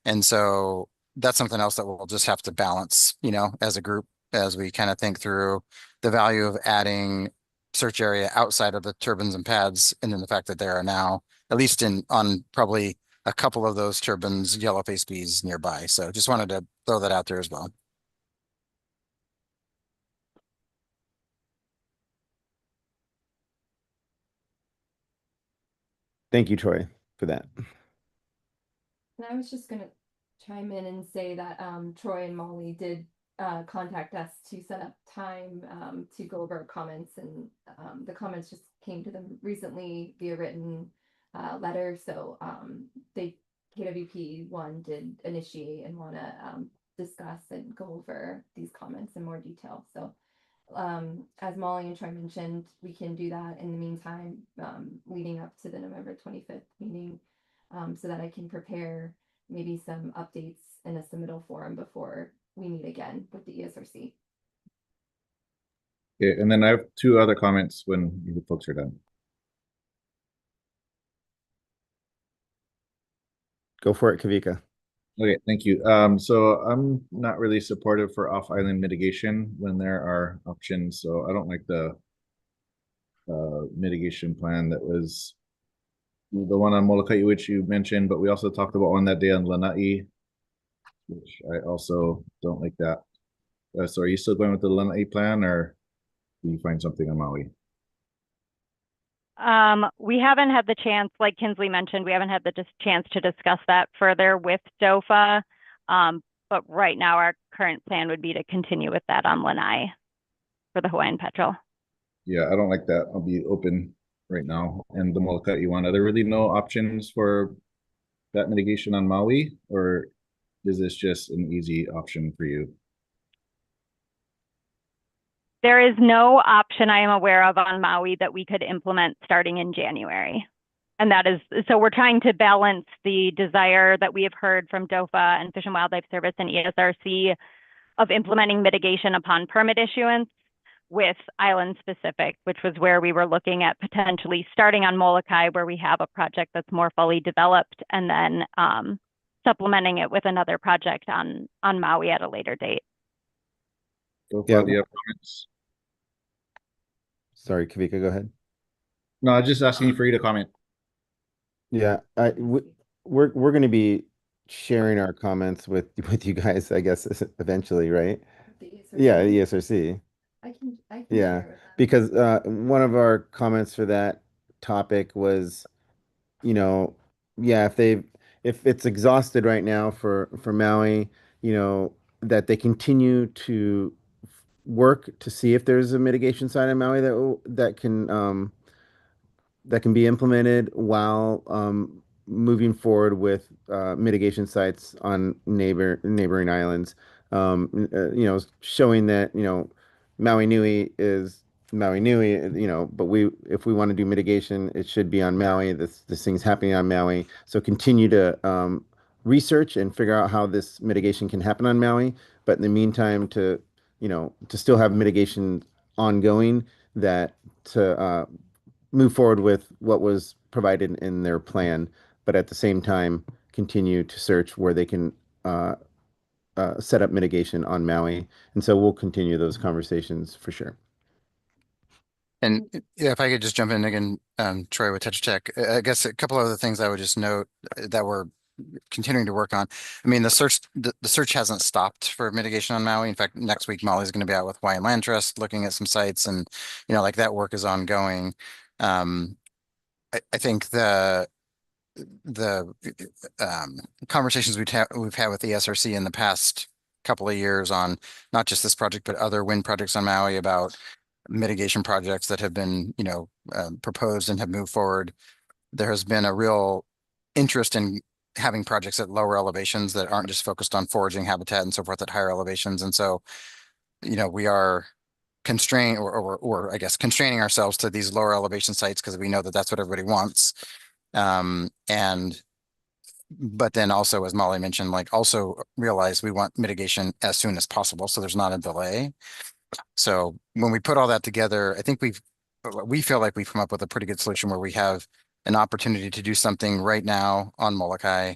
And so that's something else that we'll just have to balance, as a group, as we kind of think through the value of adding search area outside of the turbines and pads, and then the fact that there are now, at least on probably a couple of those turbines, yellowface bees nearby. So just wanted to throw that out there as well. Thank you, Troy, for that. And I was just gonna chime in and say that Troy and Molly did contact us to set up time to go over comments, and the comments just came to them recently via written letter. So KWP one did initiate and want to discuss and go over these comments in more detail. So as Molly and Troy mentioned, we can do that in the meantime, leading up to the November 25th meeting, so that I can prepare maybe some updates in a submittal form before we meet again with the ESRC. Okay, and then I have two other comments when you folks are done. Go for it, Kavika. Okay, thank you. So I'm not really supportive for off-island mitigation when there are options. So I don't like the mitigation plan that was the one on Molokai, which you mentioned, but we also talked about one that day on Lanai, which I also don't like that. So are you still going with the Lanai plan, or do you find something on Maui? We haven't had the chance, like Kinsley mentioned, we haven't had the chance to discuss that further with DOFA. But right now our current plan would be to continue with that on Lanai for the Hawaiian Petrel. Yeah, I don't like that. I'll be open right now. And the Molokai one, are there really no options for that mitigation on Maui, or is this just an easy option for you? There is no option I am aware of on Maui that we could implement starting in January. And that is, so we're trying to balance the desire that we have heard from DOFA and Fish and Wildlife Service and ESRC of implementing mitigation upon permit issuance with island specific, which was where we were looking at potentially starting on Molokai, where we have a project that's more fully developed, and then supplementing it with another project on Maui at a later date. DOFA, do you have comments? Sorry, Kavika, go ahead. No, I was just asking for you to comment. Yeah, we're going to be sharing our comments with you guys, I guess, eventually, right? Yeah, ESRC. I can Yeah, share with them. because one of our comments for that topic was, you know, yeah, if it's exhausted right now for Maui, that they continue to work to see if there's a mitigation side in Maui that can be implemented while moving forward with mitigation sites on neighboring islands. Showing that Maui Nui is Maui Nui. But if we want to do mitigation, it should be on Maui. This thing's happening on Maui. So continue to research and figure out how this mitigation can happen on Maui. But in the meantime, to still have mitigation ongoing that to move forward with what was provided in their plan, but at the same time continue to search where they can set up mitigation on Maui. And so we'll continue those conversations for sure. And yeah, if I could just jump in again, Troy with Tetra Tech, I guess a couple other things I would just note that we're continuing to work on. I mean, the search hasn't stopped for mitigation on Maui. In fact, next week Molly's going to be out with Hawaiian Land Trust looking at some sites, and like that work is ongoing. I think the conversations we've had with the ESRC in the past couple of years on not just this project but other wind projects on Maui about mitigation projects that have been proposed and have moved forward. There has been a real interest in having projects at lower elevations that aren't just focused on foraging habitat and so forth at higher elevations. And so we are constrained or I guess constraining ourselves to these lower elevation sites because we know that that's what everybody wants. But then also, as Molly mentioned, like also realize we want mitigation as soon as possible, so there's not a delay. So when we put all that together, I think we feel like we've come up with a pretty good solution where we have an opportunity to do something right now on Molokai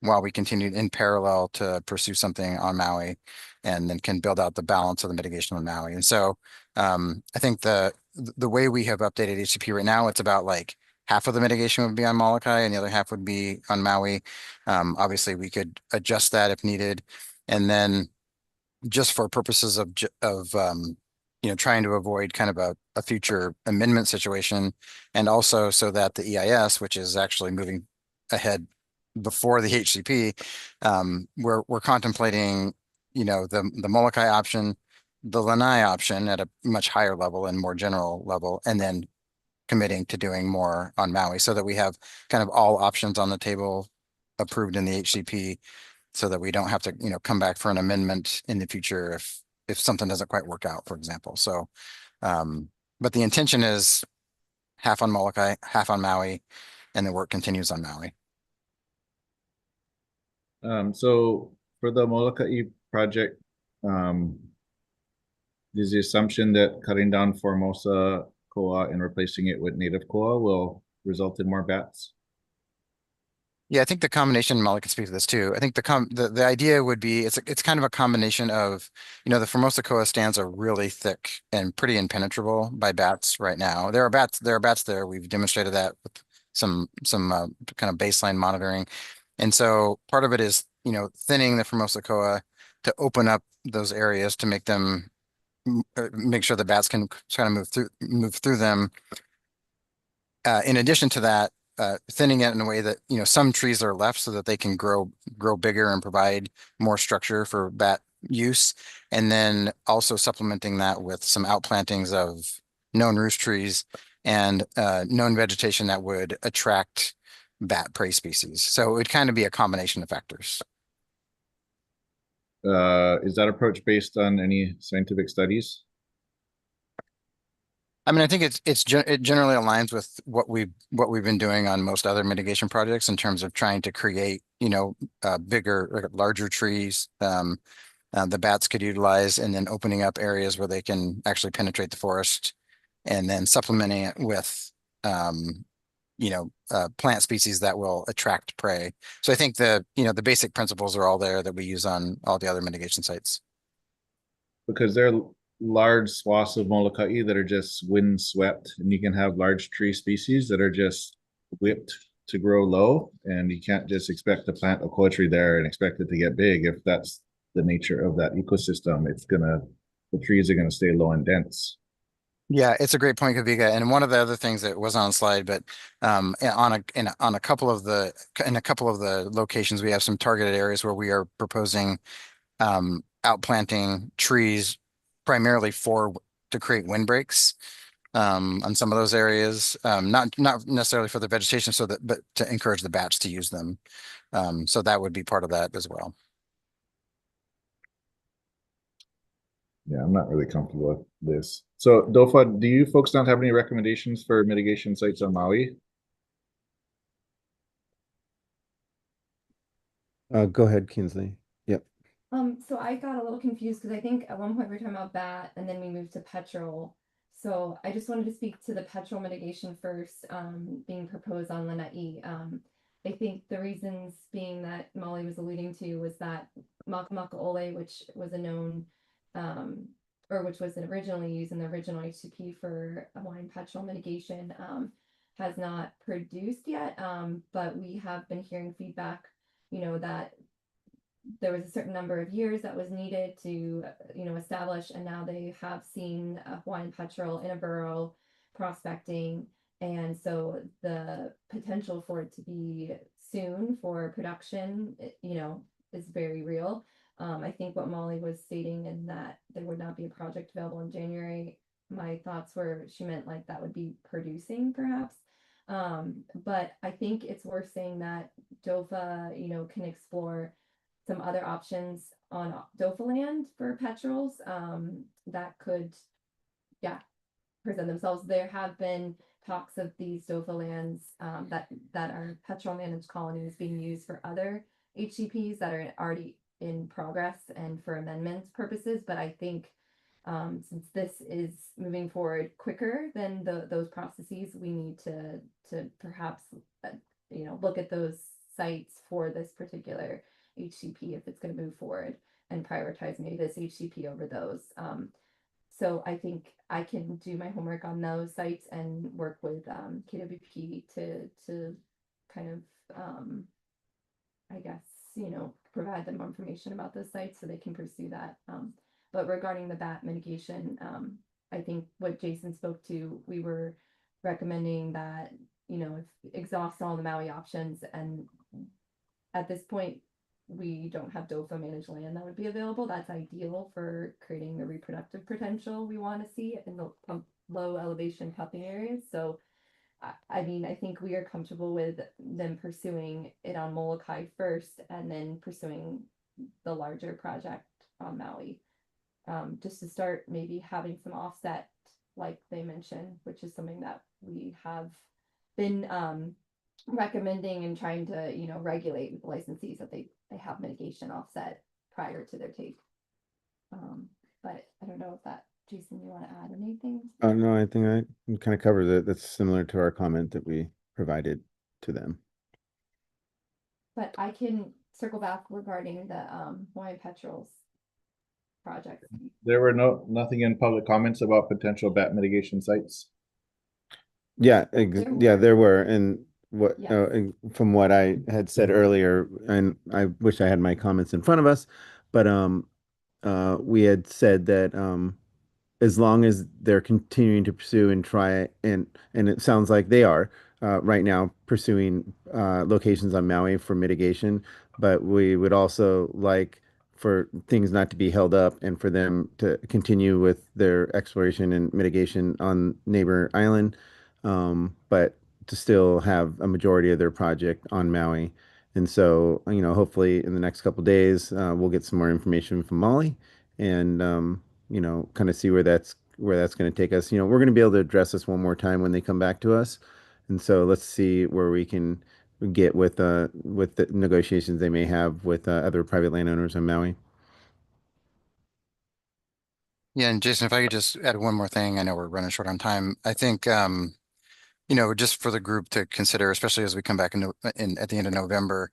while we continue in parallel to pursue something on Maui, and then can build out the balance of the mitigation on Maui. And so I think the way we have updated HCP right now, it's about like half of the mitigation would be on Molokai and the other half would be on Maui. Obviously, we could adjust that if needed. And then just for purposes of trying to avoid kind of a future amendment situation, and also so that the EIS, which is actually moving ahead before the HCP, we're contemplating, the Molokai option, the Lanai option at a much higher level and more general level, and then committing to doing more on Maui so that we have kind of all options on the table approved in the HCP so that we don't have to, come back for an amendment in the future if something doesn't quite work out, for example. So, but the intention is half on Molokai, half on Maui, and the work continues on Maui. So for the Molokai project, is the assumption that cutting down Formosa koa and replacing it with native koa will result in more bats? Yeah, I think the combination, Molly can speak to this too. I think the idea would be it's kind of a combination of, the Formosa stands are really thick and pretty impenetrable by bats right now. There are bats there. We've demonstrated that with some kind of baseline monitoring. And so part of it is, thinning the Formosa to open up those areas to make sure the bats can kind of move through them. In addition to that, thinning it in a way that, some trees are left so that they can grow bigger and provide more structure for bat use. And then also supplementing that with some outplantings of known roost trees and known vegetation that would attract bat prey species. So it would kind of be a combination of factors. Is that approach based on any scientific studies? I mean, I think it generally aligns with what we've been doing on most other mitigation projects in terms of trying to create, bigger, like larger trees the bats could utilize, and then opening up areas where they can actually penetrate the forest, and then supplementing it with, plant species that will attract prey. So I think the basic principles are all there that we use on all the other mitigation sites. Because they're large swaths of Molokai that are just wind swept, and you can have large tree species that are just whipped to grow low, and you can't just expect to plant a okoa tree there and expect it to get big. If that's the nature of that ecosystem, the trees are gonna stay low and dense. Yeah, it's a great point, Kavika. And one of the other things that was on slide, but on a couple of the locations, we have some targeted areas where we are proposing outplanting trees primarily to create windbreaks on some of those areas. Not necessarily for the vegetation, but to encourage the bats to use them. So that would be part of that as well. Yeah, I'm not really comfortable with this. So Dofa, do you folks not have any recommendations for mitigation sites on Maui? Go ahead, Kinsley. Yep. So I got a little confused because I think at one point we were talking about bat and then we moved to petrel. So I just wanted to speak to the petrel mitigation first, being proposed on Lanai. I think the reasons being that Molly was alluding to was that Makamakaole, which was a known, or which was originally used in the original HCP for Hawaiian petrel mitigation, has not produced yet. But we have been hearing feedback, that there was a certain number of years that was needed to, establish, and now they have seen a Hawaiian petrel in a burrow prospecting, and so the potential for it to be soon for production, is very real. I think what Molly was stating in that there would not be a project available in January, my thoughts were she meant like that would be producing perhaps. But I think it's worth saying that DOFA, can explore some other options on DOFA land for petrels that could, present themselves. There have been talks of these DOFA lands that are petrel managed colonies being used for other HCPs that are already in progress and for amendments purposes. But I think since this is moving forward quicker than those processes, we need to perhaps look at those sites for this particular HCP if it's going to move forward and prioritize maybe this HCP over those. So I think I can do my homework on those sites and work with KWP to kind of I guess provide them more information about those sites so they can pursue that. But regarding the bat mitigation, I think what Jason spoke to, we were recommending that if exhaust all the Maui options, and at this point we don't have DOFA managed land that would be available. That's ideal for creating the reproductive potential we want to see in the low elevation pupping areas. So I mean, I think we are comfortable with them pursuing it on Molokai first and then pursuing the larger project on Maui. Just to start maybe having some offset like they mentioned, which is something that we have been recommending and trying to regulate with the licensees, that they have mitigation offset prior to their take. But I don't know if that, Jason, you want to add anything? No, I think I kind of covered it. That's similar to our comment that we provided to them. but I can circle back regarding the Hawaiian Petrels project. There were nothing in public comments about potential bat mitigation sites. Yeah, There there were, and what Yes. from what I had said earlier, and I wish I had my comments in front of us, but we had said that as long as they're continuing to pursue and try, and it sounds like they are right now pursuing locations on Maui for mitigation, but we would also like for things not to be held up and for them to continue with their exploration and mitigation on neighbor island, but to still have a majority of their project on Maui. And so, hopefully in the next couple days, we'll get some more information from Molly and kind of see where that's going to take us. We're going to be able to address this one more time when they come back to us. And so let's see where we can get with the negotiations they may have with other private landowners on Maui. Yeah, and Jason, if I could just add one more thing, I know we're running short on time. I think just for the group to consider, especially as we come back at the end of November.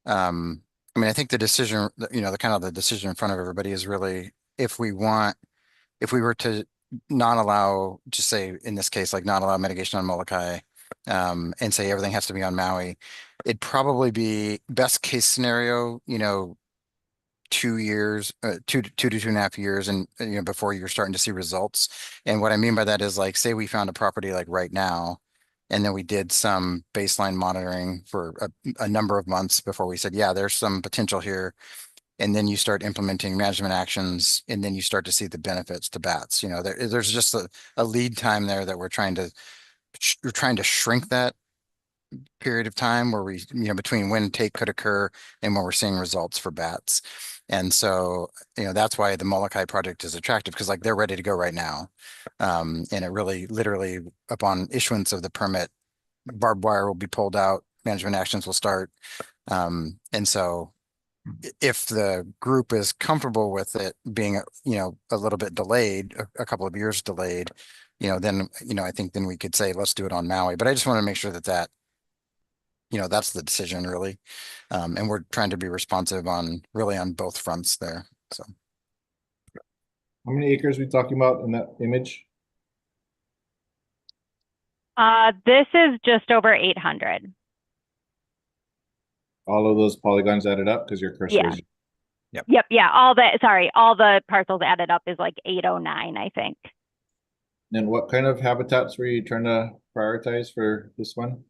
I mean, I think the decision, the kind of the decision in front of everybody is really if we were to not allow, just say in this case, like not allow mitigation on Molokai, and say everything has to be on Maui, it'd probably be best case scenario, 2 years, 2 to 2.5 years, and before you're starting to see results. And what I mean by that is like, say we found a property like right now, and then we did some baseline monitoring for a number of months before we said, yeah, there's some potential here. And then you start implementing management actions, and then you start to see the benefits to bats. There's just a lead time there that we're trying to shrink that period of time where we, between when take could occur and when we're seeing results for bats. And so, that's why the Molokai project is attractive, because like they're ready to go right now. And it really literally upon issuance of the permit, barbed wire will be pulled out, management actions will start. And so if the group is comfortable with it being, a little bit delayed, a couple of years delayed, then, I think then we could say, let's do it on Maui. But I just want to make sure that that's the decision really. And we're trying to be responsive on both fronts there. So. How many acres are we talking about in that image? This is just over 800. All of those polygons added up because your cursor is. Yep. Yeah. All the parcels added up is like 809, I think. And what kind of habitats were you trying to prioritize for this one?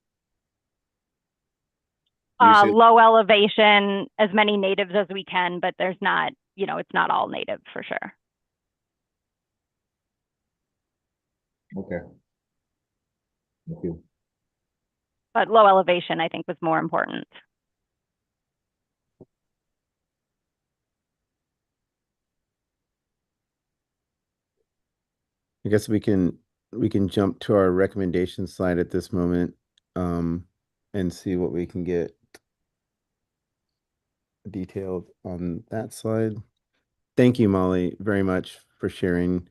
Low elevation, as many natives as we can, but there's not, it's not all native for sure. Okay. Thank you. But low elevation, I think, was more important. I guess we can jump to our recommendation slide at this moment, and see what we can get detailed on that slide. Thank you, Molly, very much for sharing.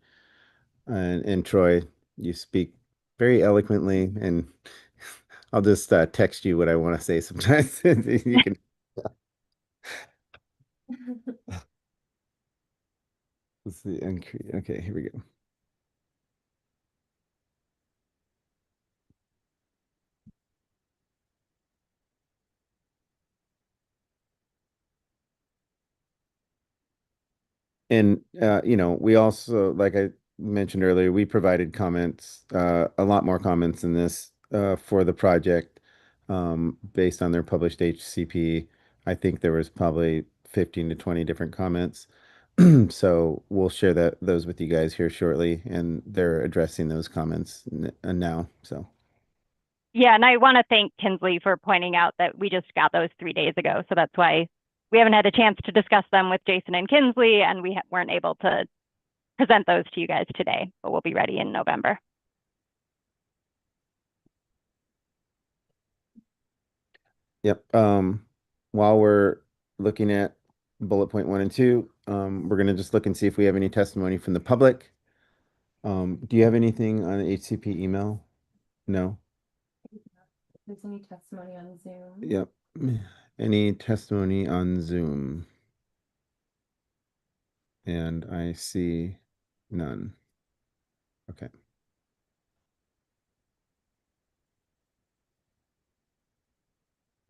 And Troy, you speak very eloquently, and I'll just text you what I want to say sometimes. You can. Let's see. Okay, here we go. And we also, like I mentioned earlier, we provided comments, a lot more comments in this for the project, based on their published HCP. I think there was probably 15 to 20 different comments. So we'll share those with you guys here shortly, and they're addressing those comments now. So. Yeah, and I want to thank Kinsley for pointing out that we just got those 3 days ago. So that's why we haven't had a chance to discuss them with Jason and Kinsley, and we weren't able to present those to you guys today, but we'll be ready in November. Yep. While we're looking at bullet point 1 and 2, we're going to just look and see if we have any testimony from the public. Do you have anything on the HCP email? No. There's any testimony on Zoom? Yep. Any testimony on Zoom? And I see none. Okay.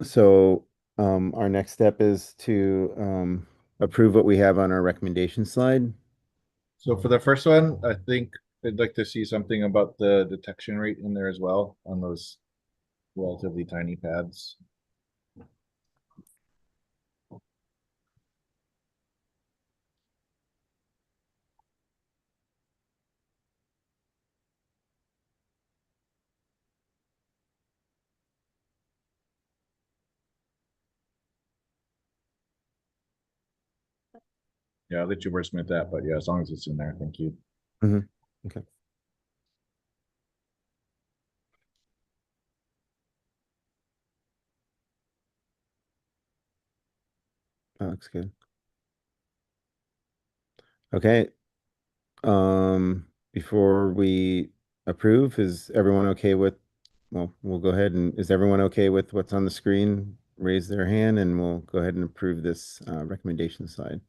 So our next step is to approve what we have on our recommendation slide. So for the first one, I think I'd like to see something about the detection rate in there as well on those relatively tiny pads. Yeah, I'll let you wordsmith that, but yeah, as long as it's in there, thank you. Okay. That looks good. Okay. Before we approve, is everyone okay with, well, we'll go ahead and, is everyone okay with what's on the screen? Raise their hand and we'll go ahead and approve this recommendation slide.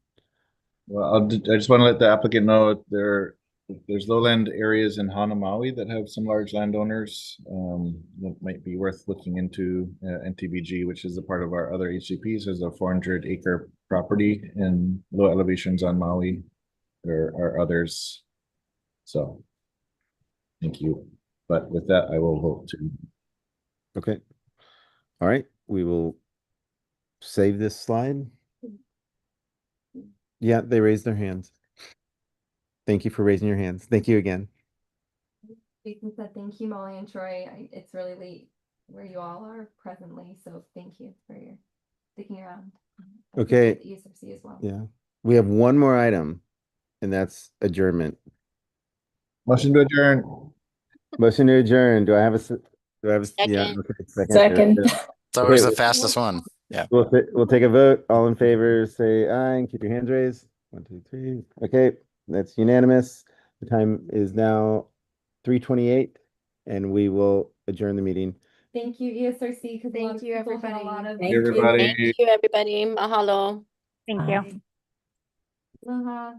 Well, I just want to let the applicant know there's lowland areas in Hanamaui that have some large landowners that might be worth looking into. NTBG, which is a part of our other HCPs, has a 400-acre property in low elevations on Maui. There are others. So, thank you. But with that, I will vote to. Okay. All right. We will save this slide. Yeah, they raised their hands. Thank you for raising your hands. Thank you again. Jason said, thank you, Molly and Troy. It's really late where you all are presently, so thank you for your sticking around. I Okay. appreciate the ESRC as well. Yeah. We have one more item, and that's adjournment. Motion to adjourn. Motion to adjourn. Do I have a, yeah, Second. okay, second. Second. It's always Okay, the fastest one. Yeah. we'll take a vote. All in favor, say aye and keep your hands raised. 1, 2, 3. Okay, that's unanimous. The time is now 3:28, and we will adjourn the meeting. Thank you, ESRC, because Thank you, everybody. Hey, everybody. Thank you, everybody. Mahalo. Thank you. Aloha.